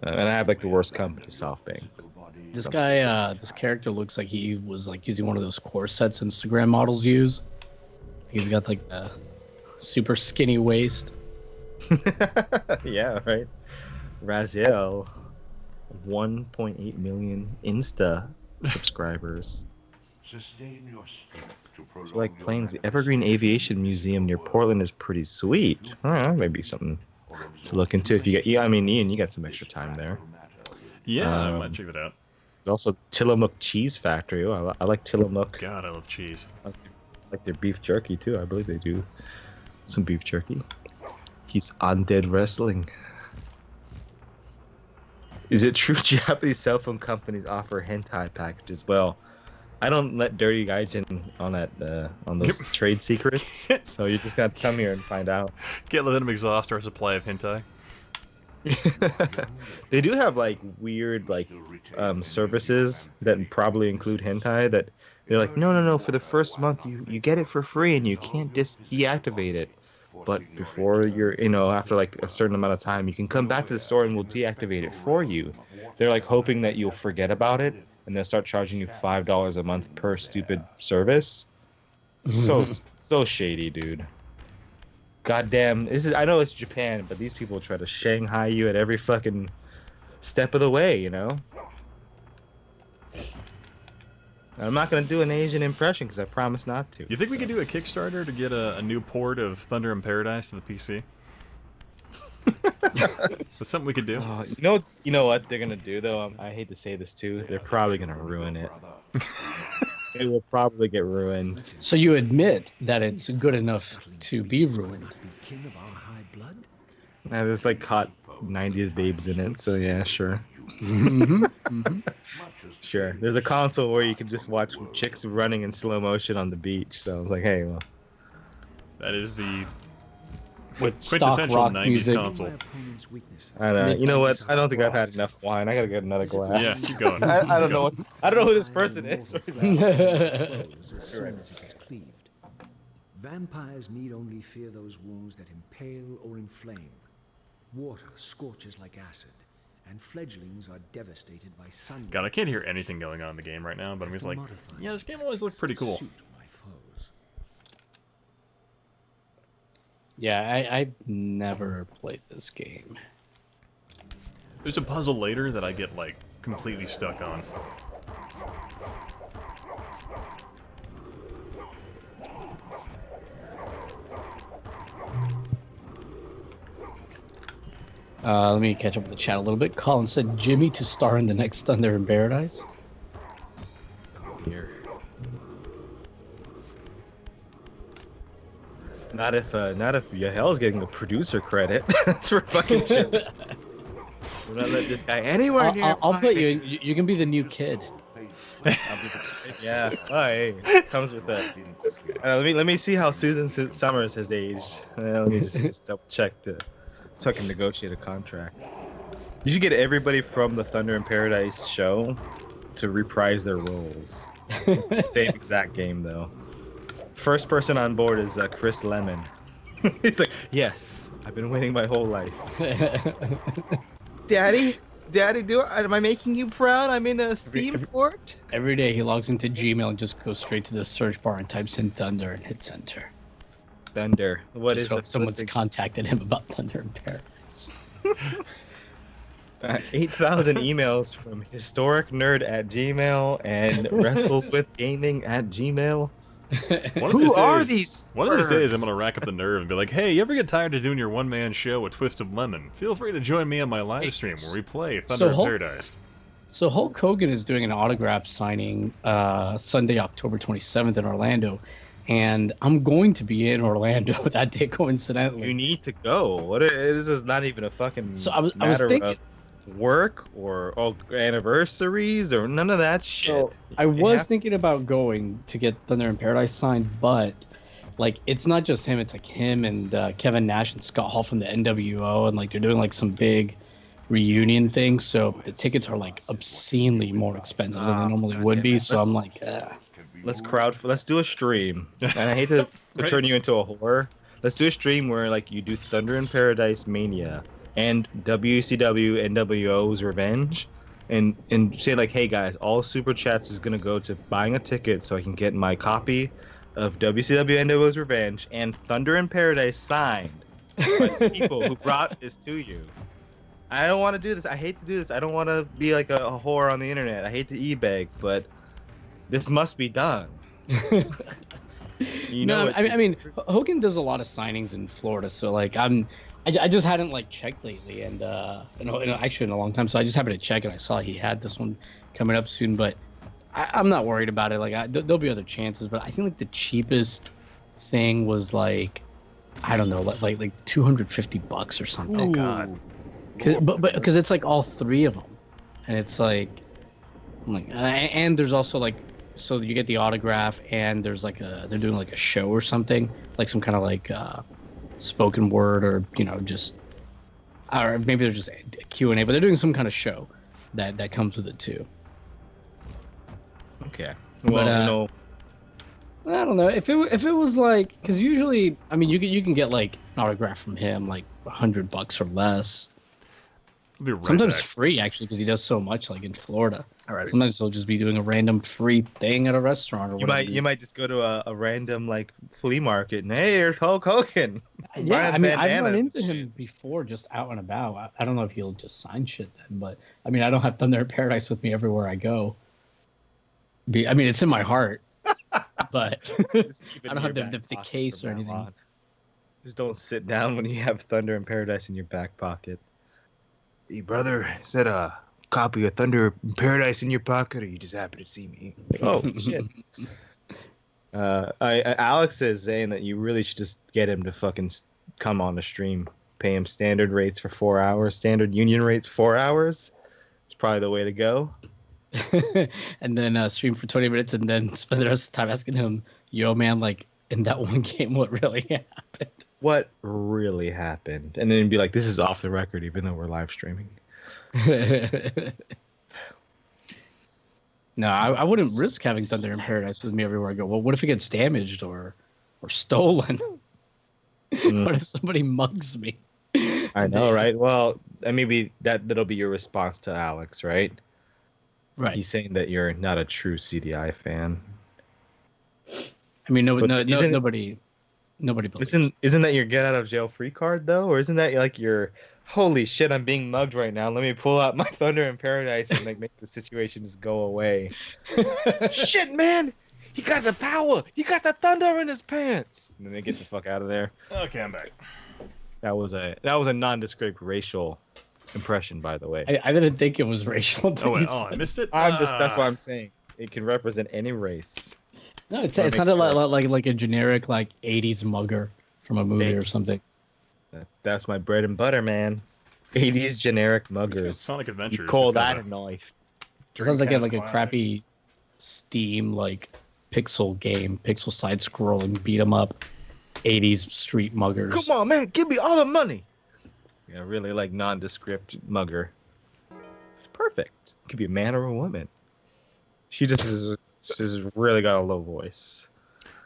[SPEAKER 5] And I have like the worst company, SoftBank.
[SPEAKER 2] this guy, this character looks like he was like using one of those corsets Instagram models use. He's got like the super skinny waist.
[SPEAKER 5] Yeah, right. Raziel, 1.8 million Insta subscribers. So, like planes, the Evergreen Aviation Museum near Portland is pretty sweet. Maybe something to look into if you get. Yeah, I mean, Ian, you got some extra time there.
[SPEAKER 1] Yeah, I might check that out.
[SPEAKER 5] There's also Tillamook Cheese Factory. Oh, I like Tillamook.
[SPEAKER 1] God, I love cheese.
[SPEAKER 5] I like their beef jerky too. I believe they do some beef jerky. He's Undead Wrestling. Is it true Japanese cell phone companies offer hentai packages? Well, I don't let dirty guys in on that on those trade secrets. So you just gotta come here and find out.
[SPEAKER 1] Can't let them exhaust our supply of hentai.
[SPEAKER 5] They do have like weird like services that probably include hentai that they're like, no, for the first month you get it for free and you can't deactivate it. But before you're, after like a certain amount of time, you can come back to the store and we'll deactivate it for you. They're like hoping that you'll forget about it and they'll start charging you $5 a month per stupid service. So shady, dude. goddamn, this is, I know it's Japan, but these people try to Shanghai you at every fucking step of the way, you know? I'm not going to do an Asian impression because I promised not to.
[SPEAKER 1] Do you think we could do a Kickstarter to get a new port of Thunder in Paradise to the PC? That's something we could do.
[SPEAKER 5] You know what they're going to do, though? I hate to say this, too. They're probably going to ruin it. It will probably get ruined.
[SPEAKER 2] So you admit that it's good enough to be ruined.
[SPEAKER 5] Now, there's like hot 90s babes in it, so yeah, sure. Sure. There's a console where you can just watch chicks running in slow motion on the beach, so I was like, hey, well.
[SPEAKER 1] That is the
[SPEAKER 2] With stock
[SPEAKER 1] quintessential
[SPEAKER 2] rock
[SPEAKER 1] 90s
[SPEAKER 2] music.
[SPEAKER 1] console.
[SPEAKER 5] I don't know. You know what? I don't think I've had enough wine. I gotta get another
[SPEAKER 1] Yeah,
[SPEAKER 5] glass.
[SPEAKER 1] keep going.
[SPEAKER 5] I don't know who this person is.
[SPEAKER 9] Vampires need only fear those wounds that impale or inflame. Water scorches like acid, and fledglings are devastated by sun.
[SPEAKER 1] God, I can't hear anything going on in the game right now, but I'm just like, yeah, this game always looked pretty cool.
[SPEAKER 2] Yeah, I've never played this game.
[SPEAKER 1] There's a puzzle later that I get, like, completely stuck on.
[SPEAKER 2] Let me catch up with the chat a little bit. Colin said Jimmy to star in the next Thunder in Paradise.
[SPEAKER 5] Here. Not if Yahel's getting the producer credit. That's for fucking shit. We're not let this guy anywhere near.
[SPEAKER 2] I'll put you. You can be the new kid.
[SPEAKER 5] Yeah. Oh, hey. Comes with that. Let me see how Susan Summers has aged. Let me just double check so I can negotiate a contract. You should get everybody from the Thunder in Paradise show to reprise their roles. Same exact game though. First person on board is Chris Lemon. He's like, yes, I've been waiting my whole life. Daddy, am I making you proud? I'm in a Steam port.
[SPEAKER 2] Every day he logs into Gmail and just goes straight to the search bar and types in Thunder and hits enter.
[SPEAKER 5] Thunder. What
[SPEAKER 2] just
[SPEAKER 5] is
[SPEAKER 2] hope
[SPEAKER 5] the
[SPEAKER 2] someone's contacted him about Thunder in Paradise.
[SPEAKER 5] 8,000 emails from HistoricNerd@gmail and WrestlesWithGaming@gmail. Who are these?
[SPEAKER 1] One of these days, I'm gonna rack up the nerve and be like, "Hey, you ever get tired of doing your one-man show, A Twist of Lemon? Feel free to join me on my live stream where we play Thunder in Paradise."
[SPEAKER 2] So Hulk Hogan is doing an autograph signing Sunday, October 27th in Orlando, and I'm going to be in Orlando that day, coincidentally.
[SPEAKER 5] You need to go. This is not even a fucking
[SPEAKER 2] I was
[SPEAKER 5] matter
[SPEAKER 2] thinking.
[SPEAKER 5] of work or anniversaries or none of that shit.
[SPEAKER 2] So I was thinking about going to get Thunder in Paradise signed, but like it's not just him; it's like him and Kevin Nash and Scott Hall from the NWO, and like they're doing like some big reunion thing. So the tickets are like obscenely more expensive than they normally would be. So I'm like,
[SPEAKER 5] let's do a stream. And I hate to turn you into a whore. Let's do a stream where like you do Thunder in Paradise Mania and WCW NWO's Revenge, and say like, hey guys, all super chats is gonna go to buying a ticket so I can get my copy of WCW NWO's Revenge and Thunder in Paradise signed by the people who brought this to you. I don't want to do this. I hate to do this. I don't want to be like a whore on the internet. I hate to e-beg, but this must be done.
[SPEAKER 2] I mean, Hogan does a lot of signings in Florida, so like I just hadn't like checked lately, and actually in a long time. So I just happened to check, and I saw he had this one coming up soon. But I'm not worried about it. Like there'll be other chances, but I think like the cheapest thing was like, I don't know, like $250 or something.
[SPEAKER 1] Oh God.
[SPEAKER 2] But because it's like all three of them, and it's like, I'm like, and there's also like, so you get the autograph, and there's like they're doing like a show or something, like some kind of like spoken word, or just, or maybe they're just a Q&A, but they're doing some kind of show that comes with it too.
[SPEAKER 5] Okay. Well,
[SPEAKER 2] I don't know if it was like, because usually, I mean, you can get like an autograph from him like $100 or less.
[SPEAKER 1] I'll be right
[SPEAKER 2] Sometimes
[SPEAKER 1] back.
[SPEAKER 2] free actually because he does so much like in Florida.
[SPEAKER 5] All right.
[SPEAKER 2] Sometimes he'll just be doing a random free thing at a restaurant or whatever.
[SPEAKER 5] You might just go to a random like flea market and hey, here's Hulk Hogan.
[SPEAKER 2] Yeah,
[SPEAKER 5] Buying
[SPEAKER 2] I mean, I've
[SPEAKER 5] bandanas
[SPEAKER 2] run
[SPEAKER 5] and
[SPEAKER 2] into him
[SPEAKER 5] shit.
[SPEAKER 2] before just out and about. I don't know if he'll just sign shit then, but I mean, I don't have Thunder in Paradise with me everywhere I go. I mean, it's in my heart, but
[SPEAKER 5] Just keep it
[SPEAKER 2] I
[SPEAKER 5] in
[SPEAKER 2] don't have
[SPEAKER 5] your
[SPEAKER 2] the
[SPEAKER 5] back pocket
[SPEAKER 2] case
[SPEAKER 5] from
[SPEAKER 2] or
[SPEAKER 5] now
[SPEAKER 2] anything.
[SPEAKER 5] on. Just don't sit down when you have Thunder in Paradise in your back pocket. Hey, brother, is that a copy of Thunder in Paradise in your pocket, or you just happy to see me? Like, oh, shit. Alex is saying that you really should just get him to fucking come on the stream. Pay him standard rates for 4 hours, standard union rates 4 hours. It's probably the way to go.
[SPEAKER 2] And then stream for 20 minutes and then spend the rest of the time asking him, yo, man, like in that one game, what really happened?
[SPEAKER 5] What really happened? And then be like, this is off the record, even though we're live streaming.
[SPEAKER 2] No, I wouldn't risk having Thunder in Paradise with me everywhere I go. Well, what if it gets damaged or stolen? What if somebody mugs me?
[SPEAKER 5] I know, right? Well, maybe that'll be your response to Alex, right?
[SPEAKER 2] Right.
[SPEAKER 5] He's saying that you're not a true CDI fan.
[SPEAKER 2] I mean,
[SPEAKER 5] But
[SPEAKER 2] nobody believes.
[SPEAKER 5] Isn't that your get out of jail free card though, or isn't that like your holy shit? I'm being mugged right now. Let me pull out my Thunder in Paradise and like make the situations go away. Shit, man! He got the power. He got the thunder in his pants. And then they get the fuck out of there.
[SPEAKER 1] Okay, I'm back.
[SPEAKER 5] That was a nondescript racial impression, by the way.
[SPEAKER 2] I didn't think it was racial.
[SPEAKER 1] Oh, wait, I missed it.
[SPEAKER 5] That's why I'm saying it can represent any race.
[SPEAKER 2] No, it
[SPEAKER 5] Wanna
[SPEAKER 2] sounded
[SPEAKER 5] make sure.
[SPEAKER 2] like a generic like 80s mugger from a movie or something.
[SPEAKER 5] That's my bread and butter, man. 80s generic muggers.
[SPEAKER 1] Sonic Adventure.
[SPEAKER 5] You call that a knife?
[SPEAKER 2] Sounds like
[SPEAKER 1] Dreamcast
[SPEAKER 2] a
[SPEAKER 1] classic.
[SPEAKER 2] crappy Steam like pixel game, pixel side scrolling beat 'em up, 80s street muggers.
[SPEAKER 5] Come on, man, give me all the money. Yeah, really like nondescript mugger. It's perfect. Could be a man or a woman. She's really got a low voice.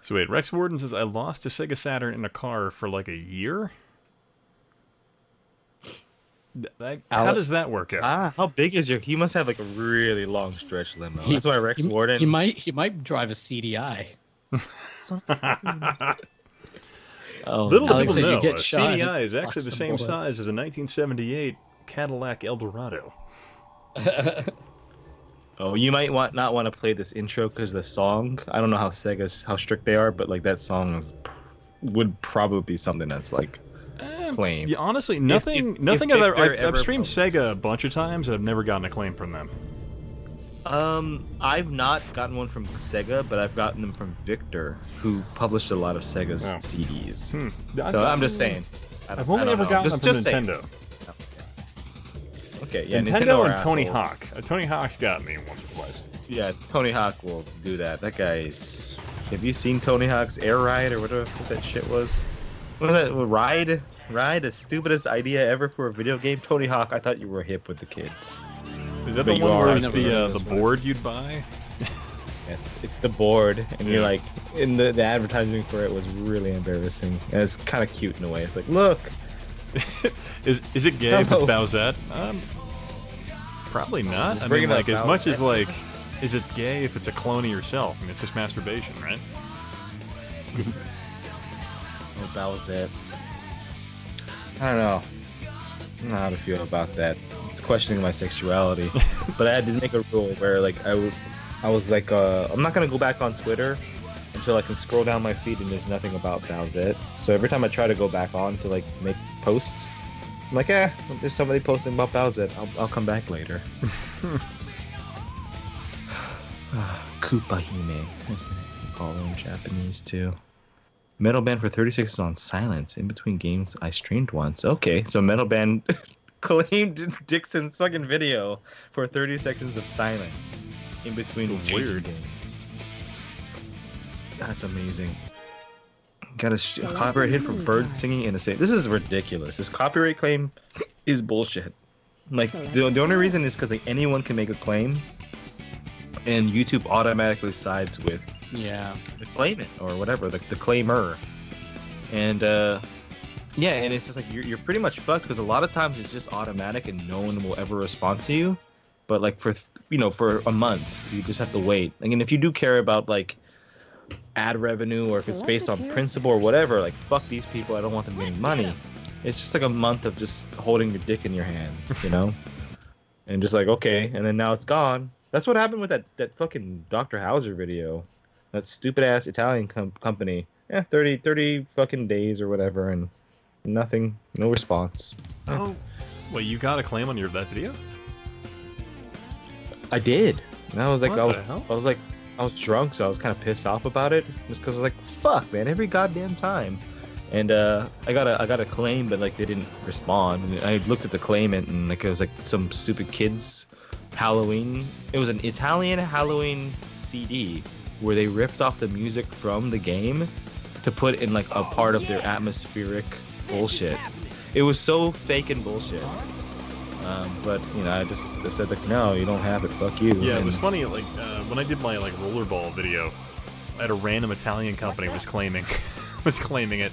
[SPEAKER 1] So wait, Rex Warden says I lost a Sega Saturn in a car for like a year. How does that work out?
[SPEAKER 5] How big is your? He must have like a really long stretch limo. That's why Rex Warden.
[SPEAKER 2] He might drive a CDI. Oh,
[SPEAKER 1] Little do
[SPEAKER 2] Alex
[SPEAKER 1] people
[SPEAKER 2] said you
[SPEAKER 1] know,
[SPEAKER 2] get
[SPEAKER 1] a
[SPEAKER 2] shot and
[SPEAKER 1] CDI is
[SPEAKER 2] it
[SPEAKER 1] actually the
[SPEAKER 2] blocks
[SPEAKER 1] same
[SPEAKER 2] bullet.
[SPEAKER 1] size as a 1978 Cadillac Eldorado.
[SPEAKER 5] Oh, you might not want to play this intro because the song. I don't know how strict they are, but like that song would probably be something that's like claimed.
[SPEAKER 1] Yeah, honestly, nothing.
[SPEAKER 5] if
[SPEAKER 1] I've
[SPEAKER 5] they're
[SPEAKER 1] streamed
[SPEAKER 5] ever
[SPEAKER 1] Sega a bunch of times, and I've never gotten a claim from them.
[SPEAKER 5] I've not gotten one from Sega, but I've gotten them from Victor, who published a lot of Sega's CDs. So I'm just saying.
[SPEAKER 1] I've only ever gotten them from Nintendo.
[SPEAKER 5] Okay, yeah,
[SPEAKER 1] Nintendo and
[SPEAKER 5] are
[SPEAKER 1] Tony
[SPEAKER 5] assholes.
[SPEAKER 1] Hawk. Tony Hawk's got me once or twice.
[SPEAKER 5] Yeah, Tony Hawk will do that. That guy's. Have you seen Tony Hawk's Air Ride or whatever that shit was? What was that? Ride, the stupidest idea ever for a video game. Tony Hawk, I thought you were hip with the kids.
[SPEAKER 1] Is that
[SPEAKER 5] But
[SPEAKER 1] the
[SPEAKER 5] you
[SPEAKER 1] one
[SPEAKER 5] are.
[SPEAKER 1] where
[SPEAKER 5] I've
[SPEAKER 1] it's
[SPEAKER 5] never heard of
[SPEAKER 1] the
[SPEAKER 5] this one.
[SPEAKER 1] board you'd buy?
[SPEAKER 5] Yeah, it's the board, and you're like, in the advertising for it was really embarrassing. And it's kind of cute in a way. It's like, look,
[SPEAKER 1] Is it gay if it's
[SPEAKER 5] Hello.
[SPEAKER 1] Bowsette? Probably not. I
[SPEAKER 5] Bringing
[SPEAKER 1] mean,
[SPEAKER 5] up
[SPEAKER 1] like, as much as,
[SPEAKER 5] Bowsette.
[SPEAKER 1] like, is it gay if it's a clone of yourself? I mean, it's just masturbation, right?
[SPEAKER 5] oh, Bowsette. I don't know. I don't know how to feel about that. It's questioning my sexuality. But I had to make a rule where, like, I was like, I'm not gonna go back on Twitter until I can scroll down my feed and there's nothing about Bowsette. So every time I try to go back on to like make posts, I'm like, there's somebody posting about Bowsette. I'll come back later. Koopa Hime, as they call her in Japanese too. Metal Band for 30 seconds on silence in between games I streamed once. Okay, so Metal Band claimed Dixon's fucking video for 30 seconds of silence in between weird games. That's amazing. Got a copyright hit for birds singing in a state. This is ridiculous. This copyright claim is bullshit. Like the only reason is because like anyone can make a claim, and YouTube automatically sides with
[SPEAKER 2] Yeah.
[SPEAKER 5] the claimant or whatever, the claimer. And Yeah, and it's just like you're pretty much fucked because a lot of times it's just automatic and no one will ever respond to you. But like for for a month, you just have to wait. Again, if you do care about like ad revenue or if it's based on principle or whatever, like fuck these people. I don't want them getting money. It's just like a month of just holding your dick in your hand, and just like okay, and then now it's gone. That's what happened with that fucking Dr. Hauser video, that stupid ass Italian company. Yeah, 30 fucking days or whatever, and nothing, no response.
[SPEAKER 1] Oh, wait, you got a claim on that video?
[SPEAKER 5] I did. And I was like,
[SPEAKER 1] What the hell?
[SPEAKER 5] I was drunk, so I was kind of pissed off about it, just because I was like, fuck, man, every goddamn time. And I got a claim, but like they didn't respond. And I looked at the claimant, and like it was like some stupid kids Halloween. It was an Italian Halloween CD where they ripped off the music from the game to put in like a part of their atmospheric bullshit. It was so fake and bullshit. But I just said like, no, you don't have it. Fuck you.
[SPEAKER 1] Yeah,
[SPEAKER 5] and
[SPEAKER 1] it was funny. Like when I did my like rollerball video, I had a random Italian company was claiming it.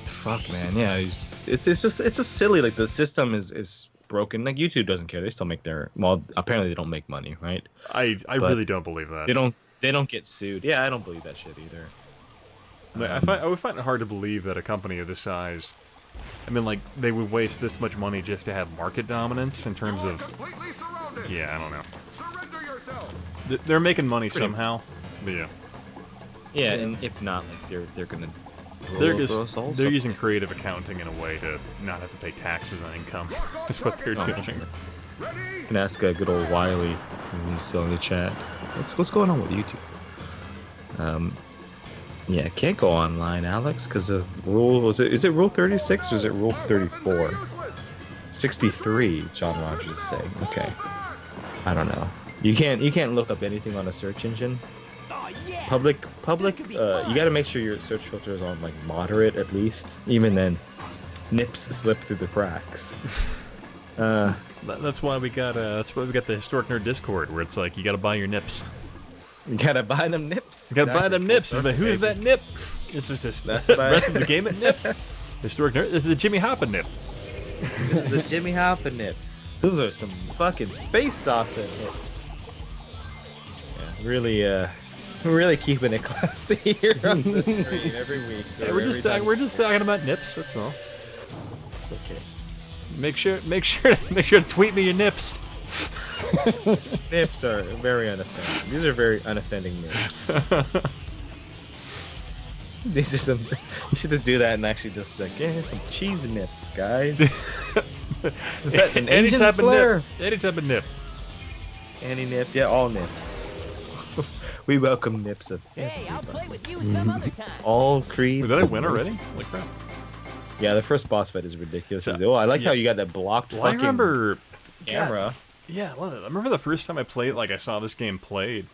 [SPEAKER 5] Fuck, man. Yeah, it's just silly. Like the system is broken. Like YouTube doesn't care. They still make apparently they don't make money, right?
[SPEAKER 1] I really don't believe that.
[SPEAKER 5] They don't get sued. Yeah, I don't believe that shit either.
[SPEAKER 1] I would find it hard to believe that a company of this size, I mean, like, they would waste this much money just to have market dominance in terms of, yeah, I don't know.
[SPEAKER 4] Surrender yourself.
[SPEAKER 1] They're making money somehow, but yeah.
[SPEAKER 5] Yeah, and if not, like they're gonna.
[SPEAKER 1] They're using creative accounting in a way to not have to pay taxes on income. That's what they're doing.
[SPEAKER 5] You can ask a good old Wiley when he's still in the chat. What's going on with YouTube? Yeah, can't go online, Alex, because of rule. Is it rule 36 or is it rule 34? 63. John Rogers is saying. Okay, I don't know. You can't look up anything on a search engine. Public. You got to make sure your search filter is on like moderate at least. Even then, nips slip through the cracks.
[SPEAKER 1] That's why we got the Historic Nerd Discord, where it's like you got to buy your nips.
[SPEAKER 5] You gotta buy them nips.
[SPEAKER 1] You gotta buy them nips. But who's that nip? This is just that's the rest of the game at nip. Historic Nerd. This is the Jimmy Hoppa nip.
[SPEAKER 5] This is the Jimmy Hoppa nip. Those are some fucking space saucer nips. Yeah, really keeping it classy here on the stream every week.
[SPEAKER 1] Yeah, we're just talking about nips. That's all.
[SPEAKER 5] Okay.
[SPEAKER 1] Make sure to tweet me your nips.
[SPEAKER 5] Nips are very unoffending. These are very unoffending nips. These are some. You should just do that and actually just like, yeah, some cheese nips, guys. Is that an
[SPEAKER 1] any
[SPEAKER 5] Asian
[SPEAKER 1] type
[SPEAKER 5] slur?
[SPEAKER 1] of nip? Any type of nip.
[SPEAKER 5] Any nip? Yeah, all nips. We welcome nips of
[SPEAKER 3] Hey, I'll play with you some other time.
[SPEAKER 5] all creeds.
[SPEAKER 1] Did I win already? Like that.
[SPEAKER 5] Yeah, the first boss fight is ridiculous. I like how you got that blocked
[SPEAKER 1] Well, I
[SPEAKER 5] fucking
[SPEAKER 1] remember
[SPEAKER 5] camera.
[SPEAKER 1] Yeah, I love it. I remember the first time I played, like, I saw this game played,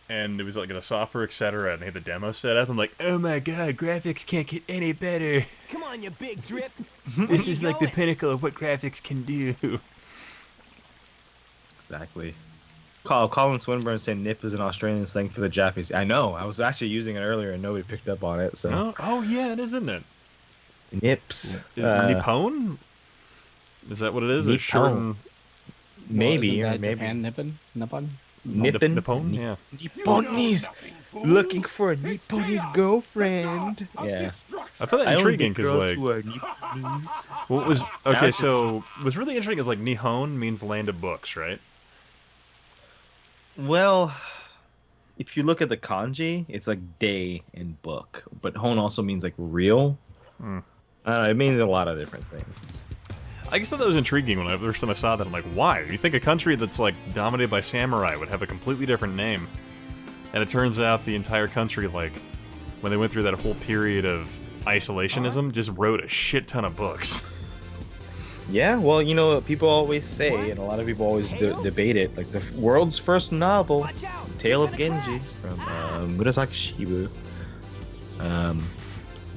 [SPEAKER 1] and it was, like, in a software, etc., and they had the demo set up. I'm like, oh my god, graphics can't get any better.
[SPEAKER 3] Come on, you big drip.
[SPEAKER 1] This is, like, the pinnacle of what graphics can do.
[SPEAKER 5] Exactly. Colin Swinburne saying nip is an Australian slang for the Japanese. I know. I was actually using it earlier, and nobody picked up on it, so...
[SPEAKER 1] Oh yeah, it is, isn't it?
[SPEAKER 5] Nips.
[SPEAKER 1] Nippon? Is that what it is?
[SPEAKER 5] Nippon.
[SPEAKER 1] It's short
[SPEAKER 5] Maybe, or maybe.
[SPEAKER 2] Japan Nippon?
[SPEAKER 5] Nippon?
[SPEAKER 1] Nippon, yeah.
[SPEAKER 5] Nipponese! Looking for a Nipponese girlfriend. Yeah.
[SPEAKER 1] I find that intriguing because, like,
[SPEAKER 5] who are Nipponese.
[SPEAKER 1] what was
[SPEAKER 5] Now
[SPEAKER 1] okay?
[SPEAKER 5] it's
[SPEAKER 1] So what's really interesting is like Nihon means land of books, right?
[SPEAKER 5] Well, if you look at the kanji, it's like day and book, but hon also means like real. I don't know, it means a lot of different things.
[SPEAKER 1] I guess that was intriguing when the first time I saw that. I'm like, why? You think a country that's like dominated by samurai would have a completely different name? And it turns out the entire country, like, when they went through that whole period of isolationism, just wrote a shit ton of books.
[SPEAKER 5] Yeah, well, you know, people always say, and a lot of people always debate it, like the world's first novel, Tale of Genji, from Murasaki Shibu.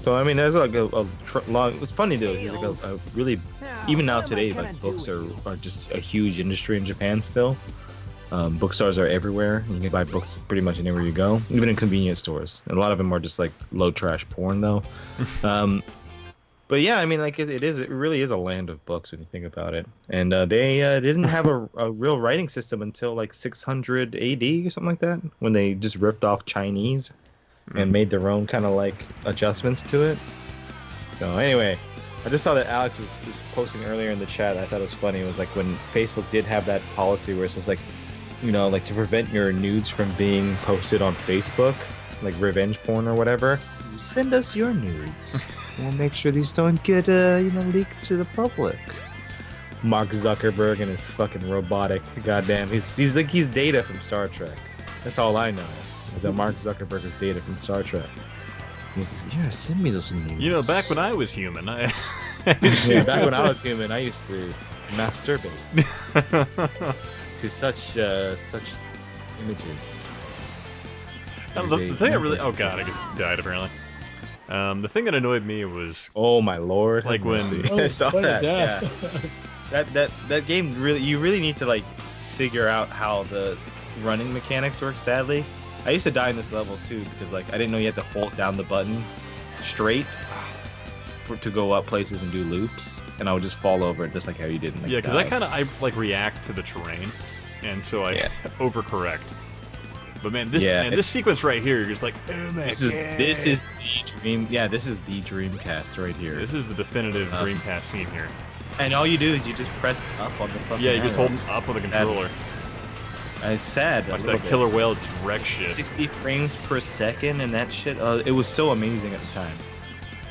[SPEAKER 5] So I mean, there's like a long. It's funny though. There's like a really, even now today, like books are just a huge industry in Japan still. Bookstores are everywhere. You can buy books pretty much anywhere you go, even in convenience stores. And a lot of them are just like low trash porn though. But yeah, I mean, like it really is a land of books when you think about it. And they didn't have a real writing system until like 600 AD or something like that, when they just ripped off Chinese and made their own kind of like adjustments to it. So anyway, I just saw that Alex was posting earlier in the chat. I thought it was funny. It was like when Facebook did have that policy where it's just like, you know, like to prevent your nudes from being posted on Facebook, like revenge porn or whatever. Send us your nudes. We'll make sure these don't get, leaked to the public. Mark Zuckerberg and his fucking robotic, goddamn, he's Data from Star Trek. That's all I know. Is that Mark Zuckerberg is Data from Star Trek. He's like, yeah, send me those nudes.
[SPEAKER 1] You know, back when I was human,
[SPEAKER 5] yeah, back when I was human, I used to masturbate to such images.
[SPEAKER 1] The thing that really, oh god, I guess he died apparently. The thing that annoyed me was,
[SPEAKER 5] oh my lord,
[SPEAKER 1] like when
[SPEAKER 5] I saw that. Yeah, that game you really need to like figure out how the running mechanics work. Sadly, I used to die in this level too because like I didn't know you had to hold down the button straight to go up places and do loops, and I would just fall over it just like how you did.
[SPEAKER 1] Yeah, because I like react to the terrain, and so I overcorrect. But man, this sequence right here, you're just like, oh my god.
[SPEAKER 5] This is the dream. Yeah, this is the Dreamcast right here.
[SPEAKER 1] This is the definitive Dreamcast scene here.
[SPEAKER 5] And all you do is you just press up on the fucking.
[SPEAKER 1] Yeah, you just hold up with a controller.
[SPEAKER 5] It's sad.
[SPEAKER 1] Watch that killer whale just wreck shit. 60
[SPEAKER 5] frames per second and that shit. It was so amazing at the time.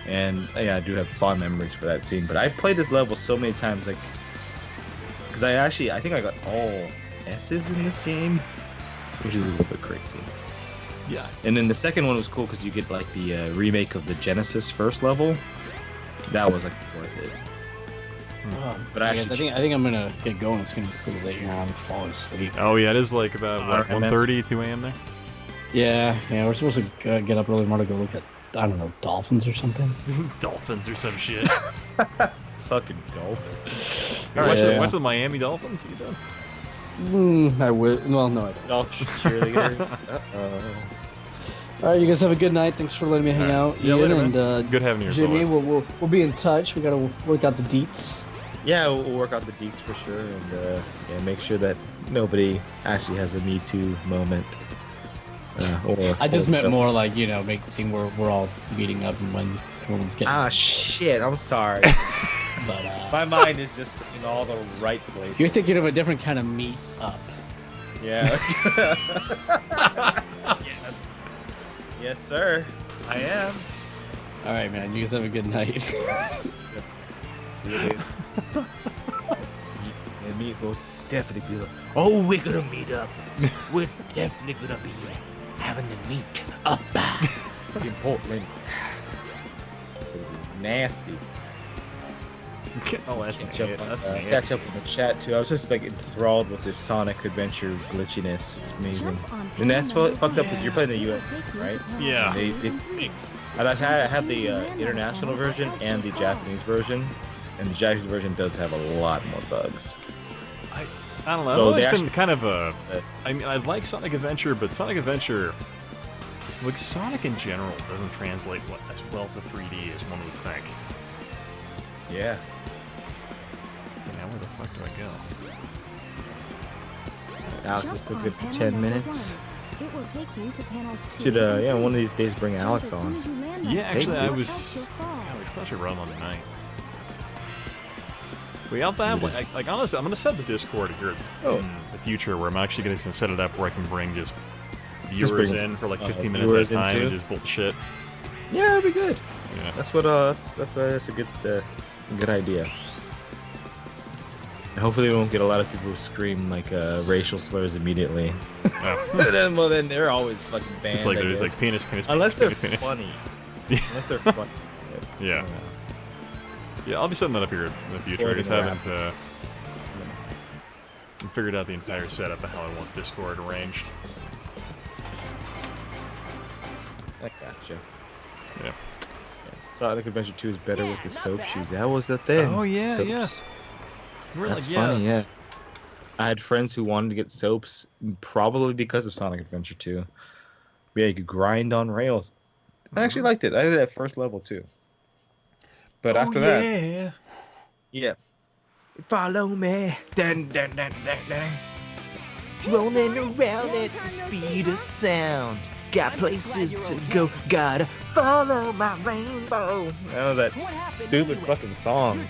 [SPEAKER 5] And yeah, I do have fond memories for that scene. But I played this level so many times, like, because I think I got all S's in this game, which is a little bit crazy.
[SPEAKER 1] Yeah.
[SPEAKER 5] And then the second one was cool because you get like the remake of the Genesis first level. That was like worth it. But
[SPEAKER 2] I think I'm gonna get going. It's gonna be pretty late here. I'm falling asleep.
[SPEAKER 1] Oh yeah, it is like about 1:30, 2 a.m. there.
[SPEAKER 2] Yeah, we're supposed to get up early tomorrow to go look at, I don't know, dolphins or something.
[SPEAKER 1] Dolphins or some shit.
[SPEAKER 5] Fucking dolphins.
[SPEAKER 1] Watch the Miami Dolphins. You done?
[SPEAKER 2] I will. Well, no, I don't.
[SPEAKER 5] Dolphin cheerleaders. Uh-oh.
[SPEAKER 2] All right, you guys have a good night. Thanks for letting me hang out,
[SPEAKER 1] Yeah,
[SPEAKER 2] Ian,
[SPEAKER 1] later,
[SPEAKER 2] and
[SPEAKER 1] good having you.
[SPEAKER 2] Jimmy. We'll be in touch. We gotta work out the deets.
[SPEAKER 5] Yeah, we'll work out the deets for sure, and make sure that nobody actually has a Me Too moment.
[SPEAKER 2] I just meant more like, make the scene where we're all meeting up and when everyone's getting.
[SPEAKER 5] Ah, shit! I'm sorry.
[SPEAKER 2] But
[SPEAKER 5] my mind is just in all the right places.
[SPEAKER 2] You're thinking of a different kind of meet up.
[SPEAKER 5] Yeah. Yes, sir. I am.
[SPEAKER 2] All right, man. You guys have a good night.
[SPEAKER 5] See you later. And me will definitely be like, oh, we're gonna meet up. We're definitely gonna be having to meet up in Portland. It's gonna be nasty.
[SPEAKER 1] Oh,
[SPEAKER 5] Catch up in the chat too. I was just like enthralled with this Sonic Adventure glitchiness. It's amazing. And that's what fucked up is you're playing the US, right?
[SPEAKER 1] Yeah.
[SPEAKER 5] They fixed. I had the international version and the Japanese version, and the Japanese version does have a lot more bugs.
[SPEAKER 1] I don't know. I've always been kind of a. I mean, I like Sonic Adventure, but Sonic Adventure, like Sonic in general, doesn't translate as well to 3D as one would think.
[SPEAKER 5] Yeah.
[SPEAKER 1] Now where the fuck do I go?
[SPEAKER 5] Alex just took it for 10 minutes.
[SPEAKER 6] It will take you to panels 2.
[SPEAKER 5] Should one of these days bring Alex on.
[SPEAKER 1] Yeah, actually, I was. God, we probably should run on tonight. We have to have like honestly, I'm gonna set the Discord here in the future where I'm actually gonna set it up where I can bring just viewers in for like 15 minutes at a time and just bullshit.
[SPEAKER 5] Yeah, that'd be good.
[SPEAKER 1] Yeah.
[SPEAKER 5] That's what that's a good idea. And hopefully we won't get a lot of people who scream like racial slurs immediately.
[SPEAKER 1] Oh.
[SPEAKER 5] Well, then they're always fucking banned.
[SPEAKER 1] It's like there's like penis,
[SPEAKER 5] unless they're
[SPEAKER 1] penis.
[SPEAKER 5] funny. Unless they're funny.
[SPEAKER 1] Yeah. Yeah, I'll be setting that up here in the future. I just haven't figured out the entire setup of how I want Discord arranged.
[SPEAKER 5] I gotcha.
[SPEAKER 1] Yeah.
[SPEAKER 5] Sonic Adventure 2 is better with the soap shoes. That was the thing.
[SPEAKER 1] Oh yeah,
[SPEAKER 5] soaps.
[SPEAKER 1] Yeah.
[SPEAKER 5] That's funny, yeah. I had friends who wanted to get soaps probably because of Sonic Adventure 2. Yeah, you could grind on rails. I actually liked it. I did that first level too. But after that,
[SPEAKER 1] yeah.
[SPEAKER 5] yeah. Follow me. Dun, dun, dun, dun, dun. Rolling around at the speed of sound. Got places to go. Gotta follow my rainbow. That was that stupid fucking song.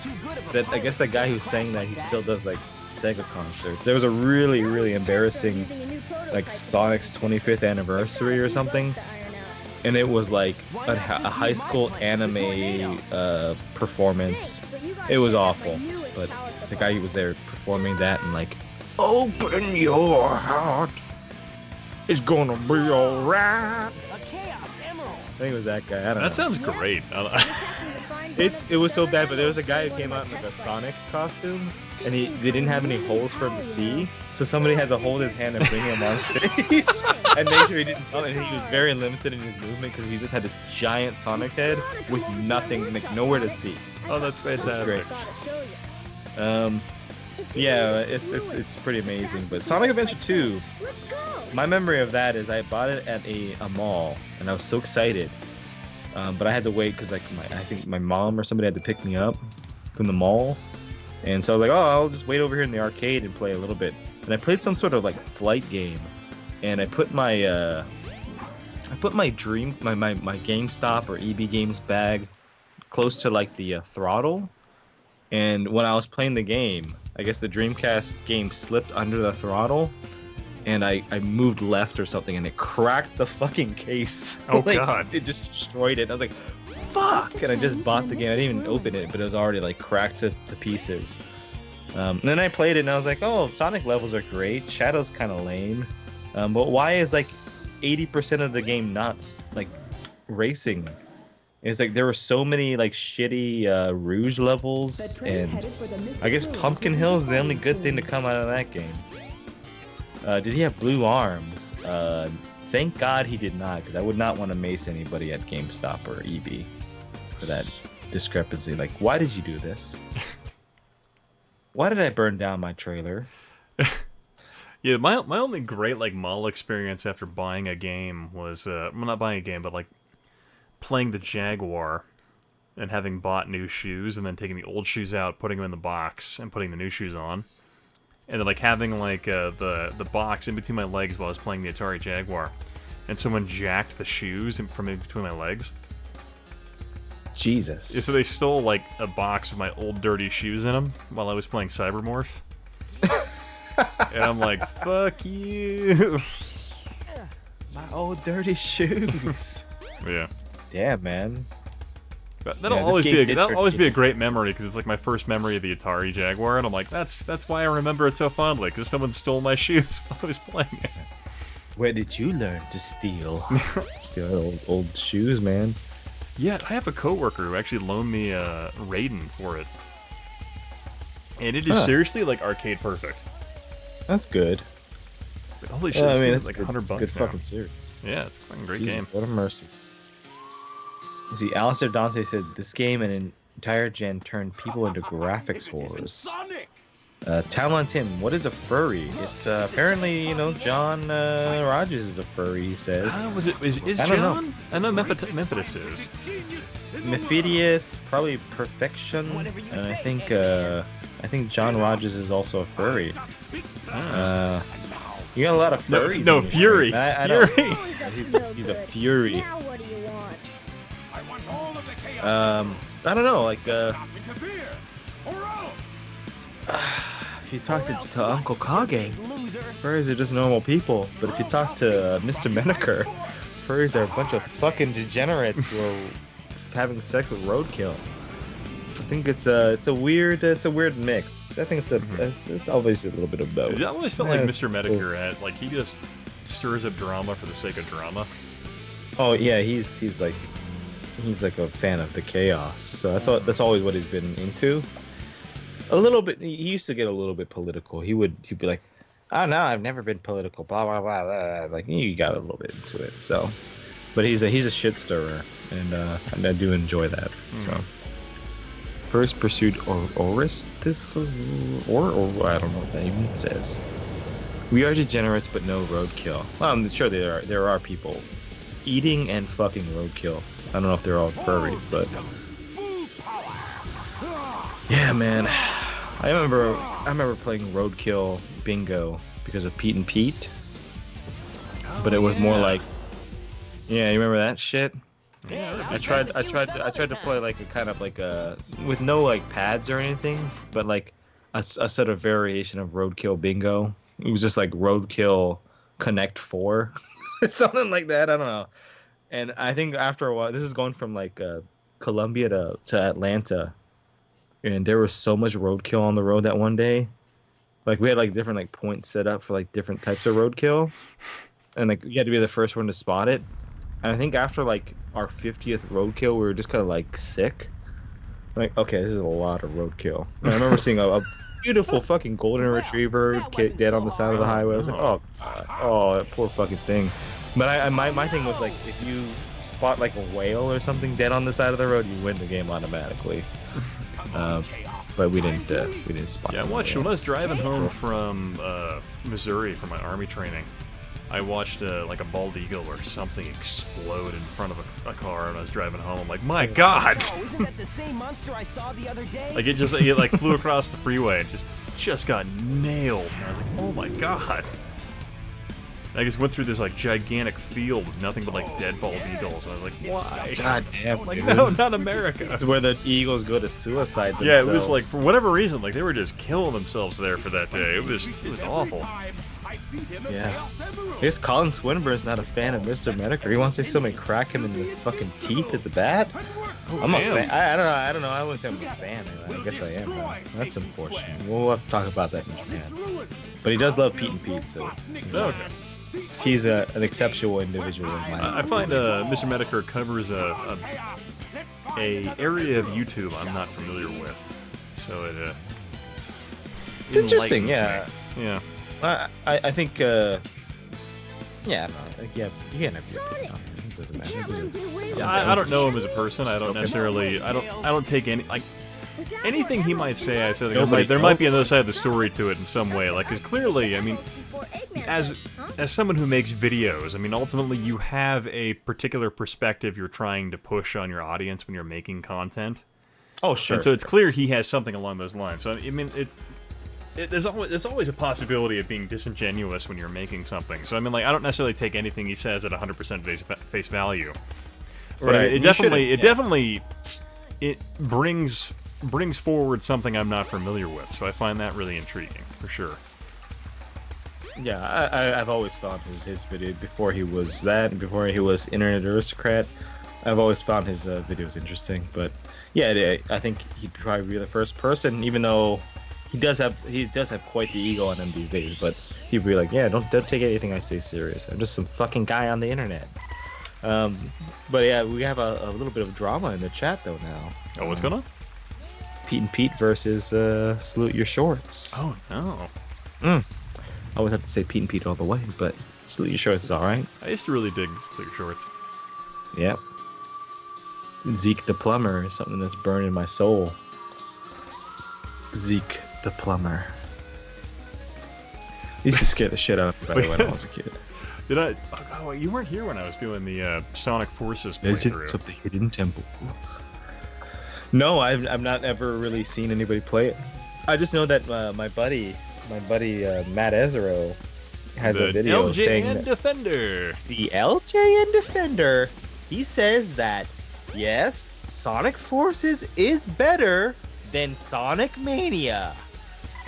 [SPEAKER 5] That I guess that guy who sang that, he still does like Sega concerts. There was a really, really embarrassing like Sonic's 25th anniversary or something. And it was like a high school anime performance. It was awful, but the guy who was there performing that and like, open your heart, it's gonna be alright. I think it was that guy. I don't know.
[SPEAKER 1] That sounds great.
[SPEAKER 5] It was so bad, but there was a guy who came out in like a Sonic costume, and they didn't have any holes for him to see, so somebody had to hold his hand and bring him on stage and make sure he didn't fall. And he was very limited in his movement because he just had this giant Sonic head with nothing, like nowhere to see.
[SPEAKER 1] Oh, that's fantastic.
[SPEAKER 5] Yeah, it's pretty amazing. But Sonic Adventure 2, my memory of that is I bought it at a mall, and I was so excited. But I had to wait because like I think my mom or somebody had to pick me up from the mall, and so I was like, oh, I'll just wait over here in the arcade and play a little bit. And I played some sort of like flight game, and I put my GameStop or EB Games bag close to like the throttle, and when I was playing the game, I guess the Dreamcast game slipped under the throttle, and I moved left or something, and it cracked the fucking case.
[SPEAKER 1] Oh,
[SPEAKER 5] like,
[SPEAKER 1] God.
[SPEAKER 5] It just destroyed it. I was like, fuck! And I just bought the game. I didn't even open it, but it was already like cracked to pieces. And then I played it, and I was like, oh, Sonic levels are great. Shadow's kind of lame. But why is like 80% of the game not like racing? It's like there were so many like shitty Rouge levels, and I guess Pumpkin Hill is the only good thing to come out of that game. Did he have blue arms? Thank God he did not, because I would not want to mace anybody at GameStop or EB for that discrepancy. Like, why did you do this? Why did I burn down my trailer?
[SPEAKER 1] Yeah, my only great like mall experience after buying a game was well, not buying a game, but like playing the Jaguar and having bought new shoes and then taking the old shoes out, putting them in the box, and putting the new shoes on, and then like having like the box in between my legs while I was playing the Atari Jaguar, and someone jacked the shoes from in between my legs.
[SPEAKER 5] Jesus.
[SPEAKER 1] Yeah, so they stole like a box with my old dirty shoes in them while I was playing Cybermorph. And I'm like, fuck you.
[SPEAKER 5] My old dirty shoes.
[SPEAKER 1] Yeah.
[SPEAKER 5] Damn, man.
[SPEAKER 1] That'll always be a great memory, because it's like my first memory of the Atari Jaguar, and I'm like, that's why I remember it so fondly, because someone stole my shoes while I was playing it.
[SPEAKER 5] Where did you learn to steal? Steal old shoes, man.
[SPEAKER 1] Yeah, I have a coworker who actually loaned me Raiden for it, and it is seriously like arcade perfect.
[SPEAKER 5] That's good.
[SPEAKER 1] But holy shit, it's
[SPEAKER 5] it's
[SPEAKER 1] like
[SPEAKER 5] good,
[SPEAKER 1] $100
[SPEAKER 5] it's a good
[SPEAKER 1] now.
[SPEAKER 5] fucking series.
[SPEAKER 1] Yeah, it's a fucking great
[SPEAKER 5] Jesus,
[SPEAKER 1] game.
[SPEAKER 5] what a mercy. You see, Alistair Dante said this game and an entire gen turned people into graphics whores. Talon Tim, what is a furry? It's apparently, John Rogers is a furry, he says.
[SPEAKER 1] Is
[SPEAKER 5] I don't
[SPEAKER 1] John?
[SPEAKER 5] know.
[SPEAKER 1] I know Mephitis is.
[SPEAKER 5] Mephidius, probably Perfection, and I think John Rogers is also a furry. You got a lot of furries.
[SPEAKER 1] No,
[SPEAKER 5] in this
[SPEAKER 1] Fury.
[SPEAKER 5] game. I
[SPEAKER 1] Fury.
[SPEAKER 5] don't, he's a fury.
[SPEAKER 6] Now what do you want?
[SPEAKER 5] I don't know, like if you talk to Uncle Kage, furries are just normal people. But if you talk to Mr. Menaker, furries are a bunch of fucking degenerates who are having sex with roadkill. I think it's a weird mix. I think it's obviously a little bit of both.
[SPEAKER 1] I always felt like Mr. Medicare like he just stirs up drama for the sake of drama.
[SPEAKER 5] Oh yeah, he's like a fan of the chaos. So that's always what he's been into. A little bit. He used to get a little bit political. He'd be like, "Oh no, I've never been political." Blah blah blah. Blah. Like he got a little bit into it. So, but he's a shit stirrer, and I do enjoy that. So. First pursued Orestes, or I don't know what that even says. We are degenerates, but no roadkill. Well, I'm sure there are people eating and fucking roadkill. I don't know if they're all furries, but Yeah, man. I remember playing Roadkill Bingo because of Pete and Pete. But it was more like, yeah, you remember that shit?
[SPEAKER 1] Yeah,
[SPEAKER 5] I tried to play like a kind of like a with no like pads or anything, but like a sort of variation of Roadkill Bingo. It was just like Roadkill Connect 4 or something like that. I don't know. And I think after a while, this is going from like Columbia to Atlanta, and there was so much roadkill on the road that one day. Like we had like different like points set up for like different types of roadkill, and like you had to be the first one to spot it. And I think after like our 50th roadkill, we were just kind of like sick. Like, okay, this is a lot of roadkill. And I remember seeing a beautiful fucking golden retriever dead on the side of the highway. I was like, oh, God. Oh, that poor fucking thing. But my thing was like, if you spot like a whale or something dead on the side of the road, you win the game automatically. But we didn't spot.
[SPEAKER 1] Yeah, I watched when I was driving home from Missouri for my army training. I watched like a bald eagle or something explode in front of a car, and I was driving home. I'm like, my God!
[SPEAKER 8] Oh, isn't that the same monster I saw the other day?
[SPEAKER 1] Like it like flew across the freeway and just got nailed. And I was like, oh my God! And I just went through this like gigantic field with nothing but like dead bald eagles. And I was like, why?
[SPEAKER 5] God damn,
[SPEAKER 1] Like,
[SPEAKER 5] dude.
[SPEAKER 1] no, not America.
[SPEAKER 5] It's where the eagles go to suicide themselves.
[SPEAKER 1] Yeah, it was like for whatever reason, like they were just killing themselves there for that day. It was awful.
[SPEAKER 5] Yeah. I guess Colin Swinburne's not a fan of Mr. Medicare. He wants to see somebody crack him in the fucking teeth at the bat. I'm a fan. I don't know. I wouldn't say I'm a fan. I guess I am. That's unfortunate. We'll have to talk about that in Japan. But he does love Pete and Pete, so
[SPEAKER 1] Okay.
[SPEAKER 5] he's an exceptional individual in my
[SPEAKER 1] I find Mr. Medicare covers a area of YouTube I'm not familiar with, so it
[SPEAKER 5] It's interesting,
[SPEAKER 1] enlightens
[SPEAKER 5] yeah.
[SPEAKER 1] me. Yeah.
[SPEAKER 5] I think, yeah, you can't have your opinion on him. It doesn't matter. It doesn't-
[SPEAKER 1] Yeah, I don't know him as a person. I don't necessarily. I don't take any like anything he might say. I said like, there might be another side of the story to it in some way. Like, because clearly, I mean, as someone who makes videos, I mean, ultimately you have a particular perspective you're trying to push on your audience when you're making content.
[SPEAKER 5] Oh, sure.
[SPEAKER 1] And so it's clear he has something along those lines. So I mean, there's always a possibility of being disingenuous when you're making something. So I mean, like, I don't necessarily take anything he says at 100% face value. But
[SPEAKER 5] Right.
[SPEAKER 1] it definitely brings forward something I'm not familiar with. So I find that really intriguing, for sure.
[SPEAKER 5] Yeah, I've always found his video before he was that, and before he was Internet Aristocrat. I've always found his videos interesting. But yeah, I think he'd probably be the first person, even though he does have quite the ego on him these days. But he'd be like, yeah, don't take anything I say serious. I'm just some fucking guy on the internet. But yeah, we have a little bit of drama in the chat though now.
[SPEAKER 1] Oh, what's going on?
[SPEAKER 5] Pete and Pete versus Salute Your Shorts.
[SPEAKER 1] Oh no.
[SPEAKER 5] I would have to say Pete and Pete all the way, but Salute Your Shorts is alright.
[SPEAKER 1] I used to really dig Sleek Shorts.
[SPEAKER 5] Yep. Zeke the Plumber is something that's burned in my soul. Zeke the Plumber. He used to scare the shit out of me, by the way, when I was a kid.
[SPEAKER 1] Did I? Oh, you weren't here when I was doing the Sonic Forces
[SPEAKER 5] Legends
[SPEAKER 1] playthrough.
[SPEAKER 5] of the Hidden Temple. No, I've not ever really seen anybody play it. I just know that my buddy Matt Ezero has a video saying
[SPEAKER 1] LJN
[SPEAKER 5] that
[SPEAKER 1] Defender.
[SPEAKER 5] the LJN Defender, he says that yes, Sonic Forces is better than Sonic Mania,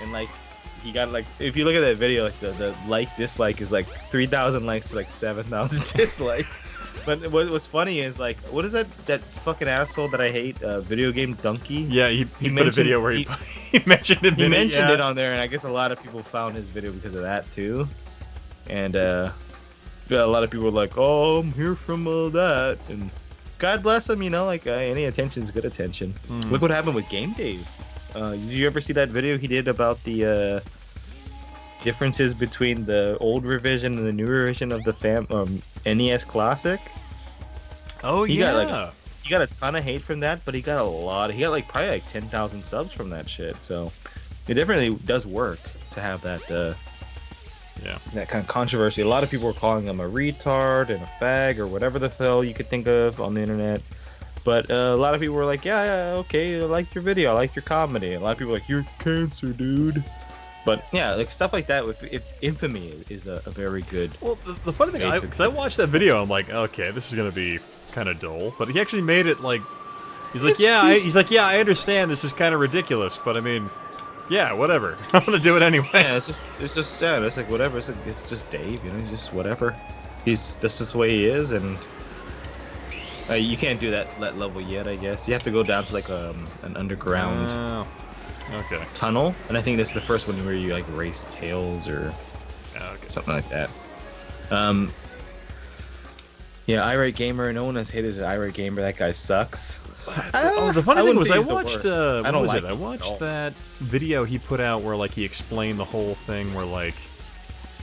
[SPEAKER 5] and like he got like, if you look at that video, like the like dislike is like 3,000 likes to like 7,000 dislikes. But what's funny is like, what is that fucking asshole that I hate? Video game donkey.
[SPEAKER 1] Yeah, he made a video where he mentioned it.
[SPEAKER 5] He mentioned it on there, and I guess a lot of people found his video because of that too. And yeah, a lot of people were like, "Oh, I'm here from that," and God bless him, you know, like any attention is good attention. Look what happened with Game Dave. Did you ever see that video he did about the differences between the old revision and the new revision of the NES Classic?
[SPEAKER 1] Oh
[SPEAKER 5] He
[SPEAKER 1] yeah.
[SPEAKER 5] got a ton of hate from that, but he got like probably like 10,000 subs from that shit. So it definitely does work to have that that kind of controversy. A lot of people were calling him a retard and a fag or whatever the hell you could think of on the internet. But a lot of people were like, yeah, okay, I like your video, I like your comedy. A lot of people were like, you're cancer, dude. But yeah, like stuff like that with infamy is a very good.
[SPEAKER 1] Well, the funny thing, because I watched that video, I'm like, okay, this is gonna be kind of dull. But he actually made it like, he's like, I understand this is kind of ridiculous, but I mean, yeah, whatever. I'm gonna do it anyway.
[SPEAKER 5] Yeah, it's like whatever. It's just Dave, you know, just whatever. That's just the way he is, and you can't do that level yet. I guess you have to go down to like an underground tunnel, and I think that's the first one where you like race tails or something like that. Yeah, Irate Gamer. No one has hated as Irate Gamer. That guy sucks.
[SPEAKER 1] The funny thing was, I watched.
[SPEAKER 5] I watched
[SPEAKER 1] that video he put out where like he explained the whole thing, where like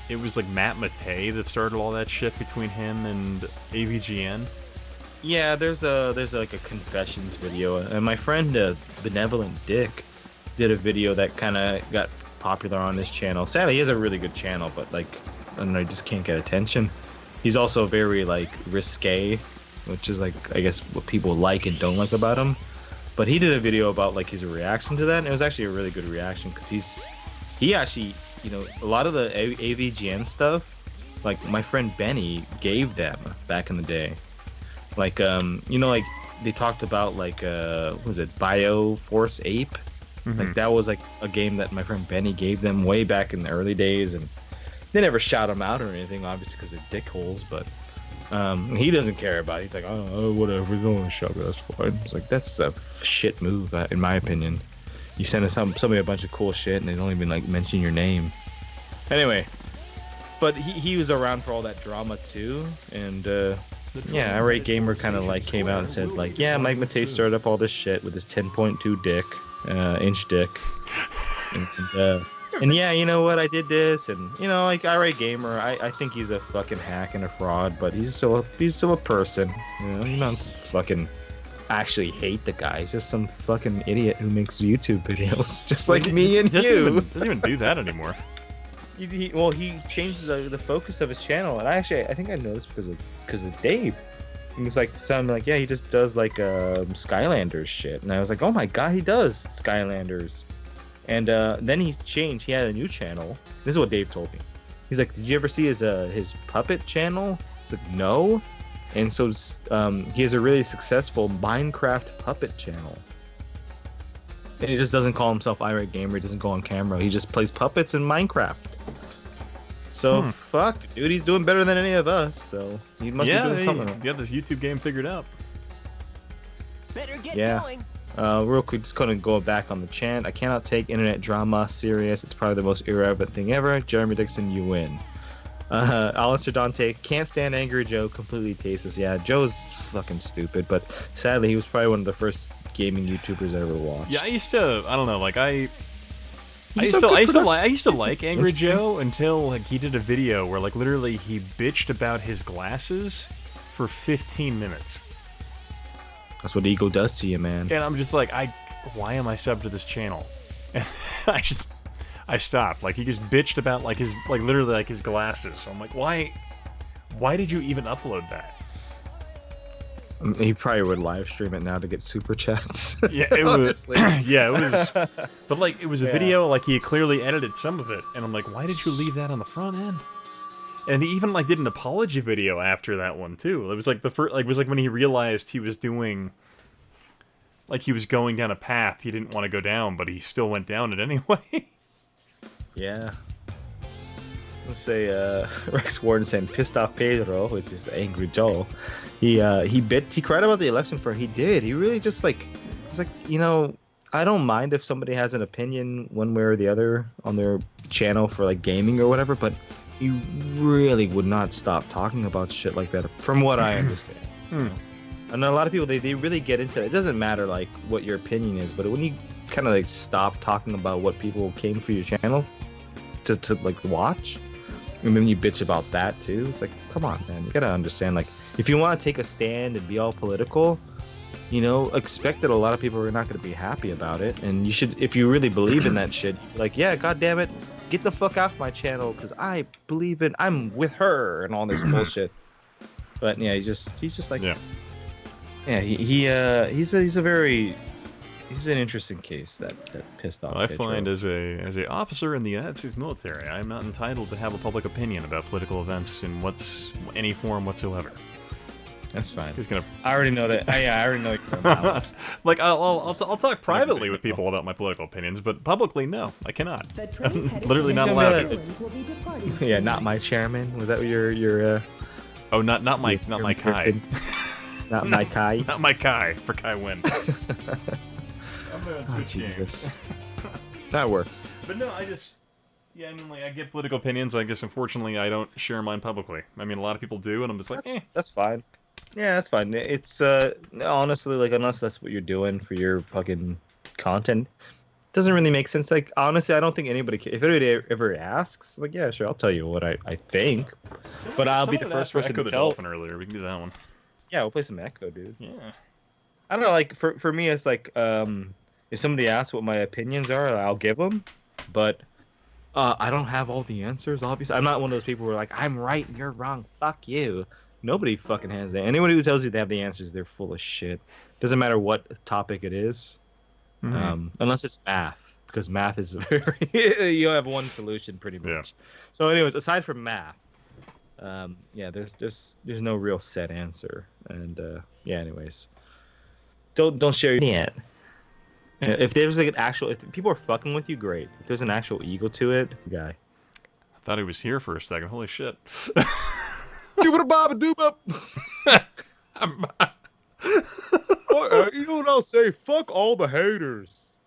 [SPEAKER 1] it was like Matt Matei that started all that shit between him and AVGN.
[SPEAKER 5] Yeah, there's like a confessions video, and my friend Benevolent Dick did a video that kind of got popular on his channel. Sadly, he has a really good channel, but like I don't know, he just can't get attention. He's also very like risque, which is like I guess what people like and don't like about him. But he did a video about like his reaction to that, and it was actually a really good reaction because he actually, you know, a lot of the AVGN stuff, like my friend Benny gave them back in the day. Like you know, like they talked about like what was it, Bio Force Ape? Like that was like a game that my friend Benny gave them way back in the early days, and they never shot him out or anything, obviously because they're dickholes, but he doesn't care about it. He's like, oh, whatever, don't want to shove it, that's fine. It's like, that's a shit move, in my opinion. You send somebody a bunch of cool shit, and they don't even, like, mention your name. Anyway, but he was around for all that drama, too, and, yeah, Irate Gamer kind of, like, came out and said, like, yeah, Mike Matei started up all this shit with his 10.2 inch dick, and yeah, you know what? I did this, and you know, like Irate Gamer, I think he's a fucking hack and a fraud, but he's still a person. You know, you don't fucking actually hate the guy. He's just some fucking idiot who makes YouTube videos, just like me and you.
[SPEAKER 1] Doesn't even do that anymore.
[SPEAKER 5] He changed the focus of his channel, and I think I know this because of Dave. He was like sounding like, yeah, he just does like Skylanders shit, and I was like, oh my god, he does Skylanders. And then he changed. He had a new channel. This is what Dave told me. He's like, did you ever see his puppet channel? I was like, no. And so he has a really successful Minecraft puppet channel. And he just doesn't call himself Irate Gamer. He doesn't go on camera. He just plays puppets in Minecraft. So fuck, dude, he's doing better than any of us. So he must be doing something.
[SPEAKER 1] Yeah, this YouTube game figured out.
[SPEAKER 8] Better get going.
[SPEAKER 5] Real quick, just gonna go back on the chant. I cannot take internet drama serious. It's probably the most irrelevant thing ever. Jeremy Dixon, you win. Alistair Dante, can't stand Angry Joe. Completely tasteless. Yeah, Joe's fucking stupid, but sadly, he was probably one of the first gaming YouTubers I ever watched.
[SPEAKER 1] Yeah, I don't know, like I used to like Angry Joe until like he did a video where like literally he bitched about his glasses for 15 minutes.
[SPEAKER 5] That's what ego does to you, man.
[SPEAKER 1] And I'm just like, why am I subbed to this channel? And I stopped. Like he just bitched about like literally like his glasses. So I'm like, why did you even upload that?
[SPEAKER 5] He probably would live stream it now to get super chats.
[SPEAKER 1] Yeah, it was. Yeah, it was. But like, it was a video. Like he clearly edited some of it, and I'm like, why did you leave that on the front end? And he even like did an apology video after that one too. It was like the first. Like it was like when he realized he was doing. Like he was going down a path he didn't want to go down, but he still went down it anyway.
[SPEAKER 5] Yeah. Let's say Rex Warden saying pissed off Pedro, which is Angry Joe. He cried about the election for he did. He really just like it's like, you know, I don't mind if somebody has an opinion one way or the other on their channel for like gaming or whatever, but you really would not stop talking about shit like that from what I understand. And a lot of people they really get into it. It doesn't matter like what your opinion is, but when you kind of like stop talking about what people came for your channel to like watch, and then you bitch about that too. It's like, come on, man. You gotta understand, like, if you want to take a stand and be all political, you know, expect that a lot of people are not gonna be happy about it. And you should, if you really believe in that shit, like, yeah, god damn it, get the fuck off my channel because I believe I'm with her and all this bullshit. But yeah, he's just like, Yeah, he's an interesting case that pissed off.
[SPEAKER 1] I
[SPEAKER 5] Pedro.
[SPEAKER 1] find as a officer in the United States military, I am not entitled to have a public opinion about political events in any form whatsoever.
[SPEAKER 5] That's fine.
[SPEAKER 1] He's gonna.
[SPEAKER 5] I already know that. I already know you're balanced.
[SPEAKER 1] Like I'll talk privately with people about my political opinions, but publicly, no, I cannot.
[SPEAKER 7] The train
[SPEAKER 1] I'm
[SPEAKER 7] headed
[SPEAKER 1] literally
[SPEAKER 7] for
[SPEAKER 1] not
[SPEAKER 7] New
[SPEAKER 1] allowed to.
[SPEAKER 7] Orleans will be departing
[SPEAKER 5] Yeah,
[SPEAKER 7] soon.
[SPEAKER 5] not my chairman. Was that your
[SPEAKER 1] Oh, not my Kai.
[SPEAKER 5] Not my Kai.
[SPEAKER 1] Not my Kai for Kai win.
[SPEAKER 5] Oh, Jesus. That works.
[SPEAKER 1] But no, yeah, I mean, like, I get political opinions. I guess, unfortunately, I don't share mine publicly. I mean, a lot of people do, and I'm just like,
[SPEAKER 5] That's fine. Yeah, that's fine. It's, honestly, like, unless that's what you're doing for your fucking content, it doesn't really make sense. Like, honestly, I don't think anybody if anybody ever asks, like, yeah, sure, I'll tell you what I think. But I'll be the first person
[SPEAKER 1] Echo
[SPEAKER 5] to
[SPEAKER 1] the
[SPEAKER 5] tell.
[SPEAKER 1] Dolphin earlier. We can do that one.
[SPEAKER 5] Yeah, we'll play some Echo, dude.
[SPEAKER 1] Yeah.
[SPEAKER 5] I don't know, like, for me, it's like, if somebody asks what my opinions are, I'll give them. But I don't have all the answers, obviously. I'm not one of those people who are like, I'm right and you're wrong. Fuck you. Nobody fucking has that. Anybody who tells you they have the answers, they're full of shit. Doesn't matter what topic it is. Unless it's math. Because math is very... you have one solution, pretty much.
[SPEAKER 1] Yeah.
[SPEAKER 5] So anyways, aside from math, yeah, there's no real set answer. And, yeah, anyways. Don't share your yet. If there's like an actual... If people are fucking with you, great. If there's an actual ego to it, guy.
[SPEAKER 1] I thought he was here for a second. Holy shit.
[SPEAKER 5] Give it a bob and doop up. You know what I'll say? Fuck all the haters.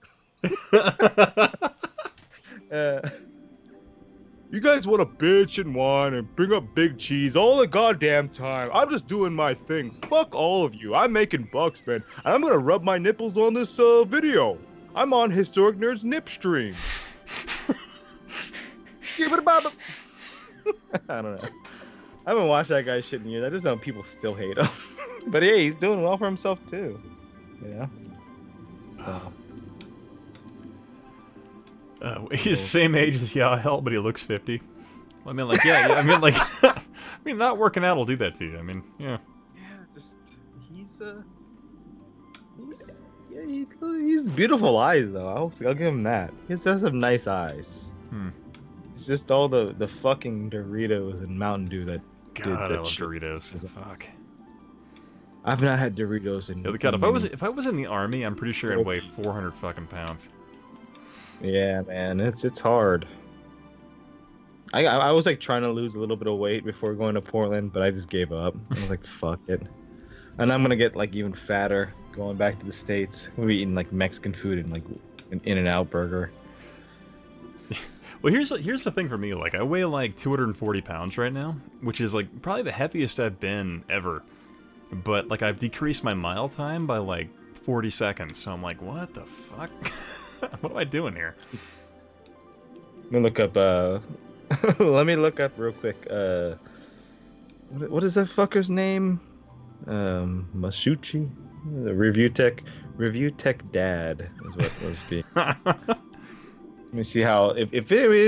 [SPEAKER 5] You guys want to bitch and whine and bring up big cheese all the goddamn time. I'm just doing my thing. Fuck all of you. I'm making bucks, man. And I'm gonna rub my nipples on this video. I'm on Historic Nerd's nip stream. Give it a bob. I don't know. I haven't watched that guy's shit in years. I just know people still hate him. But yeah, he's doing well for himself too. Yeah.
[SPEAKER 1] He's the same age as Yael, but he looks 50. I mean, like, yeah, I mean, like, I mean, not working out will do that to you. I mean, yeah.
[SPEAKER 5] Yeah, just he's beautiful eyes though. I'll give him that. He does have nice eyes. It's just all the fucking Doritos and Mountain Dew that
[SPEAKER 1] God,
[SPEAKER 5] did
[SPEAKER 1] I
[SPEAKER 5] that
[SPEAKER 1] love
[SPEAKER 5] shit.
[SPEAKER 1] Doritos. Fuck.
[SPEAKER 5] I've not had Doritos in.
[SPEAKER 1] Yeah, God, if I was in the army, I'm pretty sure I'd weigh 400 fucking pounds.
[SPEAKER 5] Yeah, man, it's hard. I was like trying to lose a little bit of weight before going to Portland, but I just gave up. I was like, fuck it. And I'm gonna get like even fatter going back to the States. We'll be eating like Mexican food and like an In-N-Out burger.
[SPEAKER 1] Well, here's the thing for me. Like, I weigh like 240 pounds right now, which is like probably the heaviest I've been ever. But like, I've decreased my mile time by like 40 seconds. So I'm like, what the fuck? What am I doing here?
[SPEAKER 5] Let me look up. Let me look up real quick. What is that fucker's name? Masucci, the Review Tech Dad is what was being. Let me see how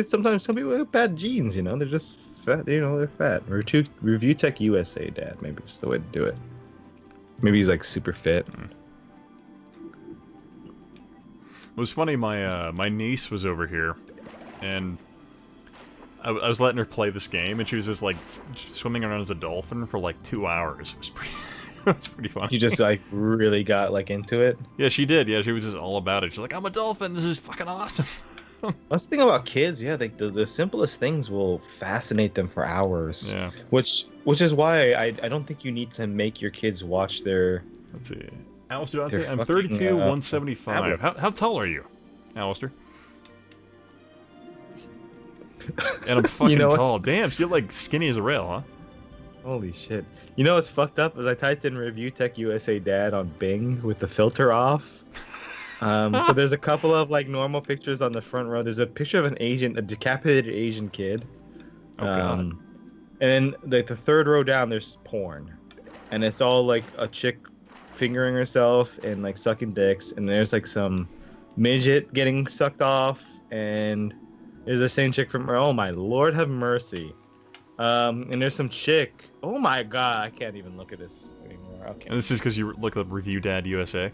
[SPEAKER 5] sometimes some people have bad genes, you know, they're just fat, you know, they're fat. Review Tech USA Dad, maybe it's the way to do it. Maybe he's like super fit.
[SPEAKER 1] It was funny. My niece was over here, and I was letting her play this game, and she was just like swimming around as a dolphin for like 2 hours. It was pretty. It was pretty funny.
[SPEAKER 5] You just like really got like into it.
[SPEAKER 1] Yeah, she did. Yeah, she was just all about it. She's like, I'm a dolphin. This is fucking awesome.
[SPEAKER 5] That's the thing about kids, yeah, like the simplest things will fascinate them for hours.
[SPEAKER 1] Yeah.
[SPEAKER 5] Which is why I don't think you need to make your kids watch their.
[SPEAKER 1] Let's see. Alistair,
[SPEAKER 5] They're
[SPEAKER 1] I'm
[SPEAKER 5] fucking,
[SPEAKER 1] 32, 175.
[SPEAKER 5] tablets.
[SPEAKER 1] How tall are you, Alistair? And I'm fucking tall. Damn, so you're like skinny as a rail, huh?
[SPEAKER 5] Holy shit. You know what's fucked up is I typed in Review Tech USA Dad on Bing with the filter off. So there's a couple of like normal pictures on the front row. There's a picture of a decapitated Asian kid.
[SPEAKER 1] Oh god.
[SPEAKER 5] And then like the third row down there's porn. And it's all like a chick fingering herself and like sucking dicks, and there's like some midget getting sucked off, and there's the same chick from oh my lord have mercy. And there's some chick. Oh my god, I can't even look at this anymore. Okay.
[SPEAKER 1] And this is because you look up Review Dad USA.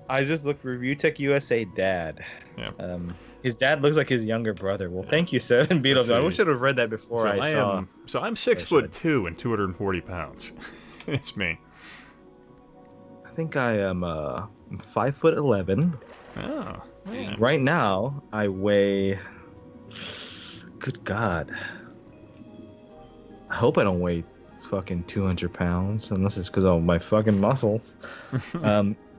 [SPEAKER 5] I just looked Review Tech USA dad.
[SPEAKER 1] Yeah.
[SPEAKER 5] His dad looks like his younger brother. Well, thank you, Seven Beatles. I wish I'd have read that before
[SPEAKER 1] So
[SPEAKER 5] I saw.
[SPEAKER 1] I'm 6'2" and 240 pounds. It's me.
[SPEAKER 5] I think I am 5'11".
[SPEAKER 1] Oh. Yeah.
[SPEAKER 5] Right now, I weigh. Good God. I hope I don't weigh fucking 200 pounds, unless it's because of my fucking muscles.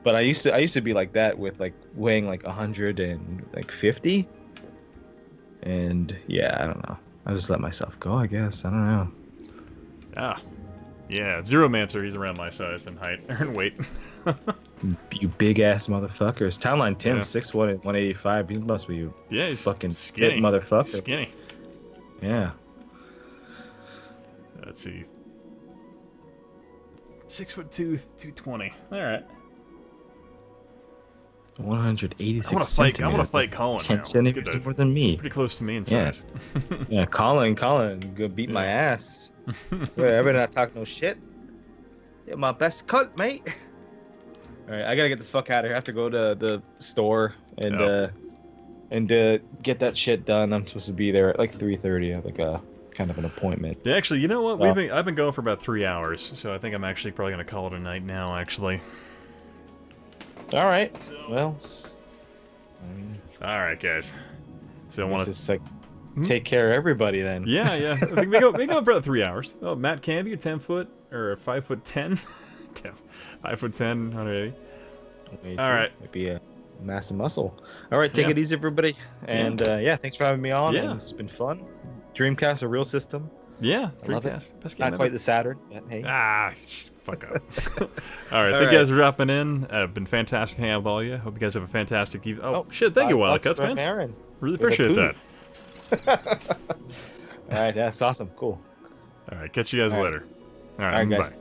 [SPEAKER 5] But I used to be like that with like weighing like 150. And yeah, I don't know. I just let myself go, I guess. I don't know.
[SPEAKER 1] Ah. Yeah, Zeromancer, he's around my size and height and weight.
[SPEAKER 5] You big ass motherfuckers. Townline Tim,
[SPEAKER 1] Yeah.
[SPEAKER 5] 6'1" and 185. He must be
[SPEAKER 1] He's
[SPEAKER 5] fucking
[SPEAKER 1] skinny.
[SPEAKER 5] fit motherfucker.
[SPEAKER 1] Skinny.
[SPEAKER 5] Yeah.
[SPEAKER 1] Let's see. 6'2", 220. All right.
[SPEAKER 5] 186
[SPEAKER 1] I want to fight Colin
[SPEAKER 5] 10
[SPEAKER 1] now.
[SPEAKER 5] centimeters more than me.
[SPEAKER 1] Pretty close to me in
[SPEAKER 5] Yeah.
[SPEAKER 1] size.
[SPEAKER 5] Yeah, Colin, go beat my ass. I better not talk no shit. You're my best cut, mate. All right, I gotta get the fuck out of here. I have to go to the store and get that shit done. I'm supposed to be there at like 3:30. I have like a kind of an appointment.
[SPEAKER 1] Yeah, actually, you know what?
[SPEAKER 5] So-
[SPEAKER 1] I've been going for about 3 hours, so I think I'm actually probably gonna call it a night now. Actually.
[SPEAKER 5] All right.
[SPEAKER 1] So-
[SPEAKER 5] Well,
[SPEAKER 1] All right, guys. So I
[SPEAKER 5] I
[SPEAKER 1] want
[SPEAKER 5] want
[SPEAKER 1] to.
[SPEAKER 5] to take care of everybody then.
[SPEAKER 1] Yeah. I think we go for about 3 hours. Oh, Matt Canby, 10 foot or 5'10", 5'10", 180. All right.
[SPEAKER 5] Might be a massive muscle. All right, take
[SPEAKER 1] Yeah.
[SPEAKER 5] it easy, everybody. And thanks for having me on.
[SPEAKER 1] Yeah.
[SPEAKER 5] And it's been fun. Dreamcast, a real system.
[SPEAKER 1] Yeah,
[SPEAKER 5] I love it.
[SPEAKER 1] Dreamcast. Best game
[SPEAKER 5] Not
[SPEAKER 1] ever.
[SPEAKER 5] quite the Saturn, but hey.
[SPEAKER 1] Fuck up. All right, thank you guys for dropping in. Been fantastic hanging out with all you. Hope you guys have a fantastic evening. Oh, shit, thank you,
[SPEAKER 5] $5
[SPEAKER 1] Wildcuts,
[SPEAKER 5] from
[SPEAKER 1] man.
[SPEAKER 5] Aaron
[SPEAKER 1] Really
[SPEAKER 5] with a
[SPEAKER 1] appreciate that.
[SPEAKER 5] All right, that's awesome. Cool.
[SPEAKER 1] All right, catch you guys
[SPEAKER 5] All right.
[SPEAKER 1] later.
[SPEAKER 5] All right, guys.
[SPEAKER 1] Bye.